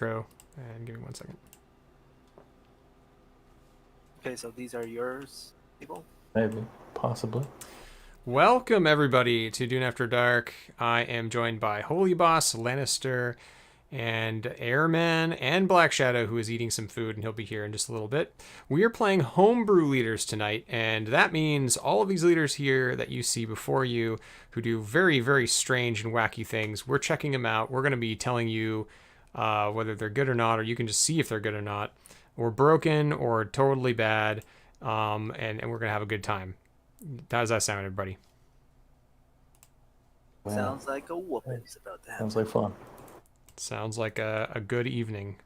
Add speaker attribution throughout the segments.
Speaker 1: Intro, and give me 1 second.
Speaker 2: Okay, so these are yours, people?
Speaker 3: Maybe. Possibly.
Speaker 1: Welcome everybody to Dune After Dark. I am joined by Holy Boss, Lannister, and Airman, and Black Shadow, who is eating some food, and he'll be here in just a little bit. We are playing Homebrew Leaders tonight, and that means all of these leaders here that you see before you, who do very, very strange and wacky things, we're checking them out. We're going to be telling you whether they're good or not, or you can just see if they're good or not, or broken, or totally bad, and we're going to have a good time. How does that sound, everybody?
Speaker 3: Wow.
Speaker 2: Sounds like a whooping's about to happen.
Speaker 3: Sounds like fun.
Speaker 1: Sounds like a good evening,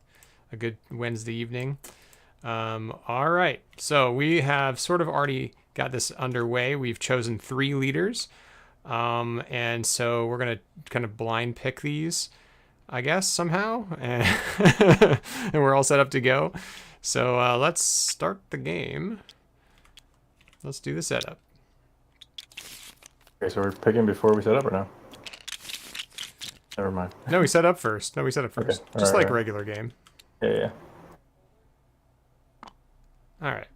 Speaker 1: a good Wednesday evening. All right, so we have sort of already got this underway. We've chosen 3 leaders, and so we're going to kind of blind pick these, I guess, somehow, and, and we're all set up to go. So let's start the game. Let's do the setup.
Speaker 3: Okay, so we're picking before we set up or no? Never mind.
Speaker 1: No, we set up first. Okay. Just like a
Speaker 3: right.
Speaker 1: regular game.
Speaker 3: Yeah.
Speaker 1: All right.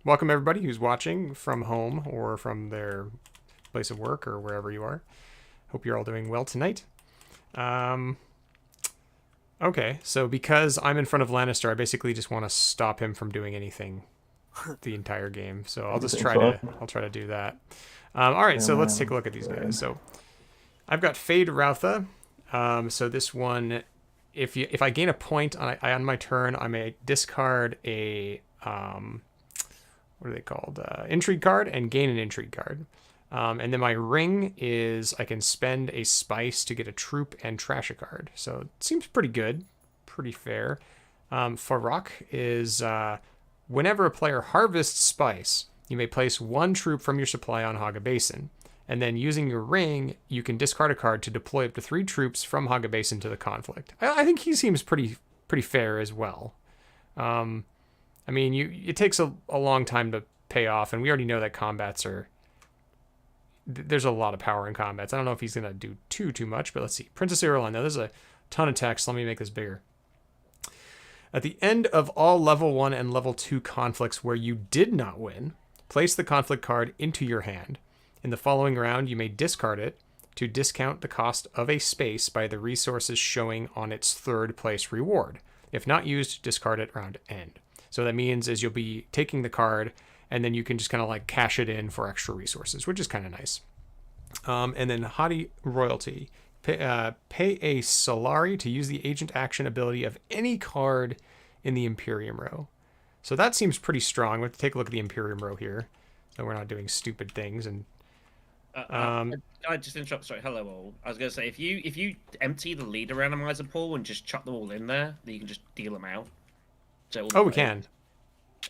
Speaker 1: Welcome everybody who's watching from home or from their place of work or wherever you are. Hope you're all doing well tonight. Okay, so because I'm in front of Lannister, I basically just want to stop him from doing anything the entire game. So I'll just try to do that. All right, so let's take a look at these guys. So I've got Fade Routha. So this one, if I gain a point on my turn, I may discard a what are they called? Intrigue card and gain an intrigue card. And then my ring is I can spend a spice to get a troop and trash a card. So it seems pretty good, pretty fair. Farok is whenever a player harvests spice, you may place 1 troop from your supply on Haga Basin. And then using your ring, you can discard a card to deploy up to 3 troops from Haga Basin to the conflict. I think he seems pretty fair as well. I mean, it takes a long time to pay off, and we already know that combats are... There's a lot of power in combats. I don't know if he's going to do too much, but let's see. Princess Irulan. Now, there's a ton of text. Let me make this bigger. At the end of all level 1 and level 2 conflicts where you did not win, place the conflict card into your hand. In the following round, you may discard it to discount the cost of a space by the resources showing on its 3rd place reward. If not used, discard it round end. So that means is you'll be taking the card, and then you can just kind of like cash it in for extra resources, which is kind of nice. And then Haughty Royalty. Pay a Solari to use the agent action ability of any card in the Imperium row. So that seems pretty strong. We'll have to take a look at the Imperium row here, so we're not doing stupid things. And
Speaker 4: I just interrupt. Sorry, hello all. I was going to say if you empty the leader randomizer pool and just chuck them all in there, then you can just deal them out. So
Speaker 1: we can.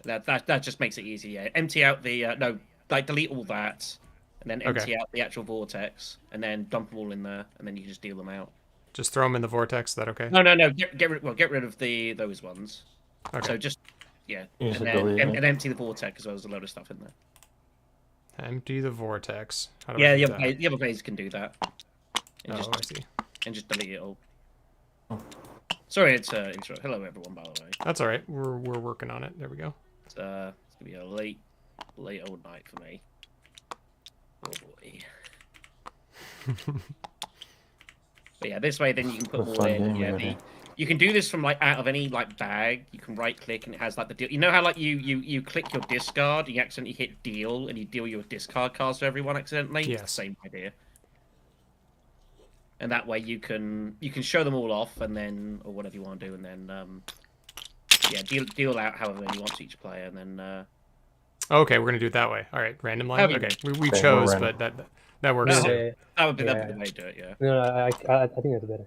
Speaker 4: That just makes it easier. Yeah. Empty out the delete all that, and then empty out the actual vortex, and then dump them all in there, and then you can just deal them out.
Speaker 1: Just throw them in the vortex. Is that okay?
Speaker 4: No. Get rid of those ones.
Speaker 1: Okay.
Speaker 4: So just and empty the vortex as well as a load of stuff in there.
Speaker 1: Empty the vortex. How do
Speaker 4: the other players can do that. And
Speaker 1: I see.
Speaker 4: And just delete it all. Sorry, it's intro. Hello everyone, by the way.
Speaker 1: That's all right. We're working on it. There we go.
Speaker 4: It's gonna be a late old night for me. Oh boy. But yeah, this way then you can put more in. Yeah, you can do this from like out of any like bag. You can right click and it has like the deal. You know how like you click your discard, you accidentally hit deal, and you deal your discard cards to everyone accidentally.
Speaker 1: Yes.
Speaker 4: It's the same idea. And that way you can show them all off, and then or whatever you want to do, and then deal out however many you want to each player, and then.
Speaker 1: Okay, we're gonna do it that way. All right, random line. Okay, we chose, but that works too.
Speaker 4: That would be the way to do it. Yeah.
Speaker 5: No, I think that's better.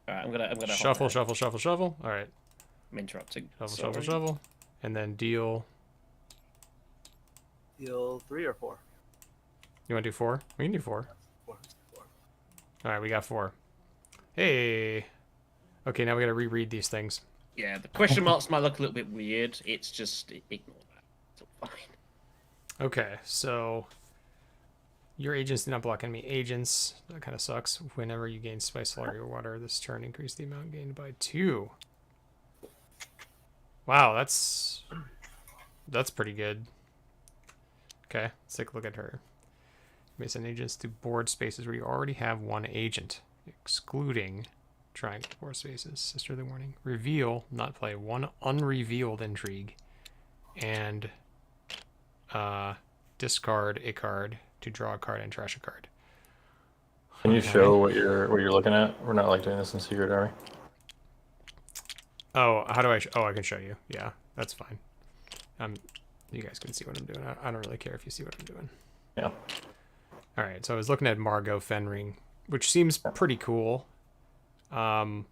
Speaker 4: All right, I'm gonna
Speaker 1: shuffle. All right.
Speaker 4: I'm interrupting.
Speaker 1: Shuffle, and then deal.
Speaker 2: Deal 3 or 4?
Speaker 1: You want to do 4? We can do 4.
Speaker 2: 4.
Speaker 1: All right, we got 4. Hey. Okay, now we gotta reread these things.
Speaker 4: Yeah, the question marks might look a little bit weird. It's just ignore that. It's all fine.
Speaker 1: Okay, so Your agents do not block enemy agents. That kind of sucks. Whenever you gain spice, slaughter, or water this turn, increase the amount gained by 2. Wow, that's pretty good. Okay, let's take a look at her. May send agents to board spaces where you already have 1 agent, excluding triangle board spaces. Sisterly warning. Reveal, not play, 1 unrevealed intrigue, and discard a card to draw a card and trash a card.
Speaker 3: Can you show what you're looking at? We're not like doing this in secret, are we?
Speaker 1: Oh, how do I? Oh, I can show you. Yeah, that's fine. You guys can see what I'm doing. I don't really care if you see what I'm doing.
Speaker 3: Yeah.
Speaker 1: All right, so I was looking at Margot Fenring, which seems pretty cool. Being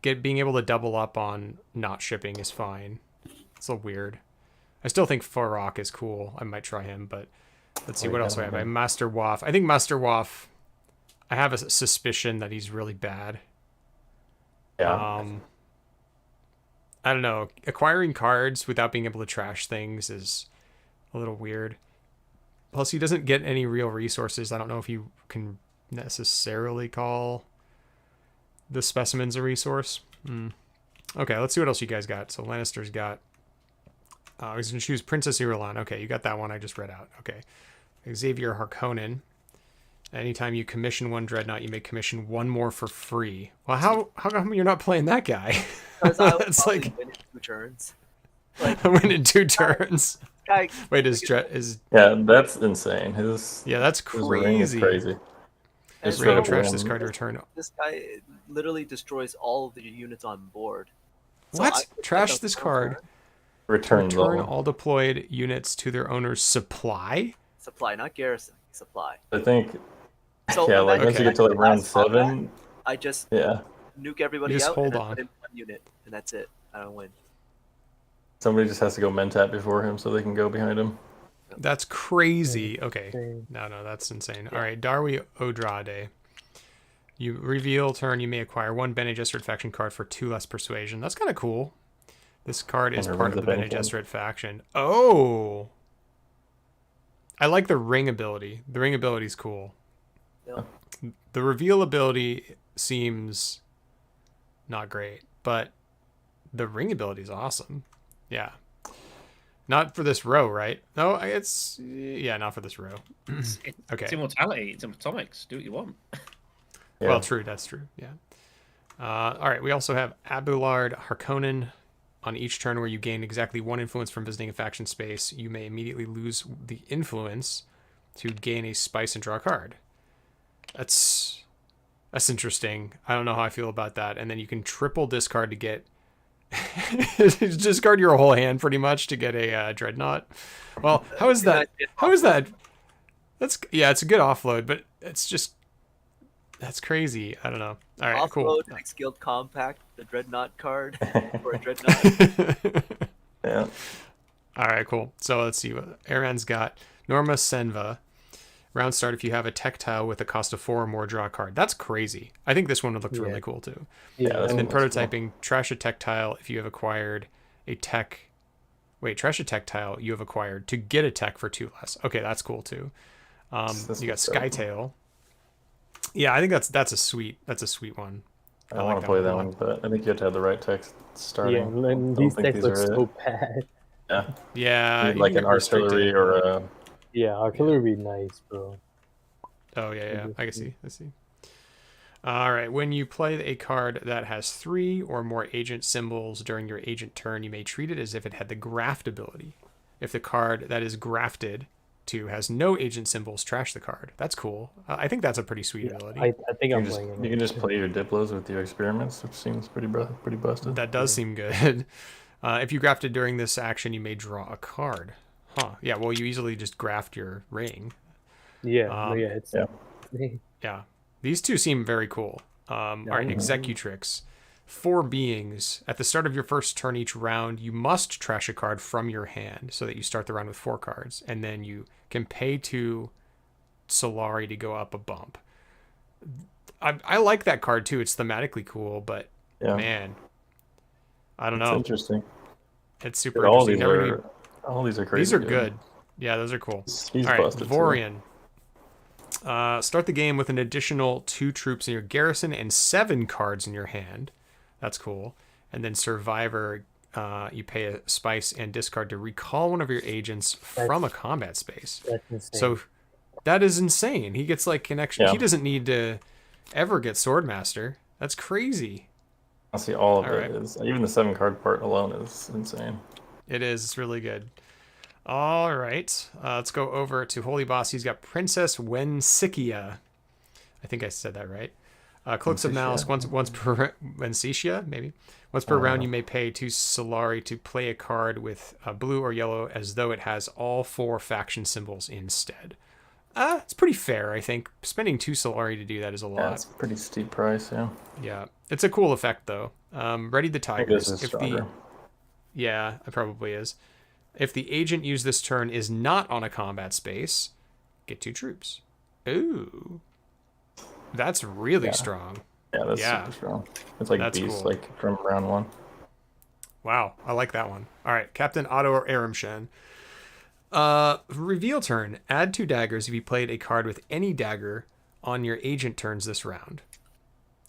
Speaker 1: able to double up on not shipping is fine. It's a little weird. I still think Farok is cool. I might try him, but let's see what else do I have. I have Master Waff. I think Master Waff, I have a suspicion that he's really bad.
Speaker 3: Yeah.
Speaker 1: I don't know. Acquiring cards without being able to trash things is a little weird. Plus, he doesn't get any real resources. I don't know if you can necessarily call the specimens a resource. Okay, let's see what else you guys got. So Lannister's got... I was going to choose Princess Irulan. Okay, you got that one I just read out. Okay. Xavier Harkonnen. Anytime you commission 1 Dreadnought, you may commission 1 more for free. Well, how come you're not playing that guy?
Speaker 2: It's like win in 2 turns.
Speaker 1: Like, win in 2 turns.
Speaker 2: Guy,
Speaker 1: Wait, is
Speaker 3: Yeah, that's insane.
Speaker 1: Yeah, that's
Speaker 3: his ring is
Speaker 1: crazy.
Speaker 3: crazy.
Speaker 1: Just
Speaker 2: so
Speaker 1: trash this card to return.
Speaker 2: this guy literally destroys all of the units on board. So
Speaker 1: What?
Speaker 2: I put
Speaker 1: Trash
Speaker 2: like a
Speaker 1: this
Speaker 2: counter
Speaker 1: card.
Speaker 3: Return
Speaker 1: All deployed units to their owner's supply.
Speaker 2: Supply, not garrison. Supply.
Speaker 3: I think.
Speaker 2: So
Speaker 3: Yeah, like
Speaker 2: imagine
Speaker 3: once you get to like round
Speaker 2: last combat,
Speaker 3: 7.
Speaker 2: I just
Speaker 3: Yeah.
Speaker 2: nuke everybody
Speaker 1: You just
Speaker 2: out
Speaker 1: hold
Speaker 2: and then
Speaker 1: on.
Speaker 2: put in 1 unit, and that's it. I don't win.
Speaker 3: Somebody just has to go Mentat before him so they can go behind him.
Speaker 1: That's crazy. Okay.
Speaker 5: Insane.
Speaker 1: No, that's insane.
Speaker 2: Yeah.
Speaker 1: All right, Darwi Odrade. You reveal turn, you may acquire 1 Bene Gesserit faction card for 2 less persuasion. That's kind of cool. This card is
Speaker 3: And
Speaker 1: part of
Speaker 3: remove
Speaker 1: the
Speaker 3: the
Speaker 1: Bene
Speaker 3: Bene
Speaker 1: Gesserit faction. Oh! I like the ring ability. The ring ability is cool.
Speaker 2: Yep.
Speaker 1: The reveal ability seems not great, but the ring ability is awesome. Yeah. Not for this row, right? No, it's... Yeah, not for this row. Okay.
Speaker 4: It's immortality. It's atomics. Do what you want.
Speaker 3: Yeah.
Speaker 1: Well, true. That's true. Yeah. All right. We also have Abulard Harkonnen. On each turn where you gain exactly 1 influence from visiting a faction space, you may immediately lose the influence to gain a spice and draw a card. That's interesting. I don't know how I feel about that. And then you can triple discard to get... discard your whole hand, pretty much, to get a Dreadnought. Well, how is that? How is that? Yeah, it's a good offload, but it's just... That's crazy. I don't know. All right, cool.
Speaker 2: Offload, like skilled compact, the Dreadnought card for a Dreadnought.
Speaker 3: Yeah.
Speaker 1: All right, cool. So let's see what Aaron's got. Norma Senva. Round start, if you have a tech tile with a cost of 4 or more, draw a card. That's crazy. I think this one looked really cool too.
Speaker 3: Yeah,
Speaker 1: And then
Speaker 3: that's cool.
Speaker 1: prototyping, trash a tech tile if you have acquired a tech. Wait, trash a tech tile you have acquired to get a tech for 2 less. Okay, that's cool too.
Speaker 3: That's
Speaker 1: You got
Speaker 3: what's up.
Speaker 1: Skytail. Yeah, I think that's a sweet one.
Speaker 3: I want to play that one, but I think you have to have the right text starting.
Speaker 5: Yeah,
Speaker 3: I
Speaker 5: and
Speaker 3: don't
Speaker 5: these
Speaker 3: think
Speaker 5: decks look
Speaker 3: are it.
Speaker 5: so bad.
Speaker 3: Yeah.
Speaker 1: Yeah,
Speaker 3: You need, like
Speaker 1: you
Speaker 3: an
Speaker 1: can get restricted.
Speaker 3: artillery or a.
Speaker 5: Yeah, artillery would be nice, bro.
Speaker 1: Oh, yeah. I can see. All right. When you play a card that has 3 or more agent symbols during your agent turn, you may treat it as if it had the graft ability. If the card that is grafted to has no agent symbols, trash the card. That's cool. I think that's a pretty sweet ability.
Speaker 5: I think
Speaker 3: You
Speaker 5: I'm
Speaker 3: can, just,
Speaker 5: playing
Speaker 3: you can just play your Diplos with your experiments, which seems pretty busted.
Speaker 1: That does seem good. If you grafted during this action, you may draw a card. Huh. Yeah, well, you easily just graft your ring.
Speaker 5: Yeah, it's
Speaker 3: Yeah.
Speaker 1: Yeah. These two seem very cool. All right, Executrix. 4 beings. At the start of your first turn each round, you must trash a card from your hand so that you start the round with 4 cards. And then you can pay 2 Solari to go up a bump. I like that card too. It's thematically cool, but
Speaker 3: Yeah.
Speaker 1: man, I don't
Speaker 3: It's
Speaker 1: know.
Speaker 3: interesting.
Speaker 1: It's super
Speaker 3: But all
Speaker 1: interesting.
Speaker 3: these are crazy.
Speaker 1: These are good. Yeah, those are cool.
Speaker 3: He's
Speaker 1: All right,
Speaker 3: busted too.
Speaker 1: Vorian. Start the game with an additional 2 troops in your garrison and 7 cards in your hand. That's cool. And then Survivor, you pay a spice and discard to recall one of your agents from a combat space.
Speaker 5: That's insane.
Speaker 1: So that is insane. He gets like connection.
Speaker 3: Yeah.
Speaker 1: He doesn't need to ever get Swordmaster. That's crazy.
Speaker 3: I see all of
Speaker 1: All
Speaker 3: it
Speaker 1: right.
Speaker 3: is even the 7-card part alone is insane.
Speaker 1: It is. It's really good. All right. Let's go over to Holy Boss. He's got Princess Wensikia. I think I said that right. Cloaks of Malice. Once per Wensicia, maybe. Once per round, you may pay 2 Solari to play a card with blue or yellow as though it has all 4 faction symbols instead. It's pretty fair, I think. Spending 2 Solari to do that is a lot.
Speaker 3: Yeah, it's a pretty steep price, yeah.
Speaker 1: Yeah. It's a cool effect, though. Ready the
Speaker 3: I think this
Speaker 1: Tigers.
Speaker 3: is stronger.
Speaker 1: Yeah, it probably is. If the agent used this turn is not on a combat space, get 2 troops. Ooh. That's really strong.
Speaker 3: Yeah, that's super strong. It's like
Speaker 1: That's
Speaker 3: Beast,
Speaker 1: cool.
Speaker 3: like from round 1.
Speaker 1: Wow, I like that one. All right, Captain Otto or Aramshan. Reveal turn. Add 2 daggers if you played a card with any dagger on your agent turns this round.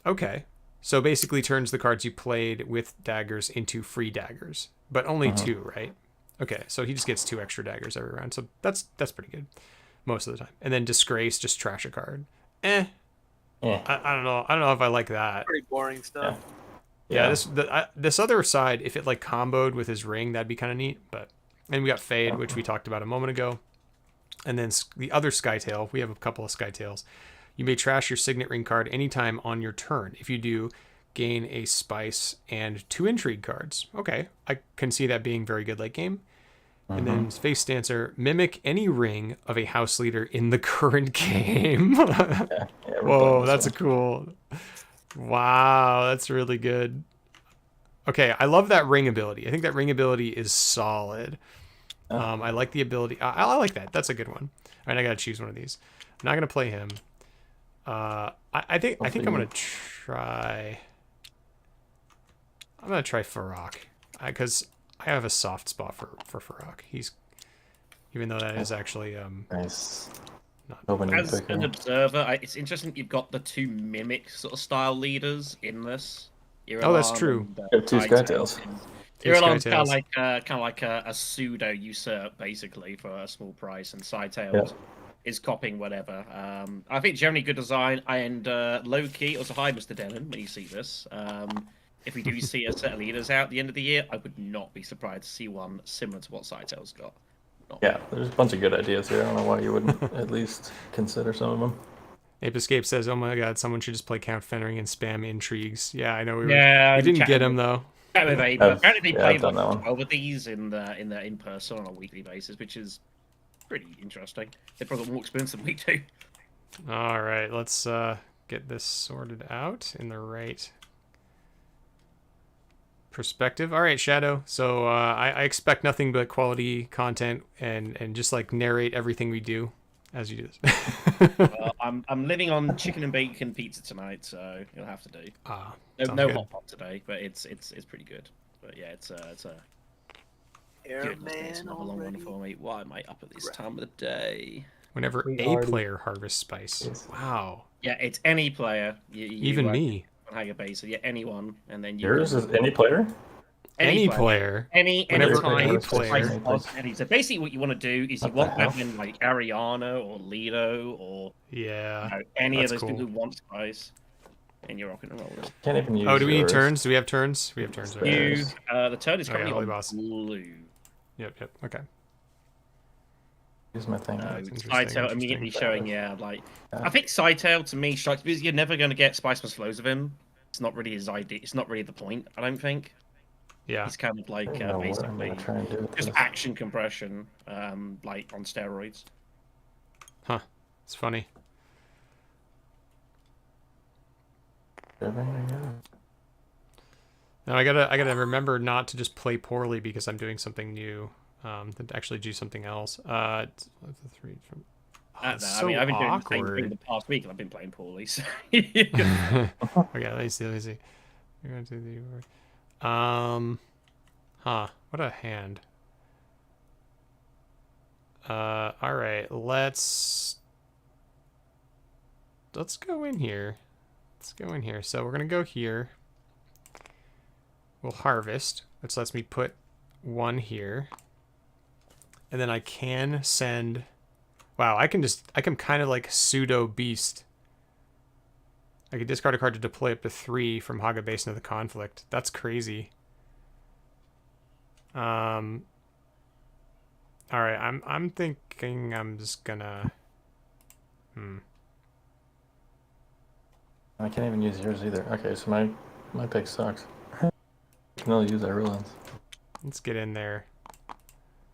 Speaker 1: Okay. So basically turns the cards you played with daggers into free daggers. But only 2, right? Okay, so he just gets 2 extra daggers every round. So that's pretty good. Most of the time. And then Disgrace, just trash a card.
Speaker 3: Yeah.
Speaker 1: I don't know. I don't know if I like that.
Speaker 2: Pretty boring stuff.
Speaker 1: Yeah, this other side, if it like comboed with his ring, that'd be kind of neat. But and we got Fade, which we talked about a moment ago, and then the other Skytail. We have a couple of Skytails. You may trash your Signet Ring card anytime on your turn. If you do, gain a Spice and 2 Intrigue cards. Okay, I can see that being very good late game. And then Face Dancer, mimic any ring of a house leader in the current game. Whoa, that's a cool. Wow, that's really good. Okay, I love that ring ability. I think that ring ability is solid. I like the ability. I like that. That's a good one. All right, I gotta choose one of these. I'm not gonna play him. I think I'm gonna try. I'm gonna try Farrak because I have a soft spot for Farrak. He's, even though that is actually
Speaker 3: Nice.
Speaker 1: not.
Speaker 4: As an observer, it's interesting that you've got the 2 mimic sort of style leaders in this.
Speaker 1: Oh, that's true.
Speaker 3: You have 2 Skytails.
Speaker 4: Irulan's kind of like a pseudo usurp, basically, for a small price, and Sidetails is copying whatever. I think generally good design, and low key, also hi, Mr. Denon, when you see this. If we do see a set of leaders out at the end of the year, I would not be surprised to see one similar to what Sidetails got.
Speaker 3: Yeah, there's a bunch of good ideas here. I don't know why you wouldn't at least consider some of them.
Speaker 1: Ape Escape says, "Oh my God, someone should just play Count Fenring and spam intrigues." Yeah, I know we didn't get him though.
Speaker 4: Apparently they play
Speaker 3: done that one.
Speaker 4: 12 of these in person on a weekly basis, which is pretty interesting. They probably got more experience than we do.
Speaker 1: All right, let's get this sorted out in the right perspective. All right, Shadow. So I expect nothing but quality content and just like narrate everything we do as you do this.
Speaker 4: Well, I'm living on chicken and bacon pizza tonight, so you'll have to do. No hot pot today, but it's pretty good. But yeah, it's a
Speaker 2: Airman
Speaker 4: another long one for me. Why am I up at this time of the day?
Speaker 1: Whenever a player harvests spice. Wow.
Speaker 4: Yeah, it's any player.
Speaker 1: Even me.
Speaker 4: On how your base, so yeah, anyone, and then you.
Speaker 3: Yours is any player?
Speaker 1: Any player.
Speaker 4: Anytime.
Speaker 1: A player.
Speaker 4: So basically, what you want to do is you want that in like Ariana or Lido or any of those people who want spice, and you're rocking and rolling.
Speaker 3: Can't even use.
Speaker 1: Oh, do we need turns? Do we have turns? We have turns.
Speaker 4: The turn is currently on
Speaker 1: boss.
Speaker 4: blue.
Speaker 1: Yep. Okay.
Speaker 3: Use my thing.
Speaker 4: Sidetail immediately showing, I think Sidetail to me strikes because you're never going to get Spice plus flows of him. It's not really his idea. It's not really the point, I don't think.
Speaker 1: Yeah.
Speaker 4: He's kind of like basically just action compression, like on steroids.
Speaker 1: Huh. It's funny. Now I gotta remember not to just play poorly because I'm doing something new. To actually do something else. It's so
Speaker 4: I've been doing the same
Speaker 1: awkward.
Speaker 4: thing the past week, and I've been playing poorly. So.
Speaker 1: Okay, let me see. You're gonna do the what a hand. All right, let's go in here. Let's go in here. So we're gonna go here. We'll harvest, which lets me put one here, and then I can send. Wow, I can kind of like pseudo beast. I could discard a card to deploy up to 3 from Haga Basin of the Conflict. That's crazy. All right, I'm thinking I'm just gonna.
Speaker 3: I can't even use yours either. Okay, so my pick sucks. I can only use Irulan's.
Speaker 1: Let's get in there.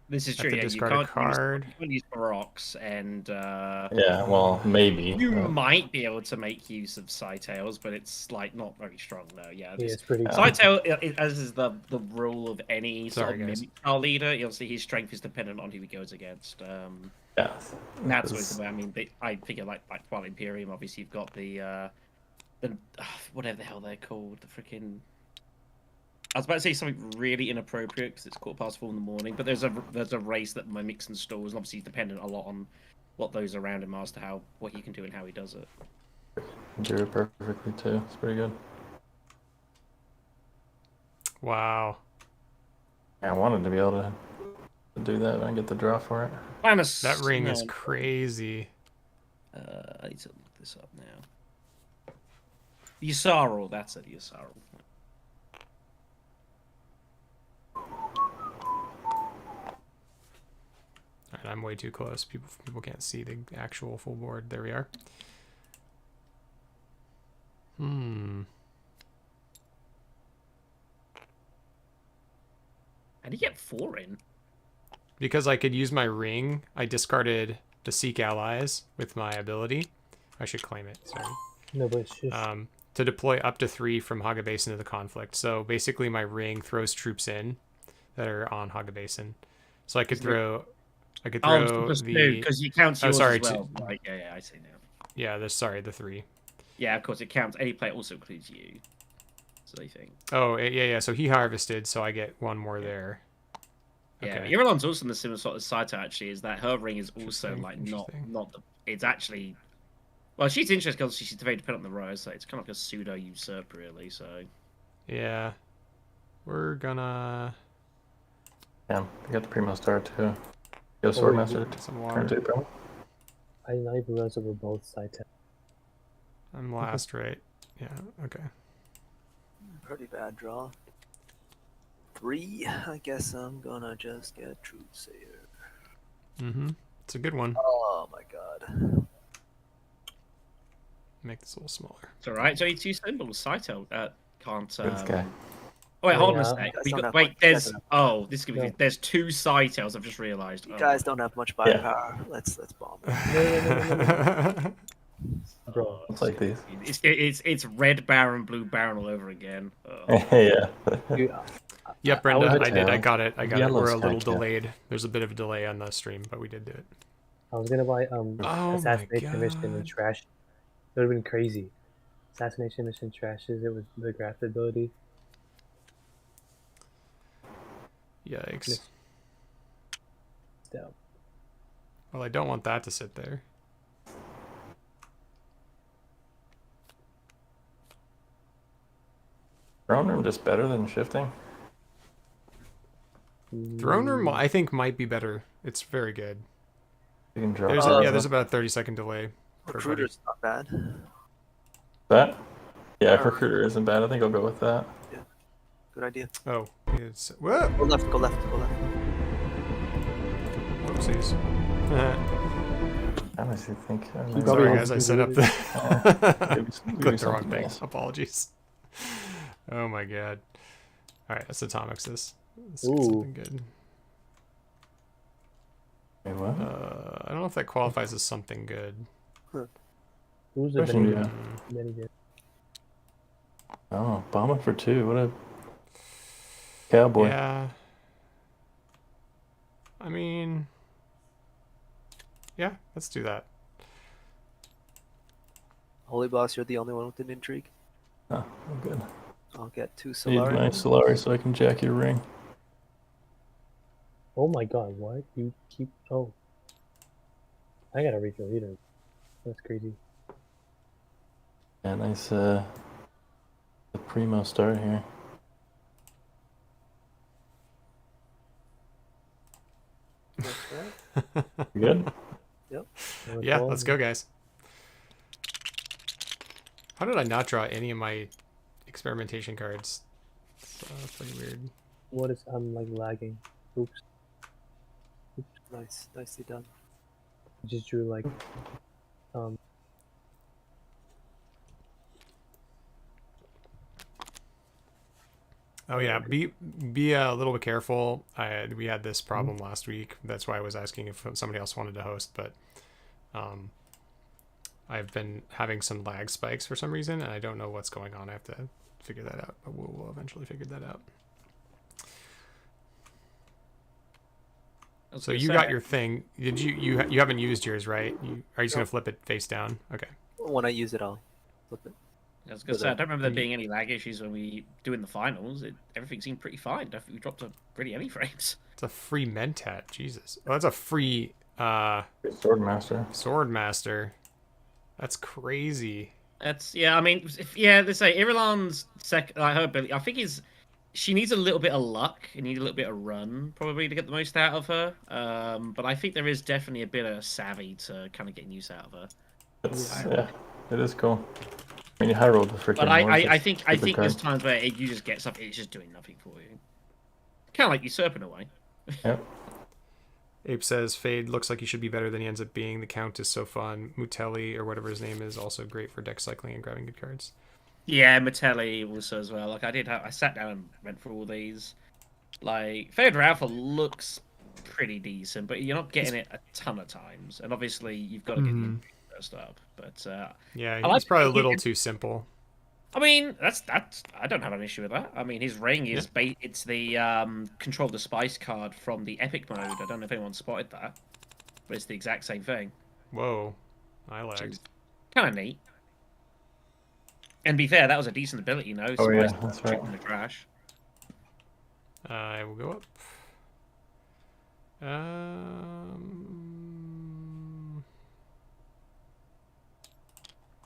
Speaker 4: This is
Speaker 1: Have
Speaker 4: true.
Speaker 1: to
Speaker 4: Yeah,
Speaker 1: discard a card.
Speaker 4: You can't use rocks, and
Speaker 3: Yeah, well, maybe.
Speaker 4: you might be able to make use of Scytails, but it's like not very strong though. Yeah,
Speaker 5: Yeah, it's pretty.
Speaker 4: Scytail, as is the rule of any sort
Speaker 1: Sorry,
Speaker 4: of
Speaker 1: guys.
Speaker 4: mimic style leader. Obviously, his strength is dependent on who he goes against.
Speaker 3: Yeah.
Speaker 4: That's always the way. I mean, I figure like while Imperium, obviously you've got the whatever the hell they're called, the freaking. I was about to say something really inappropriate because it's 4:15 in the morning, but there's a race that mimics and stores, and obviously dependent a lot on what those around him are as to what he can do and how he does it.
Speaker 3: Do it perfectly too. It's pretty good.
Speaker 1: Wow.
Speaker 3: I wanted to be able to do that when I get the draw for it.
Speaker 1: That ring is crazy.
Speaker 4: I need to look this up now. Yusaril, that's it, Yusaril.
Speaker 1: All right, I'm way too close. People can't see the actual full board. There we are.
Speaker 4: How do you get 4 in?
Speaker 1: Because I could use my ring, I discarded the Seek Allies with my ability. I should claim it, sorry.
Speaker 5: No, but it's just.
Speaker 1: To deploy up to 3 from Haga Basin to the conflict. So basically my ring throws troops in that are on Haga Basin. So I could throw the...
Speaker 4: because you count yours
Speaker 1: sorry,
Speaker 4: as well. Right, yeah, I see now.
Speaker 1: Yeah, the 3.
Speaker 4: Yeah, of course, it counts. Any player also includes you. So they think.
Speaker 1: Oh, yeah. So he harvested, so I get one more there.
Speaker 4: Yeah,
Speaker 1: Okay.
Speaker 4: Irulan's also in the similar sort of side actually, is that her ring is also like
Speaker 1: Interesting.
Speaker 4: not the. It's actually. Well, she's interesting because she's very dependent on the rose, so it's kind of like a pseudo usurp, really. So.
Speaker 1: Yeah. We're gonna...
Speaker 3: Yeah, I got the Primo Star too. Go Swordmaster.
Speaker 1: Some
Speaker 3: Turn
Speaker 1: water.
Speaker 3: 2, probably.
Speaker 5: I did not even realize over both sides.
Speaker 1: I'm last, right? Yeah, okay.
Speaker 2: Pretty bad draw. 3. I guess I'm gonna just get Truthsayer.
Speaker 1: It's a good one.
Speaker 2: Oh my god.
Speaker 1: Make this a little smaller.
Speaker 4: It's alright. So it's two symbols. Saito can't.
Speaker 3: This guy.
Speaker 4: Oh, wait, hold on a
Speaker 5: Yeah.
Speaker 4: sec.
Speaker 2: Guys
Speaker 4: We
Speaker 2: don't
Speaker 4: got,
Speaker 2: have
Speaker 4: wait,
Speaker 2: much
Speaker 4: there's.
Speaker 2: better.
Speaker 4: Oh, this could be.
Speaker 5: Yeah.
Speaker 4: There's 2 Saitels. I've just realised.
Speaker 2: You
Speaker 4: Oh.
Speaker 2: guys don't have much firepower. Let's bomb it.
Speaker 5: Bro,
Speaker 3: It's like these.
Speaker 4: It's red baron, blue baron all over again. Oh.
Speaker 3: Yeah.
Speaker 5: dude,
Speaker 1: Yep, Brenda,
Speaker 5: would-
Speaker 1: I did. I got it.
Speaker 3: Yellow
Speaker 1: We're a little
Speaker 3: Skycap.
Speaker 1: delayed. There's a bit of a delay on the stream, but we did do it.
Speaker 5: I was gonna buy
Speaker 1: Oh my
Speaker 5: assassination mission and
Speaker 1: God.
Speaker 5: trash. It would have been crazy. Assassination mission trashes it with the graft ability.
Speaker 1: Yikes.
Speaker 5: Down.
Speaker 1: Well, I don't want that to sit there.
Speaker 3: Throne Room just better than shifting?
Speaker 1: Throne Room, I think, might be better. It's very good.
Speaker 3: You can draw.
Speaker 1: There's about a 30-second delay. for everybody.
Speaker 2: Recruiter's not bad.
Speaker 3: That? Yeah, Recruiter isn't bad. I think I'll go with that.
Speaker 2: Good idea.
Speaker 1: Oh, it's... Whoa!
Speaker 2: Go left, go left, go left.
Speaker 1: Whoopsies.
Speaker 3: I honestly think.
Speaker 5: probably
Speaker 1: Sorry,
Speaker 5: wants
Speaker 1: guys, I
Speaker 5: to
Speaker 1: set
Speaker 5: do
Speaker 1: up
Speaker 5: it.
Speaker 1: the...
Speaker 3: Maybe
Speaker 1: Clicked the wrong
Speaker 3: something
Speaker 1: thing.
Speaker 3: else.
Speaker 1: Apologies. Oh my god. Alright, that's Atomics. This is
Speaker 5: Ooh.
Speaker 1: something good.
Speaker 3: Wait, what?
Speaker 1: I don't know if that qualifies as something good.
Speaker 5: Who's the
Speaker 3: Question,
Speaker 5: mini?
Speaker 3: yeah.
Speaker 5: Mini
Speaker 3: Oh, Bomber for 2. What a cowboy.
Speaker 1: Yeah. I mean... Yeah, let's do that.
Speaker 2: Holy boss, you're the only one with an intrigue.
Speaker 3: Oh, good.
Speaker 2: I'll get 2
Speaker 3: Need my
Speaker 2: Solari.
Speaker 3: Solari so I can jack your ring.
Speaker 5: Oh my god, what? You keep. Oh. I gotta reach a leader. That's crazy.
Speaker 3: Yeah, nice the primo start here.
Speaker 2: That's right.
Speaker 3: You good?
Speaker 2: Yep.
Speaker 1: Yeah, let's go, guys. How did I not draw any of my experimentation cards? That's pretty weird.
Speaker 5: What is I'm like lagging? Oops.
Speaker 2: Nice. Nicely done.
Speaker 5: I just drew like um
Speaker 1: Oh yeah, be a little bit careful. We had this problem last week. That's why I was asking if somebody else wanted to host, but I've been having some lag spikes for some reason, and I don't know what's going on. I have to figure that out, but we'll eventually figure that out. So you got your thing. Did you haven't used yours, right? Are you just gonna flip it face down? Okay.
Speaker 2: When I use it, I'll flip it.
Speaker 4: I was gonna say, I don't remember there being any lag issues when we doing the finals. Everything seemed pretty fine. I think we dropped a pretty any frames.
Speaker 1: It's a free Mentat. Jesus. Oh, that's a free
Speaker 3: Swordmaster.
Speaker 1: Swordmaster. That's crazy.
Speaker 4: That's I mean, they say Irulan's second. Like her ability, I think she needs a little bit of luck and need a little bit of run probably to get the most out of her. But I think there is definitely a bit of savvy to kind of getting use out of her.
Speaker 3: Yeah, it is cool. I mean, you high rolled the freaking.
Speaker 4: But I think there's times where you just get something, it's just doing nothing for you. Kind of like usurping away.
Speaker 3: Yep.
Speaker 1: Ape says Fade looks like he should be better than he ends up being. The Count is so fun. Mutelli or whatever his name is also great for deck cycling and grabbing good cards.
Speaker 4: Yeah, Metelli also as well. Like I sat down and went through all these. Like Fade Alpha looks pretty decent, but you're not getting it a ton of times. And obviously you've got to get the first up. But
Speaker 1: yeah, he's probably a little too simple.
Speaker 4: I mean, that's I don't have an issue with that. I mean, his ring is it's the Control the Spice card from the Epic mode. I don't know if anyone spotted that, but it's the exact same thing.
Speaker 1: Whoa, I lagged.
Speaker 4: Kind of neat. And be fair, that was a decent ability, you know.
Speaker 3: Oh yeah,
Speaker 4: Spice
Speaker 3: that's right.
Speaker 4: in the trash.
Speaker 1: I will go up.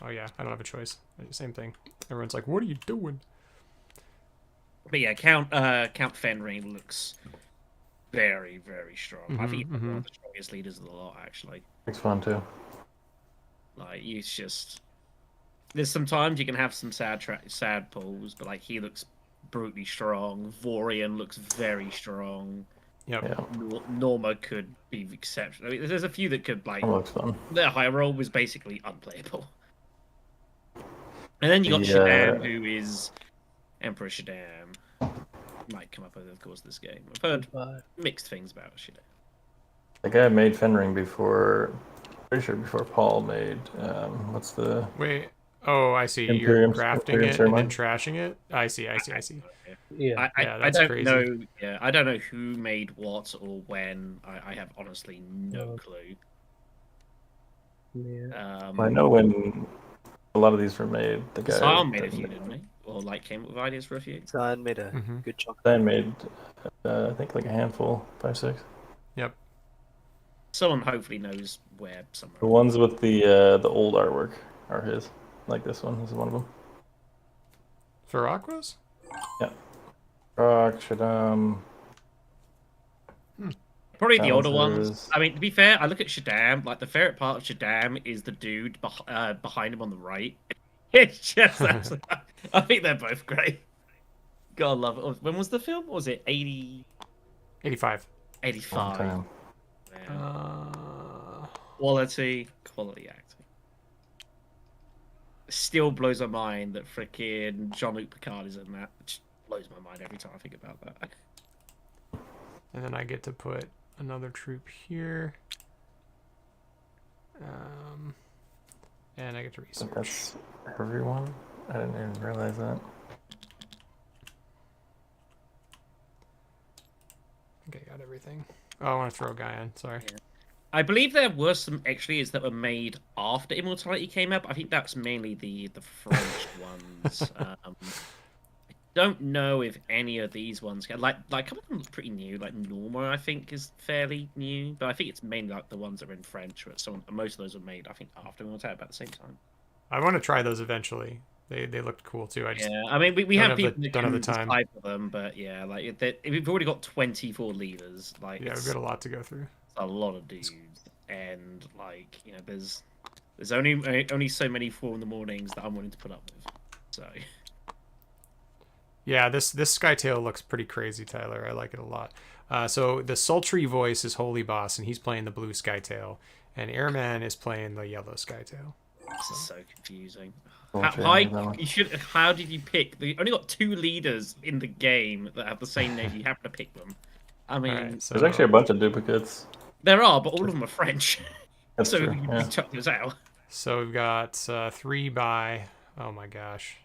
Speaker 1: Oh yeah, I don't have a choice. Same thing. Everyone's like, "What are you doing?"
Speaker 4: But yeah, Count Fenring looks very, very strong. I think he's one of the strongest leaders of the lot, actually.
Speaker 3: It's fun too.
Speaker 4: Like he's just. There's sometimes you can have some sad pulls, but like he looks brutally strong. Vorian looks very strong.
Speaker 1: Yep.
Speaker 3: Yeah.
Speaker 4: Norma could be exceptional. I mean, there's a few that could like.
Speaker 3: That looks fun.
Speaker 4: Their high roll was basically unplayable. And then you got Shaddam, who is Emperor Shaddam. Might come up over the course of this game. I've heard mixed things about Shaddam.
Speaker 3: The guy made Fenring before. Pretty sure before Paul made. What's the?
Speaker 1: Wait. Oh, I see.
Speaker 3: Imperium,
Speaker 1: You're crafting
Speaker 3: Imperium
Speaker 1: it
Speaker 3: ceremony?
Speaker 1: and then trashing it. I see.
Speaker 5: yeah.
Speaker 4: I don't know. Yeah, I don't know who made what or when. I have honestly no clue.
Speaker 5: Yeah.
Speaker 3: I know when a lot of these were made. The guy.
Speaker 4: Sion made a few, didn't he? Or like came up with ideas for a few.
Speaker 2: Zion made a good chunk.
Speaker 3: I made, I think like a handful, 5, 6.
Speaker 1: Yep.
Speaker 4: Someone hopefully knows where somewhere.
Speaker 3: The ones with the old artwork are his. Like this one is one of them.
Speaker 1: For Aquas?
Speaker 3: Yeah. Rock, Shaddam.
Speaker 4: Probably the older ones.
Speaker 3: Balances.
Speaker 4: I mean, to be fair, I look at Shaddam. Like the favorite part of Shaddam is the dude behind him on the right. It's just I think they're both great. God love it. When was the film? What was it 80?
Speaker 1: 85.
Speaker 4: 85.
Speaker 3: Time.
Speaker 4: Man. Quality acting. Still blows my mind that freaking Jean-Luc Picard is in that. It just blows my mind every time I think about that.
Speaker 1: And then I get to put another troop here. And I get to research.
Speaker 3: That's everyone? I didn't even realize that.
Speaker 1: I think I got everything. Oh, I want to throw a guy in. Sorry.
Speaker 4: Yeah. I believe there were some extras that were made after Immortality came up. I think that's mainly the French ones. I don't know if any of these ones like a couple of them look pretty new. Like Norma, I think, is fairly new, but I think it's mainly like the ones that are in French. But most of those were made, I think, after we went out about the same time.
Speaker 1: I want to try those eventually. They looked cool too. I just
Speaker 4: Yeah, I mean, we
Speaker 1: don't
Speaker 4: have
Speaker 1: have
Speaker 4: people that
Speaker 1: don't have the
Speaker 4: can
Speaker 1: time.
Speaker 4: decipher them, but yeah, like we've already got 24 leaders. Like,
Speaker 1: Yeah, we've
Speaker 4: it's
Speaker 1: got a lot to go through.
Speaker 4: a lot of dudes, and like there's only so many 4 in the mornings that I'm willing to put up with. So.
Speaker 1: Yeah, this Skytail looks pretty crazy, Tyler. I like it a lot. So the sultry voice is Holy Boss, and he's playing the blue Skytail, and Airman is playing the yellow Skytail.
Speaker 4: This is so confusing.
Speaker 3: Okay,
Speaker 4: How did you pick? You only got 2 leaders in the game that have the same name. You happen to pick them. I mean,
Speaker 1: Alright, so
Speaker 3: There's actually a bunch of duplicates.
Speaker 4: there are, but all of them are French.
Speaker 3: That's
Speaker 4: so
Speaker 3: true.
Speaker 4: you
Speaker 3: Yeah.
Speaker 4: chuck those out.
Speaker 1: So we've got 3 by. Oh my gosh.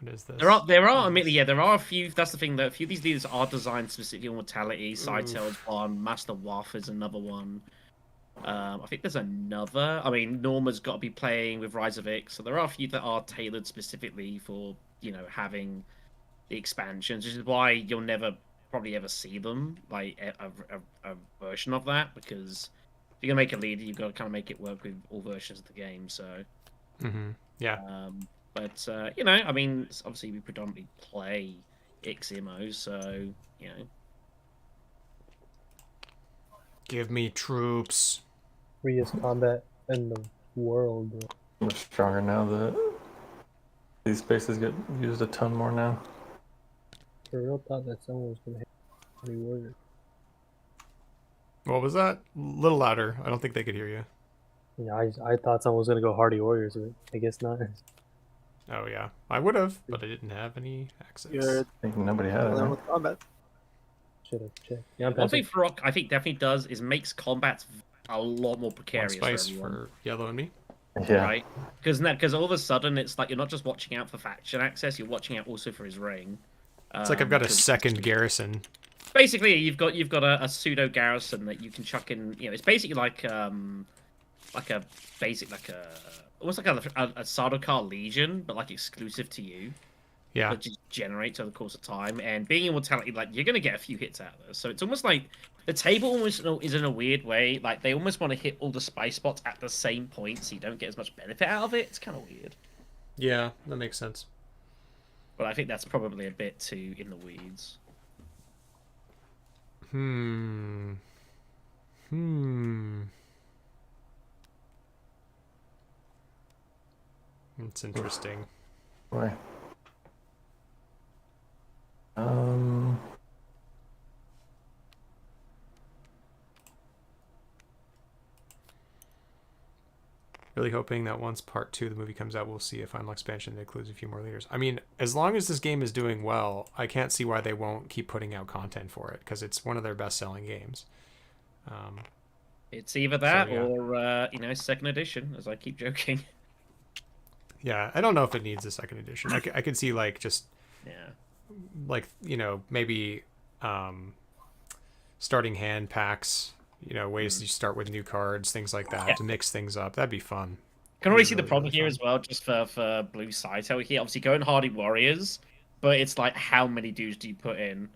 Speaker 1: What is this?
Speaker 4: There are. Admittedly, yeah, there are a few. That's the thing. That a few of these leaders are designed specifically on mortality. Sidetail's one. Master Waff is another one. I think there's another. I mean, Norma's got to be playing with Rise of Ix, so there are a few that are tailored specifically for having the expansions, which is why you'll never probably ever see them like a version of that, because if you're gonna make a leader, you've got to kind of make it work with all versions of the game. So,
Speaker 1: Yeah.
Speaker 4: but I mean, obviously we predominantly play Ix Immo, so
Speaker 1: Give me troops.
Speaker 5: Freest combat in the world. Bro.
Speaker 3: Much stronger now that these spaces get used a ton more now.
Speaker 5: For real, thought that someone was gonna hit Hardy Warrior.
Speaker 1: What was that? A little louder. I don't think they could hear you.
Speaker 5: I thought someone was gonna go Hardy Warriors, but I guess not.
Speaker 1: Oh yeah, I would have, but I didn't have any access.
Speaker 2: You're
Speaker 3: I think nobody had it.
Speaker 2: dealing
Speaker 3: Huh?
Speaker 2: with combat.
Speaker 5: Should have checked. Yeah, I'm
Speaker 4: one thing
Speaker 5: passing.
Speaker 4: Rock I think definitely does is makes combat a lot more
Speaker 1: One
Speaker 4: precarious
Speaker 1: spice
Speaker 4: for everyone.
Speaker 1: for yellow and me.
Speaker 3: Yeah.
Speaker 4: Right? Because all of a sudden it's like you're not just watching out for faction access, you're watching out also for his ring.
Speaker 1: It's like I've got a
Speaker 4: 'Cause
Speaker 1: second garrison.
Speaker 4: basically you've got a pseudo garrison that you can chuck in. It's basically like a basic almost like a Sardaukar Legion, but like exclusive to you.
Speaker 1: Yeah.
Speaker 4: That just generates over the course of time, and being immortality, like you're gonna get a few hits out of this. So it's almost like the table almost is in a weird way. Like they almost want to hit all the spice spots at the same point, so you don't get as much benefit out of it. It's kind of weird,
Speaker 1: Yeah, that makes sense.
Speaker 4: but I think that's probably a bit too in the weeds.
Speaker 1: It's interesting.
Speaker 3: Boy.
Speaker 1: Really hoping that once part 2 of the movie comes out, we'll see a final expansion that includes a few more leaders. I mean, as long as this game is doing well, I can't see why they won't keep putting out content for it, because it's one of their best-selling games.
Speaker 4: It's either that
Speaker 1: yeah.
Speaker 4: or second edition, as I keep joking.
Speaker 1: Yeah, I don't know if it needs a second edition. I could see like just
Speaker 4: Yeah.
Speaker 1: like maybe starting hand packs, ways you start with new cards, things like that, to mix things up. That'd be fun.
Speaker 4: Can already
Speaker 1: That'd
Speaker 4: see
Speaker 1: be
Speaker 4: the problem
Speaker 1: really
Speaker 4: here
Speaker 1: fun.
Speaker 4: as well, just for Blue Saito here. Obviously, going Hardy Warriors, but it's like how many dudes do you put in?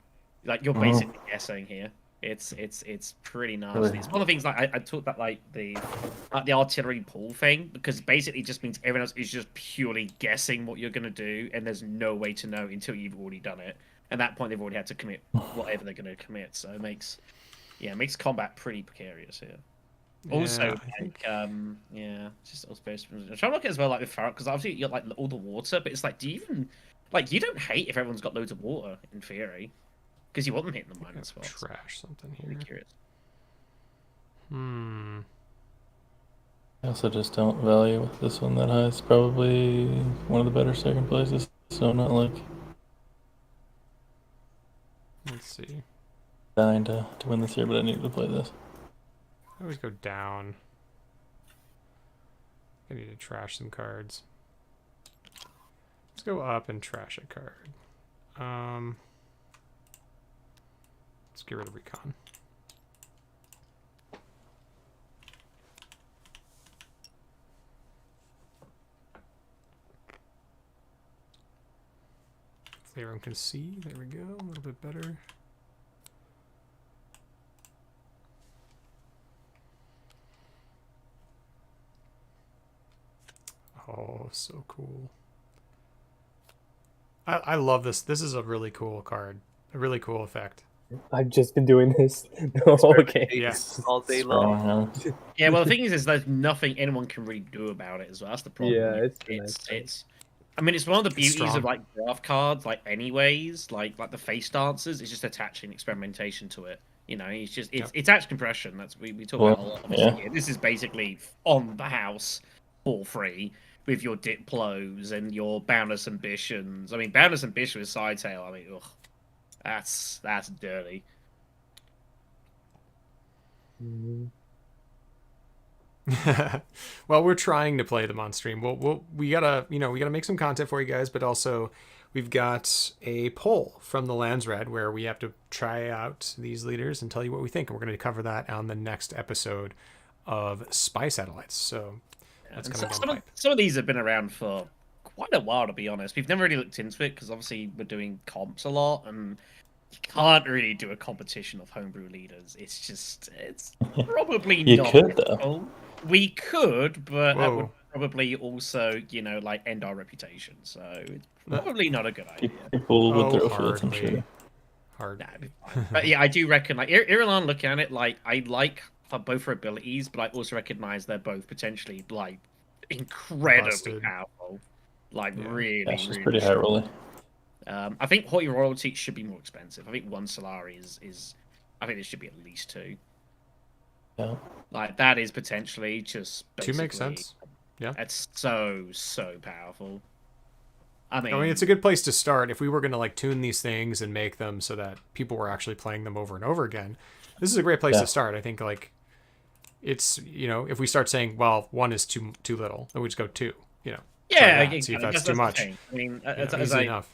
Speaker 4: Like you're basically guessing here. It's pretty nasty.
Speaker 3: Really?
Speaker 4: It's one of the things like I talked about like the artillery pool thing, because basically it just means everyone else is just purely guessing what you're gonna do, and there's no way to know until you've already done it. At that point, they've already had to commit whatever they're gonna commit. So it makes combat pretty precarious here. Also,
Speaker 1: Yeah, I think-
Speaker 4: just all space. I'm trying to look at it as well, like with Farrell, because obviously you got like all the water, but it's like, do you even you don't hate if everyone's got loads of water in theory, because you want them hitting the
Speaker 1: I'm
Speaker 4: minus
Speaker 1: gonna
Speaker 4: spots.
Speaker 1: trash something
Speaker 4: I'm
Speaker 1: here.
Speaker 4: curious.
Speaker 3: I also just don't value this one that high. It's probably one of the better second places. So I'm not like
Speaker 1: Let's see.
Speaker 3: dying to win this year, but I need to play this.
Speaker 1: I always go down. I need to trash some cards. Let's go up and trash a card. Let's get rid of Recon. everyone can see. There we go. A little bit better. Oh, so cool. I love this. This is a really cool card. A really cool effect.
Speaker 5: I've just been doing this the whole game.
Speaker 1: Yeah.
Speaker 2: All day long.
Speaker 3: Strong,
Speaker 4: Yeah, well, the thing is there's nothing anyone can really do about it as well. That's the problem.
Speaker 5: Yeah, it's a
Speaker 4: it's
Speaker 5: nice card.
Speaker 4: it's. I mean, it's one of the
Speaker 1: It's
Speaker 4: beauties of
Speaker 1: strong.
Speaker 4: like draft cards, like anyways, like the face dancers. It's just attaching experimentation to it. You know, it's attached compression. That's we talk
Speaker 3: Well,
Speaker 4: about a lot. Of
Speaker 3: yeah.
Speaker 4: here. This is basically on the house for free with your Diplos and your Boundless Ambitions. I mean, Boundless Ambition with Sidetail. I mean, ugh, that's dirty.
Speaker 5: Mhm.
Speaker 1: Well, we're trying to play them on stream. We gotta make some content for you guys, but also we've got a poll from the Landsred where we have to try out these leaders and tell you what we think, and we're going to cover that on the next episode of Spy Satellites. So that's coming down the pipe.
Speaker 4: Some of these have been around for quite a while, to be honest. We've never really looked into it because obviously we're doing comps a lot, and you can't really do a competition of homebrew leaders. It's probably
Speaker 3: You
Speaker 4: not.
Speaker 3: could, though.
Speaker 4: ethical. We could, but that would
Speaker 1: Whoa.
Speaker 4: probably also, like end our reputation. So it's probably not a good idea.
Speaker 3: People would
Speaker 1: Oh,
Speaker 3: throw fields, I'm sure.
Speaker 1: Hard.
Speaker 4: Nah, it'd be fine. But yeah, I do reckon like Irulan, looking at it, like I like both her abilities, but I also recognize they're both potentially like incredibly
Speaker 1: Busted.
Speaker 4: powerful. Like
Speaker 1: Yeah.
Speaker 4: really,
Speaker 3: Yeah, she's
Speaker 4: really
Speaker 3: pretty high
Speaker 4: strong.
Speaker 3: rolling.
Speaker 4: I think Haughty Royalty should be more expensive. I think one Solari is I think it should be at least two.
Speaker 3: Yeah.
Speaker 4: Like that is potentially just
Speaker 1: Two makes
Speaker 4: basically-
Speaker 1: sense. Yeah.
Speaker 4: That's so powerful. I mean,
Speaker 1: it's a good place to start. If we were going to like tune these things and make them so that people were actually playing them over and over again, this is a great place
Speaker 3: Yeah.
Speaker 1: to start. I think like it's, if we start saying, well, one is too little, then we just go two,
Speaker 4: yeah,
Speaker 1: that, see if that's
Speaker 4: the
Speaker 1: too much.
Speaker 4: thing. I mean,
Speaker 1: easy enough.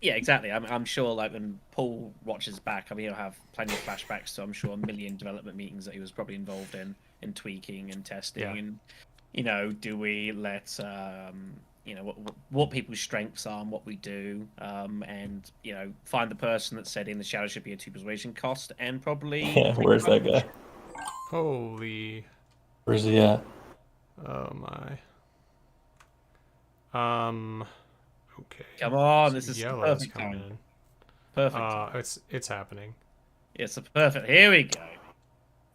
Speaker 4: Yeah, exactly. I'm sure, like, when Paul watches back, I mean, he'll have plenty of flashbacks to, I'm sure, a million development meetings that he was probably involved in tweaking and testing.
Speaker 1: Yeah.
Speaker 4: And, do we let, what people's strengths are and what we do, and, find the person that said in the shadow should be a 2 persuasion cost, and probably...
Speaker 3: Yeah, where's that guy?
Speaker 1: Holy.
Speaker 3: Where's he at?
Speaker 1: Oh my. Okay.
Speaker 4: Come on,
Speaker 1: So
Speaker 4: this is
Speaker 1: yellow's
Speaker 4: perfect
Speaker 1: coming
Speaker 4: time.
Speaker 1: in.
Speaker 4: Perfect time.
Speaker 1: It's happening.
Speaker 4: It's a perfect... Here we go.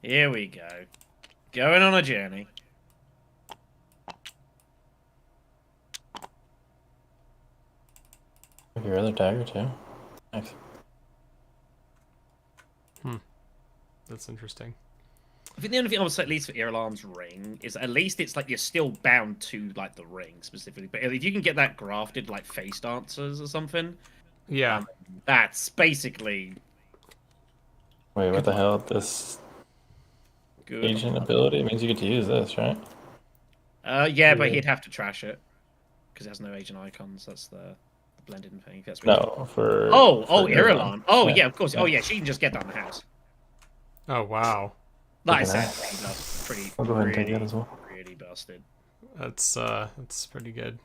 Speaker 4: Here we go. Going on a journey.
Speaker 3: Your other dagger too. Nice.
Speaker 1: That's interesting.
Speaker 4: I think the only thing I would say, at least for Irulan's ring, is at least it's like you're still bound to like the ring specifically. But if you can get that grafted like face dancers or something,
Speaker 1: Yeah.
Speaker 4: that's basically
Speaker 3: Wait, what the hell? This
Speaker 4: good.
Speaker 3: agent ability means you get to use this, right?
Speaker 4: Yeah, but he'd have to trash it because it has no agent icons. That's the blended thing. That's
Speaker 3: No, for
Speaker 4: Oh,
Speaker 3: for
Speaker 4: Irulan. Oh,
Speaker 3: Yeah.
Speaker 4: yeah, of course. Oh, yeah, she can just get that in the house.
Speaker 1: Oh wow.
Speaker 4: That
Speaker 3: Look
Speaker 4: is
Speaker 3: at that.
Speaker 4: that's pretty.
Speaker 3: I'll go ahead and take
Speaker 4: really,
Speaker 3: that as well.
Speaker 4: Really busted.
Speaker 1: That's pretty good.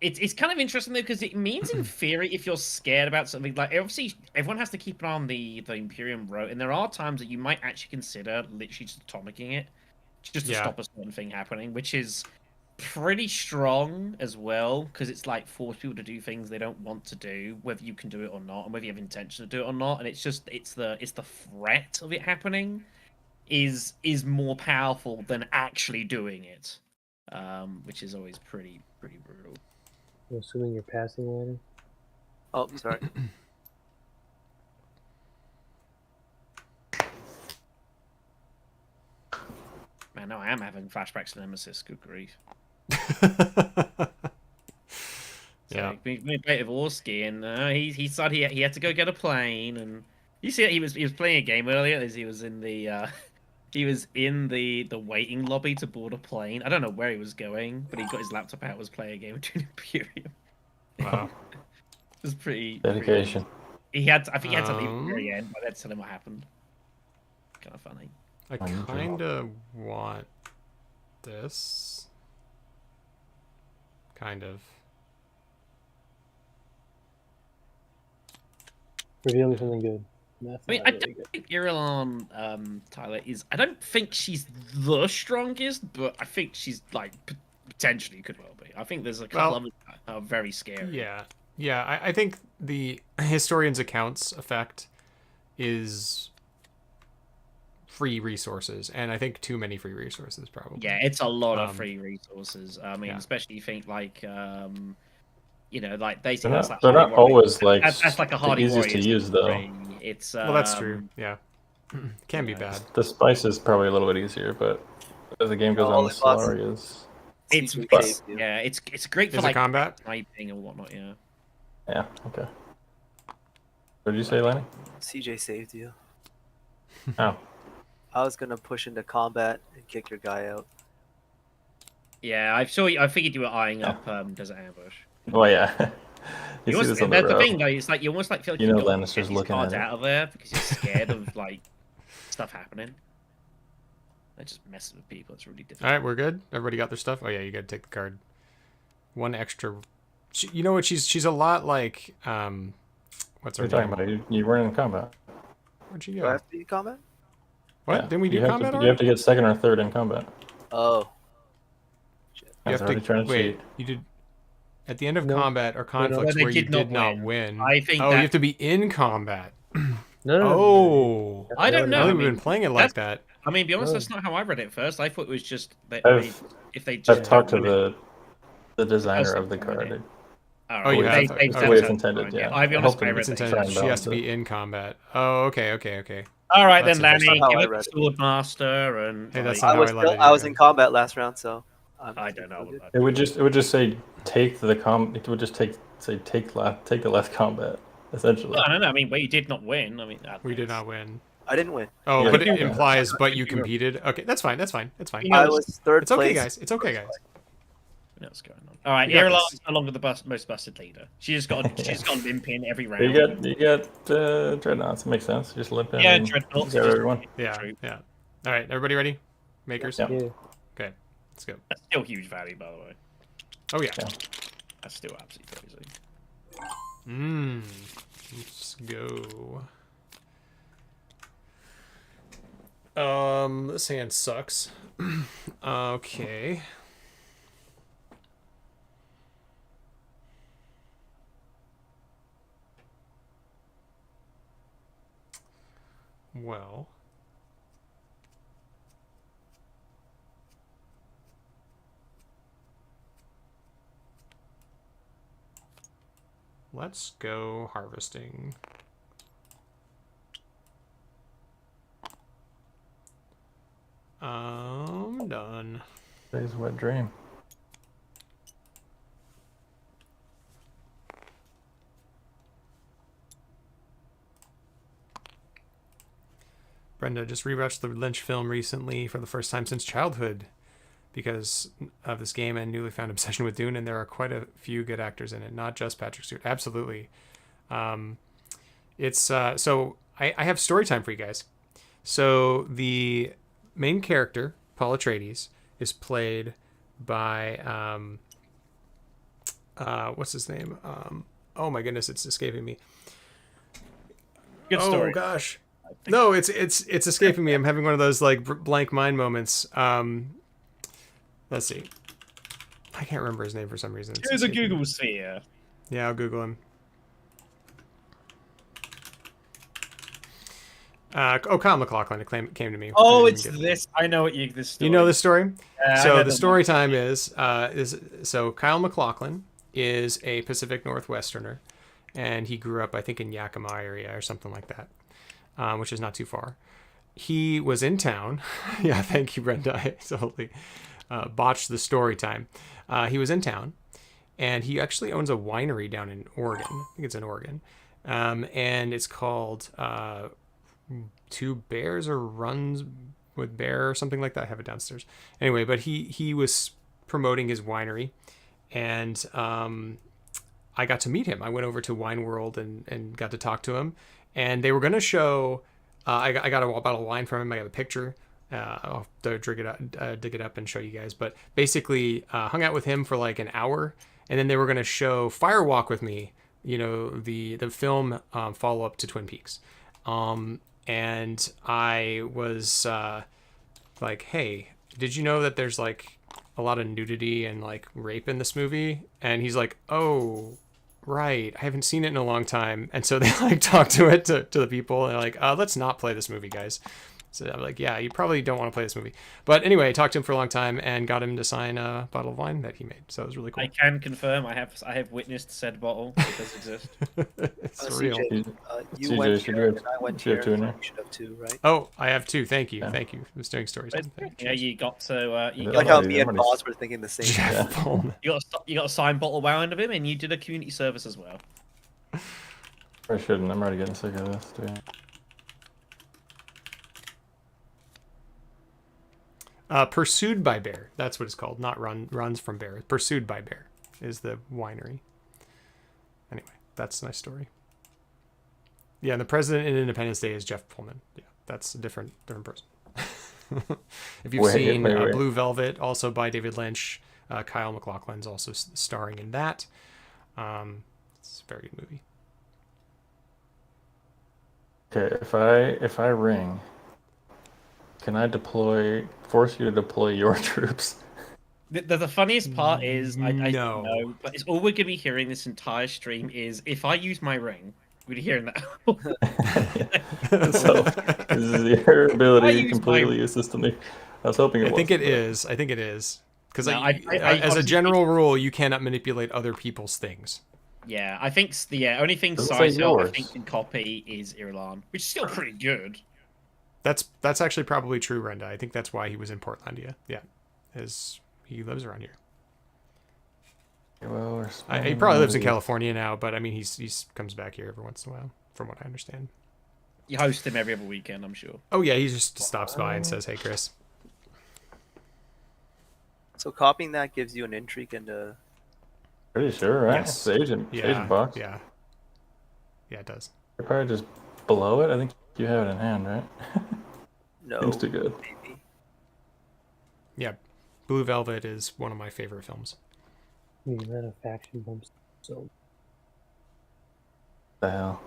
Speaker 4: It's kind of interesting though because it means in theory if you're scared about something like obviously everyone has to keep an eye on the Imperium road and there are times that you might actually consider literally just atomicking it just to
Speaker 1: Yeah.
Speaker 4: stop a certain thing happening, which is pretty strong as well because it's like force people to do things they don't want to do, whether you can do it or not, and whether you have intention to do it or not. And it's the threat of it happening is more powerful than actually doing it, which is always pretty brutal.
Speaker 5: I'm assuming you're passing ladder.
Speaker 2: Oh, sorry.
Speaker 4: Man, no, I am having flashbacks to Nemesis. Good grief.
Speaker 1: Yeah.
Speaker 4: So, we played Ivorski, and he decided he had to go get a plane. And you see, he was playing a game earlier as he was in the the waiting lobby to board a plane. I don't know where he was going, but he got his laptop out, was playing a game of Dune Imperium.
Speaker 1: Wow.
Speaker 4: It was pretty
Speaker 3: Dedication.
Speaker 4: I think he had to leave at the very end, but I had to tell him what happened. Kind of funny.
Speaker 1: I kind of want this. Kind of.
Speaker 5: Reveal me something good. That's
Speaker 4: I mean,
Speaker 5: not
Speaker 4: I
Speaker 5: really
Speaker 4: don't
Speaker 5: good.
Speaker 4: think Irulan, Tyler is. I don't think she's the strongest, but I think she's like potentially could well be. I think there's a couple
Speaker 1: Well,
Speaker 4: others that are very scary.
Speaker 1: Yeah, yeah. I think the historian's accounts effect is free resources, and I think too many free resources probably.
Speaker 4: Yeah, it's a lot of
Speaker 1: Um,
Speaker 4: free resources. I mean,
Speaker 1: yeah.
Speaker 4: especially you think like like basically
Speaker 3: They're
Speaker 4: that's
Speaker 3: not,
Speaker 4: like
Speaker 3: they're
Speaker 4: Hardy
Speaker 3: not
Speaker 4: Warriors.
Speaker 3: always like
Speaker 4: That's like a
Speaker 3: the
Speaker 4: Hardy
Speaker 3: easiest to
Speaker 4: Warriors
Speaker 3: use though.
Speaker 4: free. It's
Speaker 1: Well, that's true. Yeah, can be
Speaker 4: know,
Speaker 1: bad.
Speaker 3: The spice is probably a little bit easier, but as the game goes on, the
Speaker 2: Ollie Boss.
Speaker 3: Solarias.
Speaker 4: it's
Speaker 2: CJ
Speaker 3: But-
Speaker 2: saved you.
Speaker 4: yeah, it's great for
Speaker 1: Is it
Speaker 4: like
Speaker 1: combat?
Speaker 4: sniping and whatnot. Yeah.
Speaker 3: Yeah. Okay. What did you say, Lenny?
Speaker 2: CJ saved you.
Speaker 3: Oh.
Speaker 2: I was gonna push into combat and kick your guy out.
Speaker 4: Yeah, I figured you were eyeing up Desert Ambush.
Speaker 3: Well, yeah. you
Speaker 4: You
Speaker 3: see
Speaker 4: almost,
Speaker 3: this on
Speaker 4: that's
Speaker 3: the
Speaker 4: the
Speaker 3: road.
Speaker 4: thing though. It's like you almost like feel like
Speaker 3: You know
Speaker 4: you've got to
Speaker 3: Lannister's
Speaker 4: get these
Speaker 3: looking
Speaker 4: cards
Speaker 3: at it.
Speaker 4: out of there because you're scared of like stuff happening. That just messes with people. It's really difficult.
Speaker 1: All right, we're good. Everybody got their stuff. Oh yeah, you got to take the card. One extra. You know what? She's a lot like what's her
Speaker 3: What are you
Speaker 1: name?
Speaker 3: talking about? You weren't in combat.
Speaker 1: Where'd she
Speaker 2: Do I
Speaker 1: go?
Speaker 2: have to be in combat?
Speaker 1: What?
Speaker 3: Yeah.
Speaker 1: Didn't we do
Speaker 3: you have
Speaker 1: combat
Speaker 3: to,
Speaker 1: already?
Speaker 3: You have to get second or third in combat.
Speaker 2: Oh.
Speaker 1: You
Speaker 3: I was
Speaker 1: have
Speaker 3: already
Speaker 1: to
Speaker 3: trying to
Speaker 1: wait.
Speaker 3: cheat.
Speaker 1: You did at the end of
Speaker 5: No.
Speaker 1: combat or conflicts
Speaker 4: they
Speaker 1: where you
Speaker 4: did not
Speaker 1: did not
Speaker 4: win.
Speaker 1: win.
Speaker 4: I think
Speaker 1: Oh,
Speaker 4: that-
Speaker 1: you have to be in combat.
Speaker 5: No.
Speaker 1: Oh,
Speaker 4: I don't
Speaker 1: I
Speaker 4: know.
Speaker 1: think
Speaker 4: I
Speaker 1: we've
Speaker 4: mean,
Speaker 1: been playing it like that.
Speaker 4: I mean, be honest,
Speaker 5: No.
Speaker 4: that's not how I read it first. I thought it was just that if they
Speaker 3: I've
Speaker 4: just
Speaker 3: talked to
Speaker 4: don't win
Speaker 3: the designer
Speaker 4: Person
Speaker 3: of the
Speaker 4: can win
Speaker 3: card.
Speaker 4: it. All
Speaker 1: Oh, you
Speaker 4: right,
Speaker 1: have?
Speaker 4: they
Speaker 1: Okay.
Speaker 3: the way it's
Speaker 4: sounds
Speaker 3: intended,
Speaker 4: fine,
Speaker 3: yeah.
Speaker 4: I'll be
Speaker 3: I
Speaker 4: honest,
Speaker 3: hope
Speaker 4: I
Speaker 3: to
Speaker 4: read
Speaker 1: It's
Speaker 4: that.
Speaker 1: intended.
Speaker 3: and
Speaker 1: She has to
Speaker 3: balance
Speaker 1: be in combat. Oh, okay.
Speaker 4: All right
Speaker 1: That's
Speaker 4: then, Lanny,
Speaker 1: interesting.
Speaker 2: That's
Speaker 4: give
Speaker 2: not how I
Speaker 4: it
Speaker 2: read
Speaker 4: to
Speaker 2: it.
Speaker 4: Swordmaster and
Speaker 1: Hey, that's
Speaker 4: like,
Speaker 1: not how I let it
Speaker 2: I was
Speaker 1: either.
Speaker 2: in combat last round, so
Speaker 4: I don't know.
Speaker 2: good.
Speaker 3: It would just say take the It would just take the left combat essentially.
Speaker 4: Well, I don't know. I mean, but you did not win. I mean,
Speaker 1: We did not win.
Speaker 2: I didn't win.
Speaker 1: Oh,
Speaker 3: Yeah,
Speaker 1: but it
Speaker 3: yeah.
Speaker 1: implies, but you competed. Okay, that's fine. That's fine.
Speaker 4: You know,
Speaker 2: I was third
Speaker 1: It's okay,
Speaker 2: place.
Speaker 1: guys. It's okay, guys.
Speaker 4: You know what's going on. All right,
Speaker 1: You got
Speaker 4: Irulan's
Speaker 1: this.
Speaker 4: no longer the most busted leader. She's got an imp in every round.
Speaker 3: You got dreadnoughts. It makes sense. Just limp in.
Speaker 4: Yeah,
Speaker 3: and
Speaker 4: dreadnoughts
Speaker 3: grab
Speaker 4: just-
Speaker 3: everyone.
Speaker 1: Yeah,
Speaker 4: True.
Speaker 1: yeah. All right, everybody ready? Makers.
Speaker 3: Yeah.
Speaker 5: Yeah.
Speaker 1: Okay, let's go.
Speaker 4: That's still huge value, by the way.
Speaker 1: Oh yeah.
Speaker 3: Yeah.
Speaker 4: That's still absolutely crazy.
Speaker 1: Let's go. This hand sucks. Okay. Well. Let's go harvesting. Done.
Speaker 3: Today's wet dream.
Speaker 1: Brenda just rewatched the Lynch film recently for the first time since childhood because of this game and newly found obsession with Dune, and there are quite a few good actors in it, not just Patrick Stewart. Absolutely. It's so I have story time for you guys. So the main character, Paul Atreides, is played by what's his name? Oh my goodness, it's escaping me.
Speaker 4: Good story.
Speaker 1: Oh gosh. No, it's escaping me. I'm having one of those like blank mind moments. Let's see. I can't remember his name for some reason. It's
Speaker 4: Here's a
Speaker 1: escaping me.
Speaker 4: Google sphere.
Speaker 1: Yeah, I'll Google him. Kyle MacLachlan. It came to me.
Speaker 4: Oh,
Speaker 1: I didn't
Speaker 4: it's
Speaker 1: get it.
Speaker 4: this. I know what this story.
Speaker 1: You know the story?
Speaker 4: I
Speaker 1: So
Speaker 4: know
Speaker 1: the story time is so Kyle MacLachlan is a Pacific Northwesterner, and he grew up, I think, in Yakima area or something like that, which is not too far. He was in town. Yeah, thank you, Brenda. I totally botched the story time. He was in town, and he actually owns a winery down in Oregon. I think it's in Oregon, and it's called Two Bears or Runs with Bear or something like that. I have it downstairs. Anyway, but he was promoting his winery, and I got to meet him. I went over to Wine World and got to talk to him, and they were going to show. I got a bottle of wine from him. I got a picture. I'll dig it up and show you guys. But basically, hung out with him for like an hour, and then they were going to show Firewalk with me the film follow up to Twin Peaks, and I was like, hey, did you know that there's like a lot of nudity and like rape in this movie? And he's like, oh, right, I haven't seen it in a long time. And so they like talk to the people and they're like, let's not play this movie, guys. So I'm like, yeah, you probably don't want to play this movie. But anyway, I talked to him for a long time and got him to sign a bottle of wine that he made. So it was really cool.
Speaker 4: I can confirm I have witnessed said bottle. It does exist.
Speaker 1: It's real.
Speaker 2: CJ, you
Speaker 3: CJ,
Speaker 2: went
Speaker 3: should
Speaker 2: here
Speaker 3: you have-
Speaker 2: and I went
Speaker 3: should you have
Speaker 2: here.
Speaker 3: two in
Speaker 2: You
Speaker 3: there?
Speaker 2: should have two, right?
Speaker 1: Oh, I have two. Thank you.
Speaker 3: Yeah.
Speaker 1: Thank you. I was doing stories.
Speaker 4: Yeah, you got to you
Speaker 3: Yeah.
Speaker 2: Like
Speaker 4: got,
Speaker 2: how
Speaker 3: Somebody-
Speaker 2: me and
Speaker 3: somebody's-
Speaker 2: Boss were thinking the same thing.
Speaker 1: Jeff Pullman.
Speaker 4: you got a signed bottle wound of him, and you did a community service as well.
Speaker 3: I shouldn't. I'm already getting sick of this, dude.
Speaker 1: Pursued by Bear. That's what it's called. Not Runs from Bear. Pursued by Bear is the winery. Anyway, that's a nice story. Yeah, and the president in Independence Day is Jeff Pullman. Yeah, that's a different person. If you've seen
Speaker 3: wait.
Speaker 1: Blue Velvet, also by David Lynch, Kyle MacLachlan's also starring in that. It's a very good movie.
Speaker 3: Okay, if I ring, can I force you to deploy your troops?
Speaker 4: The funniest part is I
Speaker 1: No.
Speaker 4: know, but it's all we're gonna be hearing this entire stream is if I use my ring, we're hearing that.
Speaker 3: So this is your
Speaker 4: I
Speaker 3: ability
Speaker 4: use
Speaker 3: to completely
Speaker 4: my-
Speaker 3: use this to me. I was hoping it
Speaker 1: I
Speaker 3: was.
Speaker 1: think it is. I think it is. Because
Speaker 4: No,
Speaker 1: as a
Speaker 4: honestly-
Speaker 1: general rule, you cannot manipulate other people's things.
Speaker 4: Yeah, I think the only thing
Speaker 3: Doesn't say
Speaker 4: Scisor I
Speaker 3: yours.
Speaker 4: think can copy is Irulan, which is still pretty good.
Speaker 1: That's actually probably true, Renda. I think that's why he was in Portlandia. Yeah, he lives around here.
Speaker 3: Well,
Speaker 1: He probably lives in California now, but I mean, he's comes back here every once in a while, from what I understand.
Speaker 4: You host him every other weekend, I'm sure.
Speaker 1: Oh yeah, he just stops by and says, "Hey, Chris."
Speaker 2: So copying that gives you an intrigue into.
Speaker 3: Pretty sure, right?
Speaker 1: Yes.
Speaker 3: It's the agent
Speaker 1: Yeah,
Speaker 3: box.
Speaker 1: yeah, it does.
Speaker 3: You're probably just below it. I think you have it in hand, right?
Speaker 2: No.
Speaker 3: Seems too good.
Speaker 2: Maybe.
Speaker 1: Yeah, Blue Velvet is one of my favorite films.
Speaker 5: The amount of faction bumps. So
Speaker 3: The hell.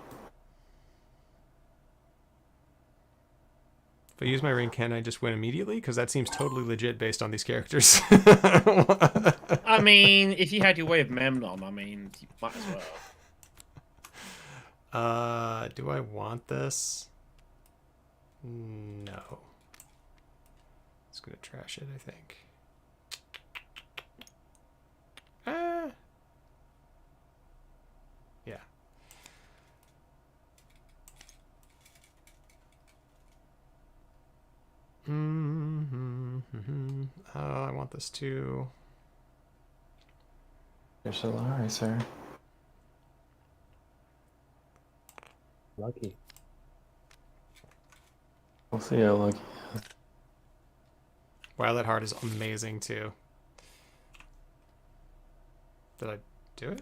Speaker 1: If I use my ring, can I just win immediately? Because that seems totally legit based on these characters.
Speaker 4: I mean, if you had your way of Memnon, I mean, you might as well.
Speaker 1: Do I want this? No. It's gonna trash it, I think. Yeah. I want this too.
Speaker 3: You're Solari, sir.
Speaker 5: lucky.
Speaker 3: We'll see how lucky.
Speaker 1: Wow, that heart is amazing too. Did I do it?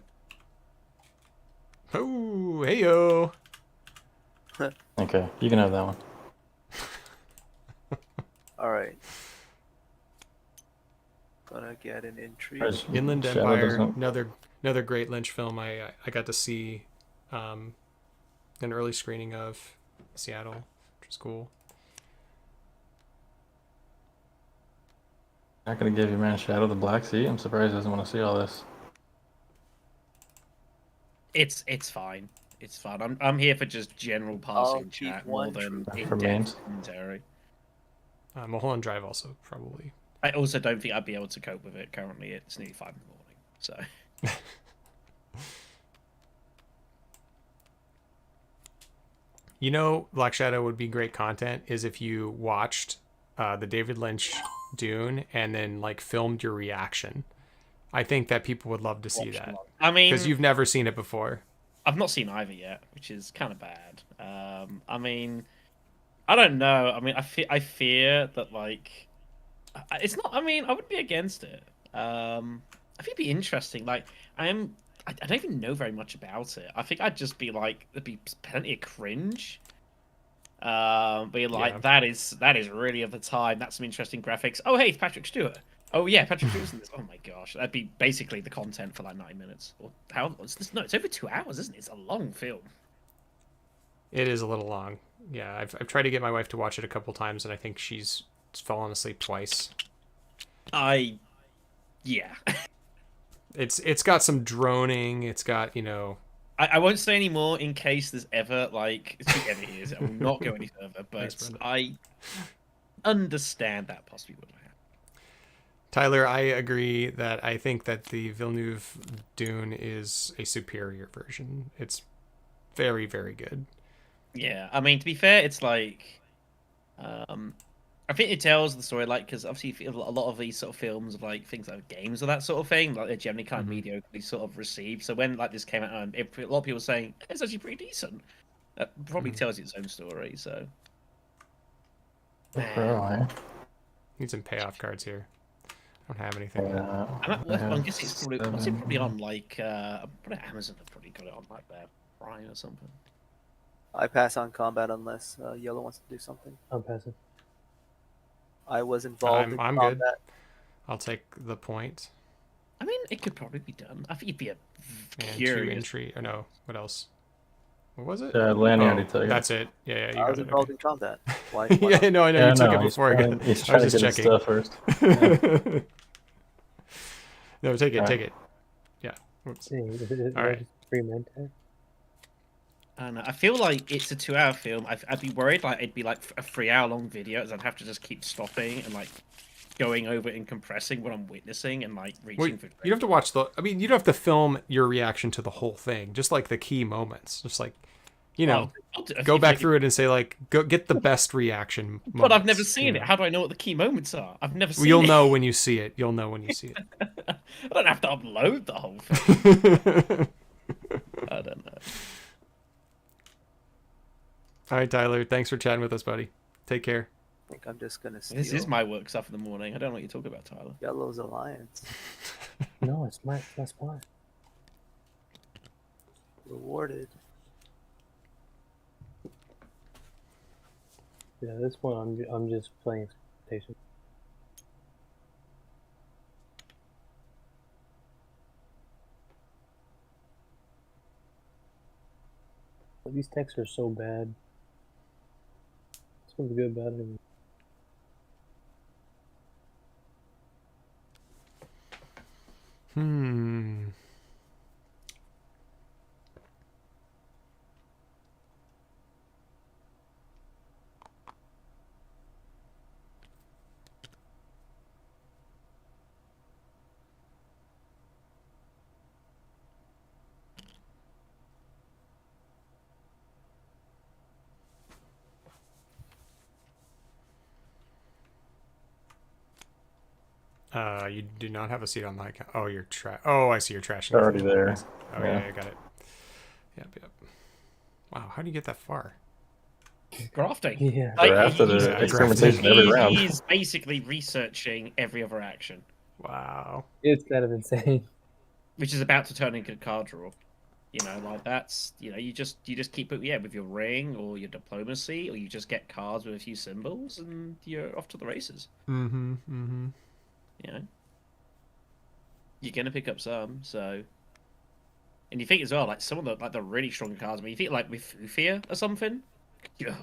Speaker 1: Oh, heyo!
Speaker 3: Okay, you can have that one.
Speaker 2: Alright. Gonna get an intrigue.
Speaker 3: Whereas
Speaker 1: Inland
Speaker 3: Shadow
Speaker 1: Empire,
Speaker 3: doesn't-
Speaker 1: another great Lynch film. I got to see an early screening of Seattle, which was cool.
Speaker 3: Not gonna give you Man Shadow the Black Sea. I'm surprised he doesn't want to see all this.
Speaker 4: It's fine. It's fine. I'm here for just general passing
Speaker 2: keep
Speaker 4: chat more
Speaker 2: one
Speaker 4: than
Speaker 3: troop.
Speaker 4: in
Speaker 3: For mains.
Speaker 4: depth commentary.
Speaker 1: Mulholland Drive also probably.
Speaker 4: I also don't think I'd be able to cope with it currently. It's nearly 5 in the morning, so.
Speaker 1: You know, Black Shadow would be great content is if you watched the David Lynch Dune and then like filmed your reaction. I think that people would love to see
Speaker 4: Watch
Speaker 1: that
Speaker 4: them. I mean,
Speaker 1: because you've never seen it before.
Speaker 4: I've not seen either yet, which is kind of bad. I mean, I don't know. I mean, I fear that like, it's not. I mean, I wouldn't be against it. I think it'd be interesting. Like, I don't even know very much about it. I think I'd just be like, there'd be plenty of cringe. Be like,
Speaker 1: Yeah.
Speaker 4: that is really of the time. That's some interesting graphics. Oh, hey, it's Patrick Stewart. Oh yeah, Patrick Wilson. Oh my gosh, that'd be basically the content for like 9 minutes. Or how? What's this? No, it's over 2 hours, isn't it? It's a long film.
Speaker 1: It is a little long. Yeah, I've tried to get my wife to watch it a couple times, and I think she's fallen asleep twice.
Speaker 4: Yeah.
Speaker 1: It's got some droning. It's got, you know.
Speaker 4: I won't say any more in case there's ever like ever is. I will not go any further. But
Speaker 1: Thanks, Brenda.
Speaker 4: I understand that possibly would happen.
Speaker 1: Tyler, I agree that I think that the Villeneuve Dune is a superior version. It's very, very good.
Speaker 4: Yeah, I mean, to be fair, it's like, I think it tells the story, like, because obviously a lot of these sort of films, like things like games or that sort of thing, like they're generally kind of mediocrely sort of received. So when like this came out, and a lot of people were saying it's actually pretty decent, that probably tells its own story. So,
Speaker 3: Really?
Speaker 1: Need some payoff cards here. I don't have anything.
Speaker 4: I'm guessing it's probably what's it probably on like probably Amazon have probably got it on like their Prime or something.
Speaker 2: I pass on combat unless Yellow wants to do something.
Speaker 5: I'm passing.
Speaker 2: I was involved in
Speaker 1: I'm
Speaker 2: combat.
Speaker 1: good. I'll take the point.
Speaker 4: I mean, it could probably be done. I think it'd be a
Speaker 1: And 2
Speaker 4: curious.
Speaker 1: entry. Oh no, what else? What was it?
Speaker 3: Lanny already took it.
Speaker 1: That's it. Yeah, you
Speaker 2: I
Speaker 1: got
Speaker 2: was
Speaker 1: it.
Speaker 2: involved
Speaker 1: Okay.
Speaker 2: in combat. Why?
Speaker 1: Yeah, no, I know you took it before I got.
Speaker 3: He's
Speaker 1: I
Speaker 3: trying
Speaker 1: was
Speaker 3: to
Speaker 1: just
Speaker 3: get his
Speaker 1: checking.
Speaker 3: stuff first.
Speaker 1: No, take it,
Speaker 3: Alright.
Speaker 1: take it. Yeah. Oops.
Speaker 5: Dang, is it
Speaker 1: All right.
Speaker 5: just free mentor?
Speaker 4: I don't know. I feel like it's a 2 hour film. I'd be worried like it'd be like a 3 hour long video, as I'd have to just keep stopping and like going over and compressing what I'm witnessing and like reaching
Speaker 1: Well,
Speaker 4: for.
Speaker 1: you'd have to watch the. I mean, you'd have to film your reaction to the whole thing, just like the key moments, just like, you know, go back through it and say like, go get the best reaction.
Speaker 4: But I've
Speaker 1: moments,
Speaker 4: never
Speaker 1: you
Speaker 4: seen it.
Speaker 1: know.
Speaker 4: How do I know what the key moments are? I've never seen
Speaker 1: Well, you'll
Speaker 4: it.
Speaker 1: know when you see it. You'll know when you see it.
Speaker 4: I don't have to upload the whole thing. I don't know.
Speaker 1: All right, Tyler. Thanks for chatting with us, buddy. Take care.
Speaker 2: I think I'm just gonna steal
Speaker 4: This is my work stuff in the morning. I don't know what you're talking about, Tyler.
Speaker 2: Yellow's alliance.
Speaker 5: No, it's my spot.
Speaker 2: Rewarded.
Speaker 5: Yeah, this one I'm just playing expectation. But these texts are so bad. This one's good, bad. And
Speaker 1: Hmm. You do not have a seat on the account. Oh, you're Oh, I see. You're trashing.
Speaker 3: It's already there.
Speaker 1: Oh yeah, I got it. Yep. Wow, how do you get that far?
Speaker 4: Grafting.
Speaker 5: yeah.
Speaker 4: Like,
Speaker 3: After the
Speaker 4: he's-
Speaker 3: experimentation every round.
Speaker 4: He's basically researching every other action,
Speaker 1: Wow.
Speaker 5: It's kind of insane.
Speaker 4: which is about to turn into a card draw. You know, like that's you just keep it with your ring or your diplomacy, or you just get cards with a few symbols, and you're off to the races.
Speaker 1: Mm-hmm. Mm-hmm.
Speaker 4: You know, you're gonna pick up some. So, and you think as well, like some of the really strong cards. I mean, you think like with Fear or something. Yeah.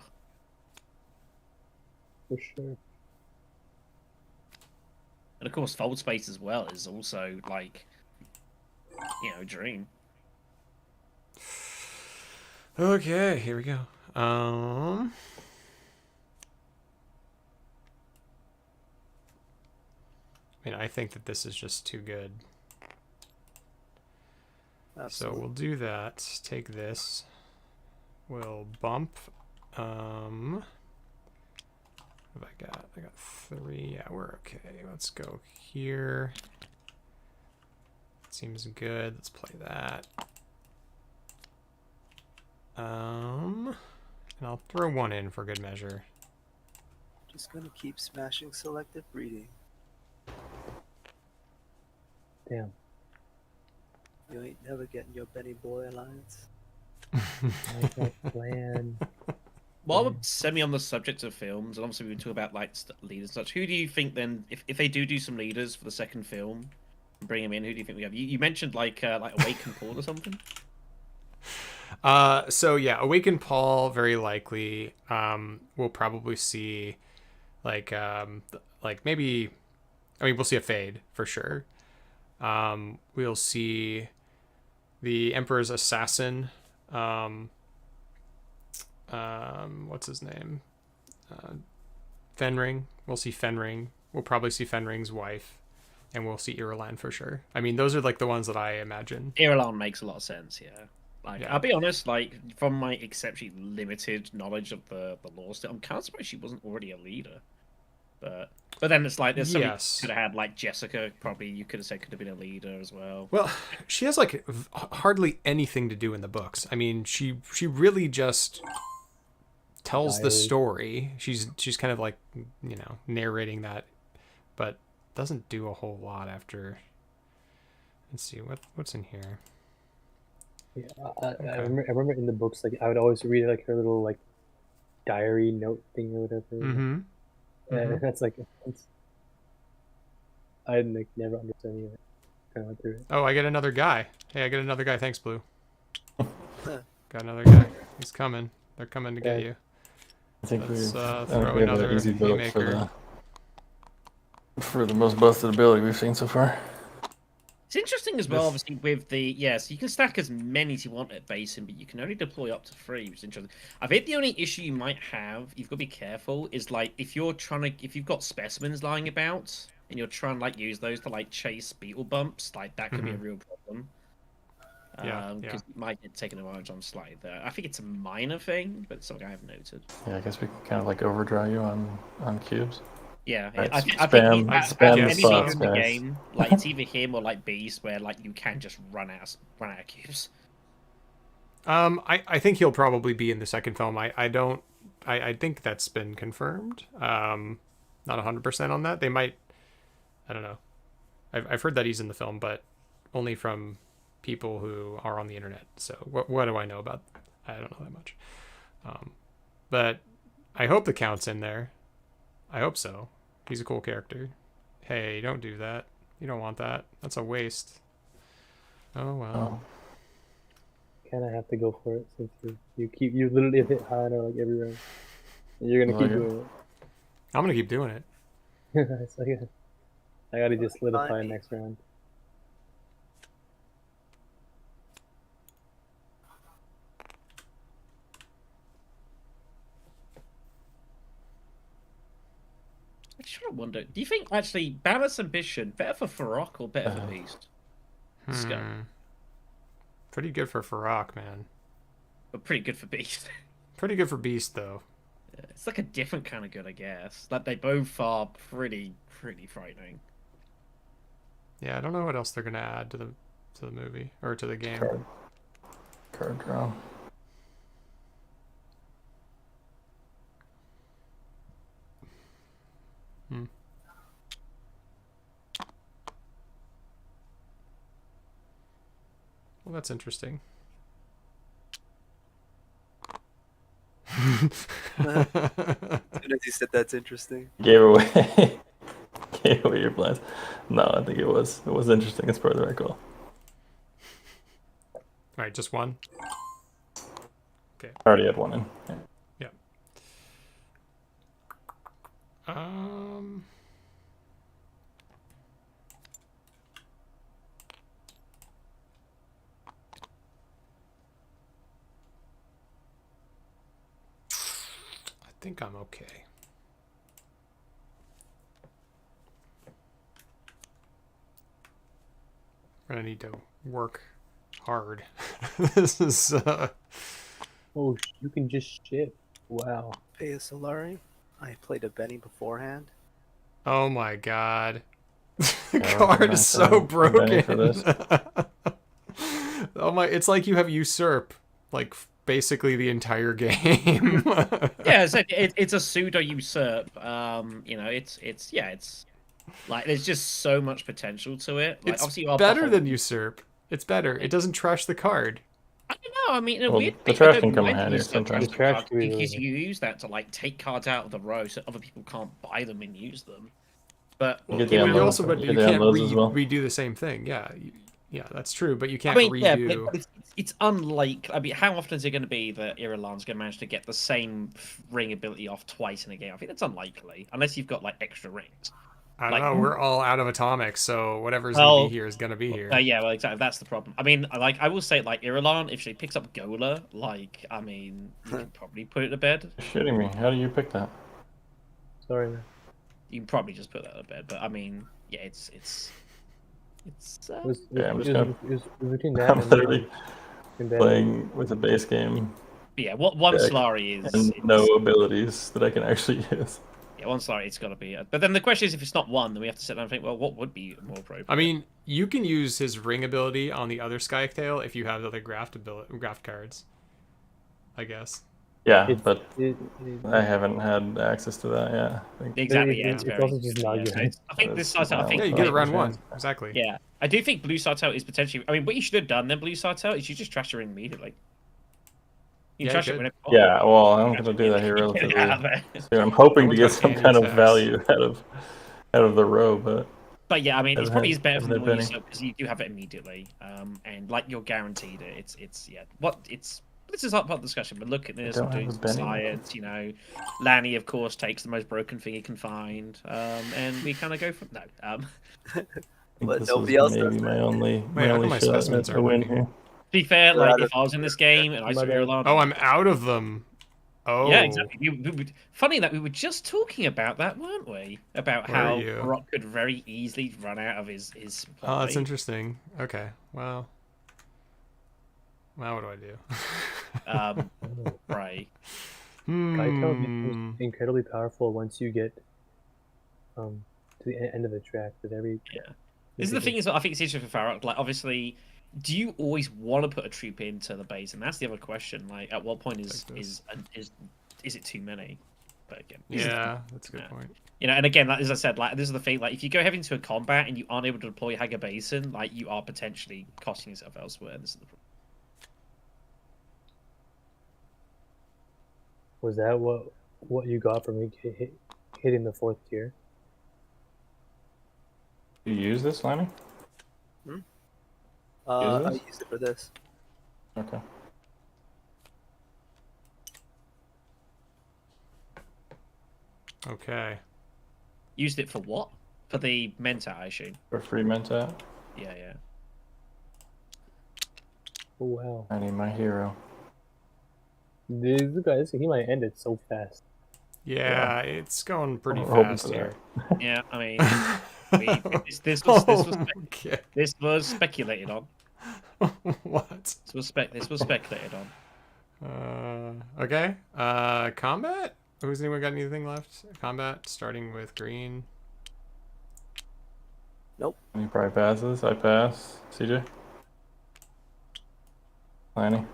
Speaker 5: For sure.
Speaker 4: And of course, Fold Space as well is also like, a dream.
Speaker 1: Okay, here we go. I mean, I think that this is just too good.
Speaker 2: Absolutely.
Speaker 1: So we'll do that. Take this. We'll bump. What have I got? I got 3. Yeah, we're okay. Let's go here. Seems good. Let's play that. And I'll throw 1 in for good measure.
Speaker 2: Just gonna keep smashing selective breeding.
Speaker 5: Damn.
Speaker 2: You ain't never getting your Benny Boy alliance.
Speaker 5: I like that plan.
Speaker 4: While we're semi on the subject of films, and obviously we talk about like leaders and such, who do you think then, if they do some leaders for the second film, bring them in, who do you think we have? You mentioned like Awaken Paul or something.
Speaker 1: So yeah, Awaken Paul very likely. We'll probably see like maybe, I mean, we'll see a Fade for sure. We'll see the Emperor's assassin. What's his name? Fenring. We'll see Fenring. We'll probably see Fenring's wife, and we'll see Irulan for sure. I mean, those are like the ones that I imagine.
Speaker 4: Irulan makes a lot of sense, yeah. Like,
Speaker 1: Yeah.
Speaker 4: I'll be honest, like from my exceptionally limited knowledge of the lore, I'm kind of surprised she wasn't already a leader. But then it's like there's somebody
Speaker 1: Yes.
Speaker 4: could have had like Jessica. Probably you could have said could have been a leader as well.
Speaker 1: Well, she has like hardly anything to do in the books. I mean, she really just tells the
Speaker 5: Diary.
Speaker 1: story. She's kind of like, you know, narrating that, but doesn't do a whole lot after. Let's see what's in here.
Speaker 5: Yeah, I remember in the books, like I would always read like her little like diary note thing or whatever.
Speaker 1: Mm-hmm.
Speaker 5: And that's like, I like never understood any of it. Kind of went through it.
Speaker 1: Oh, I get another guy. Hey, I get another guy. Thanks, Blue. Got another guy. He's coming. They're coming to get
Speaker 5: Okay.
Speaker 1: you.
Speaker 3: I think
Speaker 1: Let's
Speaker 3: we
Speaker 1: throw
Speaker 3: we have
Speaker 1: another
Speaker 3: an easy vote
Speaker 1: haymaker.
Speaker 3: for the most busted ability we've seen so far.
Speaker 4: It's interesting as well, obviously, with the so you can stack as many as you want at basin, but you can only deploy up to 3, which is interesting. I think the only issue you might have, you've got to be careful, is like if you've got specimens lying about and you're trying to like use those to like chase beetle bumps, like that could be a real problem.
Speaker 1: Yeah,
Speaker 4: because you might get taken advantage on slightly there. I think it's a minor thing, but it's something I have noted.
Speaker 3: Yeah, I guess we can kind of like overdraw you on cubes.
Speaker 4: Yeah,
Speaker 3: Right,
Speaker 4: I think
Speaker 3: spam
Speaker 1: spam
Speaker 4: any
Speaker 1: the spots,
Speaker 4: leader in the
Speaker 3: guys.
Speaker 4: game, like it's either him or like Beast, where like you can just run out of cubes.
Speaker 1: I think he'll probably be in the second film. I think that's been confirmed. Not 100% on that. They might. I don't know. I've heard that he's in the film, but only from people who are on the internet. So what do I know about? I don't know that much. But I hope the Count's in there. I hope so. He's a cool character. Hey, don't do that. You don't want that. That's a waste. Oh well.
Speaker 5: Kind of have to go for it since you literally hit high on like every round. And you're gonna keep doing
Speaker 1: I'm gonna keep doing it.
Speaker 5: it. So I gotta just solidify
Speaker 2: Fine.
Speaker 5: next round.
Speaker 4: I just trying to wonder, do you think actually Balance Ambition better for Farok or better for Beast? Scum.
Speaker 1: Pretty good for Farrak, man.
Speaker 4: But pretty good for Beast.
Speaker 1: Pretty good for Beast, though.
Speaker 4: It's like a different kind of good, I guess. Like they both are pretty frightening.
Speaker 1: Yeah, I don't know what else they're gonna add to the movie or to the game.
Speaker 3: Card draw.
Speaker 1: Well, that's interesting.
Speaker 2: As soon as you said that's interesting.
Speaker 3: Gave away gave away your plans. No, I think it was interesting. It's part of the right call.
Speaker 1: All right, just one.
Speaker 3: I already had one in.
Speaker 1: Yeah. Um. I think I'm okay. I'm gonna need to work hard. This is
Speaker 5: Oh, you can just ship. Wow.
Speaker 2: Hey, Solari, I played a Benny beforehand.
Speaker 1: oh my god. The
Speaker 3: Yeah,
Speaker 1: card
Speaker 3: I'm
Speaker 1: is
Speaker 3: not
Speaker 1: so
Speaker 3: gonna- I'm ready for
Speaker 1: broken.
Speaker 3: this.
Speaker 1: Oh my, it's like you have usurp like basically the entire game.
Speaker 4: Yeah, it's a pseudo usurp. You know, it's like there's just so much potential to it. Like
Speaker 1: It's
Speaker 4: obviously you are
Speaker 1: better than
Speaker 4: beholden-
Speaker 1: usurp. It's better. It doesn't trash the card.
Speaker 4: I don't know. I mean, in a
Speaker 3: Well,
Speaker 4: weird
Speaker 3: the
Speaker 4: way,
Speaker 3: trash
Speaker 4: I
Speaker 3: can
Speaker 4: don't
Speaker 3: come in
Speaker 4: mind
Speaker 3: handy
Speaker 4: using the
Speaker 3: sometimes.
Speaker 5: The trash
Speaker 4: cards
Speaker 5: can be
Speaker 4: because
Speaker 5: really
Speaker 4: you use that to like take cards out of the row so other people can't buy them and use them. But
Speaker 3: You get
Speaker 1: Yeah,
Speaker 3: the
Speaker 1: but you
Speaker 3: unloads.
Speaker 1: also, but
Speaker 3: You
Speaker 1: you
Speaker 3: get the
Speaker 1: can't
Speaker 3: unloads as well.
Speaker 1: redo the same thing. Yeah, yeah, that's true. But you
Speaker 4: I
Speaker 1: can't
Speaker 4: mean, yeah,
Speaker 1: redo.
Speaker 4: but it's unlike. I mean, how often is it going to be that Irulan's going to manage to get the same ring ability off twice in a game? I think that's unlikely, unless you've got like extra rings.
Speaker 1: I don't
Speaker 4: Like,
Speaker 1: know. We're all out of atomics, so whatever's gonna be
Speaker 4: well,
Speaker 1: here is gonna be here.
Speaker 4: yeah, well, exactly. That's the problem. I mean, like, I will say, like, Irulan, if she picks up Gola, like, I mean, you can probably put it to bed.
Speaker 3: You're shitting me. How do you pick that?
Speaker 5: Sorry, man.
Speaker 4: You can probably just put that to bed. But I mean, yeah, it's.
Speaker 5: It was,
Speaker 3: Yeah, I'm
Speaker 5: it
Speaker 3: just
Speaker 5: was,
Speaker 3: gonna.
Speaker 5: it was between that
Speaker 3: I'm
Speaker 5: and
Speaker 3: literally
Speaker 5: and then
Speaker 3: playing with a base game
Speaker 4: yeah, what one
Speaker 3: deck
Speaker 4: Solari is.
Speaker 3: and no abilities that I can actually use.
Speaker 4: Yeah, one Solari, it's got to be. But then the question is, if it's not one, then we have to sit down and think, well, what would be more appropriate?
Speaker 1: I mean, you can use his ring ability on the other Skytail if you have other graft cards. I guess.
Speaker 3: Yeah,
Speaker 5: it,
Speaker 3: but
Speaker 5: it,
Speaker 3: I haven't had access to that yet. I think
Speaker 4: Exactly, yeah,
Speaker 5: it's
Speaker 4: very
Speaker 5: also just
Speaker 4: good,
Speaker 5: not
Speaker 4: yeah.
Speaker 5: good.
Speaker 4: So I think this
Speaker 3: That's
Speaker 4: Sartel, I
Speaker 3: my
Speaker 4: think
Speaker 1: Yeah, you
Speaker 3: only
Speaker 1: get it
Speaker 3: thought.
Speaker 1: round one.
Speaker 3: Chance.
Speaker 1: Exactly.
Speaker 4: yeah, I do think Blue Sartel is potentially. I mean, what you should have done then, Blue Sartel, is you just trash your ring immediately. You
Speaker 1: Yeah,
Speaker 4: trash it
Speaker 1: good.
Speaker 4: whenever. you want.
Speaker 3: Yeah, well, I'm gonna do that here
Speaker 4: Get it out of
Speaker 3: relatively
Speaker 4: there.
Speaker 3: soon. I'm hoping to
Speaker 1: Someone's
Speaker 3: get
Speaker 1: got
Speaker 3: some
Speaker 1: candy
Speaker 3: kind of
Speaker 1: attacks.
Speaker 3: value out of the row, but
Speaker 4: But yeah, I mean, it's
Speaker 3: Haven't
Speaker 4: probably
Speaker 3: had-
Speaker 4: is better
Speaker 3: haven't
Speaker 4: for the
Speaker 3: had
Speaker 4: more you
Speaker 3: Benny.
Speaker 4: sell because you do have it immediately, and like you're guaranteed it. It's yeah. What it's this is not part of the discussion, but look at this.
Speaker 3: don't
Speaker 4: I'm
Speaker 3: have
Speaker 4: doing
Speaker 3: a
Speaker 4: some
Speaker 3: Benny.
Speaker 4: science. You know, Lanny of course takes the most broken thing he can find, and we kind of go from no.
Speaker 3: I think
Speaker 2: But
Speaker 3: this
Speaker 2: nobody
Speaker 3: was
Speaker 2: else
Speaker 3: maybe
Speaker 2: does
Speaker 3: my
Speaker 2: that.
Speaker 3: only
Speaker 1: Wait, how come my
Speaker 3: shot
Speaker 1: specimens
Speaker 3: at a
Speaker 1: aren't
Speaker 3: win
Speaker 1: working?
Speaker 3: here.
Speaker 4: To be fair,
Speaker 2: You're
Speaker 4: like
Speaker 2: out
Speaker 4: if
Speaker 2: of-
Speaker 4: I was in this game and I saw
Speaker 5: My bad.
Speaker 4: Ireland,
Speaker 1: Oh, I'm out of them. Oh.
Speaker 4: yeah, exactly. Funny that we were just talking about that, weren't we? About
Speaker 1: Were
Speaker 4: how
Speaker 1: you?
Speaker 4: Brock could very easily run out of his supply.
Speaker 1: Oh, that's interesting. Okay. Well. Now what do I do?
Speaker 4: Right.
Speaker 5: Skytail
Speaker 1: Hmm.
Speaker 5: becomes incredibly powerful once you get to the end of the track. With every
Speaker 4: Yeah. This is the thing is, I think it's interesting for Farrock. Like, obviously, do you always want to put a troop into the base? And that's the other question. Like, at what point is
Speaker 1: Like this.
Speaker 4: is it too many? But again, this is-
Speaker 1: Yeah, that's a good
Speaker 4: Yeah.
Speaker 1: point.
Speaker 4: you know, and again, like, as I said, like this is the thing. Like, if you go heavy into a combat and you aren't able to deploy Haga Basin, like you are potentially costing yourself elsewhere. This is the problem.
Speaker 5: Was that what you got from hitting the 4th tier?
Speaker 3: You use this, Lanny?
Speaker 2: I
Speaker 3: this?
Speaker 2: used it for this.
Speaker 3: Okay.
Speaker 1: Okay.
Speaker 4: Used it for what? For the Menta, I assume.
Speaker 3: For free Mentat.
Speaker 4: Yeah, yeah.
Speaker 5: Oh wow,
Speaker 3: I need my hero.
Speaker 5: this guy, he might end it so fast.
Speaker 1: Yeah, it's going pretty
Speaker 3: We're hoping
Speaker 1: fast
Speaker 3: for
Speaker 1: here.
Speaker 4: Yeah, I mean, this was
Speaker 1: Okay.
Speaker 4: this was speculated on.
Speaker 1: What?
Speaker 4: This was speculated on.
Speaker 1: Okay. Combat? Who's anyone got anything left? Combat, starting with green.
Speaker 3: He probably passes. I pass. CJ? Lanny?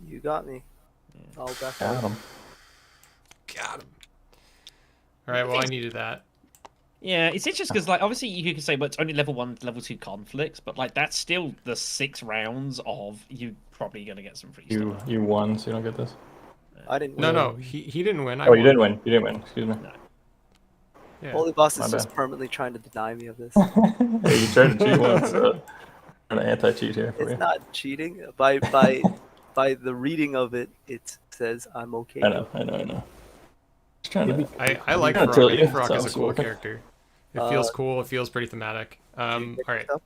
Speaker 2: You got me. I'll back
Speaker 3: Got
Speaker 2: up.
Speaker 3: him.
Speaker 1: Got him. All right. Well, I needed that.
Speaker 4: Yeah, it's interesting because, like, obviously you could say, but it's only level 1, level 2 conflicts, but like that's still the 6 rounds of you probably gonna get some free
Speaker 3: You
Speaker 4: stuff.
Speaker 3: you won, so you don't get this.
Speaker 2: I didn't
Speaker 1: No,
Speaker 2: win.
Speaker 1: no, he didn't win. I
Speaker 3: Oh, you
Speaker 1: won.
Speaker 3: didn't win. You didn't win. Excuse me.
Speaker 1: Yeah.
Speaker 2: Holy Boss
Speaker 3: My
Speaker 2: is just
Speaker 3: bad.
Speaker 2: permanently trying to deny me of this.
Speaker 3: Yeah, you tried to cheat once. So I'm an anti-cheat here for
Speaker 2: It's
Speaker 3: you.
Speaker 2: not cheating. By the reading of it, it says I'm okay.
Speaker 3: I know. Just trying to.
Speaker 1: I like
Speaker 3: Yeah,
Speaker 1: Frog.
Speaker 3: tell
Speaker 1: I
Speaker 3: you,
Speaker 1: think Frog
Speaker 3: it's
Speaker 1: is a
Speaker 3: obviously
Speaker 1: cool
Speaker 3: working.
Speaker 1: character. It feels cool. It feels pretty thematic.
Speaker 2: Did you get
Speaker 1: All right.
Speaker 2: stuff?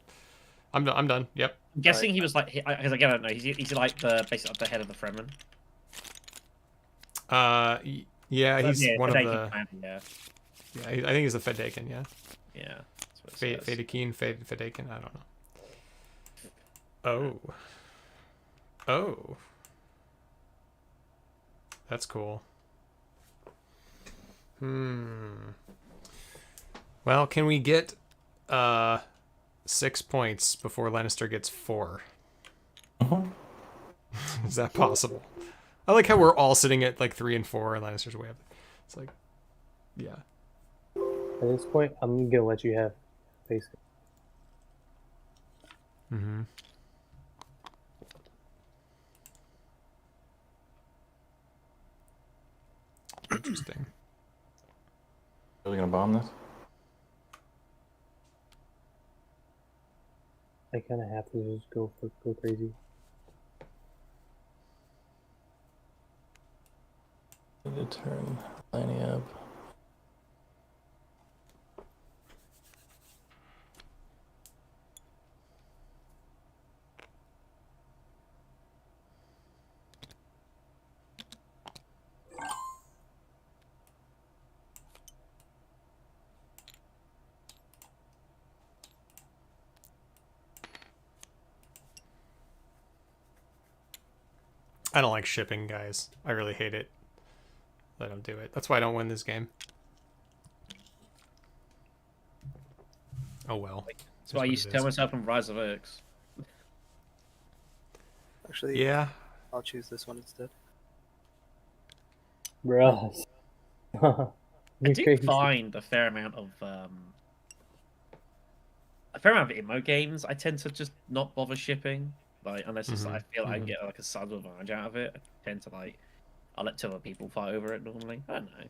Speaker 1: I'm done. Yep.
Speaker 4: I'm guessing he was like, because again, I don't know, he's like basically the head of the Fremen.
Speaker 1: Yeah, he's
Speaker 4: Yeah,
Speaker 1: one of
Speaker 4: Fedaykin
Speaker 1: the.
Speaker 4: clan, yeah,
Speaker 1: Yeah, I think he's the Fedaykin. Yeah.
Speaker 4: yeah. That's what it says.
Speaker 1: Fedaykin, Fedaykin. I don't know. Oh. That's cool. Well, can we get 6 points before Lannister gets 4? Is that possible? I like how we're all sitting at like 3 and 4, and Lannister's way up. It's like, yeah.
Speaker 5: At this point, I'm gonna let you have basically.
Speaker 1: Interesting.
Speaker 3: Are we gonna bomb this?
Speaker 5: I kind of have to just go crazy.
Speaker 3: Need to turn Lanny up.
Speaker 1: I don't like shipping, guys. I really hate it. I don't do it. That's why I don't win this game. Oh well.
Speaker 4: That's what I used to tell myself in Rise of Ix.
Speaker 2: Actually,
Speaker 1: Yeah.
Speaker 2: I'll choose this one instead.
Speaker 5: Bruh.
Speaker 4: I
Speaker 5: You're
Speaker 4: do
Speaker 5: crazy.
Speaker 4: find a fair amount of Immo games. I tend to just not bother shipping, like unless it's I feel like I can get like a sub advantage out of it. I tend to like I'll let two other people fight over it normally. I don't know.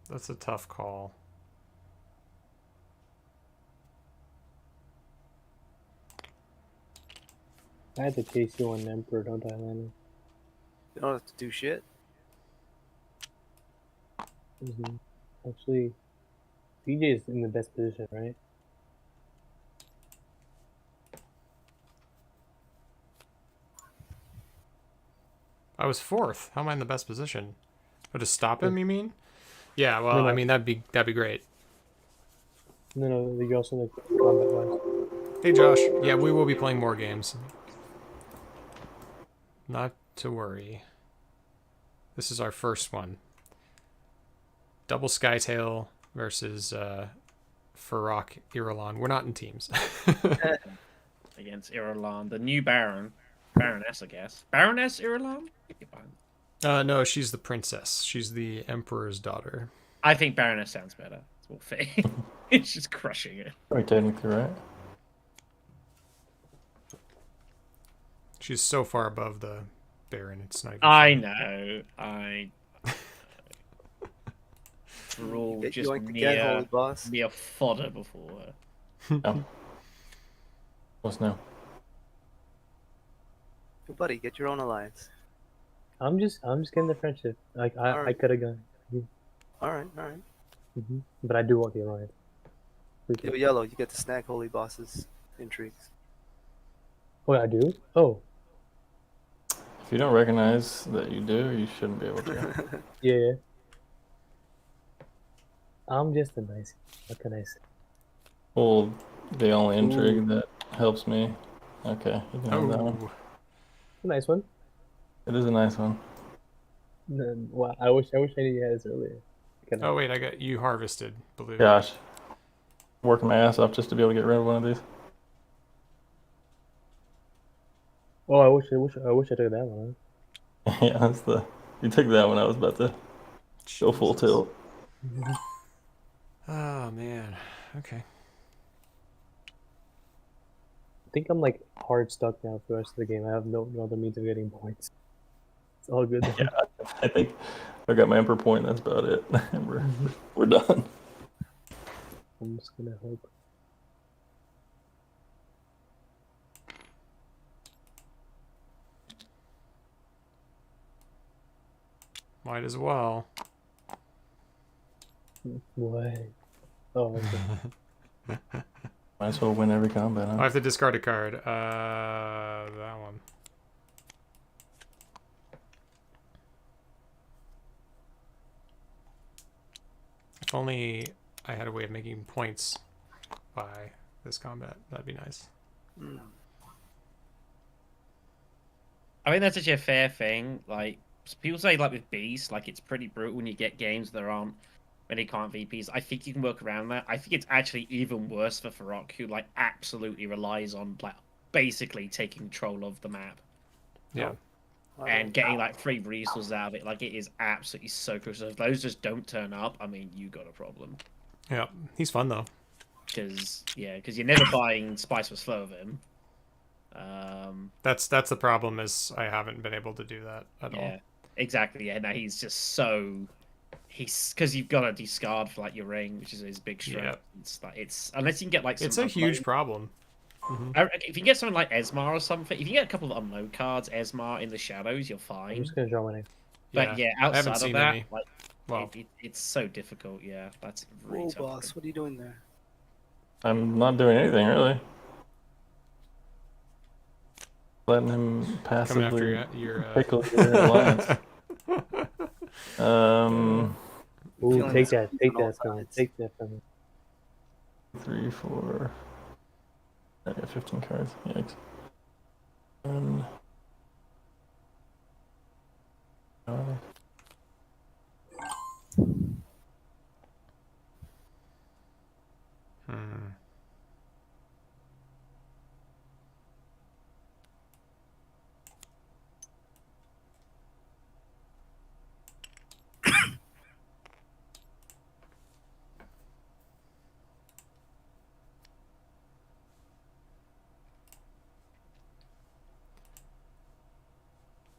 Speaker 1: That's a tough call.
Speaker 5: I had to chase you on Emperor, don't I, Lanny?
Speaker 2: You don't have to do shit.
Speaker 5: Actually, BJ is in the best position, right?
Speaker 1: I was fourth. How am I in the best position? Oh, to stop him, you mean? Yeah, well,
Speaker 5: No.
Speaker 1: I mean that'd be great.
Speaker 5: No, you also like combat wise.
Speaker 1: Hey Josh. Yeah, we will be playing more games. Not to worry. This is our first one. Double Skytail versus Farrak Irulan. We're not in teams.
Speaker 4: Against Irulan, the new Baroness, I guess. Baroness Irulan?
Speaker 1: No, she's the princess. She's the emperor's daughter.
Speaker 4: I think Baroness sounds better. It's more fair. It's just crushing it.
Speaker 3: Right, technically right.
Speaker 1: She's so far above the Baron. It's not even
Speaker 4: I
Speaker 1: funny.
Speaker 4: know. We're all
Speaker 2: Get
Speaker 4: just
Speaker 2: yoinked again, holy boss.
Speaker 4: mere fodder before her.
Speaker 3: Oh. What's new?
Speaker 2: Hey, buddy, get your own alliance.
Speaker 5: I'm just getting the friendship. Like I
Speaker 2: Alright.
Speaker 5: could have gone.
Speaker 2: Alright.
Speaker 5: But I do want the alliance.
Speaker 2: Yo, Yellow, you get to snag holy bosses intrigues.
Speaker 5: Oh, I do? Oh,
Speaker 3: If you don't recognize that you do, you shouldn't be able to.
Speaker 5: yeah. I'm just a nice. What can I say?
Speaker 3: Well, the only intrigue that helps me. Okay, you can have that one.
Speaker 1: Oh,
Speaker 5: A nice one.
Speaker 3: It is a nice one.
Speaker 5: Wow, I wish I knew you had this earlier.
Speaker 1: oh wait, I got you harvested blue.
Speaker 3: Gosh, working my ass off just to be able to get rid of one of these.
Speaker 5: Oh, I wish I took that one.
Speaker 3: Yeah, that's the. You took that one. I was about to go full
Speaker 1: Jesus.
Speaker 3: tilt.
Speaker 1: Oh man. Okay.
Speaker 5: I think I'm like hard stuck now for the rest of the game. I have no other means of getting points. It's all good.
Speaker 3: Yeah, I think I got my emperor point. That's about it. We're done.
Speaker 5: I'm just gonna hope.
Speaker 1: Might as well.
Speaker 5: Why? Oh, okay.
Speaker 3: Might as well win every combat,
Speaker 1: I
Speaker 3: huh?
Speaker 1: have to discard a card. That one. If only I had a way of making points by this combat, that'd be nice.
Speaker 2: Hmm.
Speaker 4: I think that's such a fair thing. Like people say, like with Beast, like it's pretty brutal when you get games that aren't many current VPs. I think you can work around that. I think it's actually even worse for Farok, who like absolutely relies on like basically taking control of the map
Speaker 1: Yeah.
Speaker 4: and getting like free resources out of it. Like it is absolutely so crucial. If those just don't turn up, I mean, you got a problem.
Speaker 1: Yeah. He's fun though.
Speaker 4: Because you're never buying Spice was Flow of him.
Speaker 1: That's the problem, is I haven't been able to do that at all.
Speaker 4: Yeah, exactly. Yeah, no, he's just so because you've got to discard for like your ring, which is his big strength.
Speaker 1: Yeah.
Speaker 4: It's like it's unless you can get like some
Speaker 1: It's a huge problem.
Speaker 4: If you get something like Esmar or something, if you get a couple of unload cards, Esmar in the shadows, you're
Speaker 5: I'm
Speaker 4: fine.
Speaker 5: just gonna draw my name.
Speaker 4: But yeah,
Speaker 1: I haven't
Speaker 4: outside of
Speaker 1: seen
Speaker 4: that,
Speaker 1: any.
Speaker 4: like
Speaker 1: Well,
Speaker 4: it's so difficult. Yeah, that's really
Speaker 2: Whoa,
Speaker 4: tough.
Speaker 2: boss, what are you doing there?
Speaker 3: I'm not doing anything, really. Letting him
Speaker 1: coming after
Speaker 3: passively
Speaker 1: your
Speaker 3: pickle your alliance.
Speaker 5: Ooh,
Speaker 2: Feeling
Speaker 5: take
Speaker 2: this
Speaker 5: that,
Speaker 2: on
Speaker 5: take
Speaker 2: all
Speaker 5: that from me,
Speaker 2: sides.
Speaker 5: take that from me.
Speaker 3: 3, 4. I got 15 cards. Yikes. 1. 5.
Speaker 1: Hmm.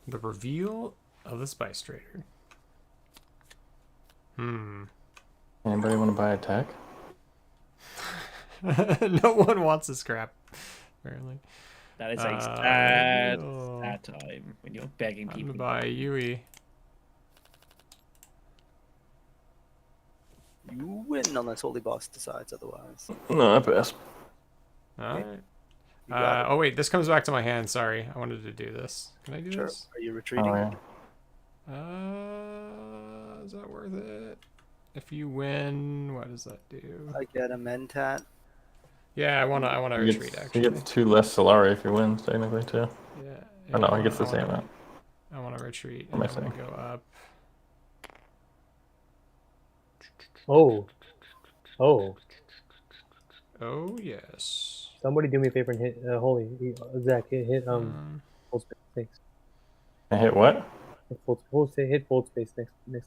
Speaker 1: The reveal of the Spice Trader.
Speaker 3: Anybody want to buy a tech?
Speaker 1: No one wants this crap, apparently.
Speaker 4: That is a sad,
Speaker 1: reveal.
Speaker 4: sad time when you're begging
Speaker 1: I'm
Speaker 4: people.
Speaker 1: gonna buy Yui.
Speaker 2: You win unless Holy Boss decides otherwise.
Speaker 3: No, I pass.
Speaker 1: Alright.
Speaker 2: You got it.
Speaker 1: Oh wait, this comes back to my hand. Sorry, I wanted to do this. Can I do
Speaker 2: Sure.
Speaker 1: this?
Speaker 2: Are you retreating?
Speaker 3: Oh, yeah.
Speaker 1: Is that worth it? If you win, what does that do?
Speaker 2: I get a Mentat.
Speaker 1: Yeah, I wanna
Speaker 3: He
Speaker 1: retreat
Speaker 3: gets,
Speaker 1: actually.
Speaker 3: he gets 2 less Solari if he wins, technically, too.
Speaker 1: Yeah.
Speaker 3: Oh, no,
Speaker 1: I
Speaker 3: he gets the
Speaker 1: wanna-
Speaker 3: same amount.
Speaker 1: I want to retreat,
Speaker 3: What
Speaker 1: and
Speaker 3: am I
Speaker 1: I'm gonna
Speaker 3: saying?
Speaker 1: go up.
Speaker 5: Oh, oh!
Speaker 1: Oh yes.
Speaker 5: Somebody do me a favor and hit Zach. Hit full space. Thanks.
Speaker 3: I hit what?
Speaker 5: Hit full space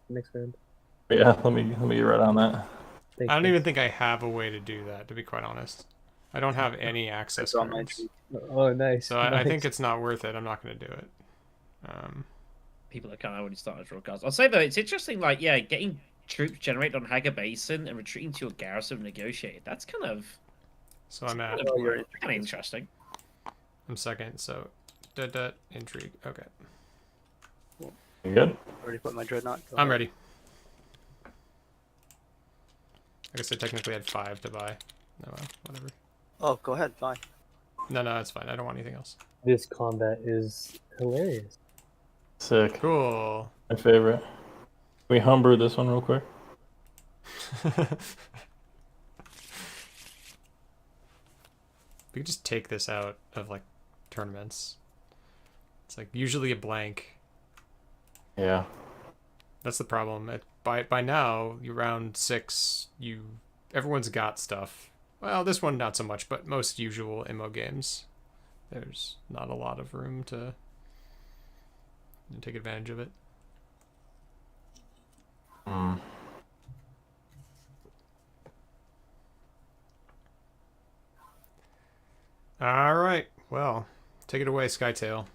Speaker 5: next round.
Speaker 3: Yeah, let me get right on that.
Speaker 5: Thanks,
Speaker 1: I don't
Speaker 5: thanks.
Speaker 1: even think I have a way to do that, to be quite honest. I don't have any access
Speaker 2: Draw my
Speaker 1: cards.
Speaker 2: treat.
Speaker 5: Oh, nice.
Speaker 1: So I
Speaker 5: nice.
Speaker 1: think it's not worth it. I'm not going to do it.
Speaker 4: People that can't already start to draw cards. I'll say though, it's interesting. Like, yeah, getting troops generated on Haga Basin and retreating to your garrison negotiated. That's kind of
Speaker 1: So I'm at.
Speaker 2: Oh, you're
Speaker 4: kind of interesting.
Speaker 1: I'm second. So, intrigue. Okay,
Speaker 3: You good?
Speaker 2: Already put my dreadnought. Go
Speaker 1: I'm
Speaker 2: ahead.
Speaker 1: ready. I guess I technically had 5 to buy. No, whatever.
Speaker 2: Oh, go ahead. Fine.
Speaker 1: No, it's fine. I don't want anything else.
Speaker 5: This combat is hilarious.
Speaker 3: Sick.
Speaker 1: Cool.
Speaker 3: My favorite. Can we humber this one real quick?
Speaker 1: We could just take this out of like tournaments. It's like usually a blank.
Speaker 3: Yeah.
Speaker 1: That's the problem. By now, you round 6, everyone's got stuff. Well, this one not so much, but most usual Immo games, there's not a lot of room to take advantage of it. All right. Well, take it away, Skytail.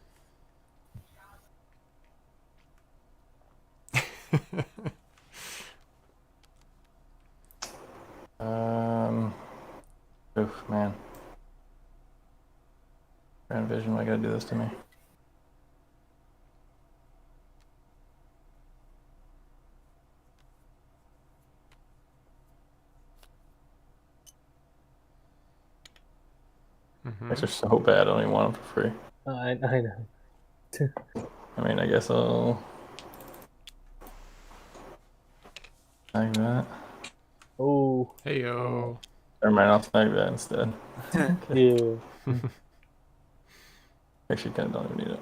Speaker 3: vision. Why you gotta do this to me? These are so bad. I don't even want them for free.
Speaker 5: I know.
Speaker 3: I mean, I guess I'll like that.
Speaker 5: Oh.
Speaker 1: Hey yo.
Speaker 3: Never mind, I'll snag that instead.
Speaker 5: Yeah.
Speaker 3: Actually, kind of don't even need it.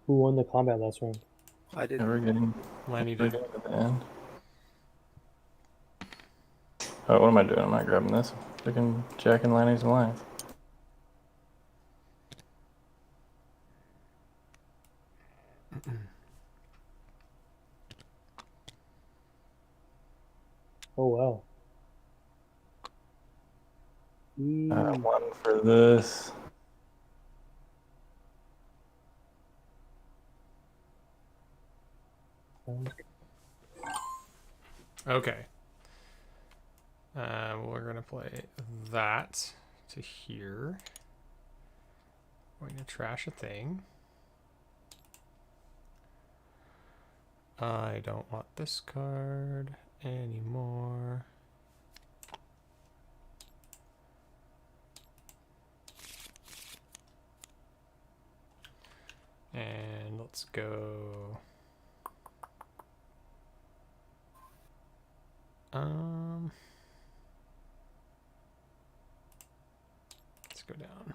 Speaker 5: Who won the combat last round?
Speaker 2: I did.
Speaker 3: Never getting,
Speaker 1: Lanny
Speaker 3: never
Speaker 1: did.
Speaker 3: getting to the end. Oh, what am I doing? I'm not grabbing this. Freaking Jack and Lanny's alliance.
Speaker 5: Oh wow.
Speaker 3: One for this.
Speaker 1: Okay. We're gonna play that to here. Going to trash a thing. I don't want this card anymore. And let's go. Let's go down.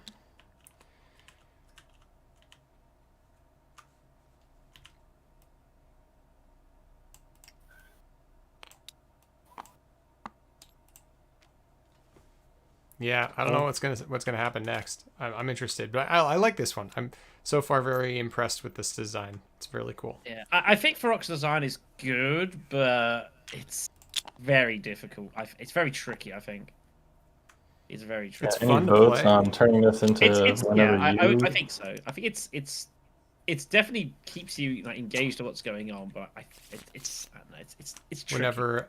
Speaker 1: Yeah, I don't know what's gonna happen next. I'm interested, but I like this one. I'm so far very impressed with this design. It's really cool.
Speaker 4: Yeah, I think Farok's design is good, but it's very difficult. It's very tricky. I think it's very tricky.
Speaker 1: It's
Speaker 3: Any
Speaker 1: fun to
Speaker 3: votes
Speaker 1: play.
Speaker 3: on turning this into whenever you?
Speaker 4: I think so. I think it's definitely keeps you like engaged to what's going on, but it's I don't know, it's tricky.
Speaker 1: Whenever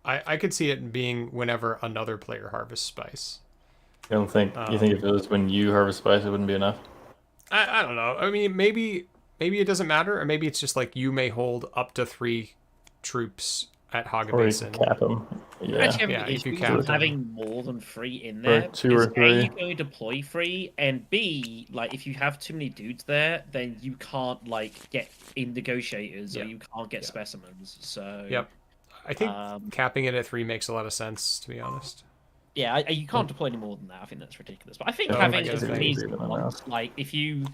Speaker 1: I could see it being whenever another player harvests spice.
Speaker 3: You don't think? You think if it was when you harvest spice, it wouldn't be enough?
Speaker 1: I don't know. I mean, maybe it doesn't matter, or maybe it's just like you may hold up to 3 troops at Haga
Speaker 3: Or you
Speaker 1: Basin.
Speaker 3: can cap them. Yeah.
Speaker 4: Actually,
Speaker 1: Yeah, if you
Speaker 4: issues
Speaker 1: cap
Speaker 4: with
Speaker 1: them.
Speaker 4: having more than 3 in
Speaker 3: Or
Speaker 4: there.
Speaker 3: 2 or
Speaker 4: because A,
Speaker 3: 3.
Speaker 4: you can only deploy 3, and B, like if you have too many dudes there, then you can't like get in negotiators or you can't get specimens. So
Speaker 1: Yep. I think capping it at 3 makes a lot of sense, to be honest.
Speaker 4: yeah, you can't deploy any more than that. I think that's ridiculous. But I think
Speaker 3: Yeah,
Speaker 4: having
Speaker 1: I
Speaker 4: at
Speaker 1: guess
Speaker 4: least
Speaker 3: even enough.
Speaker 4: once, like if you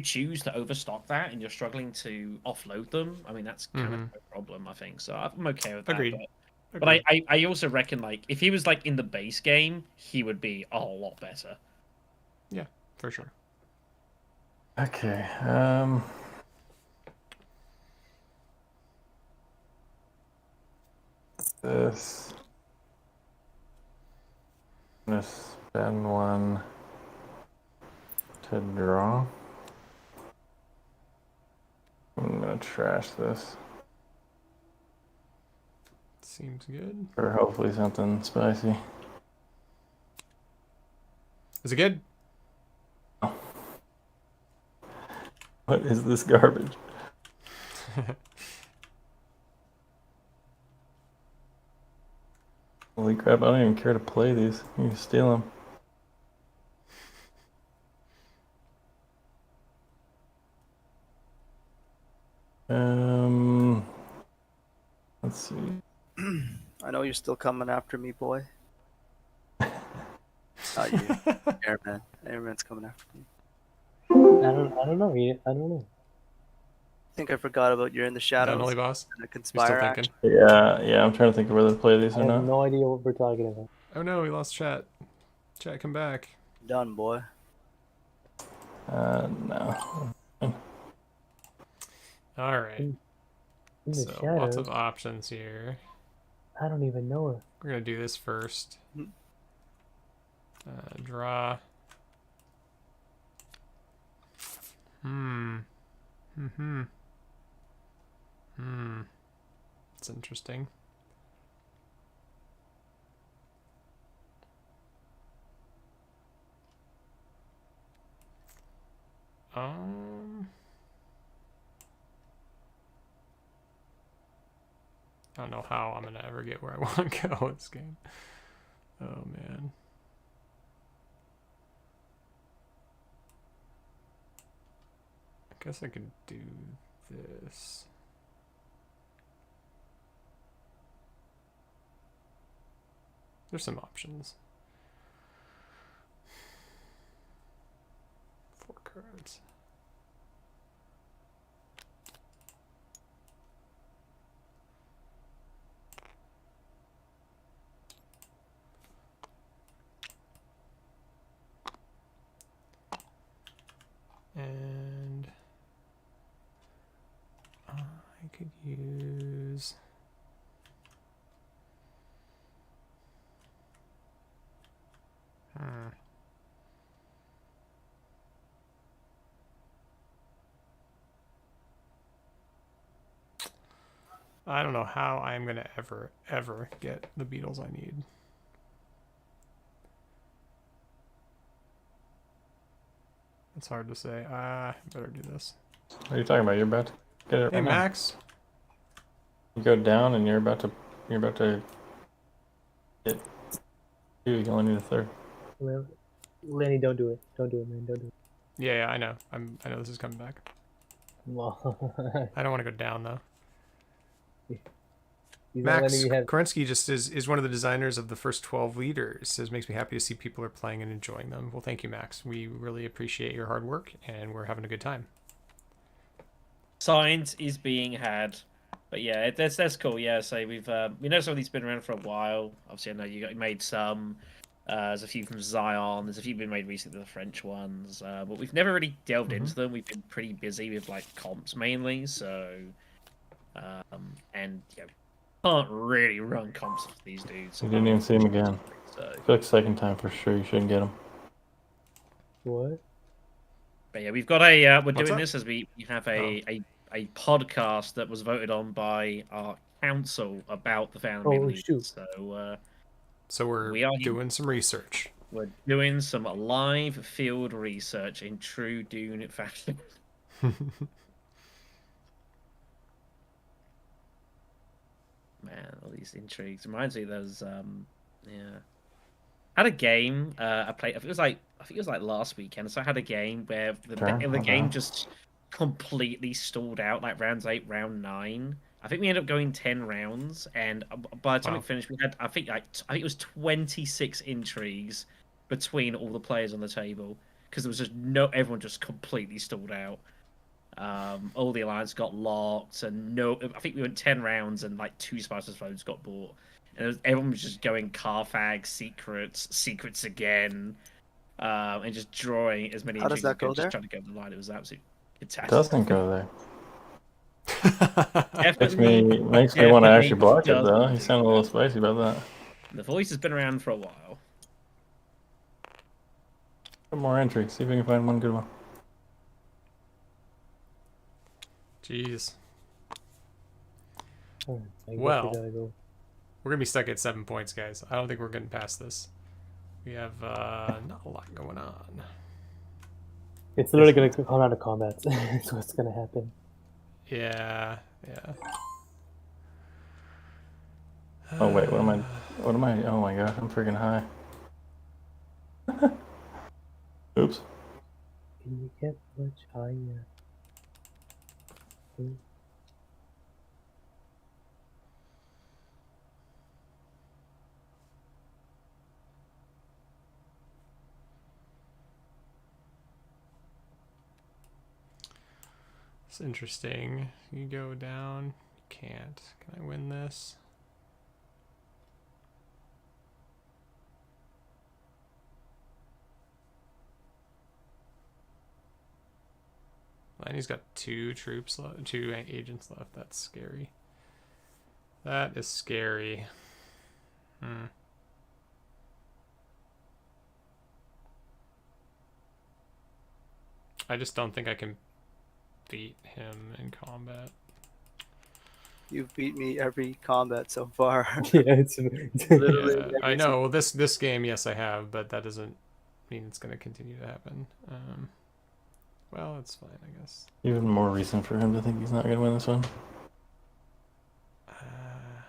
Speaker 4: choose to overstock that and you're struggling to offload them, I mean that's kind of no problem. I think so. I'm okay with that.
Speaker 1: Agreed.
Speaker 4: But I also reckon like if he was like in the base game, he would be a whole lot better.
Speaker 1: Yeah, for sure.
Speaker 3: Okay. This. I'm gonna spend 1 to draw. I'm gonna trash this
Speaker 1: Seems good.
Speaker 3: for hopefully something spicy.
Speaker 1: Is it good?
Speaker 3: What is this garbage? Holy crap, I don't even care to play these. You can steal them. Let's see.
Speaker 2: I know you're still coming after me, boy. Not you, Airman. Airman's coming after me.
Speaker 5: I don't know. I don't know.
Speaker 2: I think I forgot about you're in the shadows.
Speaker 1: Nolly boss.
Speaker 2: And the
Speaker 1: You're still
Speaker 2: conspire
Speaker 1: thinking.
Speaker 2: action.
Speaker 3: Yeah, I'm trying to think of whether to play these
Speaker 5: I
Speaker 3: or
Speaker 5: have
Speaker 3: not.
Speaker 5: no idea what we're talking about.
Speaker 1: Oh no, we lost chat. Chat, come back.
Speaker 2: Done, boy.
Speaker 3: No.
Speaker 1: All right.
Speaker 5: In the
Speaker 1: So
Speaker 5: shadows.
Speaker 1: lots of options here.
Speaker 5: I don't even know her.
Speaker 1: We're gonna do this first. Draw. Hmm. Mm-hmm. Hmm. It's interesting. I don't know how I'm gonna ever get where I want to go with this game. Oh man. I guess I could do this. There's some options. 4 cards. And I could use I don't know how I'm gonna ever get the beetles I need. It's hard to say. Better do this.
Speaker 3: What are you talking about? You're about to get it
Speaker 1: Hey
Speaker 3: right now.
Speaker 1: Max.
Speaker 3: You go down and you're about to get 2. You only need a 3rd.
Speaker 5: Well, Lenny, don't do it. Don't do it, man. Don't do it.
Speaker 1: Yeah, I know. I know this is coming back.
Speaker 5: Well,
Speaker 1: I don't want to go down though.
Speaker 5: he's not
Speaker 1: Max
Speaker 5: letting me have.
Speaker 1: Kerensky just is one of the designers of the first 12 leaders. Says makes me happy to see people are playing and enjoying them. Well, thank you, Max. We really appreciate your hard work, and we're having a good time.
Speaker 4: Science is being had, but yeah, that's cool. Yeah, so we know some of these been around for a while. Obviously, I know you made some. There's a few from Zion. There's a few been made recently, the French ones. But we've never really delved into them. We've been pretty busy with like comps mainly. So, and yeah, can't really run comps with these dudes.
Speaker 3: You didn't even see him again.
Speaker 4: So,
Speaker 3: I feel like second time for sure you shouldn't get him.
Speaker 5: What?
Speaker 4: but yeah, we've got a. We're
Speaker 1: What's
Speaker 4: doing
Speaker 1: up?
Speaker 4: this as we have a podcast that was voted on by our council about the family
Speaker 5: Oh,
Speaker 4: league.
Speaker 5: shoot.
Speaker 4: So
Speaker 1: we're
Speaker 4: we are
Speaker 1: doing some research.
Speaker 4: we're doing some live field research in true Dune fashion. Man, all these intrigues reminds me of those. Yeah, had a game. I played. I think it was like last weekend. So I had a game where the game just completely stalled out. Like rounds 8, round 9. I think we ended up going 10 rounds, and by the time it finished, we had I think it was 26 intrigues between all the players on the table because there was just everyone just completely stalled out. All the alliance got locked, and I think we went 10 rounds, and like 2 Spicer's phones got bought, and everyone was just going Carfag secrets again, and just drawing as many.
Speaker 2: How does that go there?
Speaker 4: Just trying to go to the line. It was absolutely
Speaker 3: It
Speaker 4: fantastic.
Speaker 3: doesn't go there. Makes me want to actually block it though. You sound a little spicy about that.
Speaker 4: The voice has been around for a while.
Speaker 3: Some more entries. See if we can find one good one.
Speaker 1: Jeez.
Speaker 5: Oh, I guess
Speaker 1: Well.
Speaker 5: we gotta go.
Speaker 1: We're gonna be stuck at 7 points, guys. I don't think we're getting past this. We have not a lot going on.
Speaker 5: It's literally gonna come out of combat. That's what's gonna happen.
Speaker 1: Yeah.
Speaker 3: Oh wait, what am I? Oh my god, I'm freaking high. Oops.
Speaker 5: Can you get much higher?
Speaker 1: It's interesting. You go down. You can't. Can I win this? And he's got 2 troops left, 2 agents left. That's scary. That is scary. I just don't think I can beat him in combat.
Speaker 2: You've beat me every combat so far.
Speaker 5: Yeah, it's
Speaker 2: Literally
Speaker 1: Yeah, I
Speaker 2: every
Speaker 1: know. Well, this game, yes, I have, but that doesn't mean it's going to continue to happen. Well, it's fine, I guess.
Speaker 3: Even more reason for him to think he's not gonna win this one.
Speaker 1: Uh,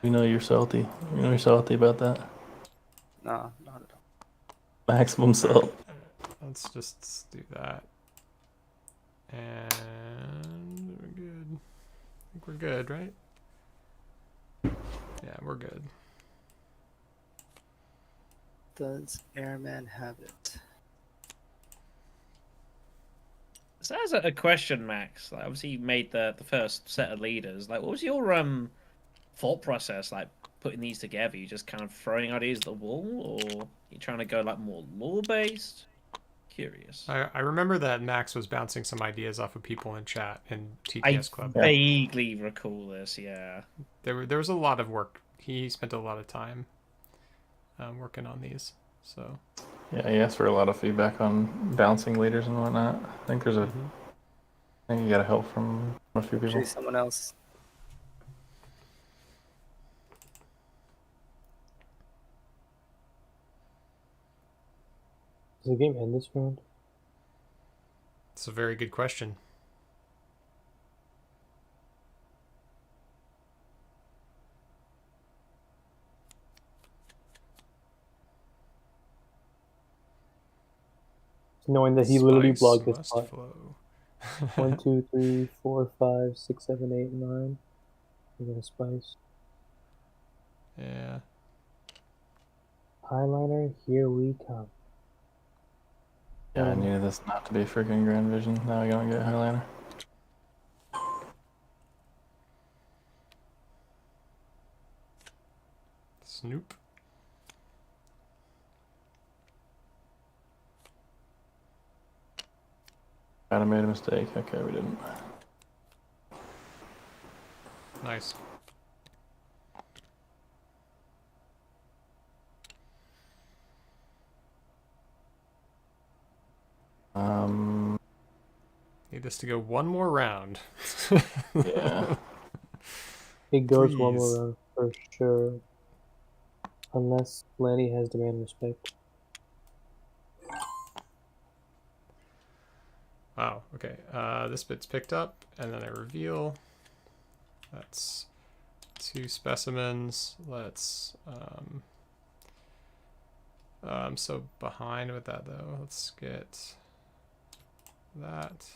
Speaker 3: You know you're salty. You know you're salty about that.
Speaker 2: Nah, not at all.
Speaker 3: Maximum salt.
Speaker 1: let's just do that. And we're good. I think we're good, right? Yeah, we're good.
Speaker 2: Does Airman have it?
Speaker 4: So as a question, Max, like obviously you made the first set of leaders. Like, what was your thought process like putting these together? You just kind of throwing ideas at the wall, or you trying to go like more lore based? Curious.
Speaker 1: I remember that Max was bouncing some ideas off of people in chat in
Speaker 4: I
Speaker 1: TTS Club.
Speaker 4: vaguely recall this. Yeah.
Speaker 1: There was a lot of work. He spent a lot of time working on these. So
Speaker 3: Yeah, he asked for a lot of feedback on bouncing leaders and whatnot. I think there's a. I think you got help from a few people.
Speaker 2: Actually, someone else.
Speaker 5: Does the game end this round?
Speaker 1: it's a very good question.
Speaker 5: Knowing that he literally
Speaker 1: Spice
Speaker 5: blocked this
Speaker 1: must
Speaker 5: spot.
Speaker 1: flow.
Speaker 5: 1, 2, 3, 4, 5, 6, 7, 8, 9. We got a spice.
Speaker 1: Yeah.
Speaker 5: Highliner, here we come.
Speaker 3: Yeah, I needed this not to be freaking Grand Vision. Now I gotta get Highliner.
Speaker 1: Snoop.
Speaker 3: Kinda made a mistake. Okay, we didn't.
Speaker 1: Nice. Need this to go one more round.
Speaker 3: Yeah.
Speaker 5: It goes one more
Speaker 1: Please.
Speaker 5: round for sure. Unless Lanny has demand respect.
Speaker 1: Wow, okay. This bit's picked up, and then I reveal. That's 2 specimens. Let's I'm so behind with that though. Let's get that.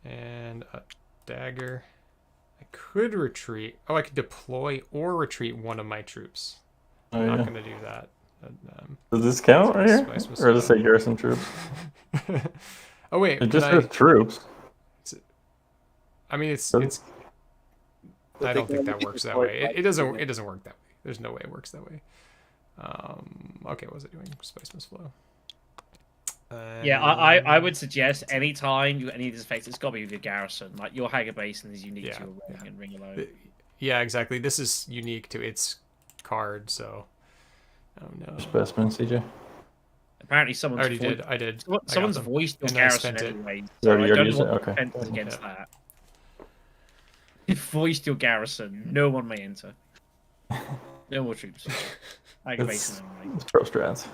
Speaker 1: And a dagger. I could retreat. Oh, I could deploy or retreat one of my troops.
Speaker 3: Oh,
Speaker 1: I'm
Speaker 3: yeah.
Speaker 1: not gonna do that.
Speaker 3: Does this count right here?
Speaker 1: Spice was
Speaker 3: Or does it
Speaker 1: slow.
Speaker 3: say garrison troops?
Speaker 1: Oh wait,
Speaker 3: It
Speaker 1: can
Speaker 3: just
Speaker 1: I?
Speaker 3: says troops.
Speaker 1: I mean, it's.
Speaker 3: Does-
Speaker 1: I don't think that works that way. It doesn't. It doesn't work that way. There's no way it works that way. Okay, what was it doing? Spice must flow.
Speaker 4: Yeah, I would suggest anytime you got any of these effects, it's got to be with your garrison. Like your Hager Basin is unique to your ring and ring alone.
Speaker 1: Yeah, exactly. This is unique to its card, so. Oh no.
Speaker 3: Specimen, CJ.
Speaker 4: Apparently,
Speaker 1: I
Speaker 4: someone's
Speaker 1: already did. I did. I got
Speaker 4: someone's
Speaker 1: them.
Speaker 4: voiced your
Speaker 1: And I
Speaker 4: garrison
Speaker 1: spent it.
Speaker 4: anyway.
Speaker 3: You
Speaker 4: So
Speaker 3: already
Speaker 4: I don't
Speaker 3: used
Speaker 4: know
Speaker 3: it?
Speaker 4: what
Speaker 3: Okay.
Speaker 4: defense is against that. You voiced your garrison. No one may enter. No more troops. Hager Basin only.
Speaker 3: It's pro strats.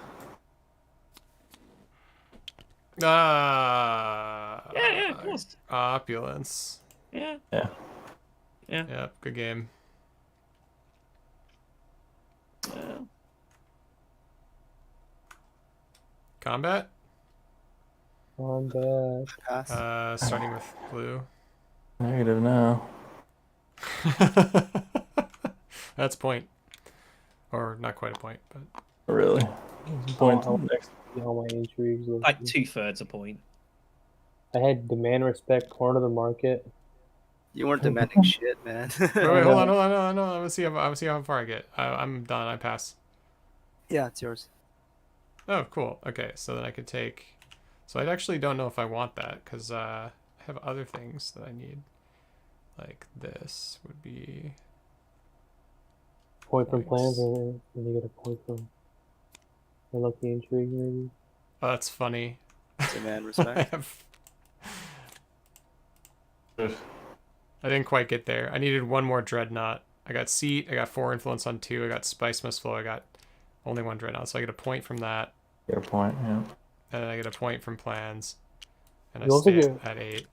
Speaker 4: Yeah, of course.
Speaker 1: Opulence.
Speaker 4: Yeah.
Speaker 3: Yeah.
Speaker 1: Yep, good game.
Speaker 4: Yeah.
Speaker 1: Combat?
Speaker 5: On back.
Speaker 2: Pass.
Speaker 1: Starting with blue.
Speaker 3: Negative now.
Speaker 1: That's point. Or not quite a point, but
Speaker 3: Really? Point
Speaker 5: Oh,
Speaker 3: next.
Speaker 5: All my intrigues. look
Speaker 4: Like
Speaker 5: good.
Speaker 4: 2/3 a point.
Speaker 5: I had demand respect, corner the market.
Speaker 2: You weren't demanding shit, man.
Speaker 1: wait, hold on. Let's see how far I get. I'm done. I pass.
Speaker 2: Yeah, it's yours.
Speaker 1: Oh, cool. Okay, so then I could take. So I actually don't know if I want that because I have other things that I need. Like this would be.
Speaker 5: Point from
Speaker 1: Points.
Speaker 5: plans, and then you get a point from a lucky intrigue, maybe.
Speaker 1: Oh, that's funny.
Speaker 2: Demand
Speaker 1: I
Speaker 2: respect.
Speaker 1: have
Speaker 3: Ugh.
Speaker 1: I didn't quite get there. I needed one more dreadnought. I got seat. I got 4 influence on 2. I got spice must flow. I got only 1 dreadnought, so I get a point from that,
Speaker 3: Fair point. Yeah.
Speaker 1: and then I get a point from plans, and I
Speaker 5: You also
Speaker 1: stay
Speaker 5: get
Speaker 1: at 8.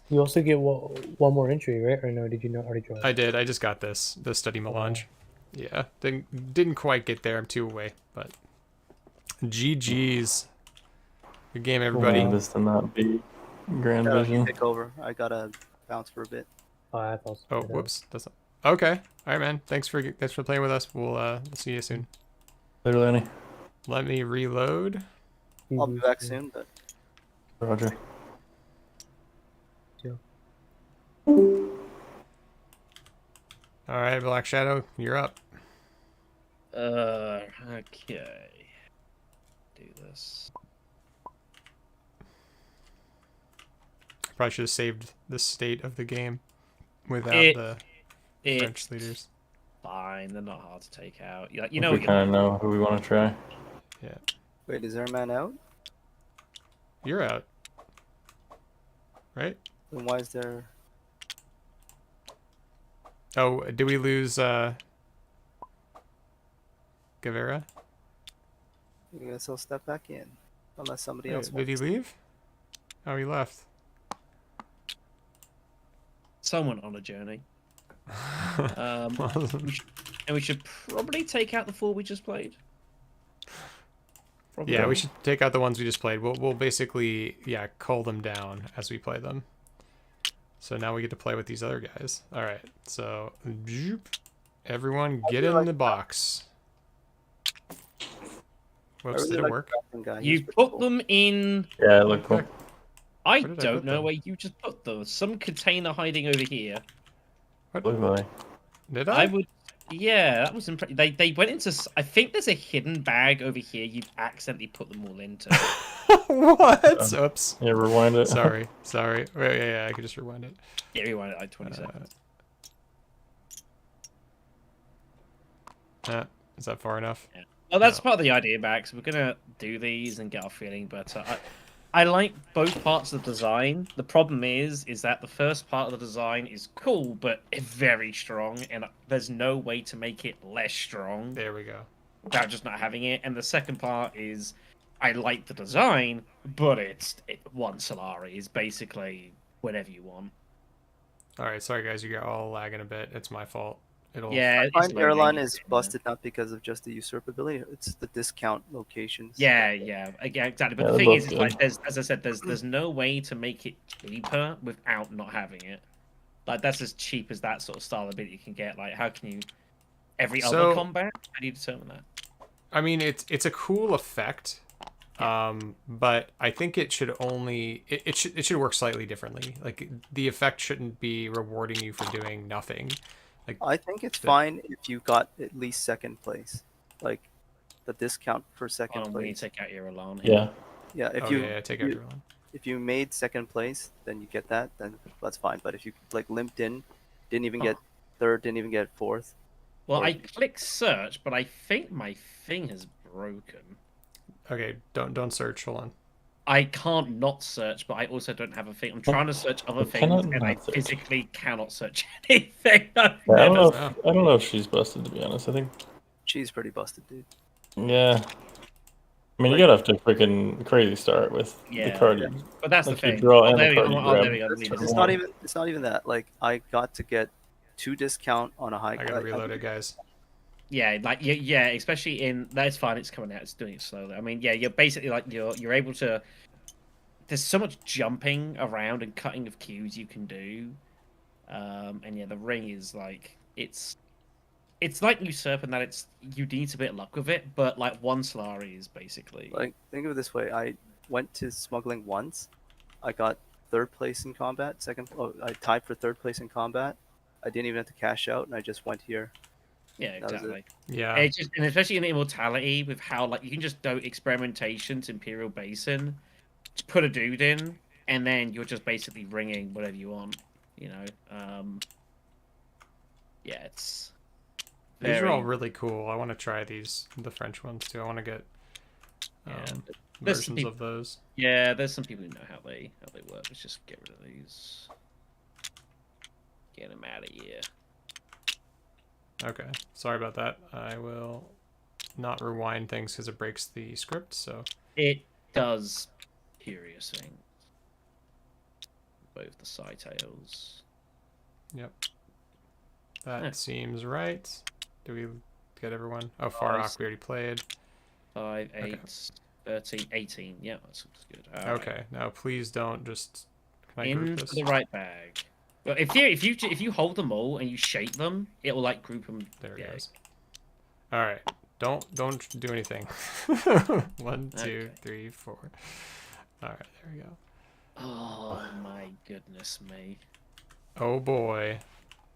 Speaker 5: you also get one more entry, right? Or no? Did you not already draw it?
Speaker 1: I did. I just got the study melange. Yeah, didn't quite get there. I'm 2 away, but GG's. Good game, everybody.
Speaker 3: Yeah, this to not be Grand
Speaker 2: You
Speaker 3: Vision.
Speaker 2: take over. I gotta bounce for a bit.
Speaker 5: Oh, I thought.
Speaker 1: Oh, whoops. That's not... Okay. All right, man. Thanks for playing with us. We'll see you soon.
Speaker 3: Later, Lenny.
Speaker 1: Let me reload.
Speaker 2: I'll be back soon, but
Speaker 3: Roger.
Speaker 1: All right, Black Shadow, you're up.
Speaker 4: Okay. Do this.
Speaker 1: Probably should have saved the state of the game without the French leaders.
Speaker 4: Fine, they're not hard to take out. You
Speaker 3: We
Speaker 4: know what
Speaker 3: kind of know who we want to try.
Speaker 1: Yeah.
Speaker 2: wait, is there a man out?
Speaker 1: You're out. Right?
Speaker 2: Then why is there?
Speaker 1: Oh, did we lose Guevara?
Speaker 2: I guess I'll step back in, unless somebody
Speaker 1: Wait,
Speaker 2: else
Speaker 1: did
Speaker 2: wants.
Speaker 1: he leave? Oh, he left.
Speaker 4: Someone on a journey. We should probably take out the 4 we just played. Probably.
Speaker 1: Yeah, we should take out the ones we just played. We'll basically, yeah, cull them down as we play them. So now we get to play with these other guys. All right, so everyone get in the box. Whoops,
Speaker 2: really
Speaker 1: did it
Speaker 2: like
Speaker 1: work?
Speaker 2: the guy.
Speaker 4: You
Speaker 2: He's pretty
Speaker 4: put
Speaker 2: cool.
Speaker 4: them in.
Speaker 3: Yeah, it looked cool.
Speaker 4: I
Speaker 1: Where did I
Speaker 4: don't
Speaker 1: put
Speaker 4: know
Speaker 1: them?
Speaker 4: where you just put them. Some container hiding over here.
Speaker 3: Looked like.
Speaker 1: Did
Speaker 4: I
Speaker 1: I?
Speaker 4: would. Yeah, that was impressive. They went into. I think there's a hidden bag over here. You accidentally put them all into.
Speaker 1: What? Oops.
Speaker 3: Yeah, rewind it.
Speaker 1: Sorry. Wait, yeah, I could just rewind it.
Speaker 4: Yeah, rewind it like 20 seconds.
Speaker 1: Is that far enough?
Speaker 4: Yeah. Well, that's
Speaker 1: No.
Speaker 4: part of the idea, Max. We're gonna do these and get our feeling, but I like both parts of the design. The problem is that the first part of the design is cool, but it's very strong, and there's no way to make it less strong
Speaker 1: There we go.
Speaker 4: without just not having it. And the second part is, I like the design, but one Solari is basically whatever you want.
Speaker 1: All right, sorry guys, you got all lagging a bit. It's my fault. It'll.
Speaker 4: Yeah,
Speaker 2: I find
Speaker 4: it's low
Speaker 2: airline
Speaker 4: latency,
Speaker 2: is busted not because of just the usurpability; it's the discount locations.
Speaker 4: Yeah, exactly. But
Speaker 3: Yeah,
Speaker 4: the
Speaker 3: they're
Speaker 4: thing is,
Speaker 3: both
Speaker 4: like,
Speaker 3: good.
Speaker 4: as I said, there's no way to make it cheaper without not having it. Like, that's as cheap as that sort of style ability you can get. Like, how can you every
Speaker 1: So-
Speaker 4: other combat? How do you determine that?
Speaker 1: I mean, it's a cool effect, but I think it should only it should work slightly differently. Like the effect shouldn't be rewarding you for doing nothing. Like
Speaker 2: I think it's
Speaker 1: The-
Speaker 2: fine if you got at least second place, like the discount for second
Speaker 4: Hold on, we need
Speaker 2: place.
Speaker 4: to take out your alarm here.
Speaker 3: Yeah.
Speaker 2: Yeah, if
Speaker 1: oh
Speaker 2: you
Speaker 1: yeah, take out
Speaker 2: you-
Speaker 1: your one.
Speaker 2: if you made second place, then you get that. Then that's fine. But if you like limped in, didn't even get third, didn't even get fourth.
Speaker 4: Well,
Speaker 2: Or-
Speaker 4: I clicked search, but I think my thing has broken.
Speaker 1: Okay, don't search. Hold on.
Speaker 4: I can't not search, but I also don't have a thing. I'm trying to search other
Speaker 3: You
Speaker 4: things,
Speaker 3: cannot
Speaker 4: and I
Speaker 3: not search.
Speaker 4: physically cannot search anything. I've
Speaker 3: I don't
Speaker 4: never
Speaker 3: know.
Speaker 1: know.
Speaker 3: I don't know if she's busted, to be honest. I think.
Speaker 2: She's pretty busted, dude.
Speaker 3: Yeah. I mean, you got off to a freaking crazy start with
Speaker 4: Yeah,
Speaker 3: the card.
Speaker 4: yeah. But that's
Speaker 3: Like
Speaker 4: the
Speaker 3: you
Speaker 4: thing.
Speaker 3: draw
Speaker 4: Oh,
Speaker 3: and the
Speaker 4: there we
Speaker 3: card
Speaker 4: go.
Speaker 3: you
Speaker 4: Oh, there
Speaker 3: grab.
Speaker 4: we go.
Speaker 3: It's
Speaker 4: Leave
Speaker 3: sort
Speaker 4: it.
Speaker 3: of
Speaker 2: It's
Speaker 3: one.
Speaker 2: not even. It's not even that. Like I got to get 2 discount on a high.
Speaker 1: I gotta reload it, guys.
Speaker 4: Yeah, like yeah, especially in that's fine. It's coming out. It's doing it slowly. I mean, yeah, you're basically like you're able to. There's so much jumping around and cutting of cues you can do, and yeah, the ring is like it's like usurp in that you need a bit of luck with it, but like one Solari is basically
Speaker 2: Like think of it this way: I went to smuggling once. I got third place in combat. I tied for third place in combat. I didn't even have to cash out, and I just went here.
Speaker 4: yeah,
Speaker 2: was it.
Speaker 4: exactly.
Speaker 1: Yeah.
Speaker 4: And, and especially in Immortality, with how like you can just do experimentation to Imperial Basin, just put a dude in, and then you're just basically ringing whatever you want. You know, yeah, it's
Speaker 1: These are
Speaker 4: very-
Speaker 1: all really cool. I want to try the French ones too. I want to get
Speaker 4: Yeah.
Speaker 1: versions
Speaker 4: There's some
Speaker 1: of those.
Speaker 4: yeah. There's some people who know how they work. Let's just get rid of these. Get him out of here.
Speaker 1: Okay, sorry about that. I will not rewind things because it breaks the script. So
Speaker 4: It does curious things. Both the side tails.
Speaker 1: yep, that
Speaker 4: Huh.
Speaker 1: seems right. Do we get everyone? Oh, Farok, we already played.
Speaker 4: 5, 8,
Speaker 1: Okay.
Speaker 4: 13, 18. Yeah, that's good. All right.
Speaker 1: Okay, now please don't just. Can I
Speaker 4: In
Speaker 1: group
Speaker 4: for
Speaker 1: this?
Speaker 4: the right bag. Well, if you hold them all and you shape them, it will like group them.
Speaker 1: There it
Speaker 4: yeah.
Speaker 1: goes. All right, don't do anything. 1, 2,
Speaker 4: Okay.
Speaker 1: 3, 4. All right, there we go.
Speaker 4: Oh my goodness me.
Speaker 1: Oh boy.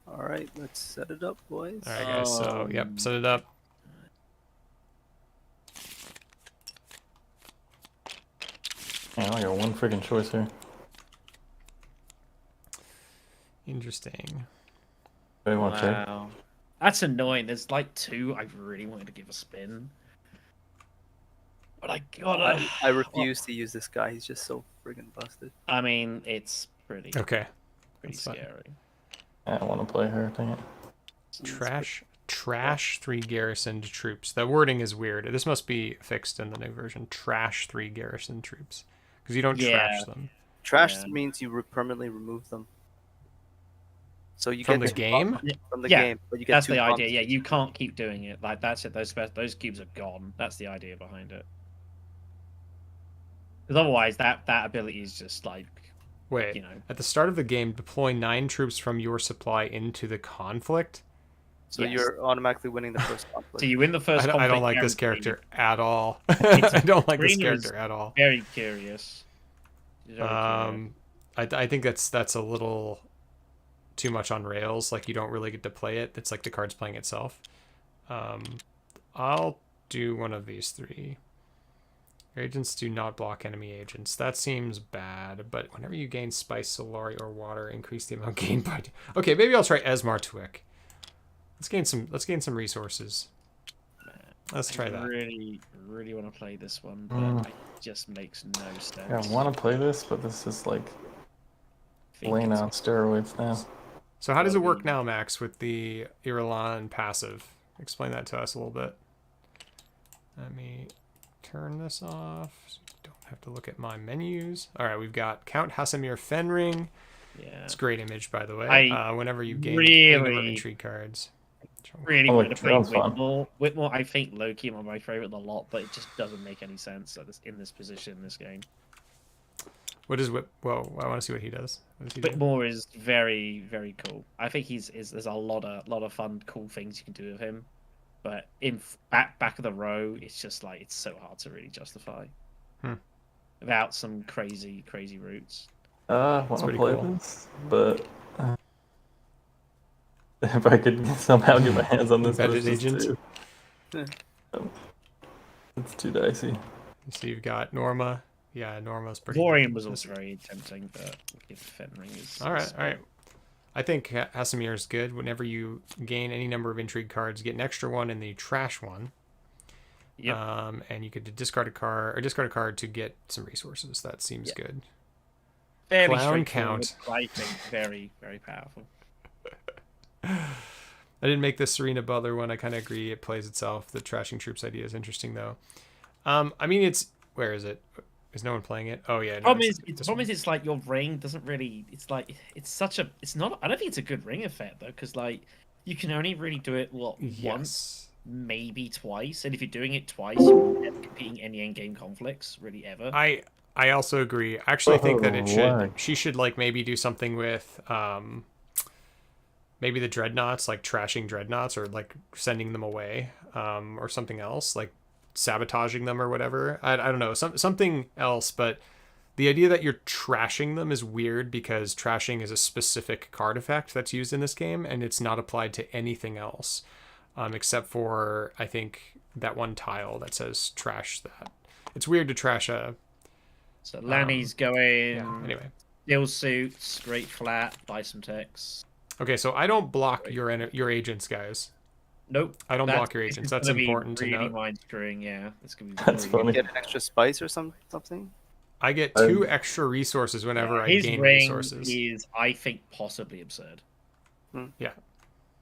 Speaker 2: All right, let's set it up, boys.
Speaker 1: All right, guys. So yep, set it up.
Speaker 3: Yeah, I got one freaking choice here.
Speaker 1: Interesting.
Speaker 3: Do you want to check?
Speaker 4: Wow. That's annoying. There's like 2 I really wanted to give a spin. But I gotta.
Speaker 2: I refuse to use this guy. He's just so friggin' busted.
Speaker 4: I mean, it's pretty
Speaker 1: Okay.
Speaker 4: pretty
Speaker 1: that's fine.
Speaker 4: scary.
Speaker 3: I don't want to play her. Dang it.
Speaker 1: Trash 3 garrisoned troops. The wording is weird. This must be fixed in the new version. Trash 3 garrison troops. Because you don't trash them.
Speaker 2: Trash
Speaker 4: Yeah.
Speaker 2: means you permanently remove them. So you
Speaker 1: From
Speaker 2: get
Speaker 1: the
Speaker 2: 2
Speaker 1: game?
Speaker 2: bombs from the
Speaker 4: Yeah,
Speaker 2: game, but you get
Speaker 4: That's
Speaker 2: 2
Speaker 4: the
Speaker 2: bombs.
Speaker 4: idea. Yeah, you can't keep doing it. Like that's it. Those cubes are gone. That's the idea behind it. Because otherwise, that ability is just like,
Speaker 1: Wait.
Speaker 4: you know.
Speaker 1: At the start of the game, deploy 9 troops from your supply into the conflict.
Speaker 2: So
Speaker 4: Yes.
Speaker 2: you're automatically winning the first conflict.
Speaker 4: So you win the first.
Speaker 1: I don't
Speaker 4: conflict
Speaker 1: like this
Speaker 4: guaranteed.
Speaker 1: character at all. I don't like this
Speaker 4: Green is
Speaker 1: character at all.
Speaker 4: Very curious. Very curious.
Speaker 1: I think that's a little too much on rails. Like you don't really get to play it. It's like the card's playing itself. I'll do one of these 3. Your agents do not block enemy agents. That seems bad, but whenever you gain spice, solari, or water, increase the amount gained by. Okay, maybe I'll try Esmar Twick. Let's gain some resources. Let's try
Speaker 4: I
Speaker 1: that.
Speaker 4: really want to play this one, but it just makes no sense.
Speaker 3: Yeah, I want to play this, but this is like
Speaker 4: Think
Speaker 3: laying
Speaker 4: it's-
Speaker 3: on steroids now.
Speaker 1: So how does it work now, Max, with the Irulan passive? Explain that to us a little bit. Let me turn this off so you don't have to look at my menus. All right, we've got Count Hasamir Fenring.
Speaker 4: Yeah.
Speaker 1: It's a great image, by the way. Whenever you gain a number of intrigue cards.
Speaker 4: Really
Speaker 3: Oh,
Speaker 4: wanted
Speaker 3: it
Speaker 4: to play
Speaker 3: sounds fun.
Speaker 4: Whitmore. Whitmore, I think Loki are my favorite a lot, but it just doesn't make any sense in this position in this game.
Speaker 1: What is Whip? Well, I want to see what he does. What does he do?
Speaker 4: Whitmore is very, very cool. I think there's a lot of fun, cool things you can do with him. But in back of the row, it's just like it's so hard to really justify without some crazy routes.
Speaker 3: Want to
Speaker 1: pretty
Speaker 3: play
Speaker 1: cool.
Speaker 3: this, but if I could somehow get my hands on this, but
Speaker 1: Embedded
Speaker 3: it's just
Speaker 1: agent?
Speaker 3: it's too dicey.
Speaker 1: So you've got Norma. Yeah, Norma's pretty.
Speaker 4: Vorian was also very tempting, but Fenring is.
Speaker 1: All right. I think Hasamir is good. Whenever you gain any number of intrigue cards, get an extra one in the trash one.
Speaker 4: Yep.
Speaker 1: And you could discard a card to get some resources. That seems good.
Speaker 4: Fairly
Speaker 1: Clown
Speaker 4: straightforward,
Speaker 1: count.
Speaker 4: I think very, very powerful.
Speaker 1: I didn't make the Serena Butler one. I kind of agree. It plays itself. The trashing troops idea is interesting, though. I mean, where is it? Is no one playing it? Oh yeah. No,
Speaker 4: It's like your ring doesn't really. It's like it's not. I don't think it's a good ring effect though, because like you can only really do it once, maybe twice, and if you're doing it twice, you're never competing any end game conflicts really ever.
Speaker 1: I also agree. I actually think that
Speaker 3: Lag.
Speaker 1: she should like maybe do something with maybe the dreadnoughts, like trashing dreadnoughts or like sending them away, or something else, like sabotaging them or whatever. I don't know, something else. But the idea that you're trashing them is weird because trashing is a specific card effect that's used in this game, and it's not applied to anything else, except for I think that one tile that says trash that. It's weird to trash a.
Speaker 4: So Lanny's going.
Speaker 1: Yeah. Anyway.
Speaker 4: Steel suits, great flat, buy some techs.
Speaker 1: Okay, so I don't block your agents, guys.
Speaker 4: Nope.
Speaker 1: I don't block your
Speaker 4: this
Speaker 1: agents.
Speaker 4: is
Speaker 1: That's
Speaker 4: gonna be
Speaker 1: important to
Speaker 4: really
Speaker 1: note.
Speaker 4: mind screwing, yeah. It's gonna be
Speaker 3: That's
Speaker 4: very
Speaker 3: funny.
Speaker 2: Get an extra spice or something.
Speaker 1: I get 2 extra resources whenever I
Speaker 4: His
Speaker 1: gain
Speaker 4: ring
Speaker 1: resources.
Speaker 4: is, I think, possibly absurd.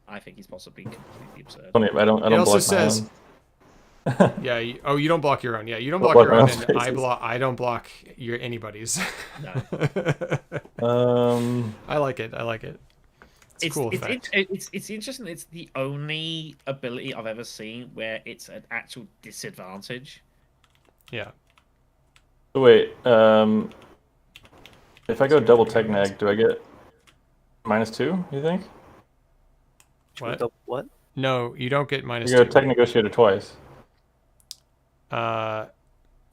Speaker 4: I think he's possibly completely absurd.
Speaker 3: Funny, I don't
Speaker 1: It also
Speaker 3: block
Speaker 1: says,
Speaker 3: my own.
Speaker 1: yeah. Oh, you don't block your own. Yeah, you don't
Speaker 3: Don't
Speaker 1: block
Speaker 3: block
Speaker 1: your
Speaker 3: my
Speaker 1: own,
Speaker 3: own
Speaker 1: and
Speaker 3: spaces.
Speaker 1: I don't block anybody's.
Speaker 4: No.
Speaker 1: I like it. I like it. It's a cool effect.
Speaker 4: It's interesting. It's the only ability I've ever seen where it's an actual disadvantage.
Speaker 1: Yeah.
Speaker 3: So wait, if I go double tech nag, do I get -2? You think?
Speaker 1: What?
Speaker 2: What?
Speaker 1: No, you don't get
Speaker 3: You go
Speaker 1: -2.
Speaker 3: tech negotiator twice.
Speaker 2: You
Speaker 3: I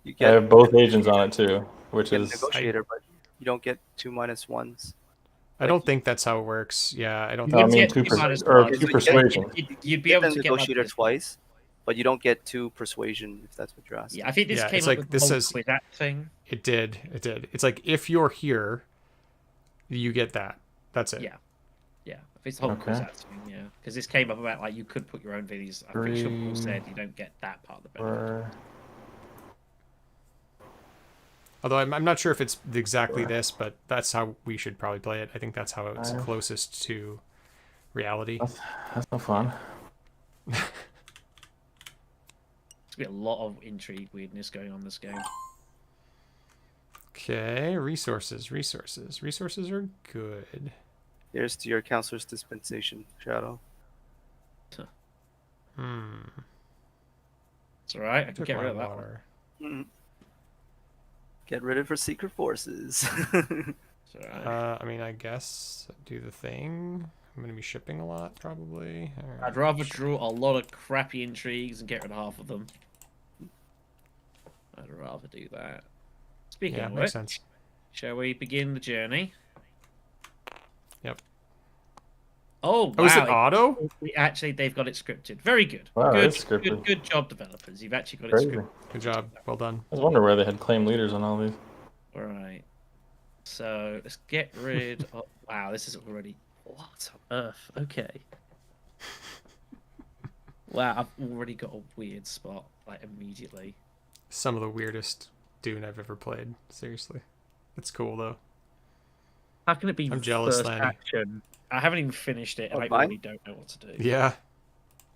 Speaker 2: get
Speaker 3: have both agents on it too, which
Speaker 2: get
Speaker 3: is
Speaker 2: negotiator, but you don't get 2 -1s.
Speaker 1: I don't think that's how it works. Yeah, I don't
Speaker 3: no, I
Speaker 1: think.
Speaker 3: mean
Speaker 4: get
Speaker 3: two
Speaker 4: two minus
Speaker 3: or
Speaker 4: one.
Speaker 3: two
Speaker 2: You get-
Speaker 3: persuasion.
Speaker 4: You'd be
Speaker 2: get
Speaker 4: able
Speaker 2: the
Speaker 4: to get like
Speaker 2: negotiator
Speaker 4: this.
Speaker 2: twice, but you don't get 2 persuasion if that's what you're asking.
Speaker 4: Yeah, I think this
Speaker 1: Yeah,
Speaker 4: came
Speaker 1: it's
Speaker 4: up
Speaker 1: like
Speaker 4: with
Speaker 1: this
Speaker 4: the whole
Speaker 1: says-
Speaker 4: Quizat thing.
Speaker 1: It did. It did. It's like if you're here, you get that. That's it.
Speaker 4: Yeah. Yeah, it's the whole
Speaker 3: Okay.
Speaker 4: Quizat thing. Yeah, because this came up about like you could put your own videos. I'm pretty sure Paul said you don't get that part of the benefit.
Speaker 3: Or
Speaker 1: Although I'm not sure if it's exactly this, but that's how we should probably play it. I think that's how it's closest to reality.
Speaker 3: that's no fun.
Speaker 4: There's gonna be a lot of intrigue, weirdness going on in this game.
Speaker 1: Okay, resources. Resources are good.
Speaker 2: Here's to your counselor's dispensation, Shadow.
Speaker 4: It's alright. I can
Speaker 1: Took
Speaker 4: get
Speaker 1: my
Speaker 4: rid of that one.
Speaker 1: water.
Speaker 2: Get rid of her secret forces.
Speaker 4: It's alright.
Speaker 1: I mean, I guess do the thing. I'm gonna be shipping a lot, probably. All right.
Speaker 4: I'd rather draw a lot of crappy intrigues and get rid of half of them. I'd rather do that. Speaking
Speaker 1: Yeah,
Speaker 4: of
Speaker 1: makes
Speaker 4: which,
Speaker 1: sense.
Speaker 4: shall we begin the journey?
Speaker 1: Yep.
Speaker 4: Oh,
Speaker 1: Oh, is it
Speaker 4: wow.
Speaker 1: auto?
Speaker 4: Actually, they've got it scripted. Very good.
Speaker 3: Wow,
Speaker 4: good,
Speaker 3: it's scripted.
Speaker 4: good job, developers. You've actually got
Speaker 3: Crazy.
Speaker 4: it scripted.
Speaker 1: Good job. Well done.
Speaker 3: I was wondering where they had claim leaders on all these.
Speaker 4: All right. So let's get rid of. Wow, this is already. What on earth? Okay. Wow, I've already got a weird spot like immediately.
Speaker 1: Some of the weirdest Dune I've ever played. Seriously, it's cool though.
Speaker 4: How can it be
Speaker 1: I'm jealous,
Speaker 4: first
Speaker 1: Lanny.
Speaker 4: action? I haven't even finished it, and I
Speaker 2: Mine?
Speaker 4: already don't know what to do.
Speaker 1: Yeah,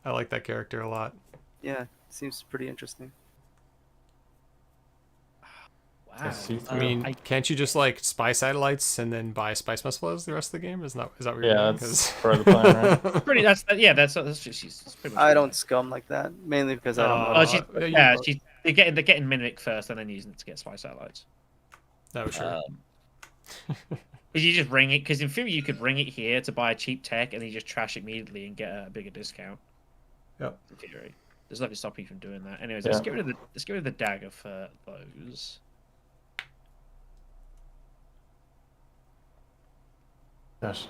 Speaker 1: I like that character a lot.
Speaker 2: Yeah, seems pretty interesting.
Speaker 4: Wow.
Speaker 1: I mean, can't you just like spy satellites and then buy spice muscles the rest of the game? Is that what you're
Speaker 3: Yeah,
Speaker 1: doing?
Speaker 3: that's part of the plan, right?
Speaker 4: pretty. That's just. She's pretty much
Speaker 2: I
Speaker 4: right.
Speaker 2: don't scum like that, mainly because I don't know.
Speaker 4: Oh, she's,
Speaker 1: you-
Speaker 4: yeah, they're getting mimic first, and then using it to get spy satellites.
Speaker 1: That was true.
Speaker 4: Because you just ring it. Because in theory, you could ring it here to buy a cheap tech, and then you just trash it immediately and get a bigger discount.
Speaker 1: Yep.
Speaker 4: In theory, there's nothing stopping you from doing that. Anyways,
Speaker 3: Yeah.
Speaker 4: let's get rid of the dagger for those.
Speaker 3: Gosh,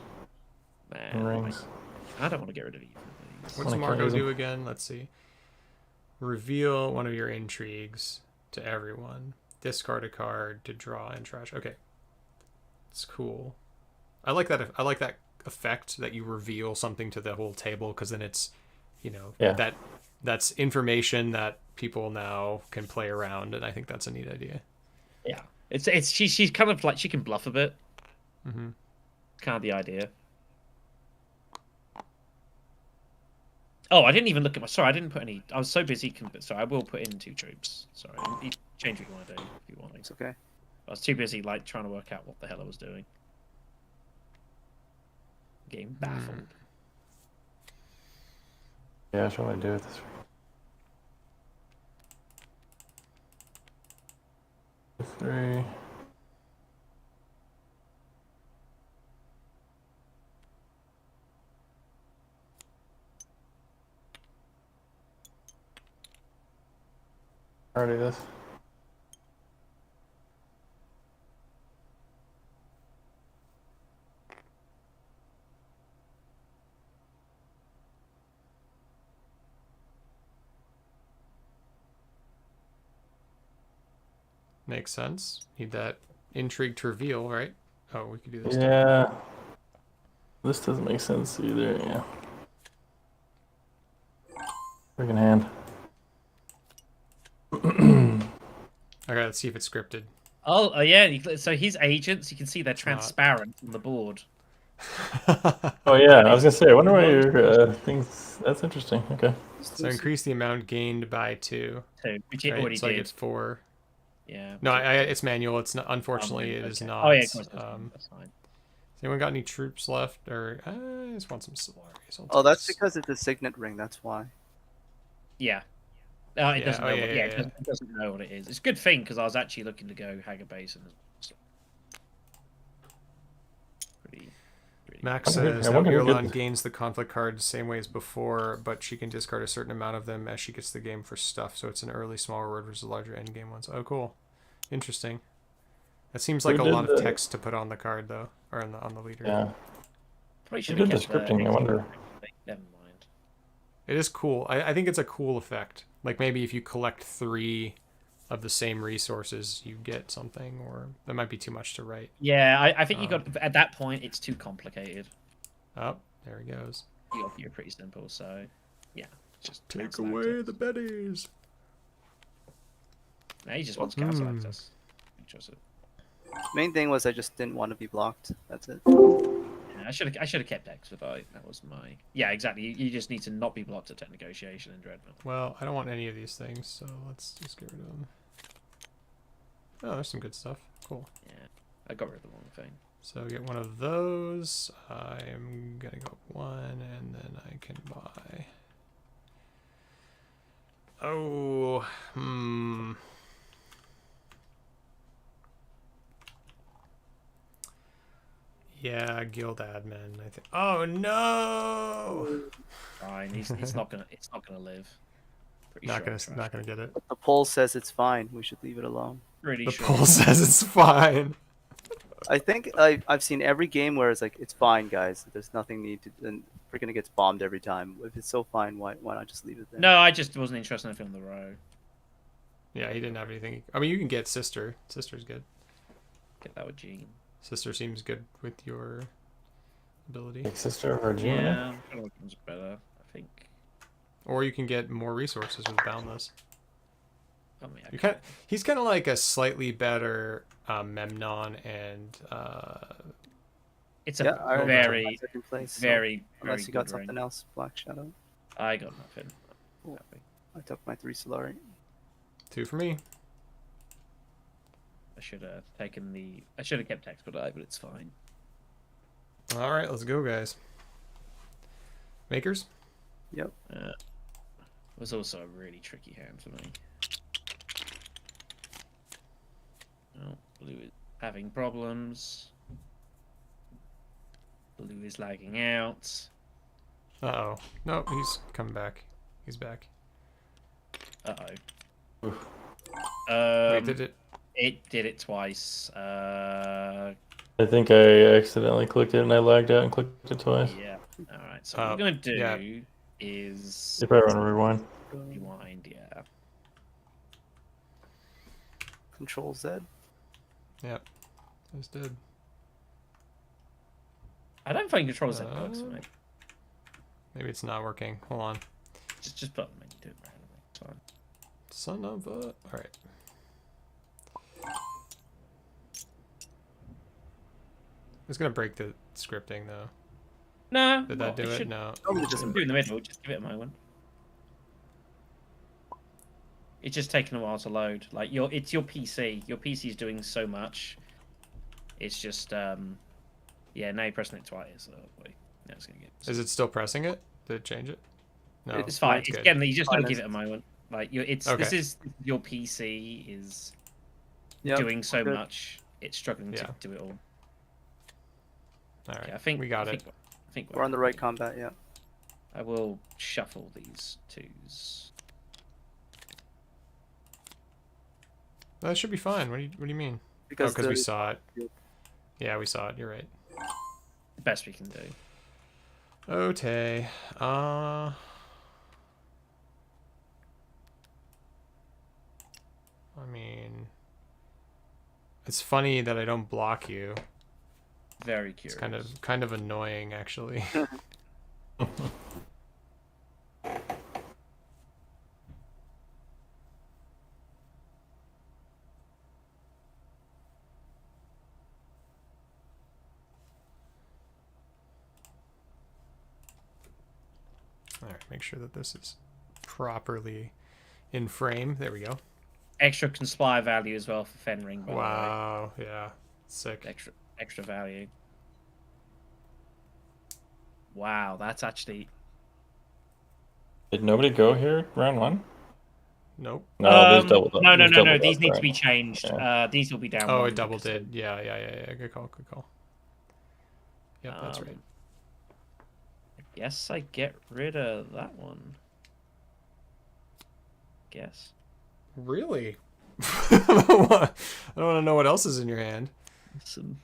Speaker 4: Man,
Speaker 3: rings.
Speaker 4: I don't want to get rid of either of these.
Speaker 1: What's
Speaker 3: Wanna
Speaker 1: Margot
Speaker 3: crazy.
Speaker 1: do again? Let's see. Reveal one of your intrigues to everyone. Discard a card to draw and trash. Okay, it's cool. I like that. I like that effect that you reveal something to the whole table, because then it's,
Speaker 3: Yeah.
Speaker 1: that's information that people now can play around, and I think that's a neat idea.
Speaker 4: Yeah, she's kind of like she can bluff a bit.
Speaker 1: Mm-hmm.
Speaker 4: Kind of the idea. Oh, I didn't even look at my. Sorry, I didn't put any. I was so busy. Sorry, I will put in 2 troops. Sorry, you change what you want to do if you want.
Speaker 2: It's okay.
Speaker 4: I was too busy like trying to work out what the hell I was doing. Getting baffled.
Speaker 3: Yeah, what do I do with this? 3. Already this.
Speaker 1: Makes sense. Need that intrigue to reveal, right? Oh, we could do this.
Speaker 3: Yeah. This doesn't make sense either, yeah. Freaking hand.
Speaker 1: Okay, let's see if it's scripted.
Speaker 4: Oh, yeah. So his agents, you can see they're
Speaker 1: not.
Speaker 4: transparent on the board.
Speaker 3: Oh yeah, I was gonna say. I wonder why your things. That's interesting. Okay.
Speaker 1: So increase the amount gained by 2.
Speaker 4: 2, which it
Speaker 1: Right?
Speaker 4: already
Speaker 1: So I
Speaker 4: did.
Speaker 1: get 4.
Speaker 4: Yeah.
Speaker 1: No,
Speaker 4: which it did.
Speaker 1: it's manual. It's not. Unfortunately, it
Speaker 4: Okay.
Speaker 1: is not.
Speaker 4: Oh yeah, of course. That's fine.
Speaker 1: Has anyone got any troops left? Or I just want some Solaris.
Speaker 2: Oh, that's because it's a signet ring. That's why.
Speaker 4: Yeah. It
Speaker 1: Yeah,
Speaker 4: doesn't
Speaker 1: oh,
Speaker 4: know.
Speaker 1: yeah,
Speaker 4: It doesn't know what it is. It's a good thing because I was actually looking to go Hager Basin. Pretty.
Speaker 1: Max
Speaker 3: I wonder-
Speaker 1: says
Speaker 3: I
Speaker 1: now
Speaker 3: wonder who
Speaker 1: Irulan
Speaker 3: gets-
Speaker 1: gains the conflict card the same way as before, but she can discard a certain amount of them as she gets the game for stuff. So it's an early small reward versus larger end game ones. Oh, cool, interesting. That seems like
Speaker 3: Who
Speaker 1: a
Speaker 3: did
Speaker 1: lot of
Speaker 3: the-
Speaker 1: text to put on the card though, or on the leader.
Speaker 3: Yeah.
Speaker 4: Probably
Speaker 3: You
Speaker 4: should
Speaker 3: did
Speaker 4: have
Speaker 3: the
Speaker 4: kept
Speaker 3: scripting. I wonder.
Speaker 4: Never mind.
Speaker 1: It is cool. I think it's a cool effect. Like maybe if you collect 3 of the same resources, you get something, or that might be too much to write.
Speaker 4: Yeah, I think you got at that point. It's too complicated.
Speaker 1: Oh, there he goes.
Speaker 4: You're pretty simple. So, yeah, just
Speaker 1: Take
Speaker 4: cancel
Speaker 1: away
Speaker 4: access.
Speaker 1: the betties.
Speaker 4: No, he just wants cancel access. Interesting.
Speaker 2: Main thing was I just didn't want to be blocked. That's it.
Speaker 4: Yeah, I should have kept X with I. That was my. Yeah, exactly. You just need to not be blocked at tech negotiation and Dreadnought.
Speaker 1: Well, I don't want any of these things, so let's just get rid of them. Oh, there's some good stuff. Cool.
Speaker 4: Yeah, I got rid of the wrong thing.
Speaker 1: So get one of those. I'm gonna go 1, and then I can buy. Oh, Yeah, guild admin. I think. Oh no!
Speaker 4: Fine. It's not gonna live. Pretty
Speaker 1: Not
Speaker 4: sure
Speaker 1: gonna,
Speaker 4: I trashed
Speaker 1: not gonna get it.
Speaker 2: The poll says it's fine. We should leave it alone.
Speaker 4: Pretty
Speaker 1: The
Speaker 4: sure.
Speaker 1: poll says it's fine.
Speaker 2: I think I've seen every game where it's like it's fine, guys. There's nothing need to. And freaking gets bombed every time. If it's so fine, why not just leave it there?
Speaker 4: No, I just wasn't interested in filming the row.
Speaker 1: Yeah, he didn't have anything. I mean, you can get Sister. Sister's good.
Speaker 4: Get that with Gene.
Speaker 1: Sister seems good with your ability.
Speaker 3: Big sister or Gemini?
Speaker 4: Yeah, one's better. I think.
Speaker 1: Or you can get more resources with Boundless.
Speaker 4: I mean,
Speaker 1: He's kind of like a slightly better Memnon and
Speaker 4: it's a
Speaker 2: Yeah, I already
Speaker 4: very,
Speaker 2: took my second place. So
Speaker 4: very,
Speaker 2: unless you got
Speaker 4: good ring.
Speaker 2: something else, Black Shadow.
Speaker 4: I got nothing.
Speaker 2: Cool. I took my 3 Solari.
Speaker 1: 2 for me.
Speaker 4: I should have taken the. I should have kept Expedite, but it's fine.
Speaker 1: All right, let's go, guys. Makers.
Speaker 2: Yep.
Speaker 4: It was also a really tricky hand for me. Oh, blue is having problems. Blue is lagging out.
Speaker 1: Uh-oh. No, he's coming back. He's back.
Speaker 4: Uh-oh.
Speaker 1: Wait, did it?
Speaker 4: It did it twice.
Speaker 3: I think I accidentally clicked it and I lagged out and clicked it twice.
Speaker 4: Yeah. Alright, so what we're going to do
Speaker 1: yeah.
Speaker 4: is...
Speaker 3: You probably want to rewind.
Speaker 4: Rewind, yeah.
Speaker 2: Control Z.
Speaker 1: Yep. Just did.
Speaker 4: I don't find Control Z works for me.
Speaker 1: Maybe it's not working. Hold on.
Speaker 4: Just put them in. Do it randomly. It's fine.
Speaker 1: Son of a... Alright. It's gonna break the scripting, though.
Speaker 4: No.
Speaker 1: Did that do it? No.
Speaker 2: Normally it
Speaker 4: Just
Speaker 2: doesn't
Speaker 4: do it in the middle. Just give it a moment. It's just taking a while to load. Like it's your PC. Your PC is doing so much. It's just yeah. Now you're pressing it twice. So wait, now it's gonna get.
Speaker 1: Is it still pressing it? Did it change it? No.
Speaker 4: It's fine.
Speaker 1: It's
Speaker 4: It's
Speaker 1: good.
Speaker 4: again. You just gotta
Speaker 2: Fine,
Speaker 4: give it a moment. Like this
Speaker 1: Okay.
Speaker 4: is your PC is
Speaker 2: Yep,
Speaker 4: doing so
Speaker 2: good.
Speaker 4: much. It's struggling
Speaker 1: Yeah.
Speaker 4: to do it all.
Speaker 1: All right.
Speaker 4: Okay, I think
Speaker 1: we got
Speaker 4: I
Speaker 1: it.
Speaker 4: think, I think
Speaker 2: We're on the right combat, yeah.
Speaker 4: I will shuffle these twos.
Speaker 1: That should be fine. What do you mean?
Speaker 2: Because
Speaker 1: Because we
Speaker 2: the-
Speaker 1: saw it. Yeah, we saw it. You're right.
Speaker 4: The best we can do.
Speaker 1: Okay. I mean, it's funny that I don't block you.
Speaker 4: Very curious.
Speaker 1: It's kind of annoying, actually. All right, make sure that this is properly in frame. There we go.
Speaker 4: Extra conspire value as well for Fenring. By
Speaker 1: Wow, yeah, sick.
Speaker 4: the way. Extra value. Wow, that's actually.
Speaker 3: Did nobody go here round 1?
Speaker 1: Nope.
Speaker 3: No, these doubled up.
Speaker 4: No.
Speaker 3: Doubled
Speaker 4: These
Speaker 3: up,
Speaker 4: need to
Speaker 3: right?
Speaker 4: be changed.
Speaker 3: Yeah.
Speaker 4: These will be down.
Speaker 1: Oh,
Speaker 4: one
Speaker 1: it double
Speaker 4: because
Speaker 1: did. Yeah. Good call. Yep, that's right.
Speaker 4: I guess I get rid of that one. Guess.
Speaker 1: Really? I don't want to know what else is in your hand.
Speaker 4: Some.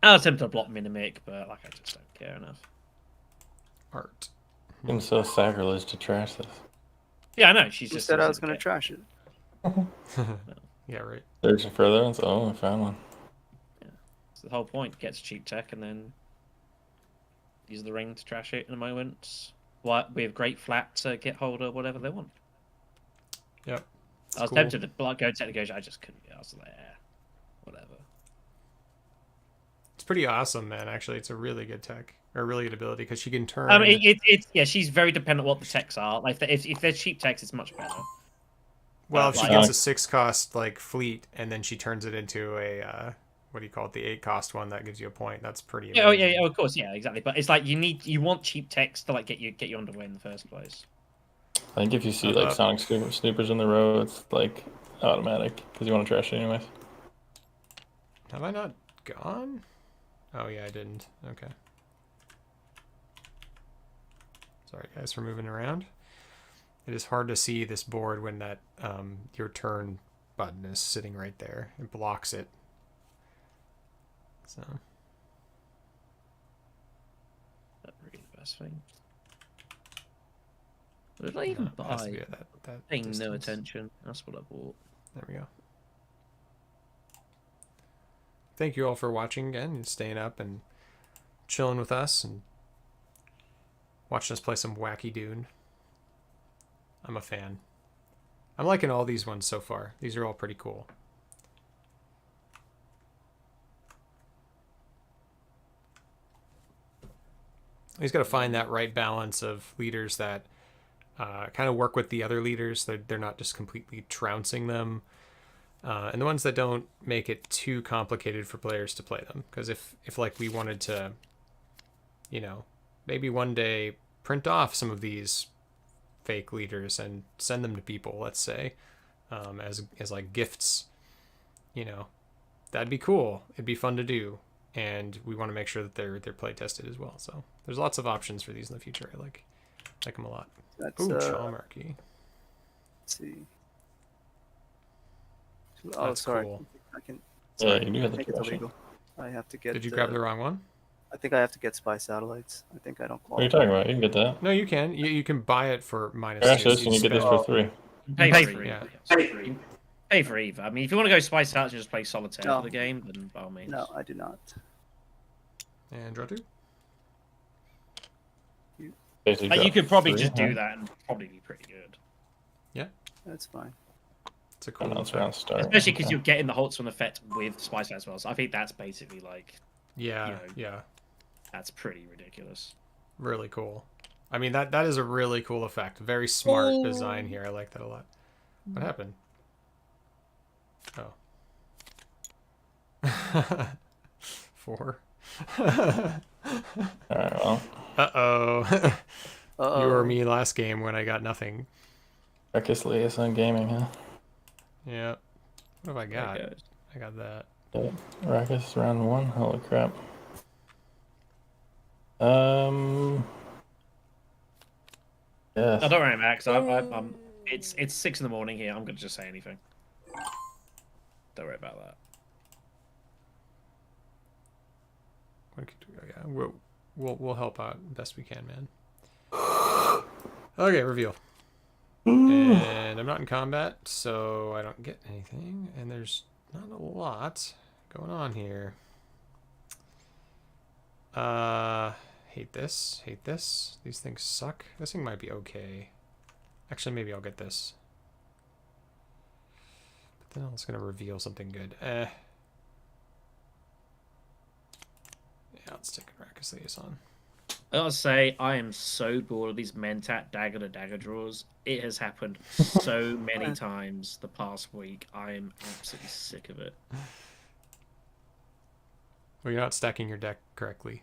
Speaker 4: I was tempted to block Minimic, but like I just don't care enough.
Speaker 1: Art.
Speaker 3: Seems so sacrilege to trash this.
Speaker 4: Yeah, I know. She's
Speaker 2: Who
Speaker 4: just.
Speaker 2: said I was going to trash it?
Speaker 1: Yeah, right.
Speaker 3: Searching for other ones. Oh, I found one.
Speaker 4: It's the whole point. Gets cheap tech and then use the ring to trash it in a moment. What with great flat to get hold of whatever they want.
Speaker 1: Yep.
Speaker 4: I was tempted to go to negotiate. I just couldn't. I was like, whatever.
Speaker 1: It's pretty awesome, man. Actually, it's a really good tech or really good ability because she can turn.
Speaker 4: It's yeah. She's very dependent on what the techs are. Like if there's cheap techs, it's much better.
Speaker 1: Well, if she
Speaker 4: like-
Speaker 1: gets a 6-cost like fleet and then she turns it into a what do you call it? The 8-cost one that gives you a point. That's pretty amazing.
Speaker 4: Yeah, of course, yeah, exactly. But it's like you want cheap techs to like get you underway in the first place.
Speaker 3: I think if you see like Sonic Snoopers in the row, it's like automatic because you want to trash it anyways.
Speaker 1: Have I not gone? Oh yeah, I didn't. Okay. Sorry guys for moving around. It is hard to see this board when that your turn button is sitting right there. It blocks it. So
Speaker 4: Not really the best thing. What did I even
Speaker 1: it has to
Speaker 4: buy?
Speaker 1: be at that
Speaker 4: Paying no
Speaker 1: distance.
Speaker 4: attention. That's what I bought.
Speaker 1: There we go. Thank you all for watching again and staying up and chilling with us and watching us play some wacky Dune. I'm a fan. I'm liking all these ones so far. These are all pretty cool. He's got to find that right balance of leaders that kind of work with the other leaders. They're not just completely trouncing them. And the ones that don't make it too complicated for players to play them. Because if like we wanted to, you know, maybe one day print off some of these fake leaders and send them to people, let's say, as like gifts, you know, that'd be cool. It'd be fun to do. And we want to make sure that they're play tested as well. So there's lots of options for these in the future. I like them a lot.
Speaker 2: That's,
Speaker 1: Ooh, Chalmarchy.
Speaker 2: let's see.
Speaker 1: That's
Speaker 2: sorry.
Speaker 1: cool.
Speaker 2: I can.
Speaker 3: Yeah,
Speaker 2: Sorry,
Speaker 3: you do have
Speaker 2: I
Speaker 3: the
Speaker 2: think it's
Speaker 3: trashing.
Speaker 2: illegal. I have to get.
Speaker 1: Did you grab the wrong one?
Speaker 2: I think I have to get spy satellites. I think I don't
Speaker 3: What are you
Speaker 2: qualify.
Speaker 3: talking about? You can get that.
Speaker 1: No, you can. You can buy it for -2.
Speaker 3: Trash
Speaker 1: so
Speaker 3: this and you get this for 3.
Speaker 4: Pay for
Speaker 1: Yeah.
Speaker 4: either. Pay for either. I mean, if you want to go spice out and just play solitaire
Speaker 2: No.
Speaker 4: for the game, then by all means.
Speaker 2: No, I do not.
Speaker 1: And draw 2.
Speaker 3: Basically,
Speaker 4: Like, you
Speaker 3: drop
Speaker 4: could probably
Speaker 3: 3,
Speaker 4: just
Speaker 3: huh?
Speaker 4: do that and probably be pretty good.
Speaker 2: That's fine.
Speaker 1: It's a cool
Speaker 3: Announce
Speaker 1: effect.
Speaker 3: round start.
Speaker 4: Especially because
Speaker 3: Okay.
Speaker 4: you're getting the Holtzman effect with spice out as well. So I think that's basically like
Speaker 1: Yeah,
Speaker 4: you know.
Speaker 1: yeah.
Speaker 4: that's pretty ridiculous.
Speaker 1: Really cool. I mean, that is a really cool effect. Very smart design here. I like that a lot. What happened? Oh. 4.
Speaker 3: Alright, well,
Speaker 1: Uh-oh.
Speaker 2: Uh-oh.
Speaker 1: You were me last game when I got nothing.
Speaker 3: Ruckus Liaison Gaming, huh?
Speaker 1: Yeah. What have I got?
Speaker 4: There it goes.
Speaker 1: I got that.
Speaker 3: Yep. Ruckus round 1. Holy crap. Yes.
Speaker 4: No, don't worry, Max. I'm it's 6 in the morning here. I'm gonna just say anything. Don't worry about that.
Speaker 1: What could we- yeah, we'll help out best we can, man. Okay, reveal. And I'm not in combat, so I don't get anything. And there's not a lot going on here. Hate this. Hate this. These things suck. This thing might be okay. Actually, maybe I'll get this. But then it's gonna reveal something good. Yeah, let's take a Ruckus Liaison.
Speaker 4: I gotta say, I am so bored of these Mentat dagger to dagger draws. It has happened so many times the past week. I am absolutely sick of it.
Speaker 1: Well, you're not stacking your deck correctly.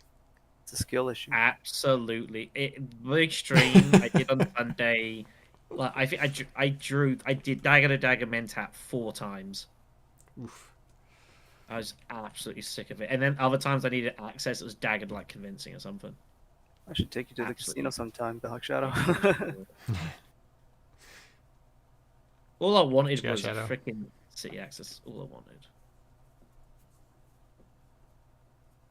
Speaker 2: It's a skill issue.
Speaker 4: Absolutely. The extreme I did on Sunday. Like I think I did dagger to dagger Mentat 4 times.
Speaker 1: Oof.
Speaker 4: I was absolutely sick of it. And then other times I needed access, it was daggered like convincing or something.
Speaker 2: I should take you to the
Speaker 4: Absolutely.
Speaker 2: casino sometime, Dark Shadow.
Speaker 4: All I wanted
Speaker 1: Yeah,
Speaker 4: was a
Speaker 1: Shadow.
Speaker 4: freaking city access. All I wanted.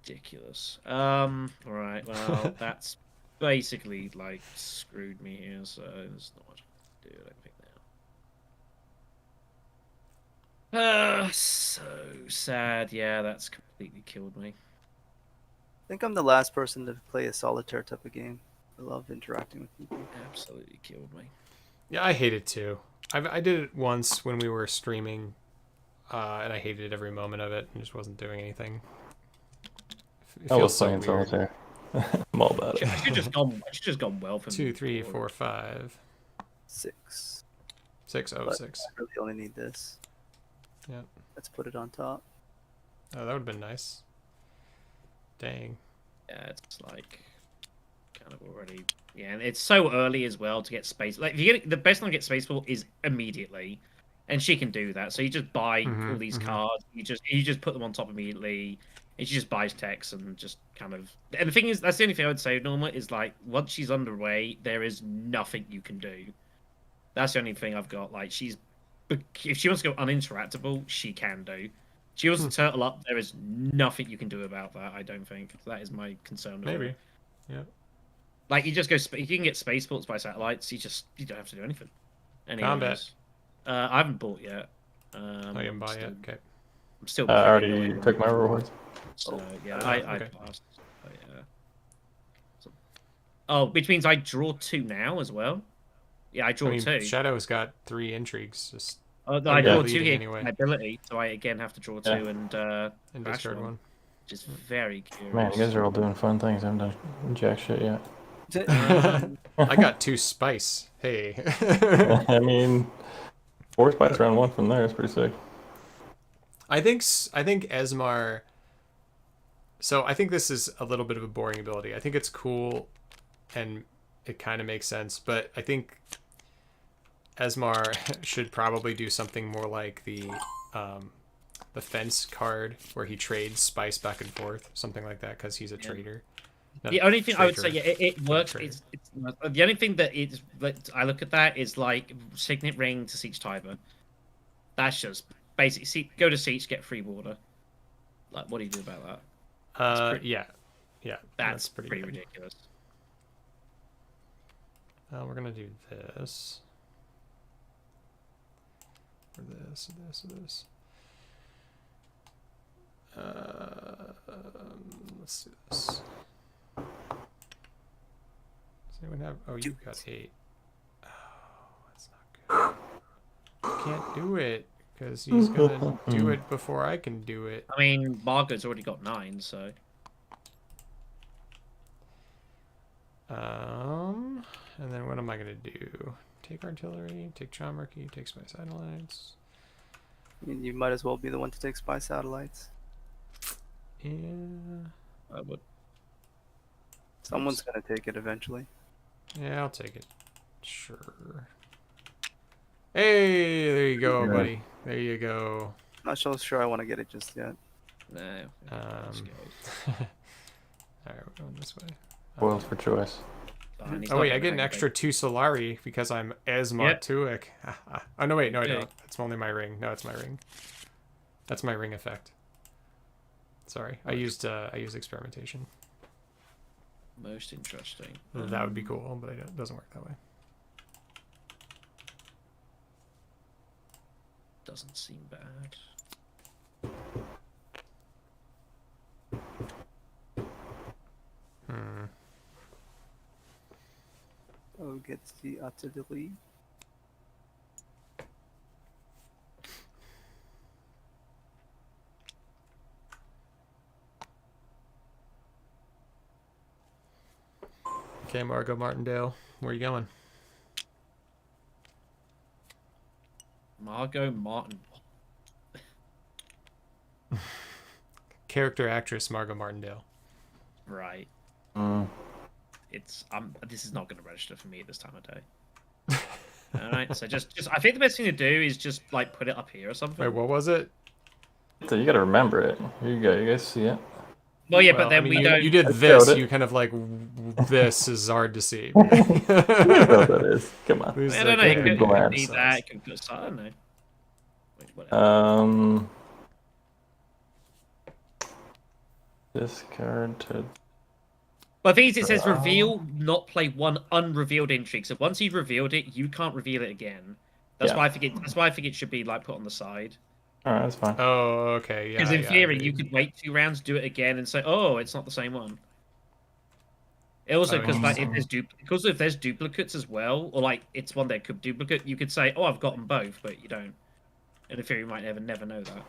Speaker 4: Ridiculous. Right, well, that's basically like screwed me here, so there's not much to do, I don't think now. So sad. Yeah, that's completely killed me.
Speaker 2: I think I'm the last person to play a solitaire type of game. I love interacting with people.
Speaker 4: Absolutely killed me.
Speaker 1: Yeah, I hate it too. I did it once when we were streaming, and I hated every moment of it and just wasn't doing anything. It
Speaker 3: I
Speaker 1: feels
Speaker 3: was
Speaker 1: so
Speaker 3: playing
Speaker 1: weird.
Speaker 3: solitaire. I'm all about it.
Speaker 4: I should just gone well for
Speaker 1: 2,
Speaker 4: me
Speaker 1: 3,
Speaker 4: before.
Speaker 1: 4, 5,
Speaker 2: 6.
Speaker 1: 6. Oh,
Speaker 2: But
Speaker 1: 6.
Speaker 2: I really only need this.
Speaker 1: Yeah.
Speaker 2: Let's put it on top.
Speaker 1: Oh, that would have been nice. Dang.
Speaker 4: Yeah, it's like kind of already. Yeah, and it's so early as well to get space. Like, if you get the best time to get space ball is immediately, and she can do that. So you just buy all these cards. You just put them on top immediately. And she just buys text and just kind of. And the thing is, that's the only thing I would say, Norma, is like once she's underway, there is nothing you can do. That's the only thing I've got. Like if she wants to go uninteractable, she can do. She wants to turtle up. There is nothing you can do about that. I don't think that is my concern.
Speaker 1: Maybe. Yeah.
Speaker 4: Like you just go. You can get spaceports by satellites. You don't have to do anything.
Speaker 1: Combat.
Speaker 4: I haven't bought yet.
Speaker 1: Oh, you haven't bought yet? Okay.
Speaker 4: I'm still.
Speaker 3: I already
Speaker 4: annoyed.
Speaker 3: took my rewards.
Speaker 4: So yeah,
Speaker 1: Oh,
Speaker 4: I
Speaker 1: okay.
Speaker 4: passed. But, yeah. Oh, which means I draw 2 now as well. Yeah, I draw 2.
Speaker 1: Shadow's got 3 intrigues. Just
Speaker 4: Oh, no, I draw 2
Speaker 1: leading
Speaker 4: here.
Speaker 1: anyway.
Speaker 4: My ability, so I again have to draw 2 and crash
Speaker 1: discard one.
Speaker 4: which is very curious.
Speaker 3: Man, you guys are all doing fun things. I haven't done jack shit yet.
Speaker 1: I got 2 spice. Hey.
Speaker 3: I mean, 4 spice round 1 from there is pretty sick.
Speaker 1: I think Esmar. So I think this is a little bit of a boring ability. I think it's cool, and it kind of makes sense. But I think Esmar should probably do something more like the fence card, where he trades spice back and forth, something like that, because he's a trader.
Speaker 4: The only thing I would say,
Speaker 1: Trader.
Speaker 4: yeah, it works. It's the only thing that I look at that is like Signet Ring to Siege Tiber. That's just basically go to Siege, get free water. Like, what do you do about that?
Speaker 1: Yeah,
Speaker 4: That's
Speaker 1: pretty
Speaker 4: pretty
Speaker 1: good.
Speaker 4: ridiculous.
Speaker 1: We're gonna do this. Or this. Let's do this. Does anyone have? Oh, you've got 8. Oh, that's not good. Can't do it because he's gonna do it before I can do it.
Speaker 4: I mean, Margot's already got 9, so.
Speaker 1: And then what am I gonna do? Take artillery, take Chommerkey, take spy satellites.
Speaker 2: I mean, you might as well be the one to take spy satellites.
Speaker 1: Yeah.
Speaker 4: I would.
Speaker 2: Someone's gonna take it eventually.
Speaker 1: Yeah, I'll take it. Sure. Hey, there you go, buddy. There you go.
Speaker 2: Not so sure I want to get it just yet.
Speaker 4: No.
Speaker 1: All right, we're going this way.
Speaker 3: Spoiled for choice.
Speaker 1: Oh wait, I get an extra 2 Solari because I'm Esmar Tuic. Oh no, wait, no, I don't. It's only my ring. No, it's my ring. That's my ring effect. Sorry, I used experimentation.
Speaker 4: Most interesting.
Speaker 1: That would be cool, but it doesn't work that way.
Speaker 4: Doesn't seem bad.
Speaker 2: Oh, gets the artillery.
Speaker 1: Okay, Margot Martindale, where are you going?
Speaker 4: Margot Martin.
Speaker 1: Character actress Margot Martindale.
Speaker 4: Right.
Speaker 3: Mm.
Speaker 4: This is not going to register for me at this time of day. All right, so just I think the best thing to do is just like put it up here or something.
Speaker 1: Wait, what was it?
Speaker 3: So you gotta remember it. Here you go. You guys see it?
Speaker 4: Well, yeah,
Speaker 1: Well,
Speaker 4: but then
Speaker 1: I mean,
Speaker 4: we
Speaker 1: you,
Speaker 4: don't.
Speaker 1: you did
Speaker 3: I
Speaker 1: this.
Speaker 3: showed it.
Speaker 1: You kind of like this is hard to see.
Speaker 3: You know what that is. Come on.
Speaker 1: Who's
Speaker 4: I don't know.
Speaker 1: that
Speaker 4: It
Speaker 1: guy?
Speaker 4: could,
Speaker 3: glance.
Speaker 4: be that. It could be, I don't know. Wait, whatever.
Speaker 3: Discard to.
Speaker 4: But the thing is, it says
Speaker 3: Oh.
Speaker 4: reveal, not play one unrevealed intrigue. So once you've revealed it, you can't reveal it again. That's
Speaker 3: Yeah.
Speaker 4: why I think it. That's why I think it should be like put on the side.
Speaker 3: All right, that's fine.
Speaker 1: Oh, okay, yeah.
Speaker 4: Because in
Speaker 1: yeah,
Speaker 4: theory, you
Speaker 1: agreed.
Speaker 4: could wait 2 rounds, do it again, and say, "Oh, it's not the same one." It also,
Speaker 1: Oh,
Speaker 4: because like
Speaker 1: interesting.
Speaker 4: if there's duplicates as well, or like it's one that could duplicate, you could say, "Oh, I've got them both," but you don't. And in theory, you might never know that.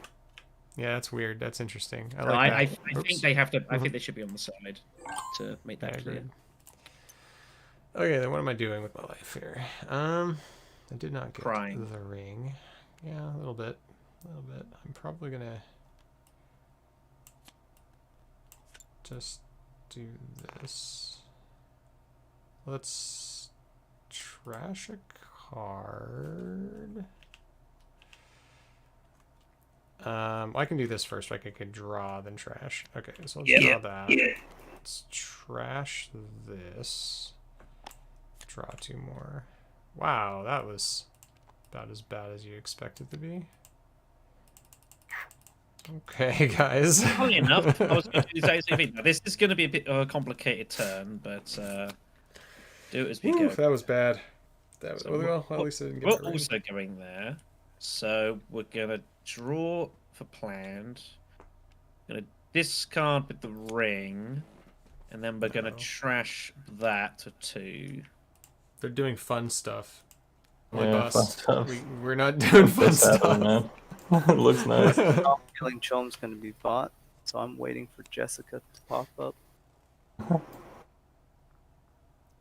Speaker 1: Yeah, that's weird. That's interesting. I
Speaker 4: So
Speaker 1: like
Speaker 4: I
Speaker 1: that.
Speaker 4: think
Speaker 1: Oops.
Speaker 4: they have to. I think they should be on the side to make
Speaker 1: Yeah,
Speaker 4: that clear.
Speaker 1: agreed. Okay, then what am I doing with my life here? I did not get
Speaker 4: Crying.
Speaker 1: the ring. Yeah, a little bit. A little bit. I'm probably gonna just do this. Let's trash a card. I can do this first. Like I could draw, then trash. Okay, so let's draw that. Let's trash this. Draw 2 more. Wow, that was about as bad as you expected to be. Okay, guys.
Speaker 4: Funny enough, I was going to do the same thing. Now, this is going to be a bit of a complicated turn, but do it as we go.
Speaker 1: That was bad. That was,
Speaker 4: So
Speaker 1: well, at least I didn't get
Speaker 4: We're
Speaker 1: that ring.
Speaker 4: also going there, so we're going to draw for planned. Going to discard with the ring, and then we're going to trash that to 2.
Speaker 1: They're doing fun stuff. Or
Speaker 3: Yeah, fun
Speaker 1: bust.
Speaker 3: stuff.
Speaker 1: We're not doing fun
Speaker 3: What's
Speaker 1: stuff.
Speaker 3: happening, man? It looks nice.
Speaker 2: Killing Chom's going to be bought, so I'm waiting for Jessica to pop up.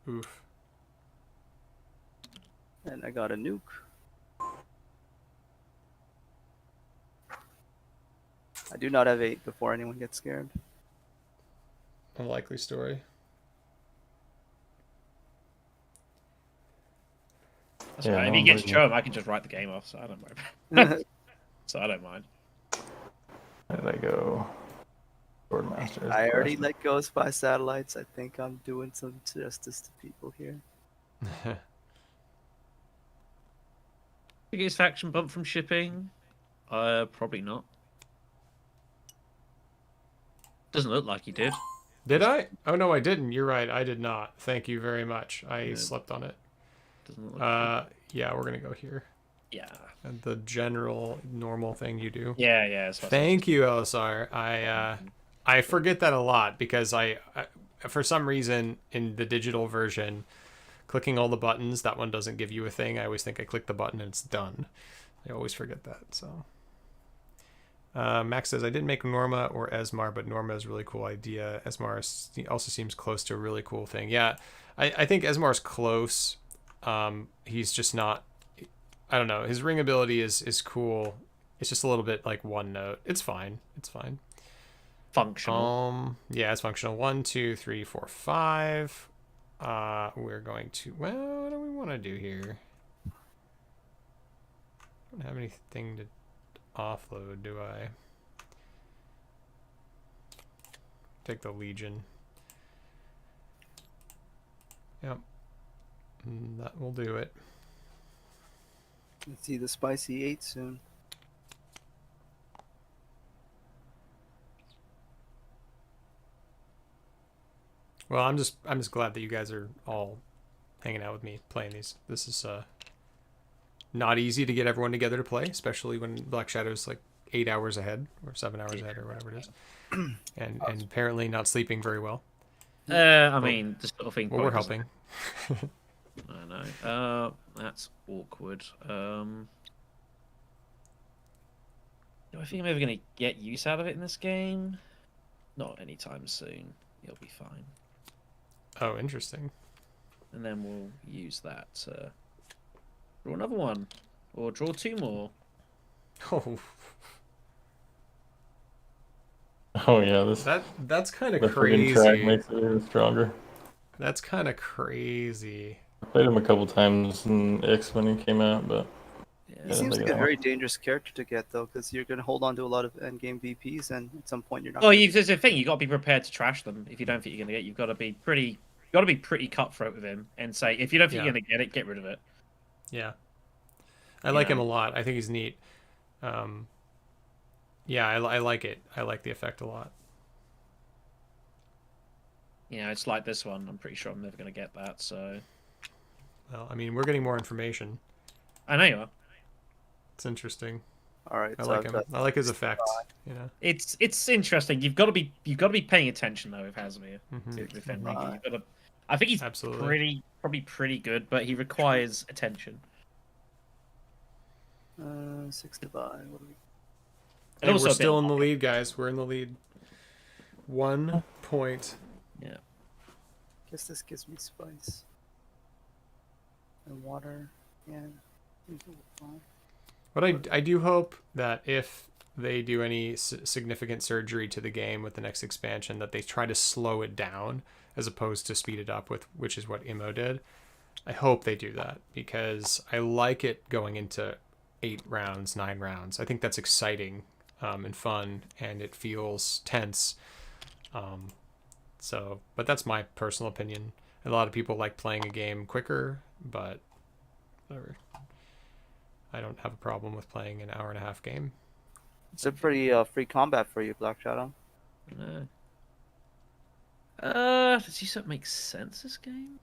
Speaker 1: Oof.
Speaker 2: And I got a nuke. I do not have 8 before anyone gets scared.
Speaker 1: Unlikely story.
Speaker 4: That's
Speaker 3: Yeah,
Speaker 4: right. If
Speaker 3: no,
Speaker 4: he gets
Speaker 3: I'm with
Speaker 4: Chum, I can just write the game off, so I don't worry about it. So I don't mind.
Speaker 3: Where did I go? Swordmaster.
Speaker 2: I already let go of spy satellites. I think I'm doing some justice to people here.
Speaker 4: Biggest faction bump from shipping? Probably not. Doesn't look like he did.
Speaker 1: Did I? Oh no, I didn't. You're right. I did not. Thank you very much. I
Speaker 4: Yeah.
Speaker 1: slept on it.
Speaker 4: Doesn't look like
Speaker 1: Yeah, we're gonna go here.
Speaker 4: yeah.
Speaker 1: And the general normal thing you do.
Speaker 4: Yeah, yeah. That's what I
Speaker 1: Thank you, LSR. I forget that a lot because I for some reason in the digital version, clicking all the buttons, that one doesn't give you a thing. I always think I click the button and it's done. I always forget that. So Max says I didn't make Norma or Esmar, but Norma is a really cool idea. Esmar also seems close to a really cool thing. Yeah, I think Esmar's close. He's just not. I don't know. His ring ability is cool. It's just a little bit like one note. It's fine. It's fine.
Speaker 4: Functional.
Speaker 1: Yeah, it's functional. 1, 2, 3, 4, 5. We're going to. Well, what do we want to do here? I don't have anything to offload, do I? Take the Legion. Yep. That will do it.
Speaker 2: Let's see the spicy 8 soon.
Speaker 1: Well, I'm just glad that you guys are all hanging out with me playing these. This is not easy to get everyone together to play, especially when Black Shadow's like 8 hours ahead or 7 hours ahead or whatever it is, and apparently not sleeping very well.
Speaker 4: I mean, the sort of thing.
Speaker 1: Well, we're
Speaker 4: probably
Speaker 1: helping.
Speaker 4: I know. That's awkward. Do I think I'm ever going to get use out of it in this game? Not anytime soon. You'll be fine.
Speaker 1: Oh, interesting.
Speaker 4: and then we'll use that to draw another one, or draw 2 more.
Speaker 1: Oh,
Speaker 3: Oh yeah, this
Speaker 1: that's kind of
Speaker 3: the friggin' track
Speaker 1: crazy.
Speaker 3: makes it even stronger.
Speaker 1: That's kind of crazy.
Speaker 3: I played him a couple times in X when he came out, but
Speaker 2: He
Speaker 4: Yeah.
Speaker 3: didn't
Speaker 2: seems
Speaker 3: think
Speaker 2: like a
Speaker 3: of that
Speaker 2: very
Speaker 3: one.
Speaker 2: dangerous character to get though, because you're going to hold on to a lot of endgame VPs, and at some point you're not.
Speaker 4: Well,
Speaker 2: gonna...
Speaker 4: there's a thing. You got to be prepared to trash them. If you don't think you're going to get, you've got to be pretty. You got to be pretty cutthroat with him and say, if you don't think
Speaker 1: Yeah.
Speaker 4: you're going to get it, get rid of it.
Speaker 1: Yeah, I
Speaker 4: You
Speaker 1: like him
Speaker 4: know.
Speaker 1: a lot. I think he's neat. Yeah, I like it. I like the effect a lot.
Speaker 4: You know, it's like this one. I'm pretty sure I'm never going to get that. So
Speaker 1: Well, I mean, we're getting more information.
Speaker 4: I know you are.
Speaker 1: It's interesting.
Speaker 2: All right,
Speaker 1: I
Speaker 2: so
Speaker 1: like
Speaker 2: I've
Speaker 1: him.
Speaker 2: got
Speaker 1: I like his effect. You know.
Speaker 4: It's interesting. You've got to be paying attention though with Hazmir.
Speaker 1: Mhm.
Speaker 4: With Henry.
Speaker 2: Right.
Speaker 4: You've got to, I think he's
Speaker 1: Absolutely.
Speaker 4: probably pretty good, but he requires attention.
Speaker 2: 6 to buy. What do we...
Speaker 4: And
Speaker 1: And
Speaker 4: also
Speaker 1: we're
Speaker 4: a bit
Speaker 1: still in the
Speaker 4: lucky.
Speaker 1: lead, guys. We're in the lead. 1 point.
Speaker 4: Yeah.
Speaker 2: Guess this gives me spice and water and.
Speaker 1: But I do hope that if they do any significant surgery to the game with the next expansion, that they try to slow it down as opposed to speed it up, with which is what Immo did. I hope they do that because I like it going into 8 rounds, 9 rounds. I think that's exciting and fun, and it feels tense. But that's my personal opinion. A lot of people like playing a game quicker, but whatever. I don't have a problem with playing an hour-and-a-half game.
Speaker 2: It's a pretty free combat for you, Black Shadow.
Speaker 4: No. Does he sort of make sense this game?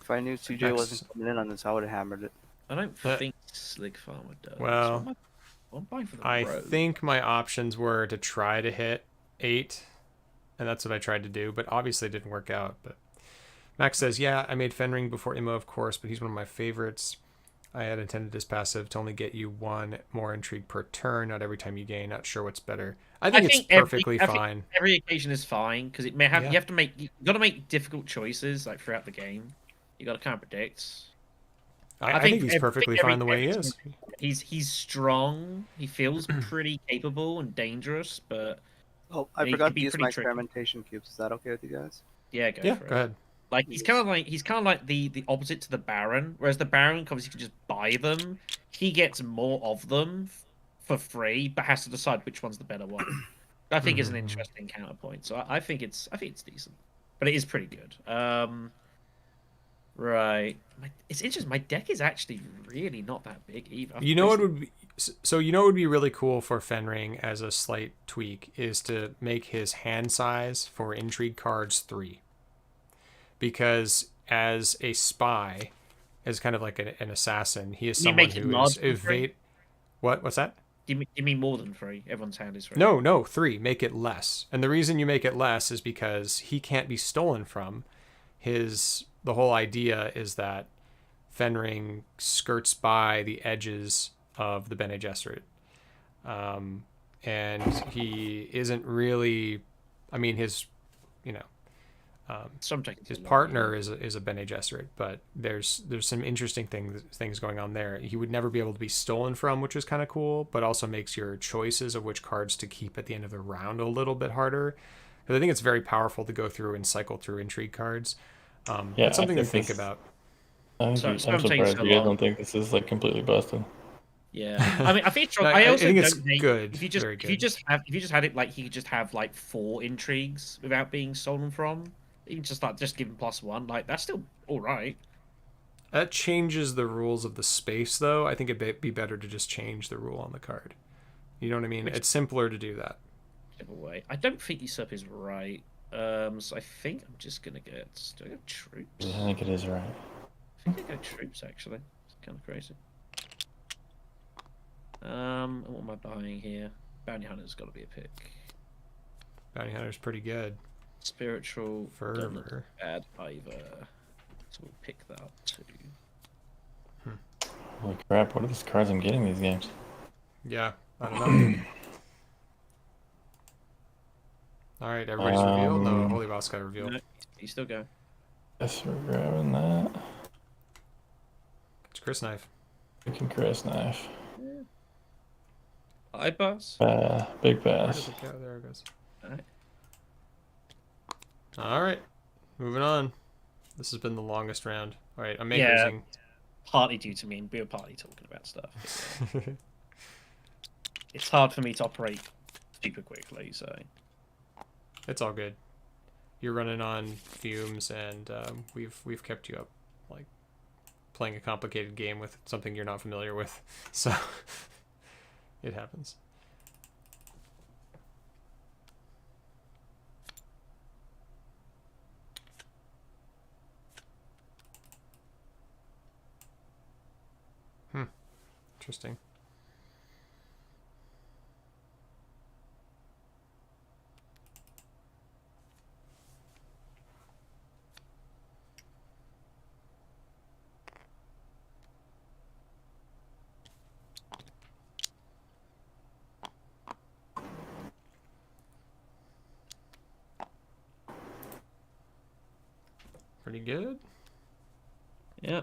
Speaker 2: If I knew CJ
Speaker 1: Max-
Speaker 2: wasn't coming in on this, I would have hammered it.
Speaker 4: I don't
Speaker 1: Uh,
Speaker 4: think Slig Farmer does.
Speaker 1: well,
Speaker 4: I'm buying for the
Speaker 1: I
Speaker 4: road.
Speaker 1: think my options were to try to hit 8, and that's what I tried to do, but obviously it didn't work out. But Max says, yeah, I made Fenring before Immo, of course, but he's one of my favorites. I had intended his passive to only get you 1 more intrigue per turn, not every time you gain. Not sure what's better. I think it's perfectly fine.
Speaker 4: Every occasion is fine because it may have
Speaker 1: Yeah.
Speaker 4: you have to make you got to make difficult choices like throughout the game. You got to kind of predict.
Speaker 1: I think he's perfectly fine the way he is.
Speaker 4: He's strong. He feels pretty capable and dangerous, but
Speaker 2: Oh, I
Speaker 4: He
Speaker 2: forgot
Speaker 4: could
Speaker 2: to
Speaker 4: be
Speaker 2: use
Speaker 4: pretty
Speaker 2: my
Speaker 4: tricky.
Speaker 2: experimentation cubes. Is that okay with you guys?
Speaker 4: yeah, go
Speaker 1: Yeah,
Speaker 4: for it.
Speaker 1: go ahead.
Speaker 4: Like he's kind of like the opposite to the Baron, whereas the Baron obviously can just buy them. He gets more of them for free, but has to decide which one's the better one. I think is an interesting counterpoint. So I think it's decent, but it is pretty good. Right. It's interesting. My deck is actually really not that big either.
Speaker 1: You know what would be you know what would be really cool for Fenring as a slight tweak is to make his hand size for intrigue cards 3. Because as a spy, as kind of like an assassin, he is
Speaker 4: You
Speaker 1: someone
Speaker 4: make it
Speaker 1: who
Speaker 4: large
Speaker 1: is
Speaker 4: than 3?
Speaker 1: evade. What's that?
Speaker 4: Give me more than 3. Everyone's hand is 3.
Speaker 1: No, 3. Make it less. And the reason you make it less is because he can't be stolen from. The whole idea is that Fenring skirts by the edges of the Bene Gesserit. And he isn't really, I mean, his partner is a Bene Gesserit, but there's some interesting things going on there. He would never be able to be stolen from, which is kind of cool, but also makes your choices of which cards to keep at the end of the round a little bit harder. Because I think it's very powerful to go through and cycle through intrigue cards. It's something to think about.
Speaker 3: I'm surprised you guys don't think this is like completely busted.
Speaker 4: Yeah, I mean, I think
Speaker 1: No,
Speaker 4: I also
Speaker 1: think
Speaker 4: don't
Speaker 1: it's
Speaker 4: think
Speaker 1: good.
Speaker 4: If you just
Speaker 1: Very
Speaker 4: if you
Speaker 1: good.
Speaker 4: just had it like he could just have like 4 intrigues without being stolen from. Even just give him +1. Like that's still all right.
Speaker 1: That changes the rules of the space, though. I think it'd be better to just change the rule on the card. You know what I mean? It's simpler to do that.
Speaker 4: Away. I don't think usurp is right. So I think I'm just gonna get. Do I go troops?
Speaker 3: Yeah, I think it is right.
Speaker 4: I think I go troops actually. It's kind of crazy. What am I buying here? Bounty Hunter's got to be a pick.
Speaker 1: Bounty Hunter's pretty good.
Speaker 4: Spiritual
Speaker 1: Fervor.
Speaker 4: Bad either. So we'll pick that up too.
Speaker 3: Holy crap, what are these cards I'm getting these games?
Speaker 1: Yeah, I don't know. All right, everybody's revealed. No, Holy Boss got revealed.
Speaker 4: No, you still go.
Speaker 3: Guess we're grabbing that.
Speaker 1: It's Chris knife.
Speaker 3: Freaking Chris knife.
Speaker 4: I pass.
Speaker 3: Big
Speaker 1: Where
Speaker 3: pass.
Speaker 1: did it go? There it goes.
Speaker 4: Alright.
Speaker 1: All right, moving on. This has been the longest round. All right, I'm
Speaker 4: Yeah.
Speaker 1: makersing.
Speaker 4: Partly due to me and we were partly talking about stuff. It's hard for me to operate super quickly, so
Speaker 1: It's all good. You're running on fumes, and we've kept you up, like playing a complicated game with something you're not familiar with. So it happens. Interesting. Pretty good.
Speaker 4: yeah.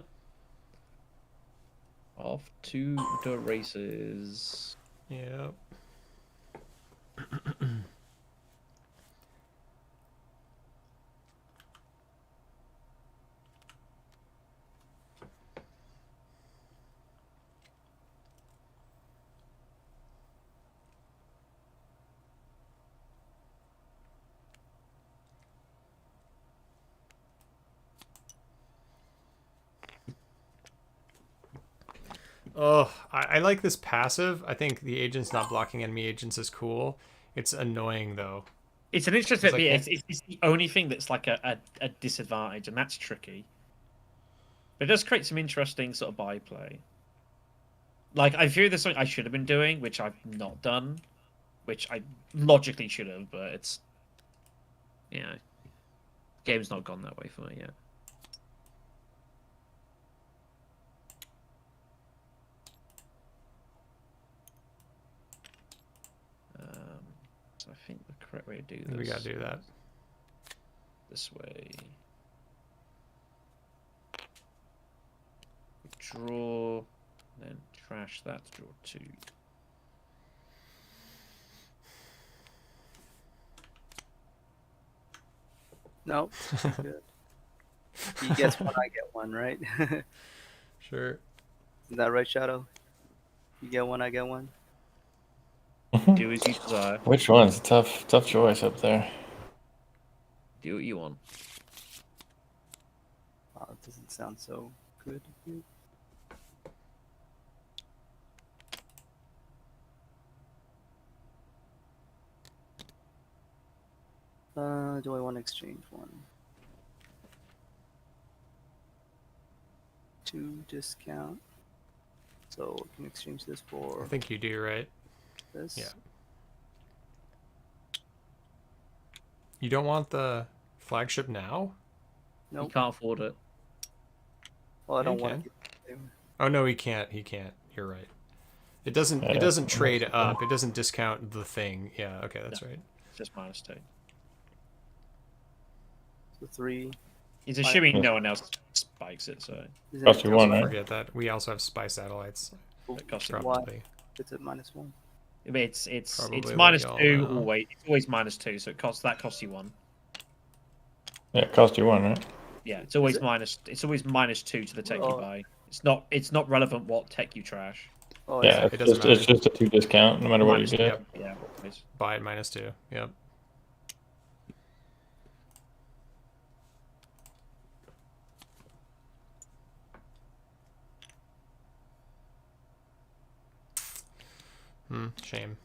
Speaker 4: Off to the races.
Speaker 1: Yep. Oh, I like this passive. I think the agents not blocking enemy agents is cool. It's annoying though.
Speaker 4: It's an interesting.
Speaker 1: It's like-
Speaker 4: It's the only thing that's like a disadvantage, and that's tricky. But it does create some interesting sort of byplay. Like I feel there's something I should have been doing, which I've not done, which I logically should have, but it's game's not gone that way for me yet. So I think the correct way to do this.
Speaker 1: We gotta do that.
Speaker 4: This way. Draw, then trash that. Draw 2.
Speaker 2: Nope. Good. He gets one, I get one, right?
Speaker 1: Sure.
Speaker 2: Is that right, Shadow? You get one, I get one.
Speaker 4: Do as you desire.
Speaker 3: Which one's a tough choice up there?
Speaker 4: Do what you want.
Speaker 2: Oh, it doesn't sound so good. Do I want to exchange one? 2 discount. So I can exchange this for
Speaker 1: I think you do, right?
Speaker 2: this.
Speaker 1: Yeah. You don't want the flagship now?
Speaker 4: You
Speaker 2: Nope.
Speaker 4: can't afford it.
Speaker 2: Well, I
Speaker 1: Yeah,
Speaker 2: don't
Speaker 1: you
Speaker 2: want
Speaker 1: can.
Speaker 2: to.
Speaker 1: Oh no, he can't. He can't. You're right. It doesn't trade up. It doesn't discount the thing. Yeah, okay, that's right.
Speaker 4: It's just -2.
Speaker 2: So 3.
Speaker 4: He's assuming no one else spikes it, so
Speaker 2: Is
Speaker 3: Cost
Speaker 2: it
Speaker 3: you
Speaker 1: Also
Speaker 3: one, right?
Speaker 1: forget that. We also have spy satellites.
Speaker 4: it costs you
Speaker 1: Probably.
Speaker 2: It's at -1.
Speaker 4: It's
Speaker 1: Probably
Speaker 4: it's
Speaker 1: what y'all
Speaker 4: -2
Speaker 1: know.
Speaker 4: always. It's always -2, so costs you 1.
Speaker 3: Yeah, it cost you one, right?
Speaker 4: Yeah, it's always
Speaker 2: it?
Speaker 4: It's always -2 to the tech you
Speaker 2: Oh.
Speaker 4: buy. It's not relevant what tech you trash.
Speaker 2: Oh,
Speaker 3: Yeah,
Speaker 1: it doesn't
Speaker 3: it's
Speaker 1: matter.
Speaker 3: just a 2 discount no matter what you
Speaker 4: Minus-
Speaker 3: get.
Speaker 1: Yep.
Speaker 4: Yeah, always.
Speaker 1: Buy at -2. Yep. Shame.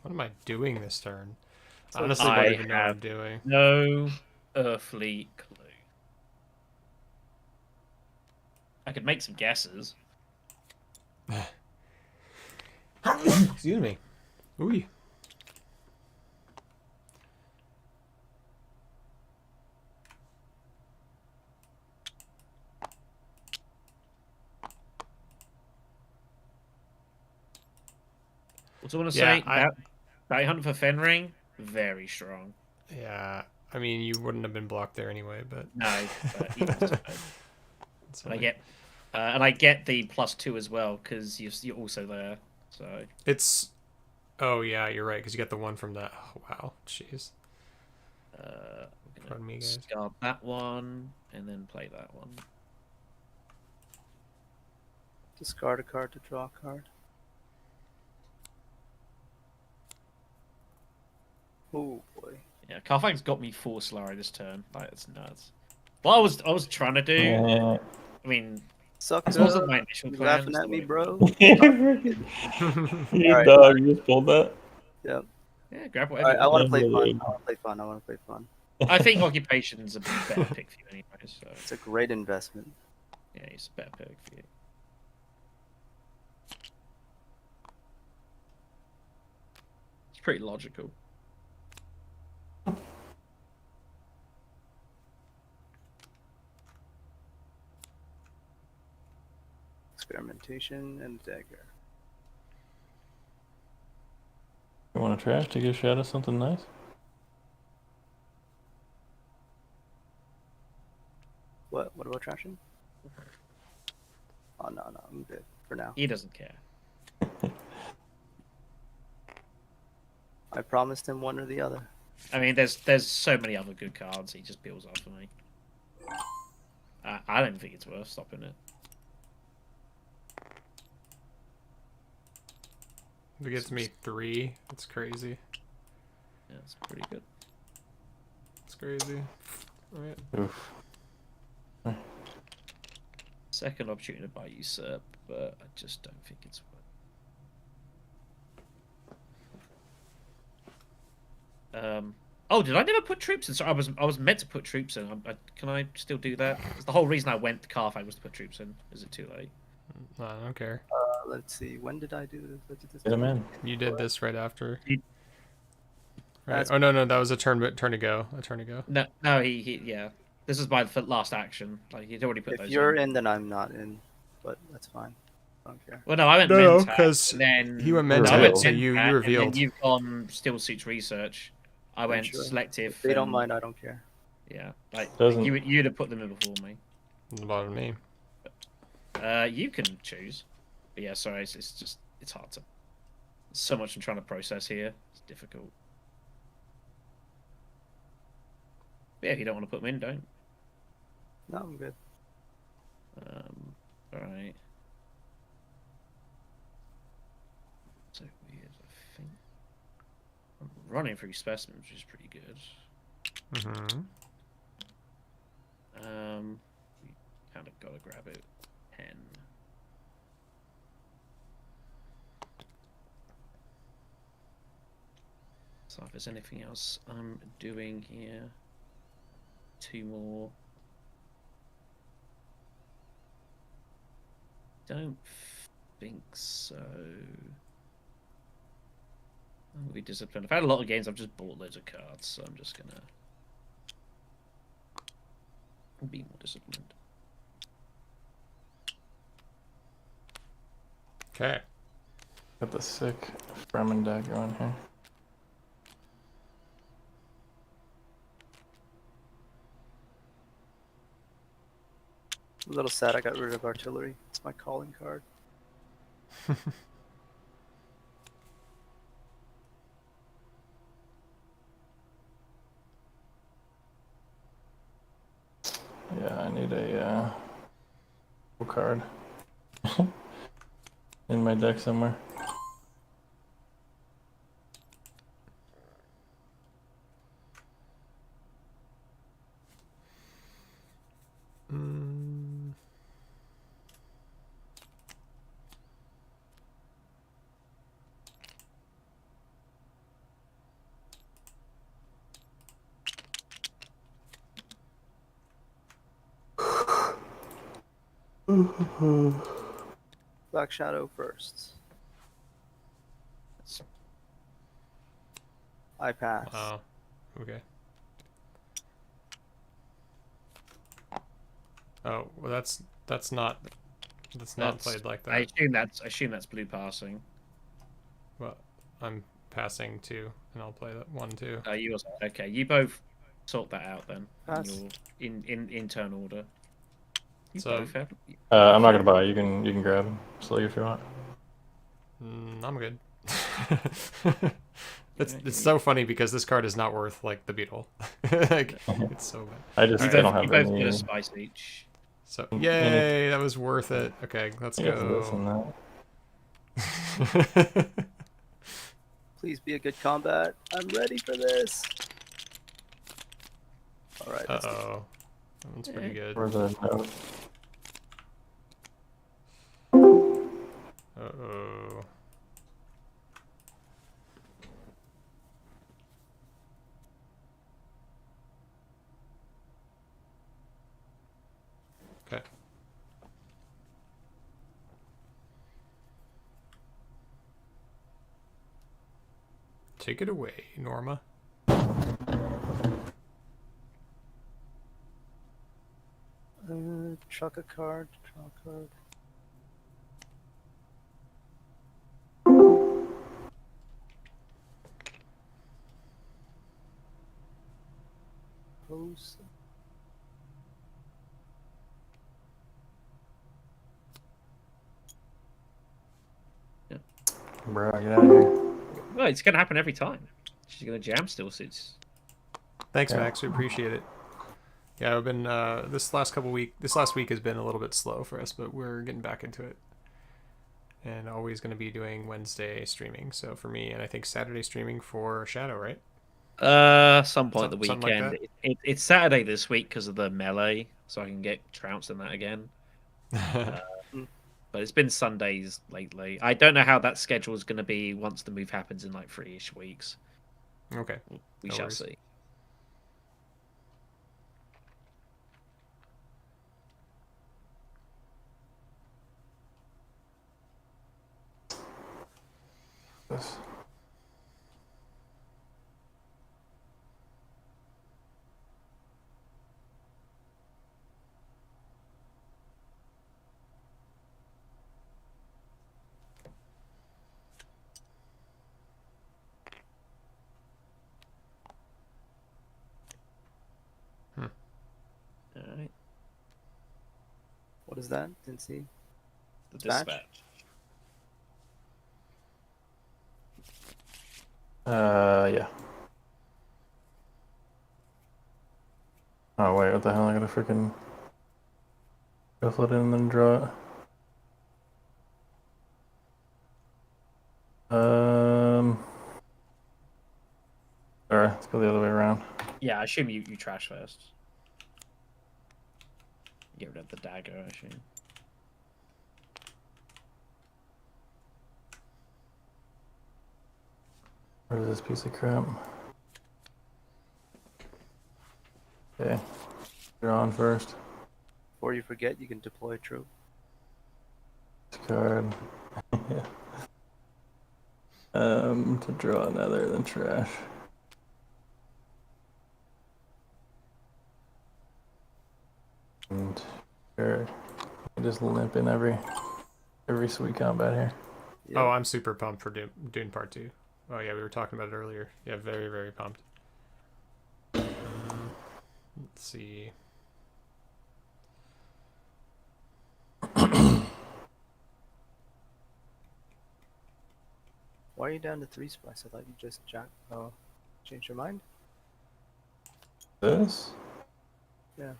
Speaker 1: What am I doing this turn? Honestly, I
Speaker 4: I
Speaker 1: don't even know what I'm
Speaker 4: have-
Speaker 1: doing.
Speaker 4: No earthly clue. I could make some guesses.
Speaker 1: Excuse me. Ooh.
Speaker 4: What do I want to
Speaker 1: Yeah,
Speaker 4: say? Bounty hunting for Fenring, very strong.
Speaker 1: Yeah, I mean, you wouldn't have been blocked there anyway, but
Speaker 4: No, but even so.
Speaker 1: It's
Speaker 4: And I
Speaker 1: only-
Speaker 4: get, and I get the +2 as well because you're also there. So
Speaker 1: It's. Oh yeah, you're right because you got the one from that. Oh, wow, jeez.
Speaker 4: we're
Speaker 1: Pardon me,
Speaker 4: gonna
Speaker 1: guys.
Speaker 4: discard that one and then play that one.
Speaker 2: Discard a card to draw a card. Oh boy.
Speaker 4: Yeah, Carfag's got me 4 Solari this turn. Like, that's nuts. What I was trying to do,
Speaker 3: Yeah.
Speaker 4: I mean,
Speaker 2: Suck
Speaker 4: this
Speaker 2: it
Speaker 4: wasn't
Speaker 2: up.
Speaker 4: my initial
Speaker 2: You
Speaker 4: plan.
Speaker 2: laughing
Speaker 4: That's
Speaker 2: at
Speaker 4: the
Speaker 2: me,
Speaker 4: way it
Speaker 2: bro?
Speaker 4: went.
Speaker 3: You
Speaker 2: Alright.
Speaker 3: dog, you just pulled that?
Speaker 2: Yep.
Speaker 4: Yeah, grab whatever
Speaker 2: Alright,
Speaker 4: you
Speaker 2: I
Speaker 4: want.
Speaker 2: want to play
Speaker 3: Yeah,
Speaker 2: fun.
Speaker 3: yeah.
Speaker 2: I want to play fun. I want to play fun.
Speaker 4: I think Occupation's a better pick for you anyway, so
Speaker 2: It's a great investment.
Speaker 4: yeah, it's a better pick for you. It's pretty logical.
Speaker 2: Experimentation and dagger.
Speaker 3: You want to trash to give Shadow something nice?
Speaker 2: What? What about trashing? Oh no, I'm good for now.
Speaker 4: He doesn't care.
Speaker 2: I promised him one or the other.
Speaker 4: I mean, there's so many other good cards. He just builds up for me. I don't think it's worth stopping it.
Speaker 1: If it gets me 3, that's crazy.
Speaker 4: Yeah, it's pretty good.
Speaker 1: It's crazy. Alright.
Speaker 3: Oof.
Speaker 4: Second opportunity to buy usurp, but I just don't think it's worth. Oh, did I never put troops in? Sorry, I was meant to put troops in. Can I still do that? 'Cause the whole reason I went to Carthage was to put troops in. Is it too late?
Speaker 1: No, I don't care.
Speaker 2: Let's see. When did I do this? I did this
Speaker 3: Get him in.
Speaker 1: You did this right after.
Speaker 4: You-
Speaker 1: Right.
Speaker 2: That's-
Speaker 1: Oh no, that was a turn to go. A turn to go.
Speaker 4: No, he yeah. This is my last action. Like he'd already put
Speaker 2: If
Speaker 4: those
Speaker 2: you're
Speaker 4: in.
Speaker 2: in, then I'm not in. But that's fine. I don't care.
Speaker 4: Well, no, I went
Speaker 1: No,
Speaker 4: Mentat,
Speaker 1: 'cause
Speaker 4: and then
Speaker 1: he went
Speaker 3: Mentat,
Speaker 4: I went
Speaker 3: so
Speaker 1: you
Speaker 4: Mentat,
Speaker 1: revealed.
Speaker 4: And then you've gone Still Suits Research. I went
Speaker 2: Sure.
Speaker 4: Selective.
Speaker 2: If they don't
Speaker 4: and-
Speaker 2: mind, I don't care.
Speaker 4: Yeah, like
Speaker 3: Doesn't-
Speaker 4: you'd have put them in before me.
Speaker 1: The bottom name.
Speaker 4: You can choose. But yeah, sorry, it's just it's hard to. So much I'm trying to process here. It's difficult. But yeah, if you don't want to put them in, don't.
Speaker 2: No, I'm good.
Speaker 4: All right. So weird. I think I'm running through specimens, which is pretty good.
Speaker 1: Mm-hmm.
Speaker 4: We kind of gotta grab it. 10. So if there's anything else I'm doing here, 2 more. Don't think so. I'm gonna be disciplined. I've had a lot of games. I've just bought loads of cards, so I'm just gonna be more disciplined.
Speaker 1: Okay.
Speaker 3: Got the sick Fremen dagger on here.
Speaker 2: I'm a little sad I got rid of artillery. It's my calling card.
Speaker 3: Yeah, I need a card in my deck somewhere.
Speaker 1: Mm.
Speaker 2: Black Shadow first. I pass.
Speaker 1: Oh. Okay. Oh well, that's not played like that.
Speaker 4: I assume that's blue passing.
Speaker 1: Well, I'm passing too, and I'll play that one too.
Speaker 4: You also okay? You both sort that out then.
Speaker 2: Pass.
Speaker 4: In turn order. You
Speaker 1: So-
Speaker 4: both have.
Speaker 3: I'm not gonna buy. You can grab him. Sleeve if you want.
Speaker 1: I'm good. It's so funny because this card is not worth like the beetle. Like it's so bad.
Speaker 3: I just
Speaker 4: You
Speaker 3: don't
Speaker 4: both,
Speaker 3: have
Speaker 4: you both
Speaker 3: any.
Speaker 4: get a spice each.
Speaker 1: So yay, that was worth it. Okay, let's
Speaker 3: I guess this and
Speaker 1: go.
Speaker 3: that.
Speaker 2: Please be a good combat. I'm ready for this. All right. let's do-
Speaker 1: Uh-oh. That one's pretty good.
Speaker 3: Where's the note?
Speaker 1: Uh-oh. Okay. Take it away, Norma.
Speaker 2: Truck a card. Draw a card. Pose.
Speaker 3: Bro, get out of here.
Speaker 4: Well, it's gonna happen every time. She's gonna jam still since.
Speaker 1: Thanks,
Speaker 3: Yeah.
Speaker 1: Max. We appreciate it. Yeah, I've been this last week has been a little bit slow for us, but we're getting back into it. And always going to be doing Wednesday streaming. So for me, and I think Saturday streaming for Shadow, right?
Speaker 4: Some point the
Speaker 1: Something like
Speaker 4: weekend. It's Saturday this week because of the melee, so I can get trounced in that again. But it's been Sundays lately. I don't know how that schedule is going to be once the move happens in like 3-ish weeks.
Speaker 1: Okay.
Speaker 4: We
Speaker 1: No
Speaker 4: shall
Speaker 1: worries.
Speaker 4: see.
Speaker 3: This.
Speaker 4: All right.
Speaker 2: What is that? Didn't see.
Speaker 4: The
Speaker 2: Dispatch?
Speaker 4: dispatch.
Speaker 3: Yeah. Oh wait, what the hell? I gotta freaking shuffle it in and then draw it. Sorry, let's go the other way around.
Speaker 4: Yeah, I assume you trash first. Get rid of the dagger, I assume.
Speaker 3: Where's this piece of crap? Okay, draw on first.
Speaker 2: Before you forget, you can deploy a troop.
Speaker 3: Discard. Yeah. To draw another than trash. And sure, just limp in every sweet combat here.
Speaker 2: Yeah.
Speaker 1: Oh, I'm super pumped for Dune Part 2. Oh yeah, we were talking about it earlier. Yeah, very, very pumped. Let's see.
Speaker 2: Why are you down to 3 spice? I thought you just changed your mind.
Speaker 3: This?
Speaker 2: Yeah.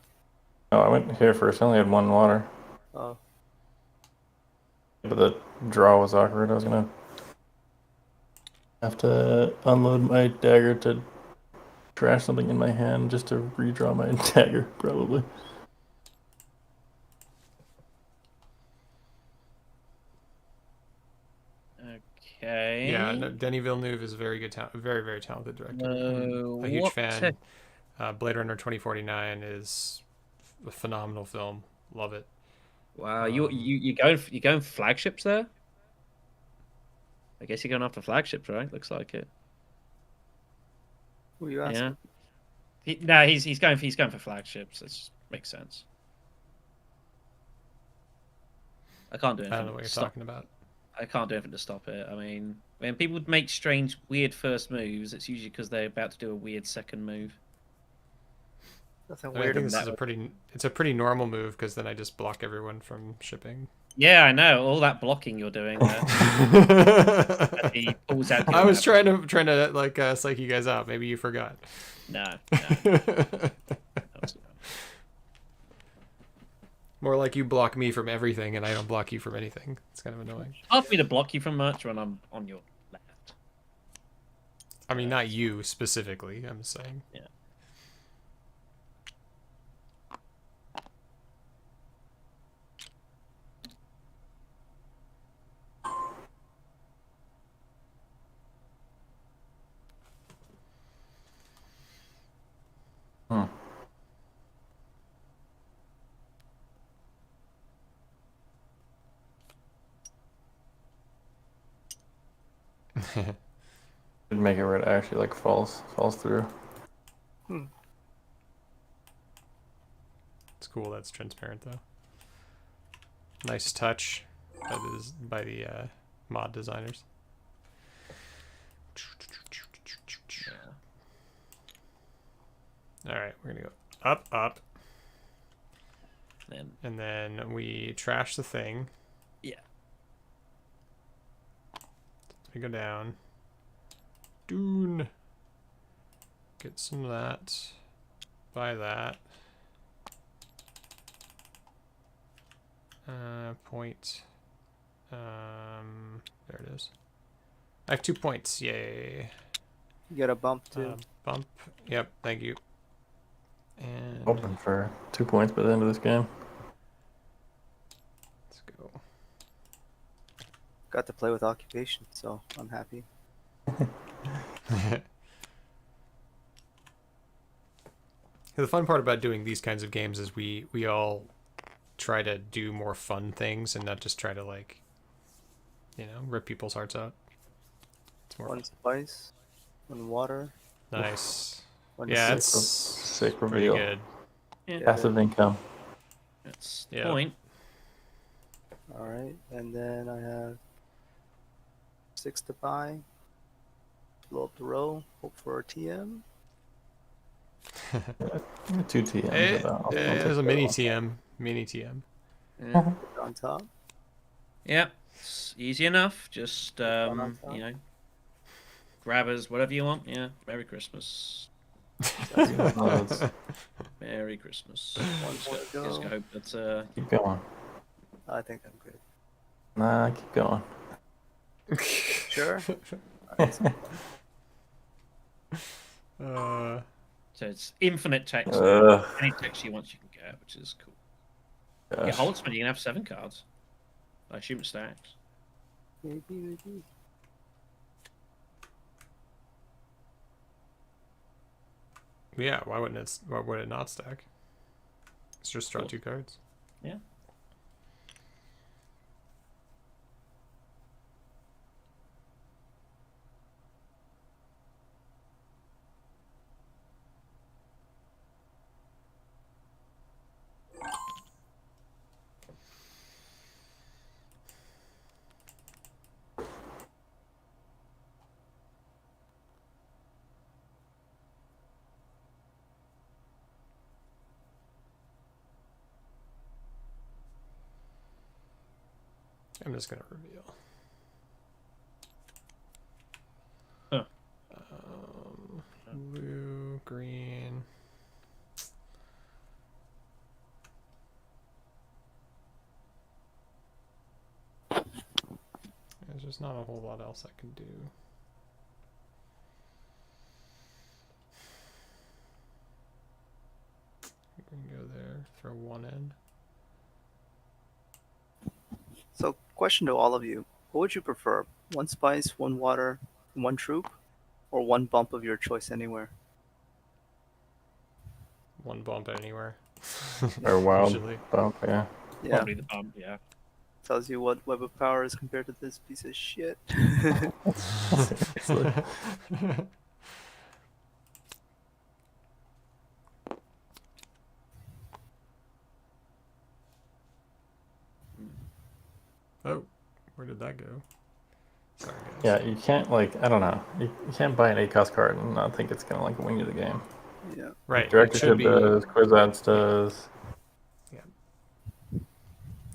Speaker 3: Oh, I went here first. I only had 1 water.
Speaker 2: Oh,
Speaker 3: But the draw was awkward. I was gonna have to unload my dagger to trash something in my hand just to redraw my dagger, probably.
Speaker 4: Okay.
Speaker 1: Yeah, no, Denis Villeneuve is a very good, very, very talented director.
Speaker 4: No,
Speaker 1: A huge
Speaker 4: what
Speaker 1: fan. Blade Runner 2049 is a phenomenal film. Love it.
Speaker 4: Wow, you going for flagships there? I guess you're going after flagships, right? Looks like it.
Speaker 2: who are you asking?
Speaker 4: Yeah. He's going for flagships. That makes sense. I can't do anything.
Speaker 1: I don't know what you're
Speaker 4: Stop.
Speaker 1: talking about.
Speaker 4: I can't do anything to stop it. I mean, when people make strange, weird first moves, it's usually because they're about to do a weird second move.
Speaker 2: Nothing
Speaker 1: I mean, I
Speaker 2: weird
Speaker 1: think
Speaker 2: about
Speaker 1: this is it's a pretty normal move because then I just block everyone from shipping.
Speaker 4: Yeah, I know. All that blocking you're doing there. He pulls out the
Speaker 1: I was
Speaker 4: map.
Speaker 1: trying to like psych you guys out. Maybe you forgot.
Speaker 4: No, no.
Speaker 1: More like you block me from everything and I don't block you from anything. It's kind of annoying.
Speaker 4: It's hard for me to block you from much when I'm on your left.
Speaker 1: I mean, not you specifically. I'm saying.
Speaker 4: Yeah.
Speaker 3: Hmm. Should make it where it actually like falls through.
Speaker 1: It's cool. That's transparent though. Nice touch by the mod designers. All right, we're gonna go up, up, and then we trash the thing.
Speaker 4: Yeah.
Speaker 1: We go down. Dune. Get some of that. Buy that. Point. There it is. I have 2 points. Yay.
Speaker 2: You get a bump too.
Speaker 1: Bump. Yep. Thank you. And
Speaker 3: Open for 2 points by the end of this game.
Speaker 1: let's go.
Speaker 2: Got to play with occupation, so I'm happy.
Speaker 1: The fun part about doing these kinds of games is we all try to do more fun things and not just try to like, you know, rip people's hearts out. It's more
Speaker 2: One
Speaker 1: fun.
Speaker 2: spice, one water.
Speaker 1: Nice.
Speaker 2: One
Speaker 1: Yeah,
Speaker 2: six.
Speaker 1: it's
Speaker 3: Sick
Speaker 1: pretty
Speaker 3: reveal.
Speaker 1: good.
Speaker 4: Yeah.
Speaker 3: Passive income.
Speaker 4: That's the
Speaker 1: Yeah.
Speaker 4: point.
Speaker 2: All right, and then I have 6 to buy. Blow up the row. Hope for a TM.
Speaker 3: 2 TMs.
Speaker 1: There's a mini TM. Mini TM.
Speaker 4: Yeah.
Speaker 2: On top.
Speaker 4: Yeah, it's easy enough. Just
Speaker 2: on top.
Speaker 4: you know, grabbers, whatever you want. Yeah, Merry Christmas. Merry Christmas.
Speaker 2: One more to go.
Speaker 4: Just hope that
Speaker 3: Keep going.
Speaker 2: I think I'm good.
Speaker 3: Nah, keep going.
Speaker 2: Sure.
Speaker 4: so it's infinite text.
Speaker 3: Ugh.
Speaker 4: Any text you want, you can get, which is cool.
Speaker 3: Gosh.
Speaker 4: Yeah, Holtzman, you can have 7 cards. I assume it stacks.
Speaker 2: Maybe.
Speaker 1: Yeah, why would it not stack? It's just draw 2 cards.
Speaker 4: Yeah.
Speaker 1: I'm just gonna reveal.
Speaker 4: Huh.
Speaker 1: Blue, green. There's just not a whole lot else I can do. We can go there, throw 1 in.
Speaker 2: So, question to all of you: what would you prefer? 1 spice, 1 water, 1 troop, or 1 bump of your choice anywhere?
Speaker 1: 1 bump anywhere.
Speaker 3: Or wild
Speaker 1: Usually.
Speaker 3: bump, yeah.
Speaker 2: Yeah,
Speaker 4: Probably the bump, yeah.
Speaker 2: tells you what web of power is compared to this piece of shit.
Speaker 3: Seriously.
Speaker 1: Oh, Where did that go? Sorry, guys.
Speaker 3: Yeah, you can't like I don't know. You can't buy an 8-cost card and not think it's gonna like win you the game.
Speaker 2: Yeah.
Speaker 1: Right. It
Speaker 3: Directorship
Speaker 1: should be.
Speaker 3: does, Quiz does.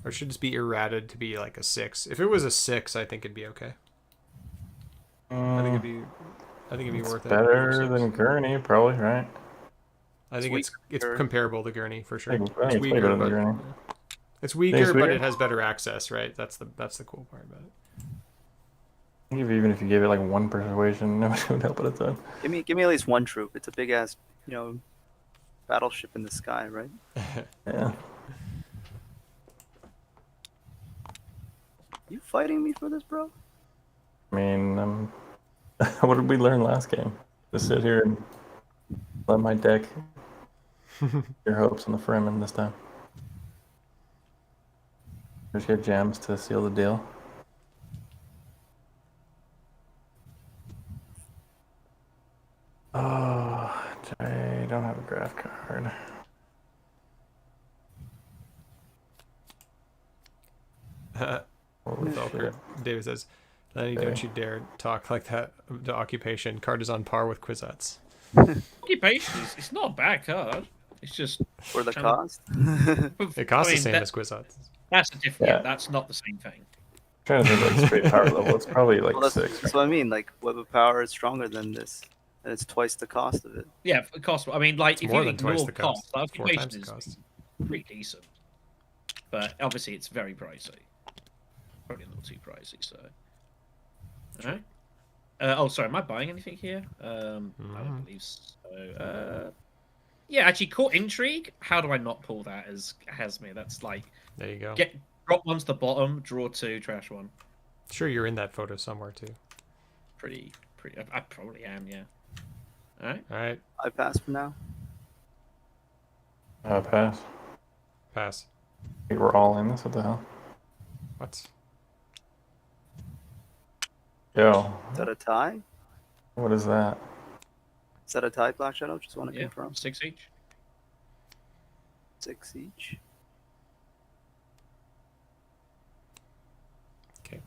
Speaker 1: Or it should just be errated to be like a 6. If it was a 6, I think it'd be okay. I think it'd be
Speaker 3: It's
Speaker 1: worth it.
Speaker 3: better than Gurney, probably, right?
Speaker 1: I think it's
Speaker 2: weaker.
Speaker 1: comparable to Gurney for sure.
Speaker 3: I think
Speaker 1: It's
Speaker 3: it's way better than Gurney.
Speaker 1: it's
Speaker 3: Think
Speaker 1: weaker,
Speaker 3: it's
Speaker 1: but
Speaker 3: weaker?
Speaker 1: it has better access, right? That's the cool part about it.
Speaker 3: I think even if you gave it like 1 persuasion, nobody would help it a ton.
Speaker 2: Give me at least 1 troop. It's a big ass, battleship in the sky, right?
Speaker 3: Yeah.
Speaker 2: You fighting me for this, bro?
Speaker 3: I mean, what did we learn last game? To sit here and let my deck your hopes on the Fremen this time. Just get gems to seal the deal. Oh, I don't have a graph card. Holy shit.
Speaker 1: David says, Lenny, don't you dare talk like that to Occupation. Card is on par with Kwisatz.
Speaker 4: Occupation it's not a bad card. It's just
Speaker 2: For the cost?
Speaker 1: It costs the same as Kwisatz.
Speaker 4: That's a different.
Speaker 3: Yeah.
Speaker 4: Yeah, that's not the same thing.
Speaker 3: I'm trying to think like straight power level. It's probably like
Speaker 2: Well,
Speaker 3: 6.
Speaker 2: that's what I mean. Like, web of power is stronger than this, and it's twice the cost of it.
Speaker 4: Yeah, for cost. I mean, like if
Speaker 1: More
Speaker 4: you
Speaker 1: than twice
Speaker 4: ignore
Speaker 1: the cost.
Speaker 4: cost,
Speaker 1: 4
Speaker 4: Occupation
Speaker 1: times the
Speaker 4: is
Speaker 1: cost.
Speaker 4: pretty decent. But obviously, it's very pricey. Probably a little too pricey. So. Alright. Oh, sorry. Am I buying anything here? I don't believe so. Yeah, actually, Court Intrigue. How do I not pull that as Hasme? That's like
Speaker 1: There you go.
Speaker 4: drop 1 to the bottom, draw 2, trash 1.
Speaker 1: Sure, you're in that photo somewhere too.
Speaker 4: Pretty. I probably am. Yeah. All right.
Speaker 1: All right,
Speaker 2: I pass for now.
Speaker 3: Pass.
Speaker 1: pass.
Speaker 3: I think we're all in this. What the hell?
Speaker 1: What?
Speaker 3: Yo,
Speaker 2: Is that a tie?
Speaker 3: what is that?
Speaker 2: Is that a tie, Black Shadow? Just want to
Speaker 4: Yeah.
Speaker 2: confirm.
Speaker 4: 6 each.
Speaker 2: 6 each.
Speaker 1: Okay,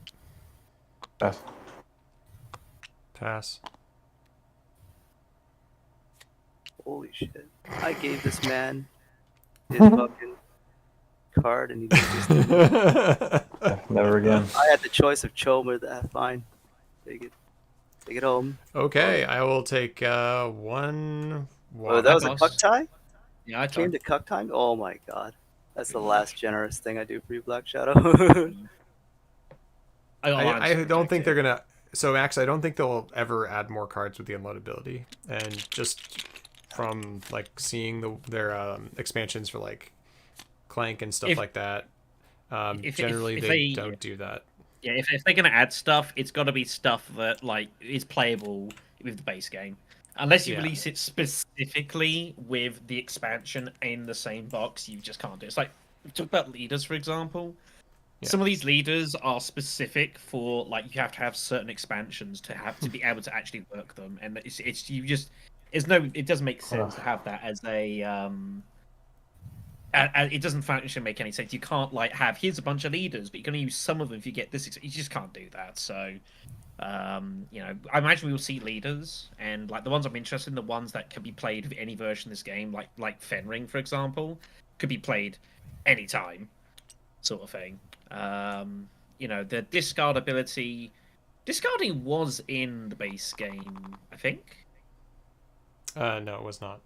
Speaker 3: Pass.
Speaker 1: pass.
Speaker 2: Holy shit. I gave this man his fucking card and he just
Speaker 3: Never again.
Speaker 2: I had the choice of Chomer. That fine. Take it home.
Speaker 1: Okay, I will take 1.
Speaker 2: Oh, that was a
Speaker 4: boss.
Speaker 2: cuck tie?
Speaker 4: Yeah, I
Speaker 2: Came
Speaker 4: tried.
Speaker 2: to cuck time? Oh my god. That's the last generous thing I do for you, Black Shadow.
Speaker 1: I don't think they're gonna. So Max, I don't think they'll ever add more cards with the unloadability. And just from like seeing their expansions for like Clank and stuff like that, generally
Speaker 4: if
Speaker 1: they don't do that.
Speaker 4: Yeah, if they're gonna add stuff, it's got to be stuff that like is playable with the base game. Unless you
Speaker 1: Yeah.
Speaker 4: release it specifically with the expansion in the same box, you just can't do it. It's like talk about leaders, for example.
Speaker 1: Yeah.
Speaker 4: Some of these leaders are specific for like you have to have certain expansions to be able to actually work them, and it's you just it doesn't make sense to have that as a it doesn't actually make any sense. You can't like have here's a bunch of leaders, but you can only use some of them if you get this. You just can't do that. So, I imagine we will see leaders, and like the ones I'm interested in, the ones that can be played with any version of this game, like Fenring, for example, could be played anytime, sort of thing. The discard ability, discarding was in the base game, I think.
Speaker 1: No, it was not.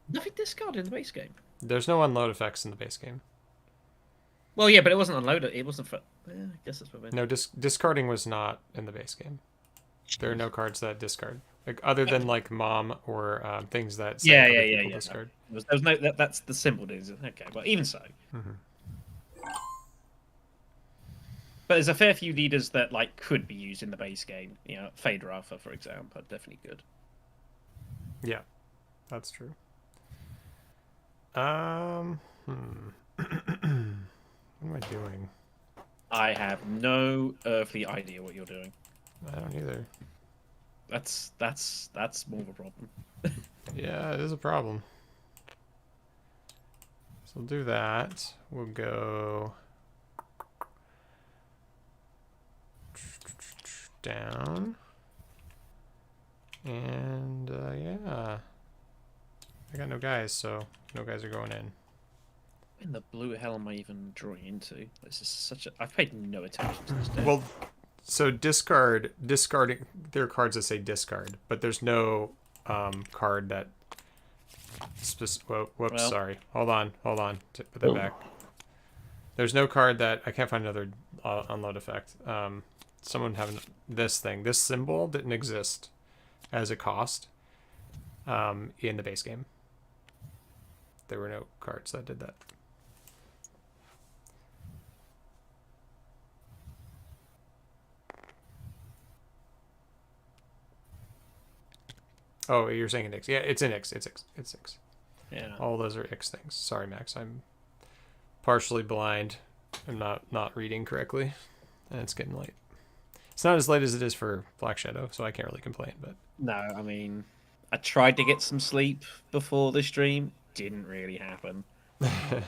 Speaker 4: Nothing discarded in the base game.
Speaker 1: There's no unload effects in the base game.
Speaker 4: Well, yeah, but it wasn't unloaded. It wasn't for. I guess that's what I meant.
Speaker 1: No, discarding was not in the base game. There are no cards that discard, like other than like Mom or things that say other people discard.
Speaker 4: There was no. That's the symbol, dudes. Okay, well, even so.
Speaker 1: Mm-hmm.
Speaker 4: But there's a fair few leaders that like could be used in the base game. Fade Rafa, for example, definitely good.
Speaker 1: Yeah, that's true. What am I doing?
Speaker 4: I have no earthly idea what you're doing.
Speaker 1: I don't either.
Speaker 4: That's more of a problem.
Speaker 1: Yeah, it is a problem. So we'll do that. We'll go down. And yeah, I got no guys, so no guys are going in.
Speaker 4: In the blue hell am I even drawing into? This is such a. I've paid no attention to this deck.
Speaker 1: Well, so discarding. There are cards that say discard, but there's no card that. Whoops,
Speaker 4: Well.
Speaker 1: sorry. Hold on. Put that back. There's no card that I can't find another unload effect. Someone having this thing. This symbol didn't exist as a cost in the base game. There were no cards that did that. Oh, you're saying an Ix. Yeah, it's an Ix. It's Ix.
Speaker 4: Yeah.
Speaker 1: All those are Ix things. Sorry, Max. I'm partially blind. I'm not reading correctly. And it's getting late. It's not as late as it is for Black Shadow, so I can't really complain. But
Speaker 4: No, I mean, I tried to get some sleep before the stream. Didn't really happen. Here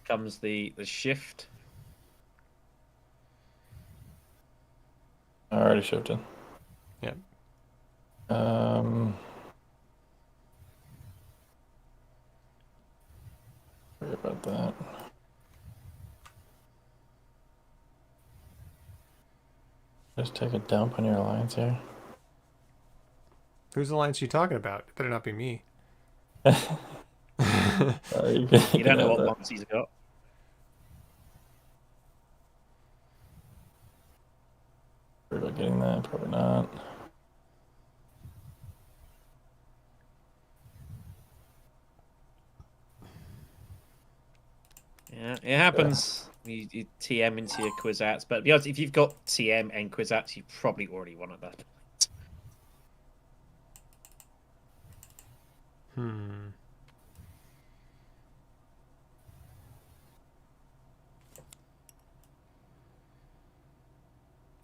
Speaker 4: comes the shift.
Speaker 3: I already shifted.
Speaker 1: yeah.
Speaker 3: Sorry about that. Just take a dump on your alliance here.
Speaker 1: Whose alliance are you talking about? It better not be me.
Speaker 3: You
Speaker 4: You don't know what ones he's got.
Speaker 3: Worried about getting that? Probably not.
Speaker 4: Yeah, it happens. You TM into your Kwisatz, but to be honest, if you've got TM and Kwisatz, you probably already won at that.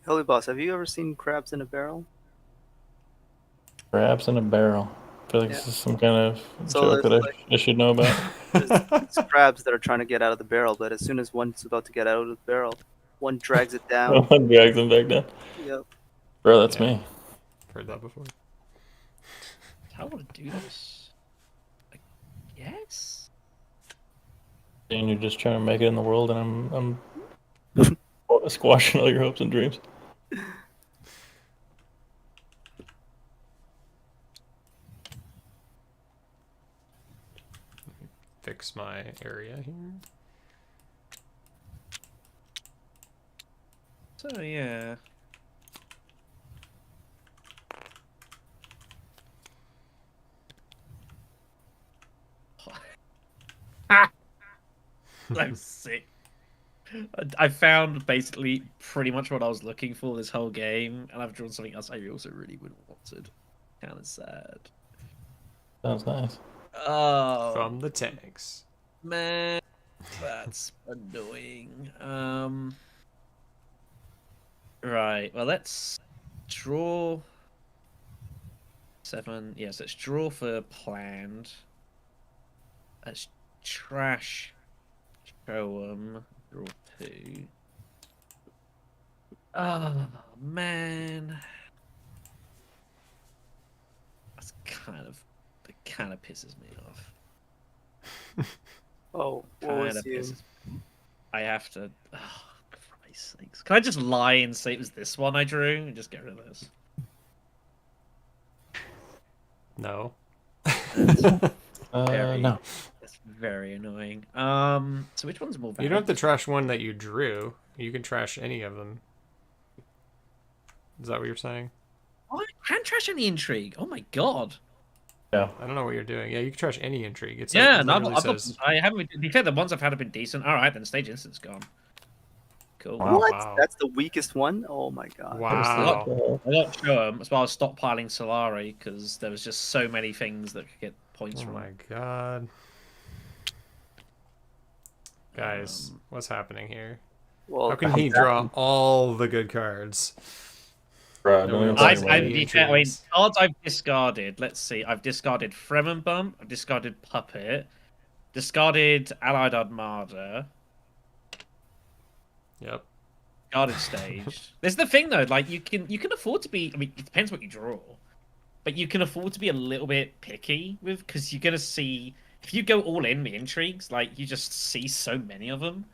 Speaker 2: Holy Boss, have you ever seen crabs in a barrel?
Speaker 3: Crabs in a barrel. I feel like
Speaker 2: Yeah.
Speaker 3: this is some kind of
Speaker 2: So
Speaker 3: joke that
Speaker 2: there's,
Speaker 3: I should know about.
Speaker 2: There's crabs that are trying to get out of the barrel, but as soon as one's about to get out of the barrel, one drags it down.
Speaker 3: One drags them back down.
Speaker 2: Yep.
Speaker 3: Bro, that's
Speaker 1: Yeah.
Speaker 3: me.
Speaker 1: Heard that before.
Speaker 4: How would I do this? I guess.
Speaker 3: And you're just trying to make it in the world, and I'm squashing all your hopes and dreams.
Speaker 1: Fix my area here.
Speaker 4: So yeah. I'm sick. I found basically pretty much what I was looking for this whole game, and I've drawn something else I also really would have wanted. Kind of sad.
Speaker 3: Sounds nice.
Speaker 4: Oh,
Speaker 1: From the tanks.
Speaker 4: man, that's annoying. Right. Well, let's draw 7. Yes, let's draw for planned. Let's trash. Show 'em. Draw 2. Oh man, that's that kind of pisses me off.
Speaker 2: Oh, what
Speaker 4: Kind
Speaker 2: was
Speaker 4: of
Speaker 2: you?
Speaker 4: pisses. I have to. Oh, Christ's sakes! Can I just lie and say it was this one I drew and just get rid of this?
Speaker 1: No.
Speaker 3: No.
Speaker 4: That's very annoying. So which one's more
Speaker 1: You
Speaker 4: valid?
Speaker 1: don't have to trash one that you drew. You can trash any of them. Is that what you're saying?
Speaker 4: Oh, I can trash any intrigue. Oh my god.
Speaker 3: Yeah.
Speaker 1: I don't know what you're doing. Yeah, you can trash any intrigue. It's
Speaker 4: Yeah,
Speaker 1: it
Speaker 4: no,
Speaker 1: literally says,
Speaker 4: I haven't. To be fair, the ones I've had have been decent. All right, then stage instant's gone. Cool.
Speaker 3: Wow.
Speaker 2: What?
Speaker 1: Wow.
Speaker 2: That's the weakest one? Oh my god.
Speaker 1: wow.
Speaker 4: I got to show them. That's why I was stockpiling Solari because there was just so many things that could get points
Speaker 1: Oh
Speaker 4: from.
Speaker 1: my god. Guys, what's happening here?
Speaker 2: Well,
Speaker 1: How can he draw all the good cards?
Speaker 3: Bro,
Speaker 1: No
Speaker 3: don't
Speaker 1: one
Speaker 3: even
Speaker 1: else
Speaker 3: talk
Speaker 1: has
Speaker 3: about
Speaker 1: any
Speaker 3: it.
Speaker 4: I mean,
Speaker 1: intrigues.
Speaker 4: cards I've discarded. Let's see. I've discarded Fremen Bump. I've discarded Puppet. Discarded Allied Armada.
Speaker 1: Yep.
Speaker 4: guarded stage. There's the thing though, like you can afford to be. I mean, it depends what you draw, but you can afford to be a little bit picky with because you're gonna see if you go all in the intrigues, like you just see so many of them.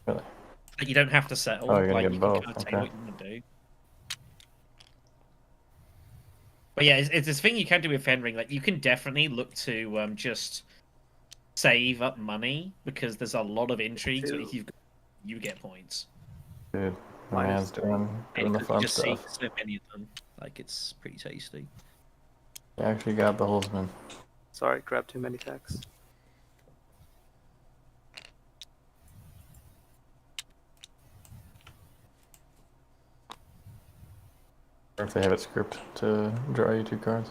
Speaker 3: Really?
Speaker 4: That you don't have to settle.
Speaker 3: Oh, you're gonna
Speaker 4: Like
Speaker 3: get
Speaker 4: you can
Speaker 3: both.
Speaker 4: kind of
Speaker 3: Okay.
Speaker 4: take what you want to do. But yeah, it's this thing you can do with Fenring. Like you can definitely look to just save up money because there's a lot of intrigues. But if you get points.
Speaker 3: Dude, my man's doing the
Speaker 4: You
Speaker 3: fun
Speaker 4: just see
Speaker 3: stuff.
Speaker 4: so many of them. Like it's pretty tasty.
Speaker 3: You actually got the Holzman.
Speaker 2: Sorry, grabbed too many packs.
Speaker 3: Or if they have it script to draw you 2 cards.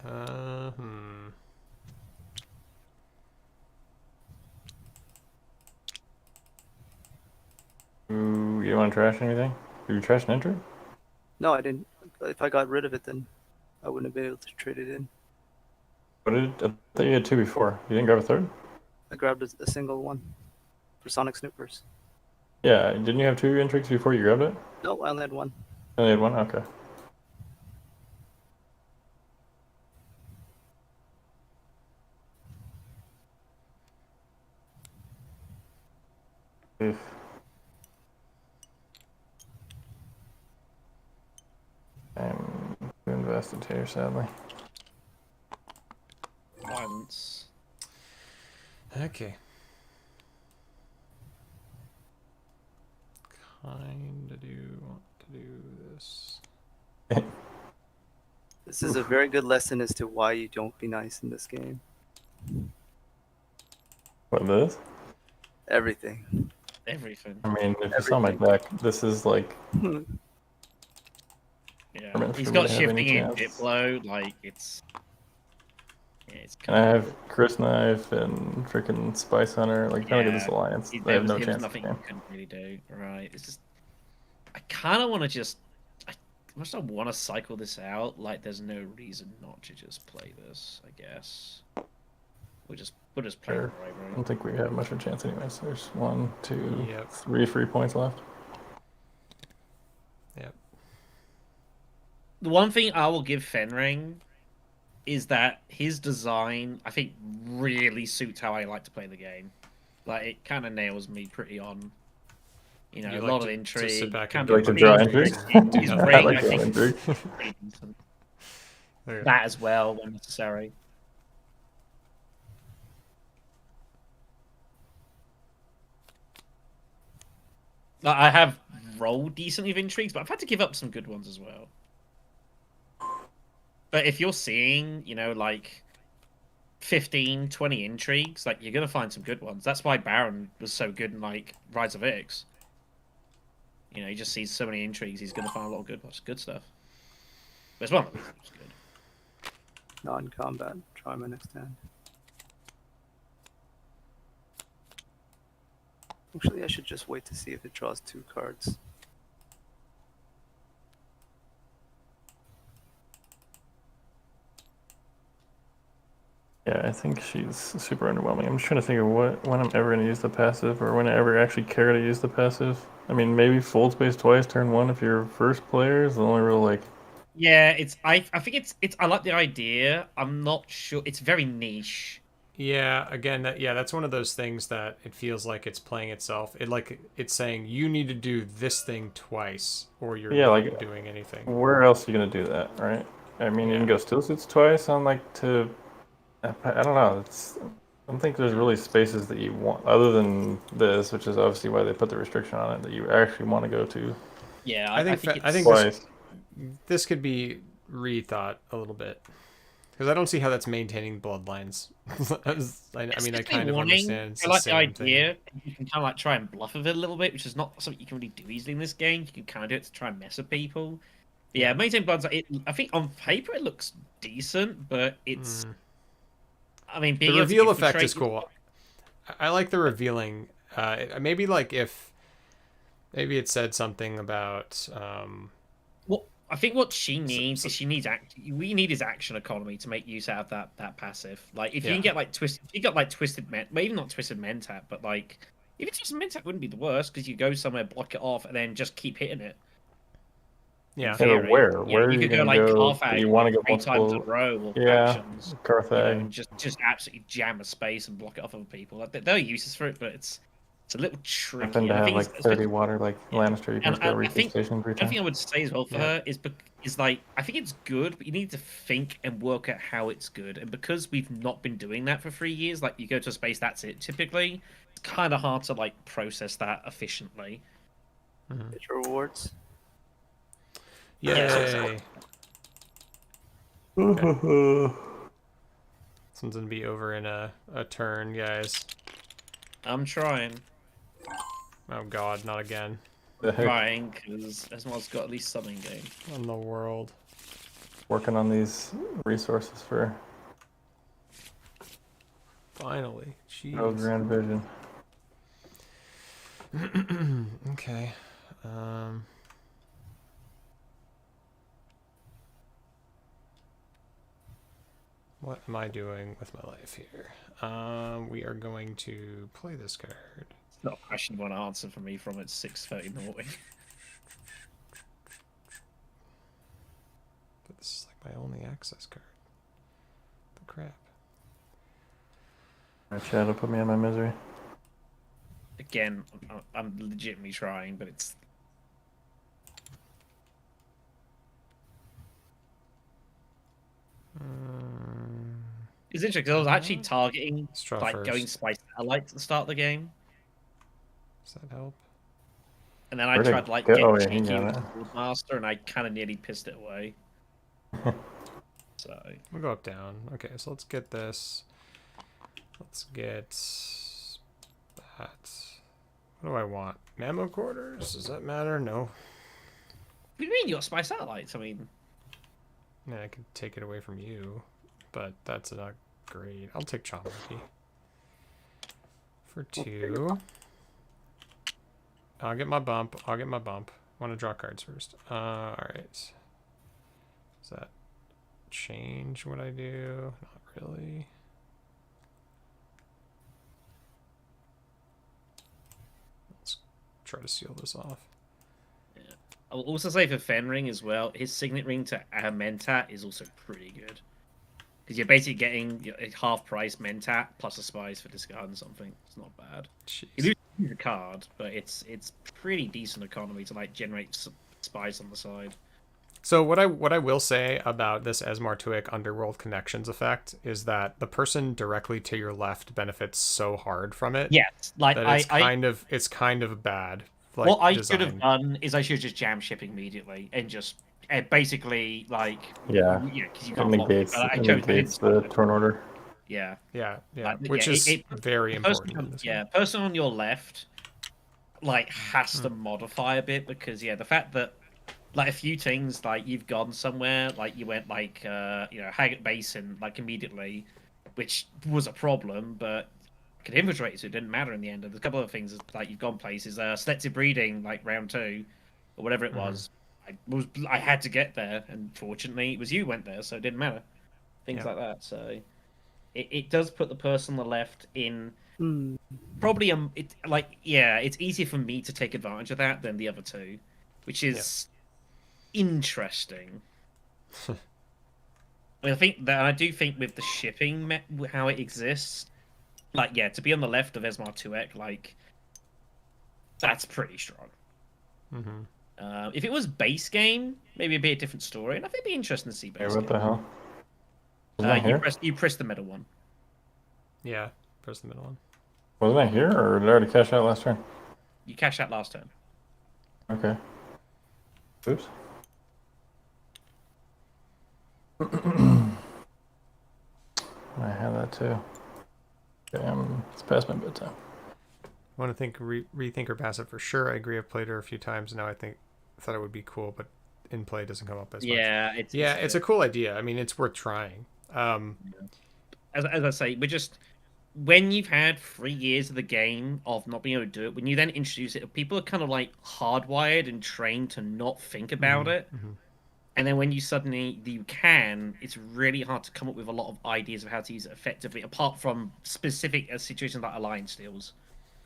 Speaker 1: Hmm.
Speaker 3: Ooh, you don't want to trash anything? Did you trash an entry?
Speaker 2: No, I didn't. If I got rid of it, then I wouldn't have been able to trade it in.
Speaker 3: What did I thought you had 2 before? You didn't grab a third?
Speaker 2: I grabbed a single one for Sonic Snoopers.
Speaker 3: Yeah, didn't you have 2 intrigues before you grabbed it?
Speaker 2: No, I only had one.
Speaker 3: Only had 1? Okay. Oof. I'm too invested here, sadly.
Speaker 4: Violence.
Speaker 1: Okay. Kinda do want to do this.
Speaker 2: This is a very good lesson as to why you don't be nice in this game.
Speaker 3: What, this?
Speaker 2: Everything.
Speaker 4: Everything.
Speaker 3: I mean, if you saw my deck, this is like...
Speaker 4: Yeah.
Speaker 3: I mean,
Speaker 4: He's
Speaker 3: should
Speaker 4: got
Speaker 3: we have any
Speaker 4: shifting in
Speaker 3: chance?
Speaker 4: Diplo, like it's it's
Speaker 3: And I have Chris Knife and freaking Spice Hunter. Like, trying to get this alliance. They have no
Speaker 4: there was
Speaker 3: chance.
Speaker 4: nothing you couldn't really do. Right. It's just I kinda wanna just I much I wanna cycle this out, like there's no reason not to just play this, I guess. We'll just play
Speaker 3: Sure.
Speaker 4: the right
Speaker 3: I
Speaker 4: route.
Speaker 3: don't think we have much of a chance anyways. There's 1, 2,
Speaker 1: Yep.
Speaker 3: 3 free points left.
Speaker 1: Yep.
Speaker 4: The one thing I will give Fenring is that his design, I think, really suits how I like to play the game. Like, it kind of nails me pretty on. You know,
Speaker 1: You
Speaker 4: a
Speaker 1: like
Speaker 4: lot
Speaker 1: to
Speaker 4: of
Speaker 1: just
Speaker 4: intrigue.
Speaker 1: sit back and
Speaker 3: You like to
Speaker 1: get
Speaker 3: draw
Speaker 1: intrigues
Speaker 3: intrigue?
Speaker 1: and do
Speaker 4: His
Speaker 1: nothing.
Speaker 3: I
Speaker 4: ring,
Speaker 3: like
Speaker 4: I
Speaker 3: drawing
Speaker 4: think,
Speaker 3: intrigue.
Speaker 4: is pretty decent.
Speaker 1: There.
Speaker 4: That as well, when necessary. Like, I have rolled decently with intrigues, but I've had to give up some good ones as well. But if you're seeing, you know, like 15, 20 intrigues, like you're gonna find some good ones. That's why Baron was so good in like Rise of Ix. You know, he just sees so many intrigues, he's gonna find a lot of good stuff. There's one of them that's good.
Speaker 2: Non-combat. Try my next hand. Actually, I should just wait to see if it draws 2 cards.
Speaker 3: Yeah, I think she's super underwhelming. I'm just trying to think of when I'm ever going to use the passive, or when I ever actually care to use the passive. I mean, maybe fold space twice, turn 1 if you're first player is the only real, like...
Speaker 4: Yeah, I think it's I like the idea. I'm not sure it's very niche.
Speaker 1: Yeah, again, that's one of those things that it feels like it's playing itself. It's saying you need to do this thing twice, or you're
Speaker 3: Yeah,
Speaker 1: not
Speaker 3: like,
Speaker 1: doing anything.
Speaker 3: Where else are you going to do that, right? I mean, you can go still suits twice on, like, to... I don't know. I don't think there's really spaces that you want, other than this, which is obviously why they put the restriction on it, that you actually want to go to
Speaker 4: Yeah,
Speaker 1: I think
Speaker 4: it's...
Speaker 3: twice.
Speaker 1: this could be rethought a little bit, because I don't see how that's maintaining bloodlines. I mean, I kind of understand. It's
Speaker 4: I
Speaker 1: the
Speaker 4: like the
Speaker 1: same thing.
Speaker 4: idea. You can kind of like try and bluff with it a little bit, which is not something you can really do easily in this game. You can kind of do it to try and mess with people. But yeah, maintain bloods. I think on paper it looks decent, but it's. I mean, being
Speaker 1: The
Speaker 4: able to
Speaker 1: reveal effect
Speaker 4: infiltrate-
Speaker 1: is cool. I like the revealing. Maybe like if maybe it said something about.
Speaker 4: I think what she needs is we need his action economy to make use out of that passive. Like if you can get like twisted, if you got like twisted men, well, even not twisted mentat, but like even twisted mentat wouldn't be the worst because you go somewhere, block it off, and then just keep hitting it.
Speaker 1: Yeah.
Speaker 3: Yeah, but where?
Speaker 4: Yeah,
Speaker 3: Where are
Speaker 4: you
Speaker 3: you
Speaker 4: could go
Speaker 3: gonna
Speaker 4: like
Speaker 3: go?
Speaker 4: Carthage
Speaker 3: You want to go
Speaker 4: 3 times in a
Speaker 3: multiple?
Speaker 4: row or
Speaker 3: Yeah,
Speaker 4: actions.
Speaker 3: Carthage.
Speaker 4: You know, and just absolutely jam a space and block it off other people. Like, there are uses for it, but it's a little tricky.
Speaker 3: Happen to
Speaker 4: And I
Speaker 3: have
Speaker 4: think
Speaker 3: like 30 water like Lannister. You can just go reach the station 3
Speaker 4: one thing
Speaker 3: times.
Speaker 4: I would say as well for her is like I think it's good, but you need to think and work out how it's good. And because we've not been doing that for 3 years, like you go to a space, that's it. Typically, it's kind of hard to like process that efficiently.
Speaker 2: Get your rewards.
Speaker 1: Yay! Okay. This one's gonna be over in a turn, guys.
Speaker 4: I'm trying.
Speaker 1: Oh god, not again.
Speaker 3: The heck?
Speaker 4: Trying because Esmar's got at least something going.
Speaker 1: On the world.
Speaker 3: Working on these resources for
Speaker 1: Finally.
Speaker 3: no
Speaker 1: Jeez.
Speaker 3: grand vision.
Speaker 1: Okay. What am I doing with my life here? We are going to play this card.
Speaker 4: It's not a question you want to answer for me from at 6:30 in the morning.
Speaker 1: But this is like my only access card. The crap.
Speaker 3: Alright, Shadow, put me in my misery.
Speaker 4: Again, I'm legitimately trying, but it's it's interesting because I was actually targeting
Speaker 1: Let's draw
Speaker 4: like
Speaker 1: first.
Speaker 4: going Spice Satellite at the start of the game,
Speaker 1: Does that help?
Speaker 4: and then I
Speaker 3: Where'd it
Speaker 4: tried like
Speaker 3: go?
Speaker 4: get
Speaker 3: Oh, yeah, he
Speaker 4: cheeky
Speaker 3: got
Speaker 4: with
Speaker 3: it.
Speaker 4: the Sword Master, and I kind of nearly pissed it away. So
Speaker 1: We'll go up down. Okay, so let's get this. Let's get that. What do I want? Ammo quarters? Does that matter? No.
Speaker 4: what do you mean you got Spice Satellites? I mean,
Speaker 1: Yeah, I could take it away from you, but that's not great. I'll take Chomaki. For 2. I'll get my bump. I'll get my bump. Want to draw cards first. Alright. Does that change what I do? Not really. Let's try to seal this off.
Speaker 4: I will also say for Fenring as well, his signet ring to Mentat is also pretty good. Because you're basically getting a half price Mentat plus a Spice for discarding something. It's not bad.
Speaker 1: Jeez.
Speaker 4: You lose the card, but it's pretty decent economy to like generate Spice on the side.
Speaker 1: So what I will say about this Esmar Tuic Underworld Connections effect is that the person directly to your left benefits so hard from it.
Speaker 4: Yes, like
Speaker 1: that it's kind of bad. Like,
Speaker 4: what I
Speaker 1: design.
Speaker 4: should have done is I should have just jam shipping immediately and just basically like
Speaker 3: Yeah,
Speaker 4: because you
Speaker 3: it
Speaker 4: can't block it.
Speaker 3: negates,
Speaker 4: But I
Speaker 3: it
Speaker 4: chose
Speaker 3: negates the turn order.
Speaker 4: Yeah,
Speaker 1: Yeah,
Speaker 4: like,
Speaker 1: which
Speaker 4: yeah,
Speaker 1: is very important. In this
Speaker 4: yeah, person on your left like has to modify a bit because the fact that like a few things like you've gone somewhere like you went like Haggett Basin like immediately, which was a problem, but could infiltrate, so it didn't matter in the end. There's a couple of things like you've gone places. Selective breeding, like round 2 or whatever it was. I had to get there, and fortunately, it was you went there, so it didn't matter. Things like that. So it does put the person on the left in probably it's easier for me to take advantage of that than the other two, which is interesting. I do think with the shipping how it exists. Like, to be on the left of Esmar Tuek, like, that's pretty strong. If it was base game, maybe it'd be a different story, and I think it'd be interesting to see base
Speaker 3: Hey, what
Speaker 4: game.
Speaker 3: the hell? Wasn't I here?
Speaker 4: You press the middle one.
Speaker 1: Yeah, press the middle one.
Speaker 3: Wasn't I here, or did I already cash out last turn?
Speaker 4: You cash out last turn.
Speaker 3: Okay. Oops. I have that too. Okay, it's past my bedtime.
Speaker 1: I want to think rethink her passive for sure. I agree. I've played her a few times now. I thought it would be cool, but in play doesn't come up as much. It's a cool idea. I mean, it's worth trying.
Speaker 4: As I say, we're just when you've had 3 years of the game of not being able to do it, when you then introduce it, people are kind of like hardwired and trained to not think about it. And then when you suddenly you can, it's really hard to come up with a lot of ideas of how to use it effectively, apart from specific situations like alliance deals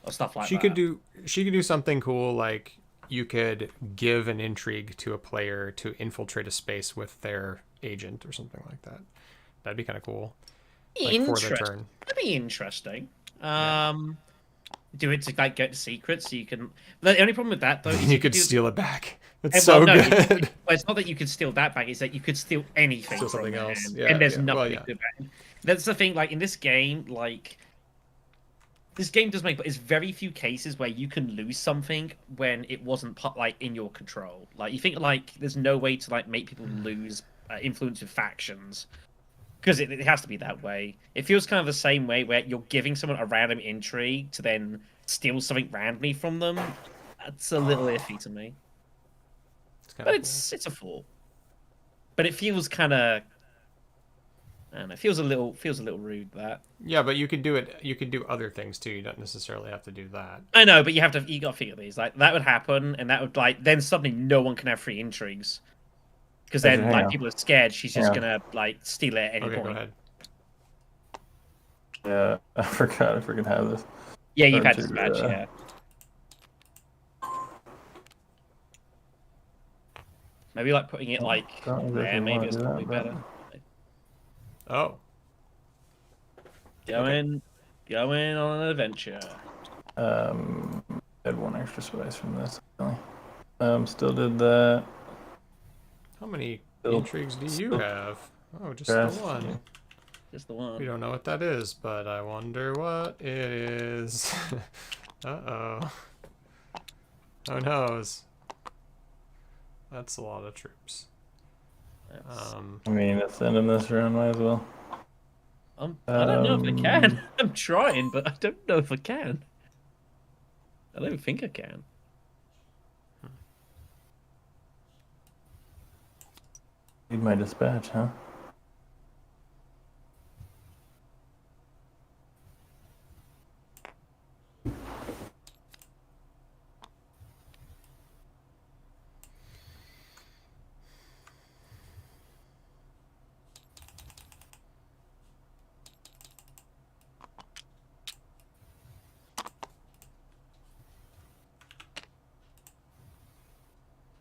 Speaker 4: or stuff like
Speaker 1: She
Speaker 4: that.
Speaker 1: could do something cool, like you could give an intrigue to a player to infiltrate a space with their agent or something like that. That'd be kind of cool. Like for the turn.
Speaker 4: That'd be interesting.
Speaker 1: Yeah.
Speaker 4: Do it to like get secrets so you can. The only problem with that though is
Speaker 1: You could steal it back. It's
Speaker 4: well,
Speaker 1: so
Speaker 4: no,
Speaker 1: good.
Speaker 4: it's not that you could steal that back. It's that you could steal anything
Speaker 1: Steal
Speaker 4: from
Speaker 1: something
Speaker 4: their
Speaker 1: else.
Speaker 4: hand,
Speaker 1: Yeah,
Speaker 4: and there's
Speaker 1: yeah.
Speaker 4: nothing
Speaker 1: Well, yeah.
Speaker 4: to back. That's the thing. Like in this game, like this game does make, but it's very few cases where you can lose something when it wasn't like in your control. Like you think like there's no way to like make people lose influence with factions. Because it has to be that way. It feels kind of the same way where you're giving someone a random intrigue to then steal something randomly from them. That's a little iffy to me. But
Speaker 1: Cool.
Speaker 4: it's a thought. But it feels kind of, I don't know. It feels a little rude that.
Speaker 1: Yeah, but you could do it. You could do other things too. You don't necessarily have to do that.
Speaker 4: I know, but you got to figure these. Like that would happen, and that would like then suddenly no one can have free intrigues. Because then, like, people are scared she's just gonna like steal it at any point.
Speaker 1: Go ahead.
Speaker 3: Yeah, I forgot if we can have this.
Speaker 4: Yeah, you've had this match, yeah. Maybe like putting it like there, maybe it's probably better.
Speaker 1: Oh.
Speaker 4: Going on an adventure.
Speaker 3: I had one extra spice from this. Still did that.
Speaker 1: How many
Speaker 3: Still-
Speaker 1: intrigues do you
Speaker 3: still-
Speaker 1: have? Oh, just
Speaker 3: Grass.
Speaker 1: the one.
Speaker 4: Just the one.
Speaker 1: We don't know what that is, but I wonder what it is. Uh-oh. Who knows? That's a lot of troops.
Speaker 3: I mean, it's the end of this round, might as well.
Speaker 4: I don't know if I can. I'm trying, but I don't know if I can. I don't think I can.
Speaker 3: Need my dispatch, huh?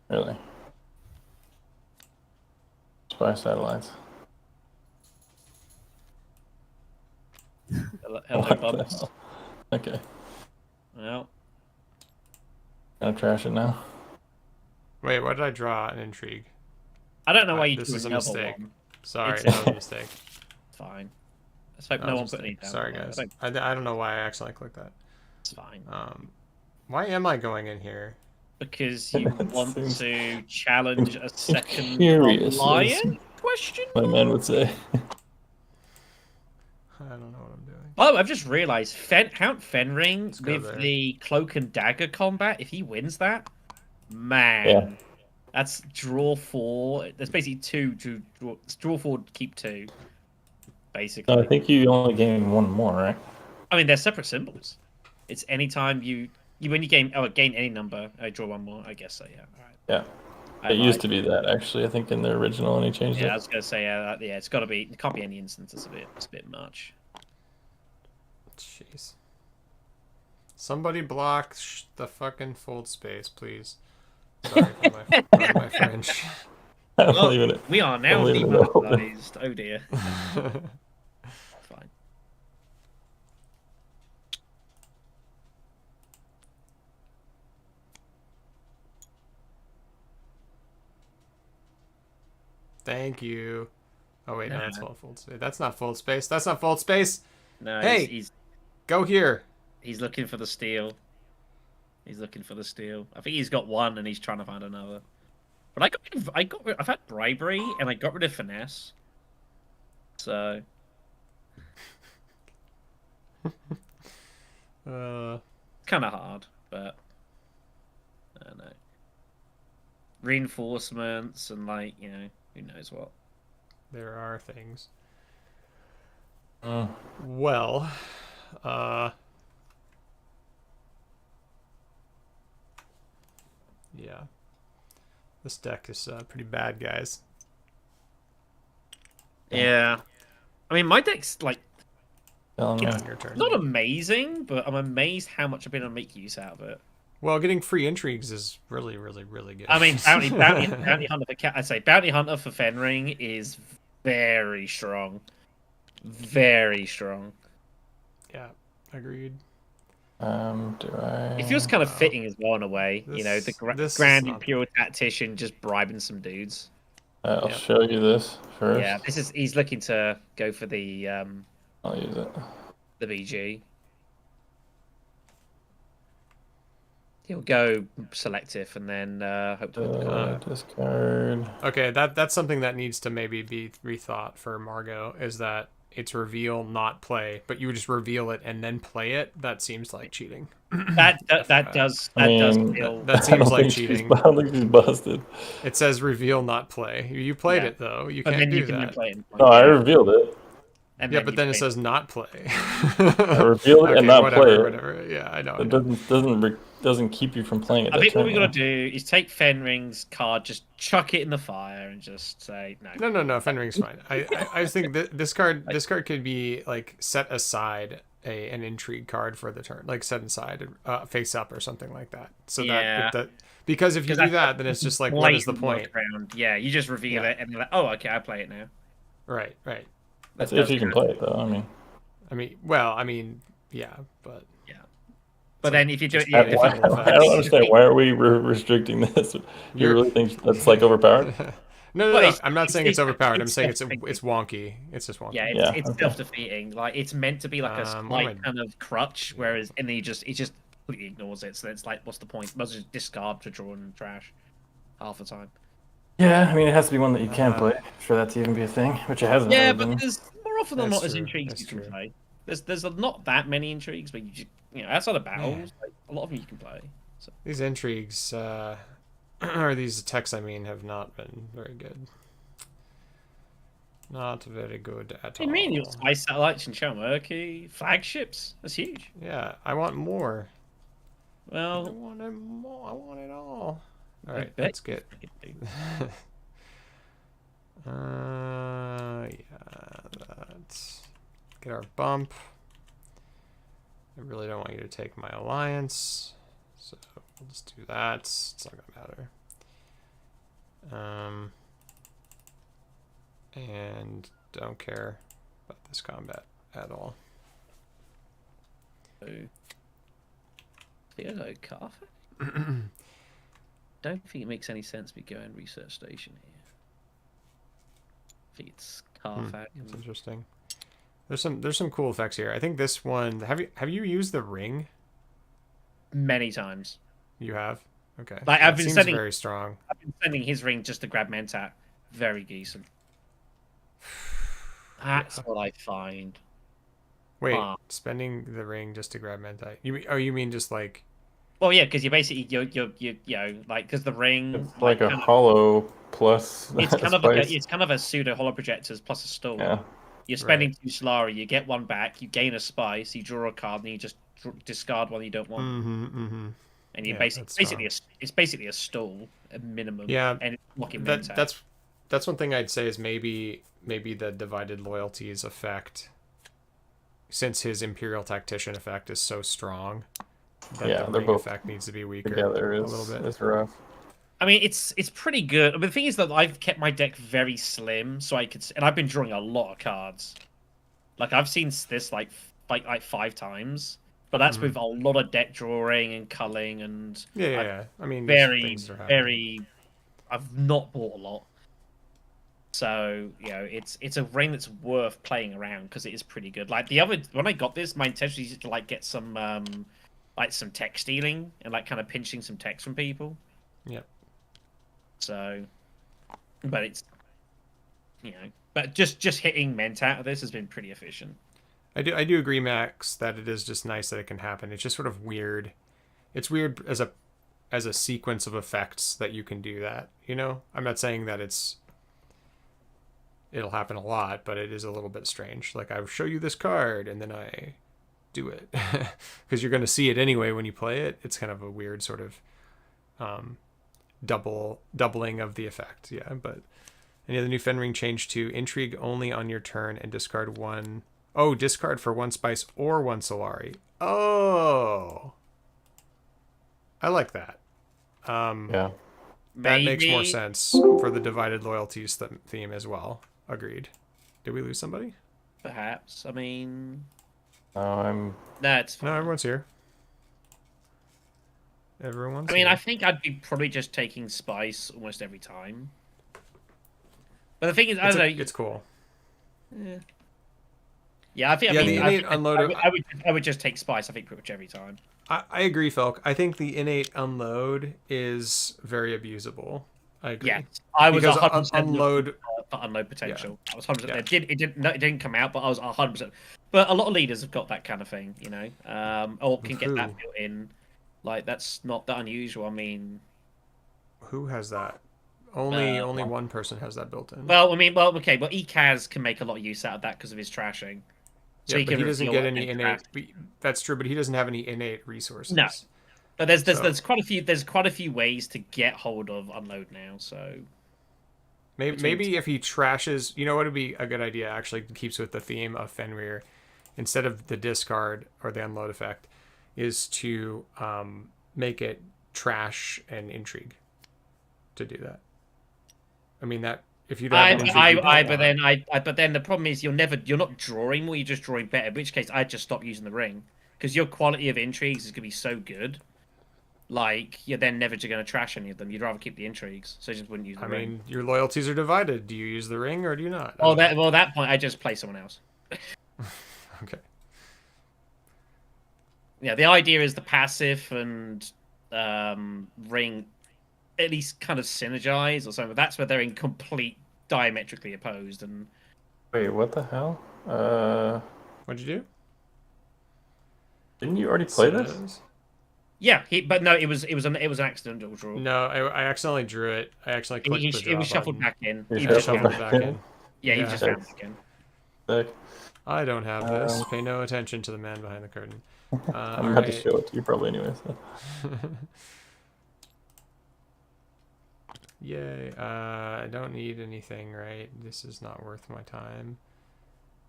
Speaker 3: Really? Spy satellites.
Speaker 4: Hello,
Speaker 3: What the
Speaker 4: bubs.
Speaker 3: hell? Okay.
Speaker 4: Well,
Speaker 3: Gonna trash it now.
Speaker 1: Wait, why did I draw an intrigue?
Speaker 4: I don't know why you
Speaker 1: This
Speaker 4: drew
Speaker 1: is a
Speaker 4: another
Speaker 1: mistake.
Speaker 4: one.
Speaker 1: Sorry,
Speaker 4: It's-
Speaker 1: that was a mistake.
Speaker 4: It's fine. Let's hope
Speaker 1: That
Speaker 4: no
Speaker 1: was
Speaker 4: one
Speaker 1: a
Speaker 4: put any
Speaker 1: mistake.
Speaker 4: down.
Speaker 1: Sorry,
Speaker 4: there.
Speaker 1: guys.
Speaker 4: I don't-
Speaker 1: I don't know why I accidentally clicked that.
Speaker 4: It's fine.
Speaker 1: Why am I going in here?
Speaker 4: Because you want
Speaker 3: Seems-
Speaker 4: to challenge a second
Speaker 3: Curious,
Speaker 4: lion? Question?
Speaker 3: My man would say.
Speaker 1: I don't know what I'm doing.
Speaker 4: Oh, I've just realised Count Fenring
Speaker 1: go
Speaker 4: with
Speaker 1: there.
Speaker 4: the cloak and dagger combat. If he wins that, man,
Speaker 3: Yeah.
Speaker 4: that's draw 4. There's basically two draw 4, keep 2. Basically,
Speaker 3: No, I think you only gain one more, right?
Speaker 4: I mean they're separate symbols. It's anytime you when you gain any number, I draw 1 more. I guess so. Yeah. All right.
Speaker 3: Yeah.
Speaker 4: I
Speaker 3: It used
Speaker 4: lied.
Speaker 3: to be that actually. I think in the original, and he changed
Speaker 4: Yeah, I
Speaker 3: it.
Speaker 4: was gonna say yeah. It's got to be. It can't be any instance. It's a bit much.
Speaker 1: Jeez. Somebody block the fucking fold space, please. Sorry for my French.
Speaker 3: I'm
Speaker 4: Well,
Speaker 3: leaving it.
Speaker 4: we are now
Speaker 3: I'm leaving it open.
Speaker 4: demonetized. Oh dear. Fine.
Speaker 1: Thank you. Oh wait, no,
Speaker 4: Nah.
Speaker 1: that's fold space. That's not fold space. That's not fold space.
Speaker 4: No,
Speaker 1: Hey!
Speaker 4: he's
Speaker 1: Go here.
Speaker 4: looking for the steal. He's looking for the steal. I think he's got one, and he's trying to find another. But I've had bribery, and I got rid of finesse. So kind of hard, but I don't know. Reinforcements and who knows what.
Speaker 1: There are things.
Speaker 3: Mm.
Speaker 1: Well, yeah. This deck is pretty bad, guys.
Speaker 4: Yeah. I mean, my deck's like
Speaker 3: Telling me.
Speaker 1: On your turn.
Speaker 4: not amazing, but I'm amazed how much I've been able to make use out of it.
Speaker 1: Well, getting free intrigues is really, really, really good.
Speaker 4: I mean, bounty hunter for I say bounty hunter for Fenring is very strong, very strong.
Speaker 1: Yeah, agreed.
Speaker 3: Do I?
Speaker 4: It feels kind of fitting as well in a way. You know,
Speaker 1: This
Speaker 4: the
Speaker 1: is
Speaker 4: grand
Speaker 1: not-
Speaker 4: imperial tactician just bribing some dudes.
Speaker 3: I'll
Speaker 1: Yeah.
Speaker 3: show you this first.
Speaker 4: Yeah, he's looking to go for the
Speaker 3: I'll use it.
Speaker 4: BG. He'll go selective and then hope to win the combat.
Speaker 3: Discard.
Speaker 1: Okay, that's something that needs to maybe be rethought for Margot, is that it's reveal, not play, but you would just reveal it and then play it. That seems like cheating.
Speaker 4: That does feel.
Speaker 1: That seems like cheating.
Speaker 3: I don't think she's busted.
Speaker 1: It says reveal, not play. You played
Speaker 4: Yeah.
Speaker 1: it though. You
Speaker 4: But
Speaker 1: can't
Speaker 4: then
Speaker 1: do
Speaker 4: you can
Speaker 1: that.
Speaker 4: play it.
Speaker 3: No, I revealed it.
Speaker 4: And
Speaker 1: Yeah, but
Speaker 4: you
Speaker 1: then it
Speaker 4: play
Speaker 1: says not play.
Speaker 3: I revealed it and not
Speaker 1: whatever,
Speaker 3: play it.
Speaker 1: whatever. Yeah, I know. I
Speaker 3: It
Speaker 1: know.
Speaker 3: doesn't keep you from playing it.
Speaker 4: I
Speaker 3: that
Speaker 4: think what we
Speaker 3: turn,
Speaker 4: gotta do is take Fenring's card, just chuck it in the fire, and just say no.
Speaker 1: No. Fenring's fine. I just think that this card could be like set aside an intrigue card for the turn, like set aside face up or something like that. So
Speaker 4: Yeah.
Speaker 1: that because if you do that, then it's just like, what is the point?
Speaker 4: Round. Yeah, you just reveal
Speaker 1: Yeah.
Speaker 4: it, and you're like, oh, okay, I play it now.
Speaker 1: Right.
Speaker 3: That's if you can play it, though. I mean, yeah, but
Speaker 4: But then if you do it,
Speaker 1: Yeah,
Speaker 3: why,
Speaker 1: different
Speaker 3: I don't understand. Why are we restricting this? You
Speaker 1: You're-
Speaker 3: really think that's like overpowered?
Speaker 1: no.
Speaker 4: Well,
Speaker 1: I'm not saying it's overpowered. I'm saying it's
Speaker 4: self-defeating.
Speaker 1: wonky. It's just wonky.
Speaker 4: Yeah,
Speaker 3: Yeah,
Speaker 4: it's
Speaker 3: okay.
Speaker 4: self-defeating. Like it's meant to be like a
Speaker 1: what am
Speaker 4: slight
Speaker 1: I-
Speaker 4: kind of crutch, whereas and then he just completely ignores it. So it's like, what's the point? Must just discard to draw and trash half the time.
Speaker 3: Yeah, I mean, it has to be one that you can play for that to even be a thing, which it hasn't.
Speaker 4: Yeah,
Speaker 3: really
Speaker 4: but
Speaker 3: been.
Speaker 4: there's more often than
Speaker 1: That's
Speaker 4: not as
Speaker 1: true,
Speaker 4: intrigues
Speaker 1: that's
Speaker 4: you can
Speaker 1: true.
Speaker 4: play. There's not that many intrigues, but outside of battles, like, a lot of them you can play. So.
Speaker 1: These intrigues, or these attacks, I mean, have not been very good. Not very good at all.
Speaker 4: I mean, your Spice Satellites and Chalmurky, flagships, that's huge.
Speaker 1: Yeah, I want more. I
Speaker 4: Well,
Speaker 1: want it more. I want it all. All
Speaker 4: I
Speaker 1: right,
Speaker 4: bet
Speaker 1: let's get.
Speaker 4: you do.
Speaker 1: Yeah, let's get our bump. I really don't want you to take my alliance, so we'll just do that. It's not gonna matter. And don't care about this combat at all.
Speaker 4: Theodore Carfax? Don't think it makes any sense to be going research station here. I think it's Carfax.
Speaker 1: That's interesting. There's some cool effects here. I think this one. Have you used the ring?
Speaker 4: Many times.
Speaker 1: You have. Okay.
Speaker 4: Like,
Speaker 1: That
Speaker 4: I've been
Speaker 1: seems
Speaker 4: sending-
Speaker 1: very strong.
Speaker 4: I've been sending his ring just to grab Mentat. Very decent. That's what I find.
Speaker 1: Wait,
Speaker 4: Ah.
Speaker 1: spending the ring just to grab Mentai. You mean just like?
Speaker 4: Well, yeah, because you basically you know like because the ring
Speaker 3: It's like a
Speaker 4: kind of-
Speaker 3: hollow plus.
Speaker 4: it's kind of like
Speaker 3: spice.
Speaker 4: it's kind of a pseudo holo projectors plus a stall.
Speaker 3: Yeah.
Speaker 4: You're spending 2 Solari, you get 1 back, you gain a spice, you draw a card, and you just discard one you don't want. And you
Speaker 1: Yeah,
Speaker 4: basically
Speaker 1: that's
Speaker 4: it's basically a stall, a minimum.
Speaker 1: Yeah,
Speaker 4: and it's blocking
Speaker 1: That
Speaker 4: Mentat.
Speaker 1: that's one thing I'd say is maybe the divided loyalties effect, since his Imperial Tactician effect is so strong, that
Speaker 3: Yeah,
Speaker 1: the
Speaker 3: they're
Speaker 1: ring
Speaker 3: both
Speaker 1: effect needs to be weaker
Speaker 3: Together
Speaker 1: a
Speaker 3: is
Speaker 1: little bit.
Speaker 3: it's rough.
Speaker 4: I mean, it's pretty good. But the thing is that I've kept my deck very slim, so I could, and I've been drawing a lot of cards. Like I've seen this like 5 times, but that's with a lot of deck drawing and culling and
Speaker 1: Yeah. I mean,
Speaker 4: very
Speaker 1: things are happening.
Speaker 4: I've not bought a lot. So it's a ring that's worth playing around because it is pretty good. Like when I got this, my intention is to like get some some tech stealing and like kind of pinching some text from people.
Speaker 1: Yep.
Speaker 4: So, but it's but just hitting Mentat of this has been pretty efficient.
Speaker 1: I do agree, Max, that it is just nice that it can happen. It's just sort of weird. It's weird as a sequence of effects that you can do that. I'm not saying that it'll happen a lot, but it is a little bit strange. Like I show you this card and then I do it because you're going to see it anyway when you play it. It's kind of a weird sort of doubling of the effect. Yeah, but any other new Fenring change to intrigue only on your turn and discard one. Oh, discard for 1 spice or 1 Solari. Oh, I like that.
Speaker 3: Yeah.
Speaker 1: That makes more
Speaker 4: Maybe.
Speaker 1: sense for the divided loyalties theme as well. Agreed. Did we lose somebody?
Speaker 4: Perhaps. I mean,
Speaker 3: No, I'm.
Speaker 4: no, it's
Speaker 1: No,
Speaker 4: fine.
Speaker 1: everyone's here. Everyone's
Speaker 4: I mean,
Speaker 1: here.
Speaker 4: I think I'd be probably just taking spice almost every time. But the thing is, I don't know.
Speaker 1: It's cool.
Speaker 4: Yeah, I think.
Speaker 1: Yeah,
Speaker 4: I mean,
Speaker 1: the innate unload.
Speaker 4: I would just take spice. I think pretty much every time.
Speaker 1: I agree, Felk. I think the innate unload is very abusable. I agree.
Speaker 4: Yeah, I was
Speaker 1: Because
Speaker 4: 100%
Speaker 1: unload.
Speaker 4: for unload potential. I was 100%.
Speaker 1: Yeah.
Speaker 4: It didn't come out, but I was 100%. But a lot of leaders have got that kind of thing, you know, or can get that built in. Like that's not that unusual. I mean,
Speaker 1: Who has that? Only one person has that built in.
Speaker 4: well, I mean, well, okay, but Ekaz can make a lot of use out of that because of his trashing. So
Speaker 1: yeah, but he doesn't
Speaker 4: reveal
Speaker 1: get
Speaker 4: and
Speaker 1: any
Speaker 4: then
Speaker 1: innate.
Speaker 4: trash.
Speaker 1: That's true, but he doesn't have any innate resources.
Speaker 4: No. But there's
Speaker 1: So-
Speaker 4: quite a few ways to get hold of unload now. So
Speaker 1: Maybe if he trashes, you know what would be a good idea? Actually, keeps with the theme of Fenrir. Instead of the discard or the unload effect, is to make it trash and intrigue. To do that. I mean that if you don't have intrigue, you don't want it.
Speaker 4: but then the problem is you're not drawing more. You're just drawing better. In which case, I'd just stop using the ring because your quality of intrigues is gonna be so good. Like you're then never going to trash any of them. You'd rather keep the intrigues, so you just wouldn't use the
Speaker 1: I
Speaker 4: ring.
Speaker 1: mean, your loyalties are divided. Do you use the ring or do you not?
Speaker 4: Well, at that point, I just play someone else.
Speaker 1: Okay.
Speaker 4: Yeah, the idea is the passive and ring at least kind of synergize or something. But that's where they're in complete diametrically opposed. And
Speaker 3: Wait, what the hell?
Speaker 1: What'd you do?
Speaker 3: Didn't you already play this?
Speaker 1: Says-
Speaker 4: yeah, but no, it was an accidental draw.
Speaker 1: No, I accidentally drew it. I accidentally clicked the draw
Speaker 4: It was shuffled
Speaker 1: button.
Speaker 4: back in.
Speaker 3: You
Speaker 4: He
Speaker 1: I
Speaker 4: just
Speaker 3: shuffled
Speaker 4: found
Speaker 1: shuffled
Speaker 4: it.
Speaker 1: it back in.
Speaker 4: Yeah, he
Speaker 1: Yeah.
Speaker 4: just found it again.
Speaker 3: Sick.
Speaker 1: I don't have this. Pay no attention to the man behind the curtain.
Speaker 3: I'm about to show it to you probably anyway. So.
Speaker 1: Yay. I don't need anything, right? This is not worth my time.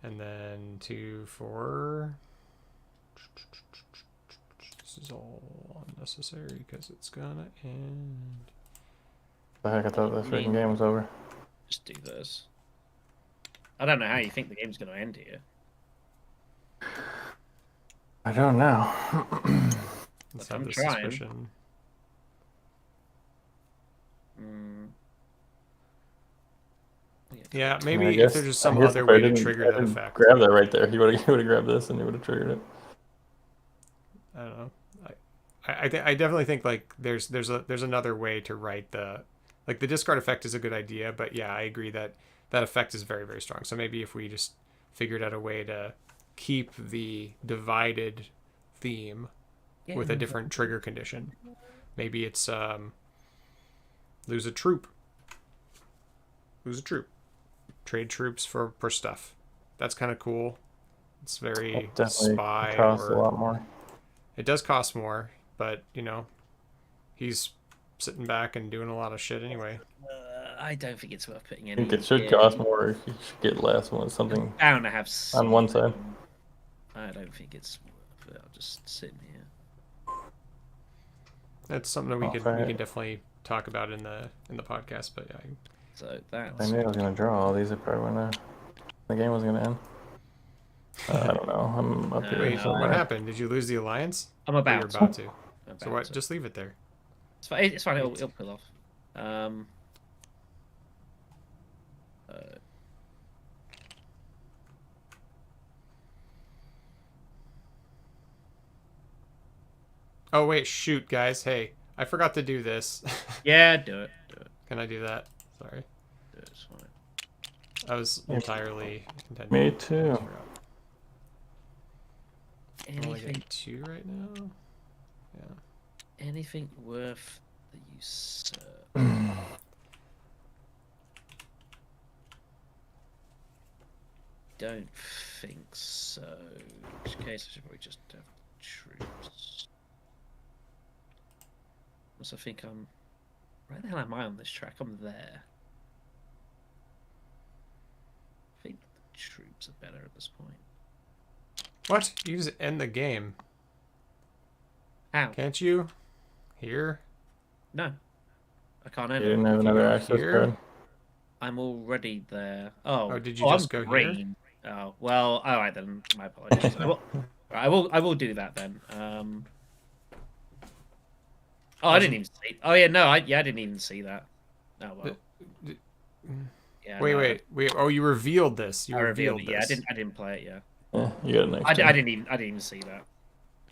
Speaker 1: And then 2, 4. This is all unnecessary because it's gonna end.
Speaker 3: The heck, I thought this freaking game was over.
Speaker 4: Just do this. I don't know how you think the game's going to end here.
Speaker 3: I don't know.
Speaker 1: Let's
Speaker 4: But
Speaker 1: have
Speaker 4: I'm
Speaker 1: this
Speaker 4: trying.
Speaker 1: suspicion. Yeah, maybe
Speaker 3: I
Speaker 1: if
Speaker 3: guess-
Speaker 1: there's just
Speaker 3: I
Speaker 1: some
Speaker 3: guess
Speaker 1: other
Speaker 3: if I
Speaker 1: way to
Speaker 3: didn't-
Speaker 1: trigger
Speaker 3: I
Speaker 1: that
Speaker 3: didn't
Speaker 1: effect.
Speaker 3: Grab that right there. He would have grabbed this and he would have triggered it.
Speaker 1: I don't know. I definitely think like there's another way to write the discard effect is a good idea, but yeah, I agree that effect is very, very strong. So maybe if we just figured out a way to keep the divided theme with a different trigger condition. Maybe it's lose a troop. Lose a troop. Trade troops for stuff. That's kind of cool. It's very
Speaker 3: That definitely
Speaker 1: spy.
Speaker 3: costs a
Speaker 1: Or,
Speaker 3: lot more.
Speaker 1: it does cost more, but you know, he's sitting back and doing a lot of shit anyway.
Speaker 4: I don't think it's worth putting
Speaker 3: I
Speaker 4: any.
Speaker 3: think it should cost more. You should get less when it's something
Speaker 4: Bound to have
Speaker 3: on one side.
Speaker 4: I don't think it's worth it. I'll just sit here.
Speaker 1: That's something that we
Speaker 3: Oh,
Speaker 1: can
Speaker 3: right.
Speaker 1: definitely talk about in the podcast. But yeah,
Speaker 4: So
Speaker 3: I
Speaker 4: that's.
Speaker 3: knew I was gonna draw all these if I when the game was gonna end. I don't know. I'm up here.
Speaker 1: wait,
Speaker 3: somewhere.
Speaker 1: what happened? Did you lose the alliance?
Speaker 4: I'm
Speaker 1: Or
Speaker 4: about.
Speaker 1: you're about to.
Speaker 4: I'm
Speaker 1: So
Speaker 4: about
Speaker 1: what?
Speaker 4: to.
Speaker 1: Just leave it there.
Speaker 4: It's fine. It's fine. It'll pull off.
Speaker 1: Oh wait, shoot, guys. Hey, I forgot to do this.
Speaker 4: Yeah, do it. Do it.
Speaker 1: Can I do that? Sorry,
Speaker 4: Do it. It's fine.
Speaker 1: I was entirely intending.
Speaker 3: Me
Speaker 1: to
Speaker 3: too.
Speaker 1: forgot. I'm only
Speaker 4: Anything,
Speaker 1: getting 2 right now. Yeah.
Speaker 4: anything worth the use? Don't think so. In which case, I should probably just have troops. Also, I think I'm Where the hell am I on this track? I'm there. I think the troops are better at this point.
Speaker 1: What? You just end the game.
Speaker 4: How?
Speaker 1: Can't you? Here?
Speaker 4: No. I can't
Speaker 3: You
Speaker 4: end
Speaker 3: didn't
Speaker 4: it.
Speaker 3: have
Speaker 1: Did you
Speaker 3: another
Speaker 1: go
Speaker 3: access
Speaker 1: here?
Speaker 3: card?
Speaker 4: I'm already there. Oh.
Speaker 1: Oh, did you
Speaker 4: I'm
Speaker 1: just go here?
Speaker 4: green. Oh, well, alright then. My apologies. I will do that then. Oh, I didn't even see. Oh yeah, no, I didn't even see that. Oh well. Yeah.
Speaker 1: Wait,
Speaker 4: no,
Speaker 1: wait. Oh, you revealed this. You
Speaker 4: I revealed
Speaker 1: revealed
Speaker 4: it. Yeah,
Speaker 1: this.
Speaker 4: I didn't play it. Yeah.
Speaker 3: Yeah, you got a next
Speaker 4: I
Speaker 3: turn.
Speaker 4: didn't even see that.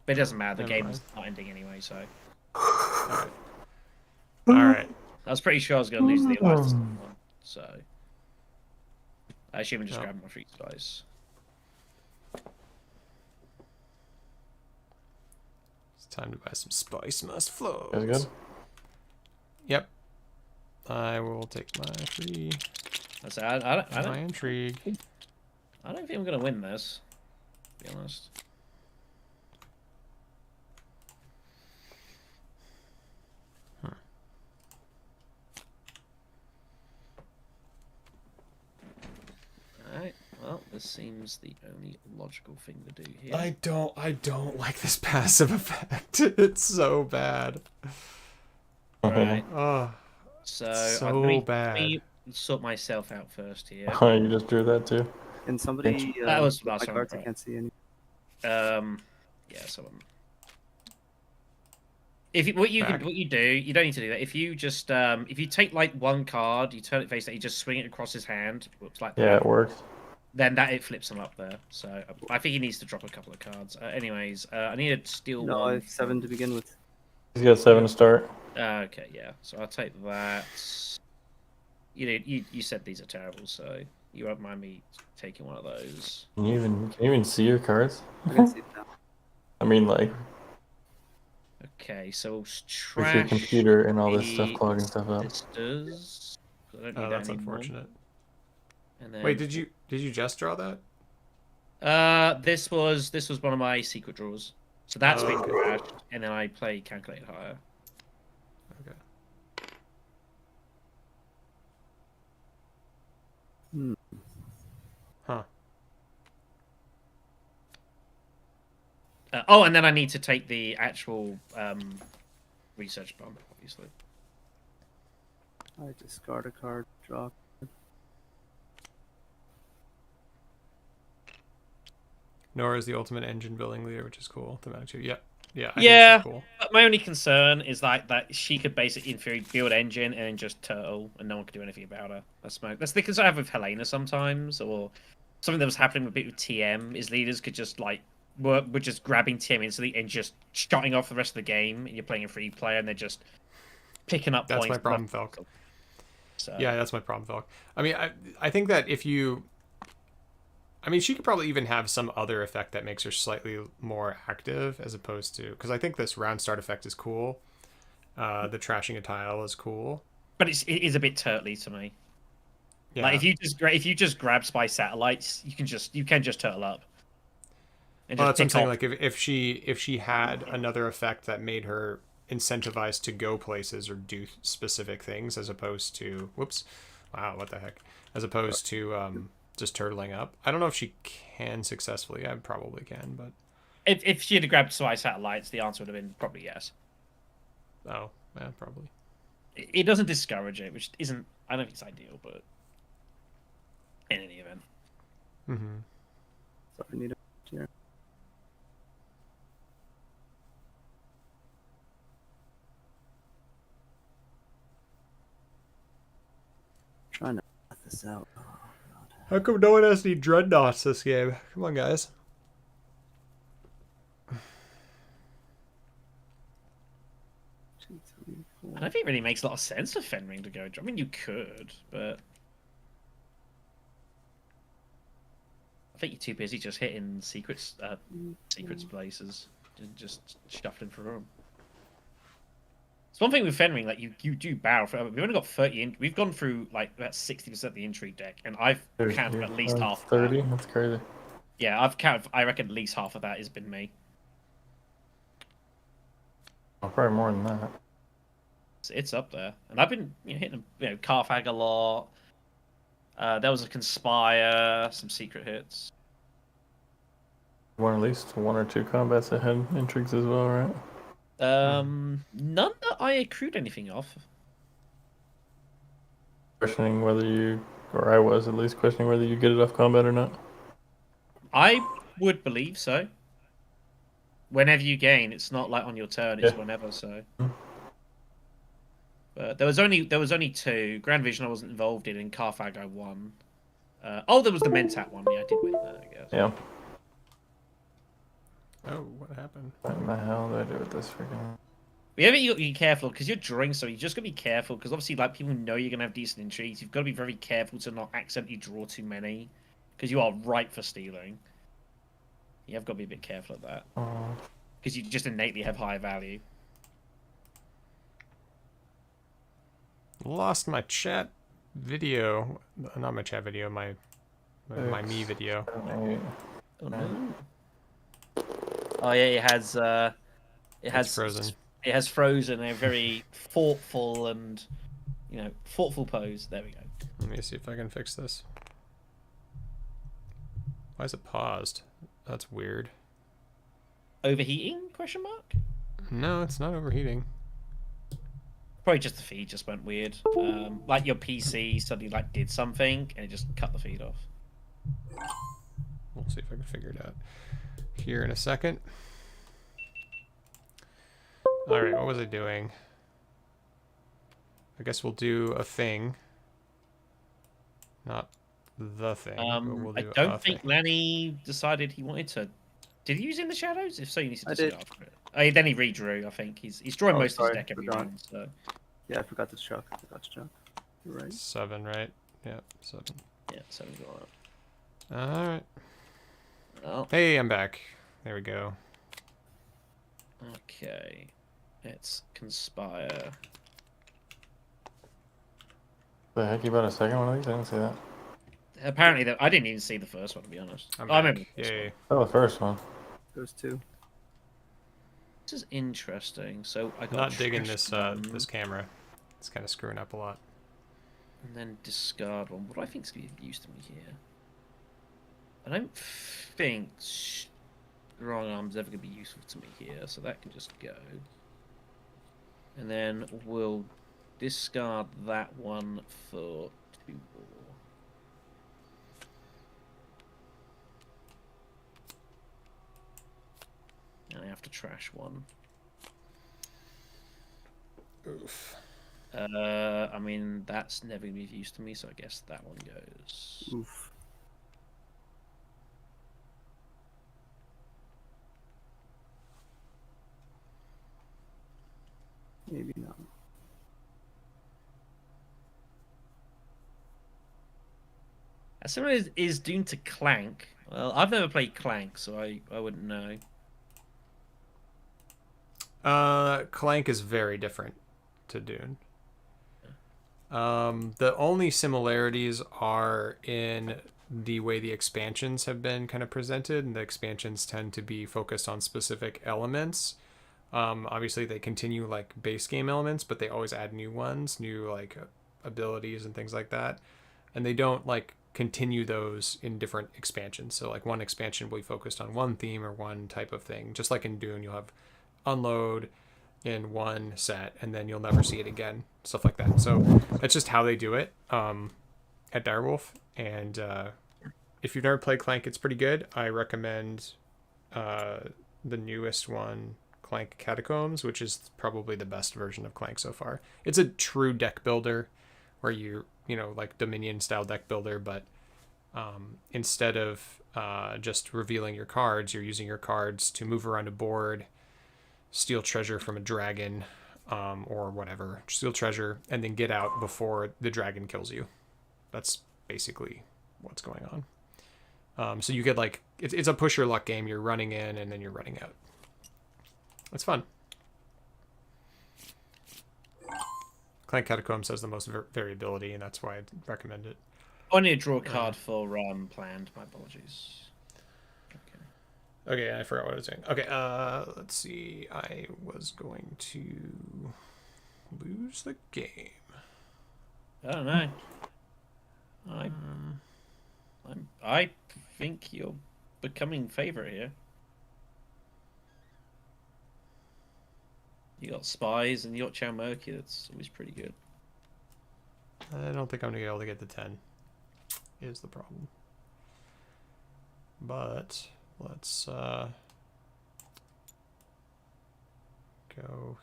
Speaker 4: But it doesn't matter. The
Speaker 1: Never
Speaker 4: game's not ending anyway, so.
Speaker 1: All right.
Speaker 4: I was pretty sure I was going to lose the last one, so. I assume I just
Speaker 1: No.
Speaker 4: grabbed my free dice.
Speaker 1: It's time to buy some spice must flow.
Speaker 3: That's good.
Speaker 1: Yep. I will take my free.
Speaker 4: That's I
Speaker 1: My
Speaker 4: don't
Speaker 1: intrigue.
Speaker 4: I don't think I'm going to win this. To be honest. Alright, well, this seems the only logical thing to do here.
Speaker 1: I don't like this passive effect. It's so bad.
Speaker 4: Alright,
Speaker 1: Oh,
Speaker 4: so
Speaker 1: so
Speaker 4: let me
Speaker 1: bad.
Speaker 4: sort myself out first here.
Speaker 3: Oh, you just drew that too?
Speaker 2: Can somebody?
Speaker 4: That was
Speaker 2: my
Speaker 4: last time,
Speaker 2: cards. I
Speaker 4: right.
Speaker 2: can't see any.
Speaker 4: Yeah, so what you do, you don't need to do that. If you just if you take like one card, you turn it face down, you just swing it across his hand, looks like
Speaker 3: Yeah,
Speaker 4: that.
Speaker 3: it works.
Speaker 4: Then it flips him up there. So I think he needs to drop a couple of cards. Anyways, I need to steal
Speaker 2: No,
Speaker 4: one.
Speaker 2: I have 7 to begin with.
Speaker 3: He's got 7 to start.
Speaker 4: Okay, yeah. So I'll take that. You said these are terrible, so you won't mind me taking one of those.
Speaker 3: Can you even see your cards?
Speaker 2: I can see it now.
Speaker 3: I mean, like,
Speaker 4: Okay, so
Speaker 3: with
Speaker 4: trash.
Speaker 3: your computer and all this stuff
Speaker 4: the
Speaker 3: clogging stuff up.
Speaker 4: sisters. I don't need
Speaker 1: Oh,
Speaker 4: that
Speaker 1: that's
Speaker 4: anymore.
Speaker 1: unfortunate.
Speaker 4: And then,
Speaker 1: Wait, did you just draw that?
Speaker 4: This was one of my secret draws. So that's been
Speaker 1: okay.
Speaker 4: crashed, and then I play calculate higher.
Speaker 1: Okay.
Speaker 2: Hmm.
Speaker 1: Huh.
Speaker 4: Oh, and then I need to take the actual research bomb, obviously.
Speaker 2: I discard a card, draw.
Speaker 1: Nora is the ultimate engine building leader, which is cool. Thematic too. Yep. Yeah. I
Speaker 4: Yeah.
Speaker 1: think she's cool.
Speaker 4: My only concern is that she could basically, in theory, build engine and then just turtle, and no one could do anything about her. That's the concern I have with Helena sometimes, or something that was happening with TM is leaders could just like were just grabbing TM instantly and just shutting off the rest of the game, and you're playing a free player, and they're just picking up
Speaker 1: That's
Speaker 4: points.
Speaker 1: my problem, Felk.
Speaker 4: So.
Speaker 1: Yeah, that's my problem, Felk. I mean, I think that if you... I mean, she could probably even have some other effect that makes her slightly more active as opposed to... Because I think this round start effect is cool. The trashing a tile is cool.
Speaker 4: But it is a bit turtly to me.
Speaker 1: Yeah.
Speaker 4: Like if you just grab spy satellites, you can just turtle up. And
Speaker 1: Well,
Speaker 4: just
Speaker 1: that's what I'm
Speaker 4: pick
Speaker 1: saying.
Speaker 4: off.
Speaker 1: Like, if she had another effect that made her incentivized to go places or do specific things as opposed to... Whoops. Wow, what the heck? As opposed to... just turtling up. I don't know if she can successfully. I probably can, but
Speaker 4: If she had grabbed spy satellites, the answer would have been probably yes.
Speaker 1: oh, yeah, probably.
Speaker 4: It doesn't discourage it, which isn't. I don't think it's ideal, but in any event.
Speaker 1: Mm-hmm.
Speaker 2: So I need a here. Trying to cut this out. Oh, God.
Speaker 1: How come no one has any dreadnoughts this game? Come on, guys.
Speaker 2: Two, three, four.
Speaker 4: I don't think it really makes a lot of sense for Fenring to go. I mean, you could, but I think you're too busy just hitting secrets places and just shuffling through them. It's one thing with Fenring, like you do barrel. We've only got 30. We've gone through like about 60% of the intrigue deck, and I've counted at least half.
Speaker 3: 30.
Speaker 4: Of that.
Speaker 3: That's crazy.
Speaker 4: Yeah, I've counted. I reckon at least half of that has been me.
Speaker 3: Oh, probably more than that.
Speaker 4: It's up there, and I've been hitting Carthag a lot. There was a Conspire, some secret hits.
Speaker 3: At least 1 or 2 combats that had intrigues as well, right?
Speaker 4: None that I accrued anything off.
Speaker 3: Questioning whether you, or I was at least questioning whether you get it off combat or not.
Speaker 4: I would believe so. Whenever you gain, it's not like on your turn; it's whenever. So, but there was only 2. Grand Vision I wasn't involved in, and Carthag I won. There was the Mentat one. Yeah, I did win that, I guess.
Speaker 3: Yeah.
Speaker 1: Oh, what happened?
Speaker 3: What in the hell do I do with this freaking?
Speaker 4: But yeah, you got to be careful because you're drawing, so you just got to be careful because obviously, like, people know you're gonna have decent intrigues. You've got to be very careful to not accidentally draw too many because you are ripe for stealing. You have got to be a bit careful of that because you just innately have high value.
Speaker 1: Lost my chat video. Not my chat video, my me video.
Speaker 4: Oh no. Oh yeah, it has
Speaker 1: Frozen.
Speaker 4: It has frozen a very thoughtful and thoughtful pose. There we go.
Speaker 1: Let me see if I can fix this. Why is it paused? That's weird.
Speaker 4: Overheating? Question mark?
Speaker 1: No, it's not overheating.
Speaker 4: Probably just the feed just went weird. Like your PC suddenly did something and it just cut the feed off.
Speaker 1: We'll see if I can figure it out here in a second. Alright, what was I doing? I guess we'll do a thing. Not the thing, but we'll do
Speaker 4: I don't think Lanny decided he wanted to. Did he use In the Shadows? If so, you need to discard for it. Oh, then he redrew, I think. He's drawing most of his deck every round, so...
Speaker 2: Yeah, I forgot to chuck. You're right.
Speaker 1: 7, right? Yeah, 7.
Speaker 4: Yeah, 7's all right.
Speaker 1: Alright.
Speaker 4: Oh.
Speaker 1: Hey, I'm back. There we go.
Speaker 4: Okay. Let's Conspire.
Speaker 3: The heck, you bought a second one of these? I didn't see that.
Speaker 4: Apparently, I didn't even see the first one, to be honest.
Speaker 1: I'm
Speaker 4: I
Speaker 1: back.
Speaker 4: remember.
Speaker 1: Yay.
Speaker 3: Oh, the first one.
Speaker 2: Those 2.
Speaker 4: This is interesting. So I got
Speaker 1: Not digging
Speaker 4: Trash
Speaker 1: this
Speaker 4: one,
Speaker 1: this camera. It's kind of screwing up a lot.
Speaker 4: and then discard one. What do I think is going to be of use to me here? I don't think Strong Arm's ever going to be useful to me here, so that can just go. And then we'll discard that one for 2 more. And I have to trash one.
Speaker 1: Oof.
Speaker 4: I mean, that's never going to be of use to me, so I guess that one goes.
Speaker 2: Oof. Maybe not.
Speaker 4: As similar as is Dune to Clank. Well, I've never played Clank, so I wouldn't know.
Speaker 1: Clank is very different to Dune. The only similarities are in the way the expansions have been kind of presented, and the expansions tend to be focused on specific elements. Obviously, they continue like base game elements, but they always add new ones, new like abilities and things like that, and they don't like continue those in different expansions. So like one expansion will be focused on one theme or one type of thing. Just like in Dune, you'll have unload in one set and then you'll never see it again, stuff like that. So that's just how they do it at Direwolf. And if you've never played Clank, it's pretty good. I recommend the newest one, Clank Catacombs, which is probably the best version of Clank so far. It's a true deck builder where you like Dominion style deck builder, but instead of just revealing your cards, you're using your cards to move around a board, steal treasure from a dragon, or whatever, steal treasure, and then get out before the dragon kills you. That's basically what's going on. So you get like, it's a push your luck game. You're running in and then you're running out. It's fun. Clank Catacombs has the most variability, and that's why I recommend it.
Speaker 4: I need to draw a card for planned. My apologies.
Speaker 1: Okay, I forgot what I was doing. Okay, let's see. I was going to... lose the game.
Speaker 4: I don't know. I think you're becoming favorite here. You got spies and you got Chow Murky. That's always pretty good.
Speaker 1: I don't think I'm gonna be able to get the 10. Is the problem. But let's go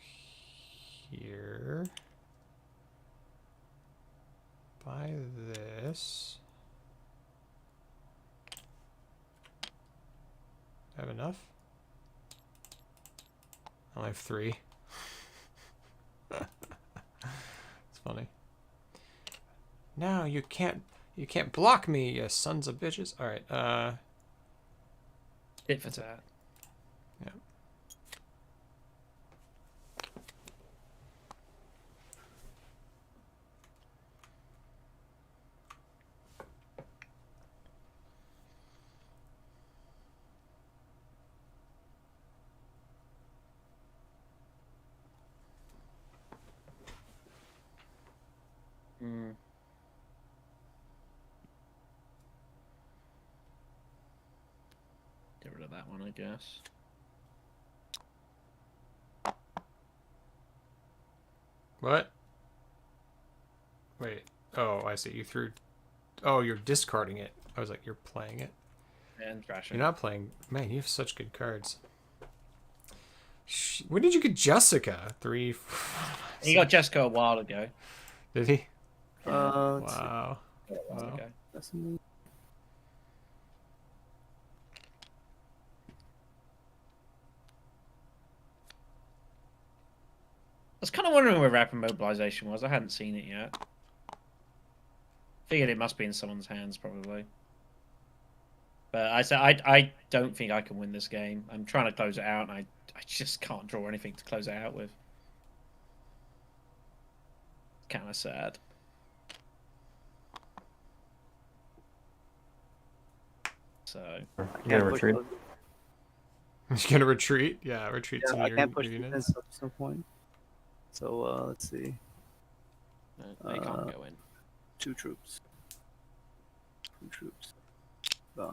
Speaker 1: here. Buy this. I have enough? I only have 3. It's funny. No, you can't block me, you sons of bitches. Alright,
Speaker 4: Tit for tat.
Speaker 1: yeah.
Speaker 4: Mm. Get rid of that one, I guess.
Speaker 1: What? Wait. Oh, I see. You threw... Oh, you're discarding it. I was like, you're playing it.
Speaker 4: And trashing.
Speaker 1: You're not playing... Man, you have such good cards. When did you get Jessica? 3...
Speaker 4: He got Jessica a while ago.
Speaker 1: Did he?
Speaker 2: Let's see.
Speaker 1: Wow. Wow.
Speaker 4: Okay.
Speaker 2: That's me.
Speaker 4: I was kind of wondering where Rapid Mobilization was. I hadn't seen it yet. Figured it must be in someone's hands, probably. But I don't think I can win this game. I'm trying to close it out, and I just can't draw anything to close it out with. Kind of sad. So
Speaker 3: You
Speaker 2: Can't
Speaker 3: gotta
Speaker 2: push
Speaker 3: retreat.
Speaker 2: those-
Speaker 1: You're gonna retreat? Yeah, retreat
Speaker 2: Yeah,
Speaker 1: some
Speaker 2: I
Speaker 1: of
Speaker 2: can't push
Speaker 1: your
Speaker 2: defense
Speaker 1: units.
Speaker 2: at some point. So let's see.
Speaker 4: no, they can't go in.
Speaker 2: 2 troops. 2 troops. Bye.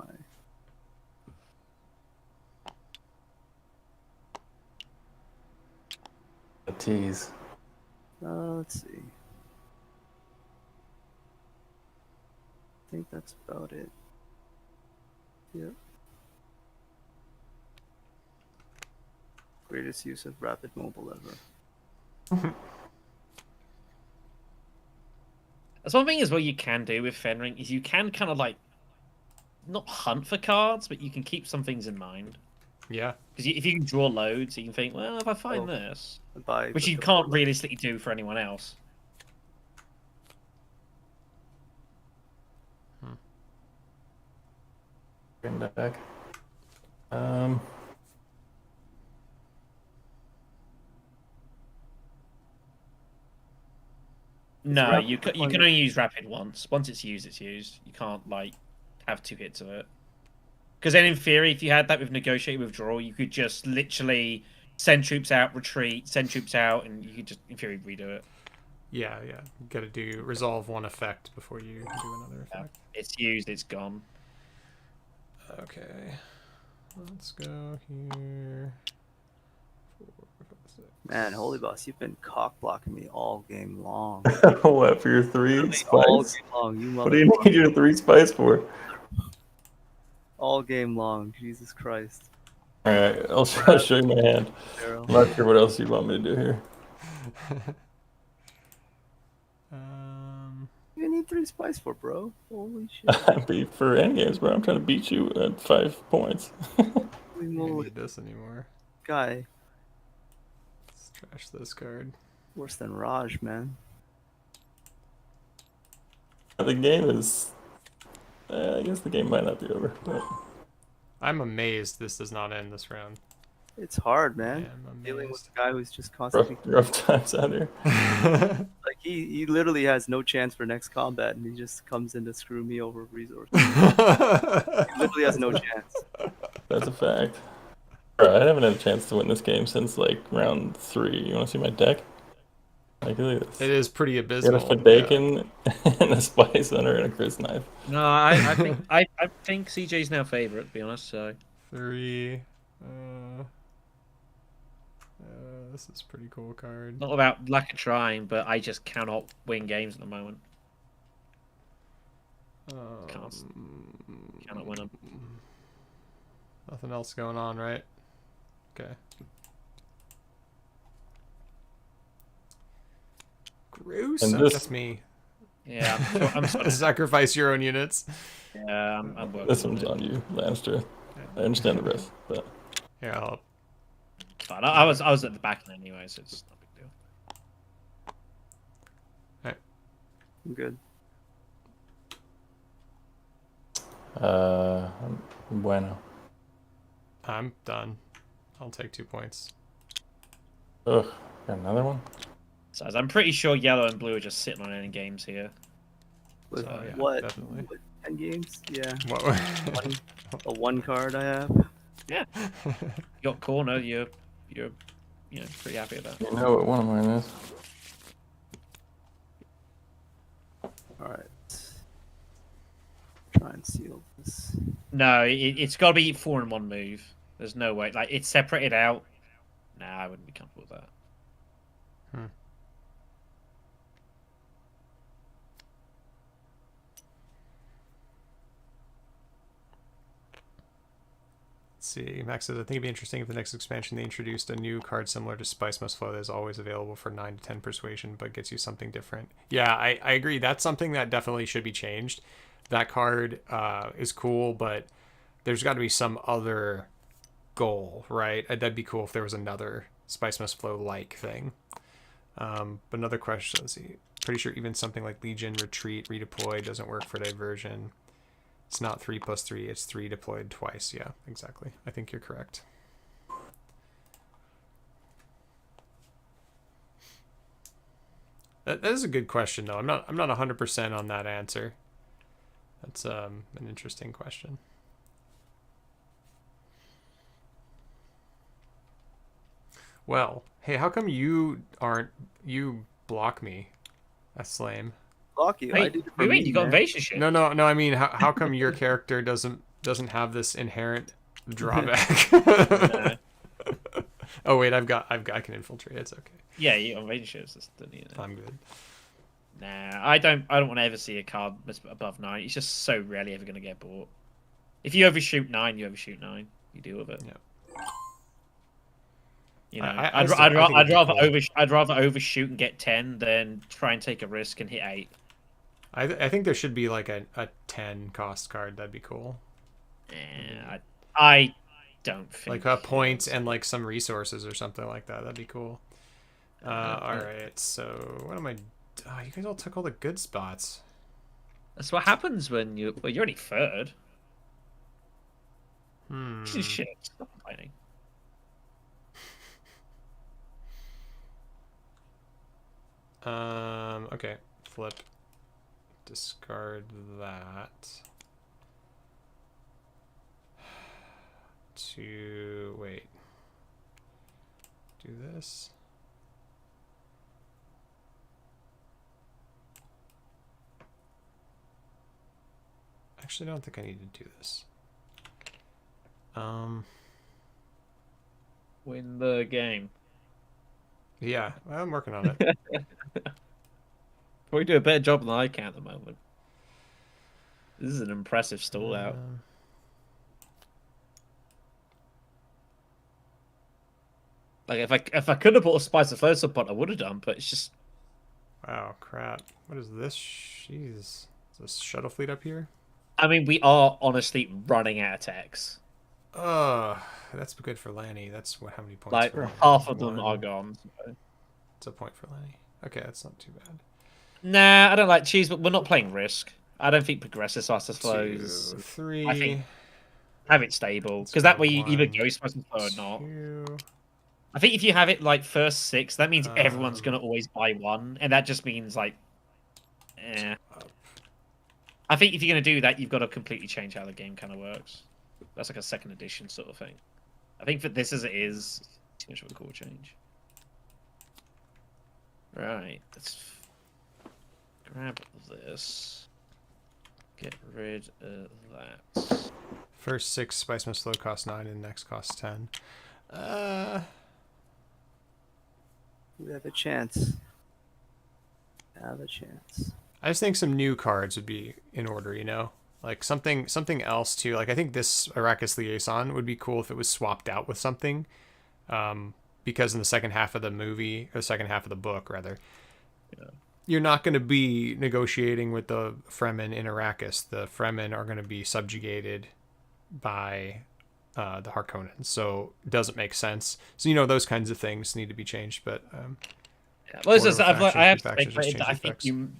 Speaker 3: A tease.
Speaker 2: Let's see. I think that's about it. Yep. Greatest use of rapid mobile ever.
Speaker 4: That's one thing as well you can do with Fenring is you can kind of like not hunt for cards, but you can keep some things in mind.
Speaker 1: Yeah.
Speaker 4: Because if you can draw loads, you can think, well, if I find
Speaker 2: Oh.
Speaker 4: this,
Speaker 2: Bye.
Speaker 4: which you can't realistically do for anyone else.
Speaker 3: Bring that back.
Speaker 4: No,
Speaker 2: rapid
Speaker 4: you can
Speaker 2: deployment.
Speaker 4: only use rapid once. Once it's used, it's used. You can't like have 2 hits of it. Because then, in theory, if you had that with negotiate withdrawal, you could just literally send troops out, retreat, send troops out, and you could just, in theory, redo it.
Speaker 1: Yeah, yeah. You gotta resolve one effect before you do another effect.
Speaker 4: It's used, it's gone.
Speaker 1: Okay. Let's go here. 4, 5, 6.
Speaker 2: Man, holy boss, you've been cock blocking me all game long.
Speaker 3: What for your 3
Speaker 2: all
Speaker 3: spice?
Speaker 2: game long, you
Speaker 3: What do you
Speaker 2: motherfucker.
Speaker 3: need your 3 spice for?
Speaker 2: All game long, Jesus Christ.
Speaker 3: Alright, I'll show you my hand.
Speaker 2: Daryl.
Speaker 3: I'm not sure what else you want me to do here.
Speaker 2: You need 3 spice for, bro. Holy shit.
Speaker 3: Beat for endgames, bro. I'm trying to beat you at 5 points.
Speaker 2: Holy
Speaker 1: I don't
Speaker 2: moly.
Speaker 1: need this anymore.
Speaker 2: Guy,
Speaker 1: Let's trash this card.
Speaker 2: worse than Raj, man.
Speaker 3: The game is. I guess the game might not be over. But...
Speaker 1: I'm amazed this does not end this round.
Speaker 2: It's hard, man.
Speaker 1: Yeah, I'm
Speaker 2: Dealing with
Speaker 1: amazed.
Speaker 2: a guy who's just constantly
Speaker 3: rough times out here.
Speaker 2: like he literally has no chance for next combat, and he just comes in to screw me over resources. He literally has no chance.
Speaker 3: That's a fact. Bro, I haven't had a chance to win this game since like round 3. You want to see my deck? Like, look at this.
Speaker 1: It is pretty
Speaker 3: You
Speaker 1: abysmal.
Speaker 3: gotta put bacon and a spice under and a crisp knife.
Speaker 4: No, I think CJ's now favorite, to be honest. So
Speaker 1: 3. This is a pretty cool card.
Speaker 4: not about lack of trying, but I just cannot win games at the moment. Cannot win them.
Speaker 1: Nothing else going on, right? Okay. Gruesome.
Speaker 3: And this-
Speaker 1: That's me.
Speaker 4: Yeah, I'm sorry.
Speaker 1: Sacrifice your own units.
Speaker 4: Yeah, I'm working.
Speaker 3: This one's on you, Lannister. I understand the risk, but
Speaker 1: Here, I'll help.
Speaker 4: Fine. I was at the back end anyway, so it's not a big deal.
Speaker 2: I'm good.
Speaker 3: bueno.
Speaker 1: I'm done. I'll take 2 points.
Speaker 3: Ugh, got another one?
Speaker 4: So I'm pretty sure yellow and blue are just sitting on end games here.
Speaker 2: With
Speaker 1: So, yeah,
Speaker 2: what?
Speaker 1: definitely.
Speaker 2: What, 10 games? Yeah.
Speaker 1: What?
Speaker 2: A 1 card I have.
Speaker 4: You got corner, you're pretty happy with that.
Speaker 3: You know what one of mine is.
Speaker 2: Alright. Try and seal this.
Speaker 4: No, it's got to be 4 in 1 move. There's no way. Like, it's separated out. Nah, I wouldn't be comfortable with that.
Speaker 1: See, Max says, I think it'd be interesting if the next expansion they introduced a new card similar to Spice Must Flow that is always available for 9 to 10 persuasion, but gets you something different. Yeah, I agree. That's something that definitely should be changed. That card is cool, but there's got to be some other goal, right? That'd be cool if there was another Spice Must Flow like thing. But another question, let's see. Pretty sure even something like Legion, Retreat, Redeploy doesn't work for diversion. It's not 3+3, it's 3 deployed twice. Yeah, exactly. I think you're correct. That is a good question, though. I'm not 100% on that answer. That's an interesting question. Well, hey, how come you block me? That's lame.
Speaker 2: Block you. I
Speaker 4: Wait,
Speaker 2: did it for me,
Speaker 4: you got
Speaker 2: man.
Speaker 4: invasion shit.
Speaker 1: No. I mean, how come your character doesn't have this inherent drawback? Oh wait, I can infiltrate. It's okay.
Speaker 4: Yeah, you got invasion shit.
Speaker 1: I'm good.
Speaker 4: Nah, I don't want to ever see a card that's above 9. It's just so rarely ever going to get bought. If you overshoot 9, you overshoot 9. You deal with it.
Speaker 1: Yeah.
Speaker 4: You know,
Speaker 1: I
Speaker 4: I'd rather overshoot and get 10 than try and take a risk and hit 8.
Speaker 1: I think there should be like a 10 cost card. That'd be cool.
Speaker 4: Yeah, I don't think
Speaker 1: Like a point and like some resources or something like that. That'd be cool. All right. So what am I? Oh, you guys all took all the good spots.
Speaker 4: That's what happens when you're only third. Shit, stop complaining.
Speaker 1: Okay. Flip. Discard that. To wait. Do this. Actually, I don't think I need to do this.
Speaker 4: Win the game.
Speaker 1: Yeah, I'm working on it.
Speaker 4: Probably do a better job than I can at the moment. This is an impressive stall out. Like if I could have bought a Spice of Flow support, I would have done, but it's just.
Speaker 1: Wow, crap. What is this? Jeez. Is this shuttle fleet up here?
Speaker 4: I mean, we are honestly running out of techs.
Speaker 1: That's good for Lanny. That's how many points?
Speaker 4: Like
Speaker 1: for
Speaker 4: half of them
Speaker 1: one?
Speaker 4: are gone. So.
Speaker 1: It's a point for Lanny. Okay, that's not too bad.
Speaker 4: Nah, I don't like cheese, but we're not playing Risk. I don't think progressive Spice of
Speaker 1: 2,
Speaker 4: Flows.
Speaker 1: 3.
Speaker 4: I think have it stable because that way you either go Spice of Flow or not.
Speaker 1: 2.
Speaker 4: I think if you have it like first 6, that means everyone's gonna always buy one, and that just means like, I think if you're gonna do that, you've got to completely change how the game kind of works. That's like a second edition sort of thing. I think for this as it is, too much of a core change. Right, let's grab this. Get rid of that.
Speaker 1: First 6 spice must low cost 9 and next cost 10.
Speaker 2: We have a chance. Have a chance.
Speaker 1: I just think some new cards would be in order, you know? Like something else too. Like I think this Arrakis Liaison would be cool if it was swapped out with something. Because in the second half of the movie, or second half of the book rather, you're not going to be negotiating with the Fremen in Arrakis. The Fremen are going to be subjugated by the Harkonnens, so it doesn't make sense. So you know those kinds of things need to be changed. But
Speaker 4: Well, this is,
Speaker 1: order of
Speaker 4: I have
Speaker 1: factions, just
Speaker 4: speculated
Speaker 1: change
Speaker 4: that I
Speaker 1: the
Speaker 4: think
Speaker 1: effects.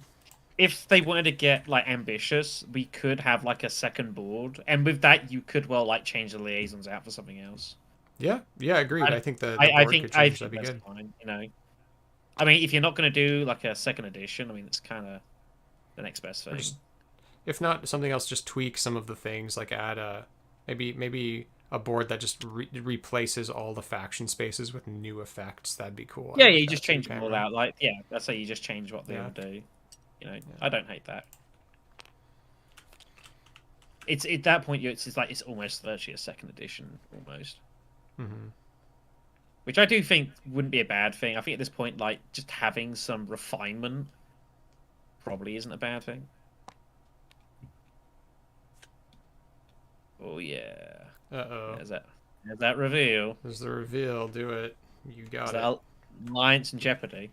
Speaker 4: if they wanted to get like ambitious, we could have like a second board, and with that, you could well like change the liaisons out for something else.
Speaker 1: Yeah, agreed. I think the
Speaker 4: I
Speaker 1: board
Speaker 4: think
Speaker 1: could change.
Speaker 4: I
Speaker 1: That'd
Speaker 4: think
Speaker 1: be
Speaker 4: that's
Speaker 1: good.
Speaker 4: fine. You know, I mean, if you're not going to do like a second edition, I mean, it's kind of the next best thing.
Speaker 1: Just, if not something else, just tweak some of the things. Like add a maybe a board that just replaces all the faction spaces with new effects. That'd be cool.
Speaker 4: Yeah,
Speaker 1: I
Speaker 4: yeah,
Speaker 1: like
Speaker 4: you
Speaker 1: that
Speaker 4: just
Speaker 1: too,
Speaker 4: change them all
Speaker 1: Cameron.
Speaker 4: out. Like, yeah, let's say you just change what they
Speaker 1: Yeah.
Speaker 4: all do. You know, I don't hate that. It's at that point, it's like it's almost virtually a second edition, almost.
Speaker 1: Mm-hmm.
Speaker 4: Which I do think wouldn't be a bad thing. I think at this point, like just having some refinement probably isn't a bad thing. Oh yeah.
Speaker 1: Uh-oh.
Speaker 4: There's that reveal.
Speaker 1: There's the reveal. Do it. You got
Speaker 4: Is
Speaker 1: it.
Speaker 4: that Alliance and Jeopardy?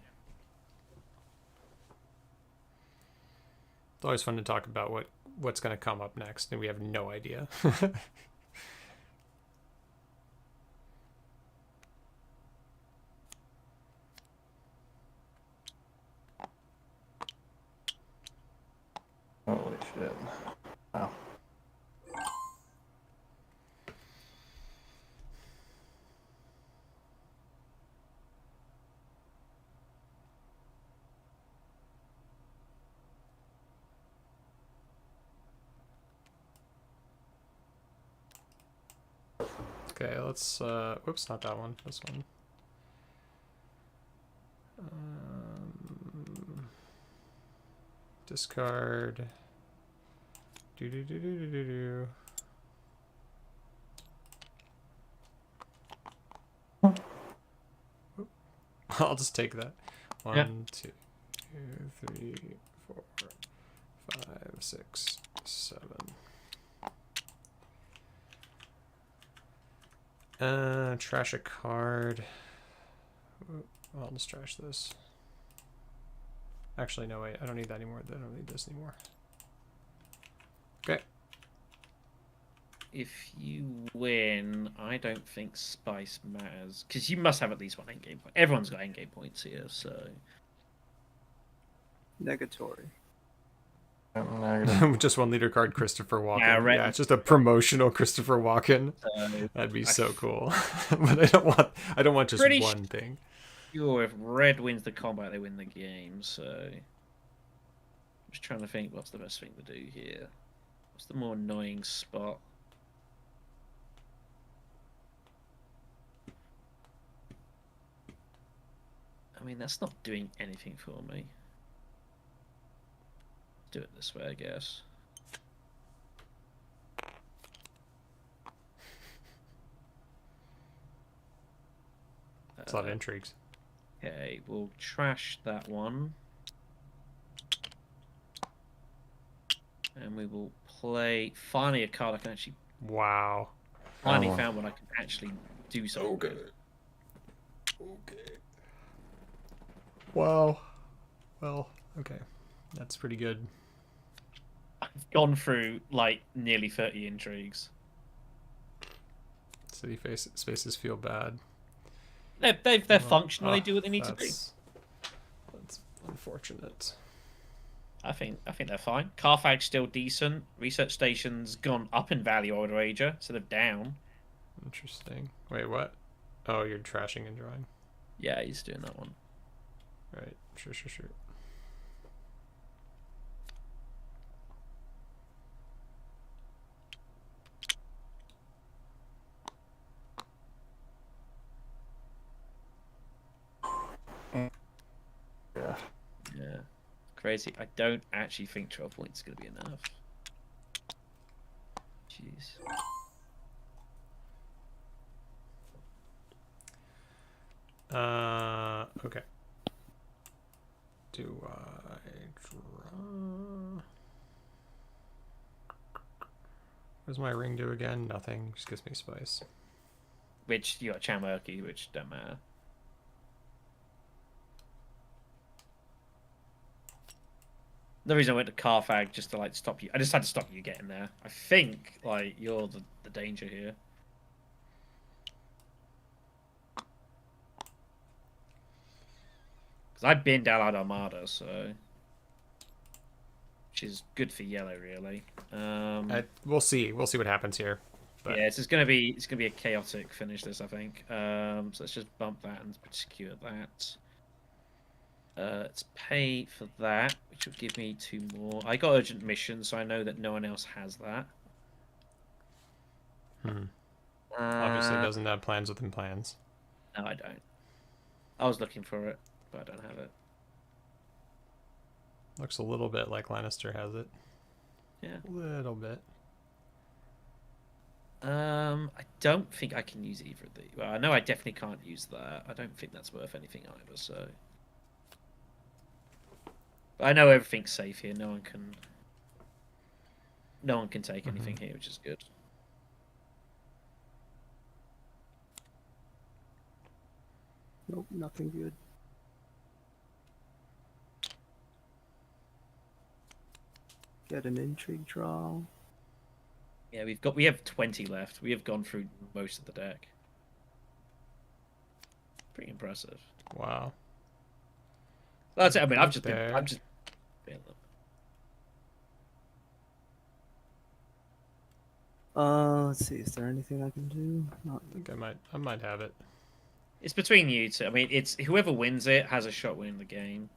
Speaker 1: It's always fun to talk about what's going to come up next, and we have no idea.
Speaker 3: Holy shit. Wow.
Speaker 1: Okay, let's whoops, not that one. This one. Discard. Do. I'll just take that. 1, 2, 3, 4, 5, 6, 7. Trash a card. I'll just trash this. Actually, no, wait. I don't need that anymore. I don't need this anymore. Okay.
Speaker 4: If you win, I don't think spice matters because you must have at least one endgame point. Everyone's got endgame points here, so
Speaker 2: Negatory.
Speaker 3: I'm negative.
Speaker 1: Just one leader card, Christopher Walken.
Speaker 4: Yeah, red-
Speaker 1: Yeah, it's just a promotional Christopher Walken. That'd be so cool. But I don't want just
Speaker 4: Pretty
Speaker 1: one thing.
Speaker 4: sure if red wins the combat, they win the game. So, just trying to think what's the best thing to do here. What's the more annoying spot? I mean, that's not doing anything for me. Do it this way, I guess.
Speaker 1: It's a lot of intrigues.
Speaker 4: Okay, we'll trash that one. And we will play finally a card I can actually
Speaker 1: Wow.
Speaker 4: finally
Speaker 3: Oh.
Speaker 4: found one I can actually do something with.
Speaker 1: Okay. Wow. Well, okay. That's pretty good.
Speaker 4: I've gone through like nearly 30 intrigues.
Speaker 1: City spaces feel bad.
Speaker 4: They're
Speaker 1: Well,
Speaker 4: functional. They do what they need to do.
Speaker 1: That's unfortunate.
Speaker 4: I think they're fine. Carthage still decent. Research station's gone up in value, Old Rager, instead of down.
Speaker 1: Interesting. Wait, what? Oh, you're trashing and drawing.
Speaker 4: Yeah, he's doing that one.
Speaker 1: Right. Sure.
Speaker 4: crazy. I don't actually think 12 points is going to be enough. Jeez.
Speaker 1: Okay. Do I draw? What does my ring do again? Nothing. Just gives me spice.
Speaker 4: Which, you got Chamurky, which don't matter. The reason I went to Carthag just to like stop you. I just had to stop you getting there. I think like you're the danger here. Because I binned Allied Armada, so which is good for yellow, really.
Speaker 1: We'll see. We'll see what happens here. But...
Speaker 4: yeah, it's gonna be a chaotic finish. This, I think. So let's just bump that and secure that. Let's pay for that, which will give me 2 more. I got urgent mission, so I know that no one else has that.
Speaker 1: Obviously doesn't have plans within plans.
Speaker 4: No, I don't. I was looking for it, but I don't have it.
Speaker 1: Looks a little bit like Lannister has it.
Speaker 4: Yeah.
Speaker 1: A little bit.
Speaker 4: I don't think I can use either of these. Well, I know I definitely can't use that. I don't think that's worth anything either, so... But I know everything's safe here. No one can take anything here, which is good.
Speaker 2: Nope, nothing good. Get an intrigue draw.
Speaker 4: Yeah, we have 20 left. We have gone through most of the deck. Pretty impressive.
Speaker 1: Wow.
Speaker 4: That's it. I mean, I'm just.
Speaker 2: Let's see. Is there anything I can do? Not.
Speaker 1: I think I might have it.
Speaker 4: It's between you two. I mean, it's whoever wins it has a shot winning the game.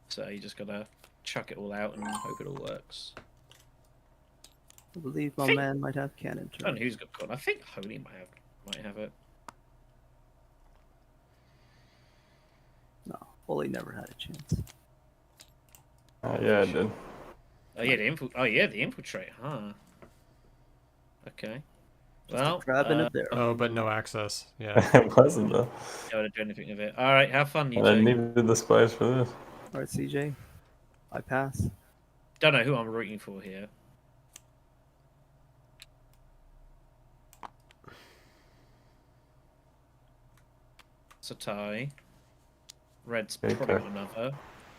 Speaker 4: So you just gotta chuck it all out and hope it all works.
Speaker 2: I believe my man might have cannon
Speaker 4: I don't know
Speaker 2: turret.
Speaker 4: who's got caught. I think Holy might have it.
Speaker 2: No, Holy never had a chance.
Speaker 3: Yeah, I did.
Speaker 4: Oh yeah, the infiltrate, huh? Okay. Well,
Speaker 2: Grabbing it there.
Speaker 1: Oh, but no access. Yeah.
Speaker 3: It wasn't though.
Speaker 4: I would do anything with it. All right, have fun, you
Speaker 3: And I
Speaker 4: two.
Speaker 3: needed the spice for this.
Speaker 2: All right, CJ. I pass.
Speaker 4: Don't know who I'm rooting for here. It's a tie. Red's
Speaker 3: Okay,
Speaker 4: probably
Speaker 3: tie.
Speaker 4: got another.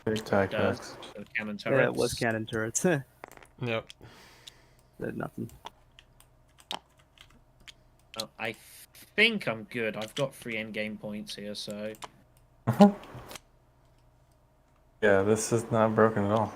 Speaker 3: Big tie
Speaker 4: Does.
Speaker 3: cracks.
Speaker 4: So cannon turrets.
Speaker 2: Yeah, it was cannon turrets. Did
Speaker 1: Yep.
Speaker 2: nothing.
Speaker 4: Well, I think I'm good. I've got 3 endgame points here, so...
Speaker 3: Yeah, this is not broken at all.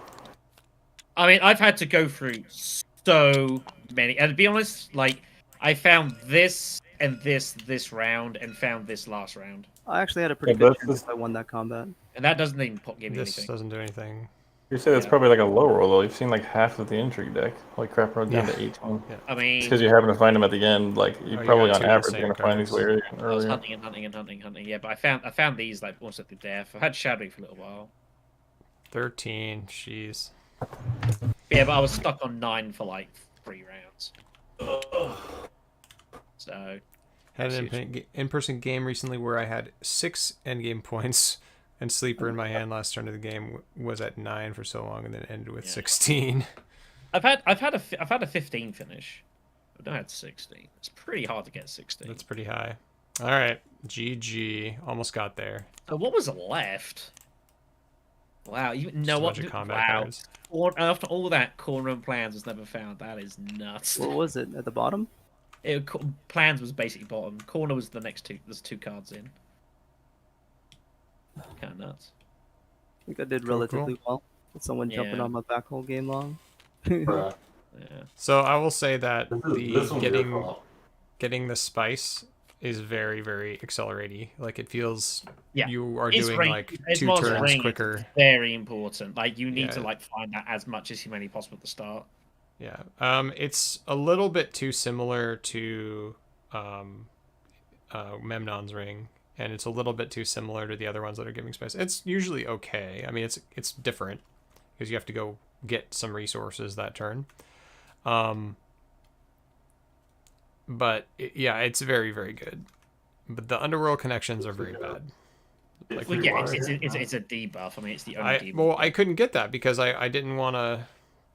Speaker 4: I mean, I've had to go through so many... And to be honest, like, I found this and this round and found this last round.
Speaker 2: I actually had a pretty
Speaker 3: Yeah,
Speaker 2: good
Speaker 3: that's
Speaker 2: chance
Speaker 3: just-
Speaker 2: if I won that combat.
Speaker 4: And that doesn't even give me
Speaker 1: This
Speaker 4: anything.
Speaker 1: doesn't do anything.
Speaker 3: You said it's
Speaker 4: Yeah.
Speaker 3: probably like a low roll though. You've seen like half of the intrigue deck. Holy crap, we're down
Speaker 1: Yeah.
Speaker 3: to 18.
Speaker 4: I mean...
Speaker 3: It's because you happen to find them at the end. Like you
Speaker 1: you
Speaker 3: probably
Speaker 1: got
Speaker 3: on
Speaker 1: two of the
Speaker 3: average
Speaker 1: same
Speaker 3: you're gonna find these
Speaker 1: cards.
Speaker 3: way
Speaker 4: I was
Speaker 3: earlier.
Speaker 4: hunting. Yeah, but I found these like almost at the death. I've had shadowing for a little while.
Speaker 1: 13. Jeez.
Speaker 4: Yeah, but I was stuck on 9 for like 3 rounds. So
Speaker 1: Had an in-person game recently where I had 6 endgame points, and Sleeper in my hand last turn of the game was at 9 for so long, and then ended with 16.
Speaker 4: I've had a 15 finish. I've not had 16. It's pretty hard to get 16.
Speaker 1: That's pretty high. All right, GG. Almost got there.
Speaker 4: So what was left? Wow, you know
Speaker 1: Just a
Speaker 4: what?
Speaker 1: bunch of combat
Speaker 4: Wow.
Speaker 1: cards.
Speaker 4: After all that, corner and plans was never found. That is nuts.
Speaker 2: What was it at the bottom?
Speaker 4: Plans was basically bottom. Corner was the next 2. There's 2 cards in. Kind of nuts.
Speaker 2: I think I did
Speaker 1: Cool,
Speaker 2: relatively well. With someone jumping
Speaker 4: Yeah.
Speaker 2: on my back whole game long.
Speaker 4: Yeah.
Speaker 1: So I will say that
Speaker 3: This one's your
Speaker 1: getting
Speaker 3: fault.
Speaker 1: the spice is very, very accelerating. Like it feels
Speaker 4: Yeah.
Speaker 1: you are
Speaker 4: It's
Speaker 1: doing
Speaker 4: ring-
Speaker 1: like
Speaker 4: it's
Speaker 1: 2
Speaker 4: Monster
Speaker 1: turns
Speaker 4: ring is
Speaker 1: quicker.
Speaker 4: Very important. Like you need to
Speaker 1: Yeah.
Speaker 4: like find that as much as humanly possible at the start.
Speaker 1: Yeah. It's a little bit too similar to Memnon's ring, and it's a little bit too similar to the other ones that are giving spice. It's usually okay. I mean, it's different because you have to go get some resources that turn. But yeah, it's very, very good. But the underworld connections are very bad. Like,
Speaker 4: Well, yeah, it's a debuff. I mean, it's the only debuff.
Speaker 1: Well, I couldn't get that because I didn't want to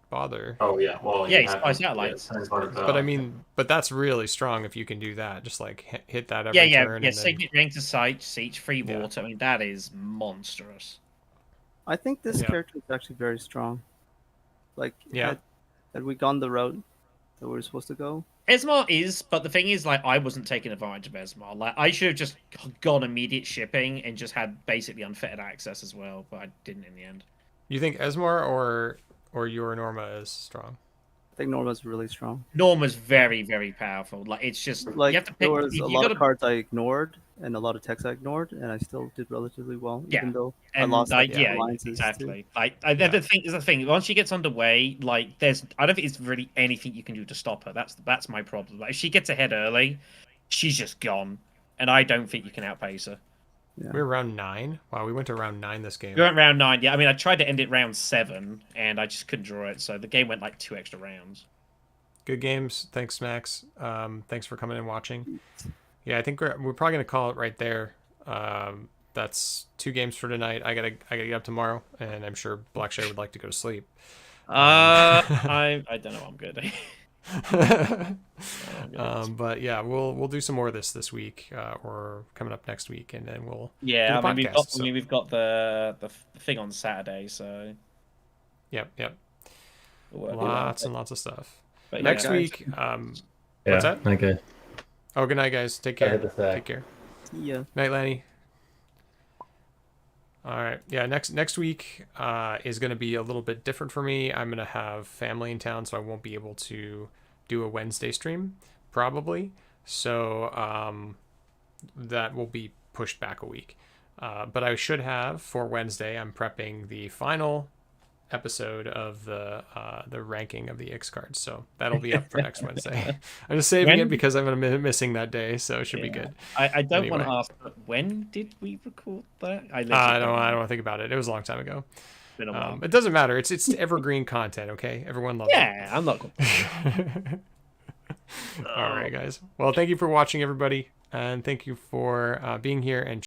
Speaker 1: bother.
Speaker 6: Oh yeah, well
Speaker 4: Yeah,
Speaker 6: you
Speaker 4: he's
Speaker 6: have
Speaker 4: spice
Speaker 6: to-
Speaker 4: satellites.
Speaker 6: yeah, it's part of the-
Speaker 1: But I mean, but that's really strong if you can do that. Just like hit that every
Speaker 4: Yeah,
Speaker 1: turn.
Speaker 4: yeah.
Speaker 1: And then,
Speaker 4: Signet ring to siege, free
Speaker 1: Yeah.
Speaker 4: water. I mean, that is monstrous.
Speaker 2: I think this
Speaker 1: Yeah.
Speaker 2: character is actually very strong. Like,
Speaker 1: Yeah.
Speaker 2: had we gone the route that we were supposed to go,
Speaker 4: Esmar is, but the thing is, like, I wasn't taking advantage of Esmar. Like, I should have just gone immediate shipping and just had basically unfettered access as well, but I didn't in the end.
Speaker 1: You think Esmar or your Norma is strong?
Speaker 2: I think Norma's really strong.
Speaker 4: Norma's very, very powerful. Like, it's just
Speaker 2: Like,
Speaker 4: you have to pick.
Speaker 2: there was a
Speaker 4: you
Speaker 2: lot
Speaker 4: gotta,
Speaker 2: of cards I ignored and a lot of techs I ignored, and I still did relatively well,
Speaker 4: Yeah.
Speaker 2: even though I
Speaker 4: and
Speaker 2: lost like
Speaker 4: yeah,
Speaker 2: alliances.
Speaker 4: exactly.
Speaker 2: Too.
Speaker 4: Like, the thing is the thing. Once she gets underway, like, I don't think it's really anything you can do to stop her. That's my problem. Like, if she gets ahead early, she's just gone, and I don't think you can outpace her.
Speaker 2: Yeah.
Speaker 1: We were round 9. Wow, we went to round 9 this game.
Speaker 4: We went round 9. Yeah, I mean, I tried to end it round 7, and I just couldn't draw it, so the game went like 2 extra rounds.
Speaker 1: Good games. Thanks, Max. Thanks for coming and watching. Yeah, I think we're probably gonna call it right there. That's 2 games for tonight. I gotta get up tomorrow, and I'm sure Blackshare would like to go to sleep.
Speaker 4: I don't know. I'm good.
Speaker 1: But yeah, we'll do some more of this week, or coming up next week, and then we'll
Speaker 4: Yeah,
Speaker 1: do
Speaker 4: I
Speaker 1: the
Speaker 4: mean,
Speaker 1: podcast,
Speaker 4: we've got the thing on Saturday, so
Speaker 1: Yep.
Speaker 4: we'll work
Speaker 1: Lots
Speaker 4: it out.
Speaker 1: and lots of stuff.
Speaker 4: But
Speaker 1: Next
Speaker 2: guys.
Speaker 1: week,
Speaker 6: Yeah,
Speaker 1: what's that?
Speaker 6: Okay.
Speaker 1: Oh, good night, guys. Take
Speaker 6: I
Speaker 1: care.
Speaker 6: had to say.
Speaker 1: Take care.
Speaker 2: Yeah.
Speaker 1: Night, Lanny. All right. Yeah, next week is going to be a little bit different for me. I'm going to have family in town, so I won't be able to do a Wednesday stream, probably. So that will be pushed back a week. But I should have, for Wednesday, I'm prepping the final episode of the ranking of the Ix cards, so that'll be up for next Wednesday. I'm just saving it because I'm missing that day, so it should be good.
Speaker 4: I don't want to
Speaker 1: Anyway.
Speaker 4: ask, but when did we record that?
Speaker 1: I don't want to think about it. It was a long time ago.
Speaker 4: Been a while.
Speaker 1: It doesn't matter. It's evergreen content. Okay, everyone loves
Speaker 4: Yeah, I'm not.
Speaker 1: it. All right, guys. Well, thank you for watching, everybody, and thank you for being here and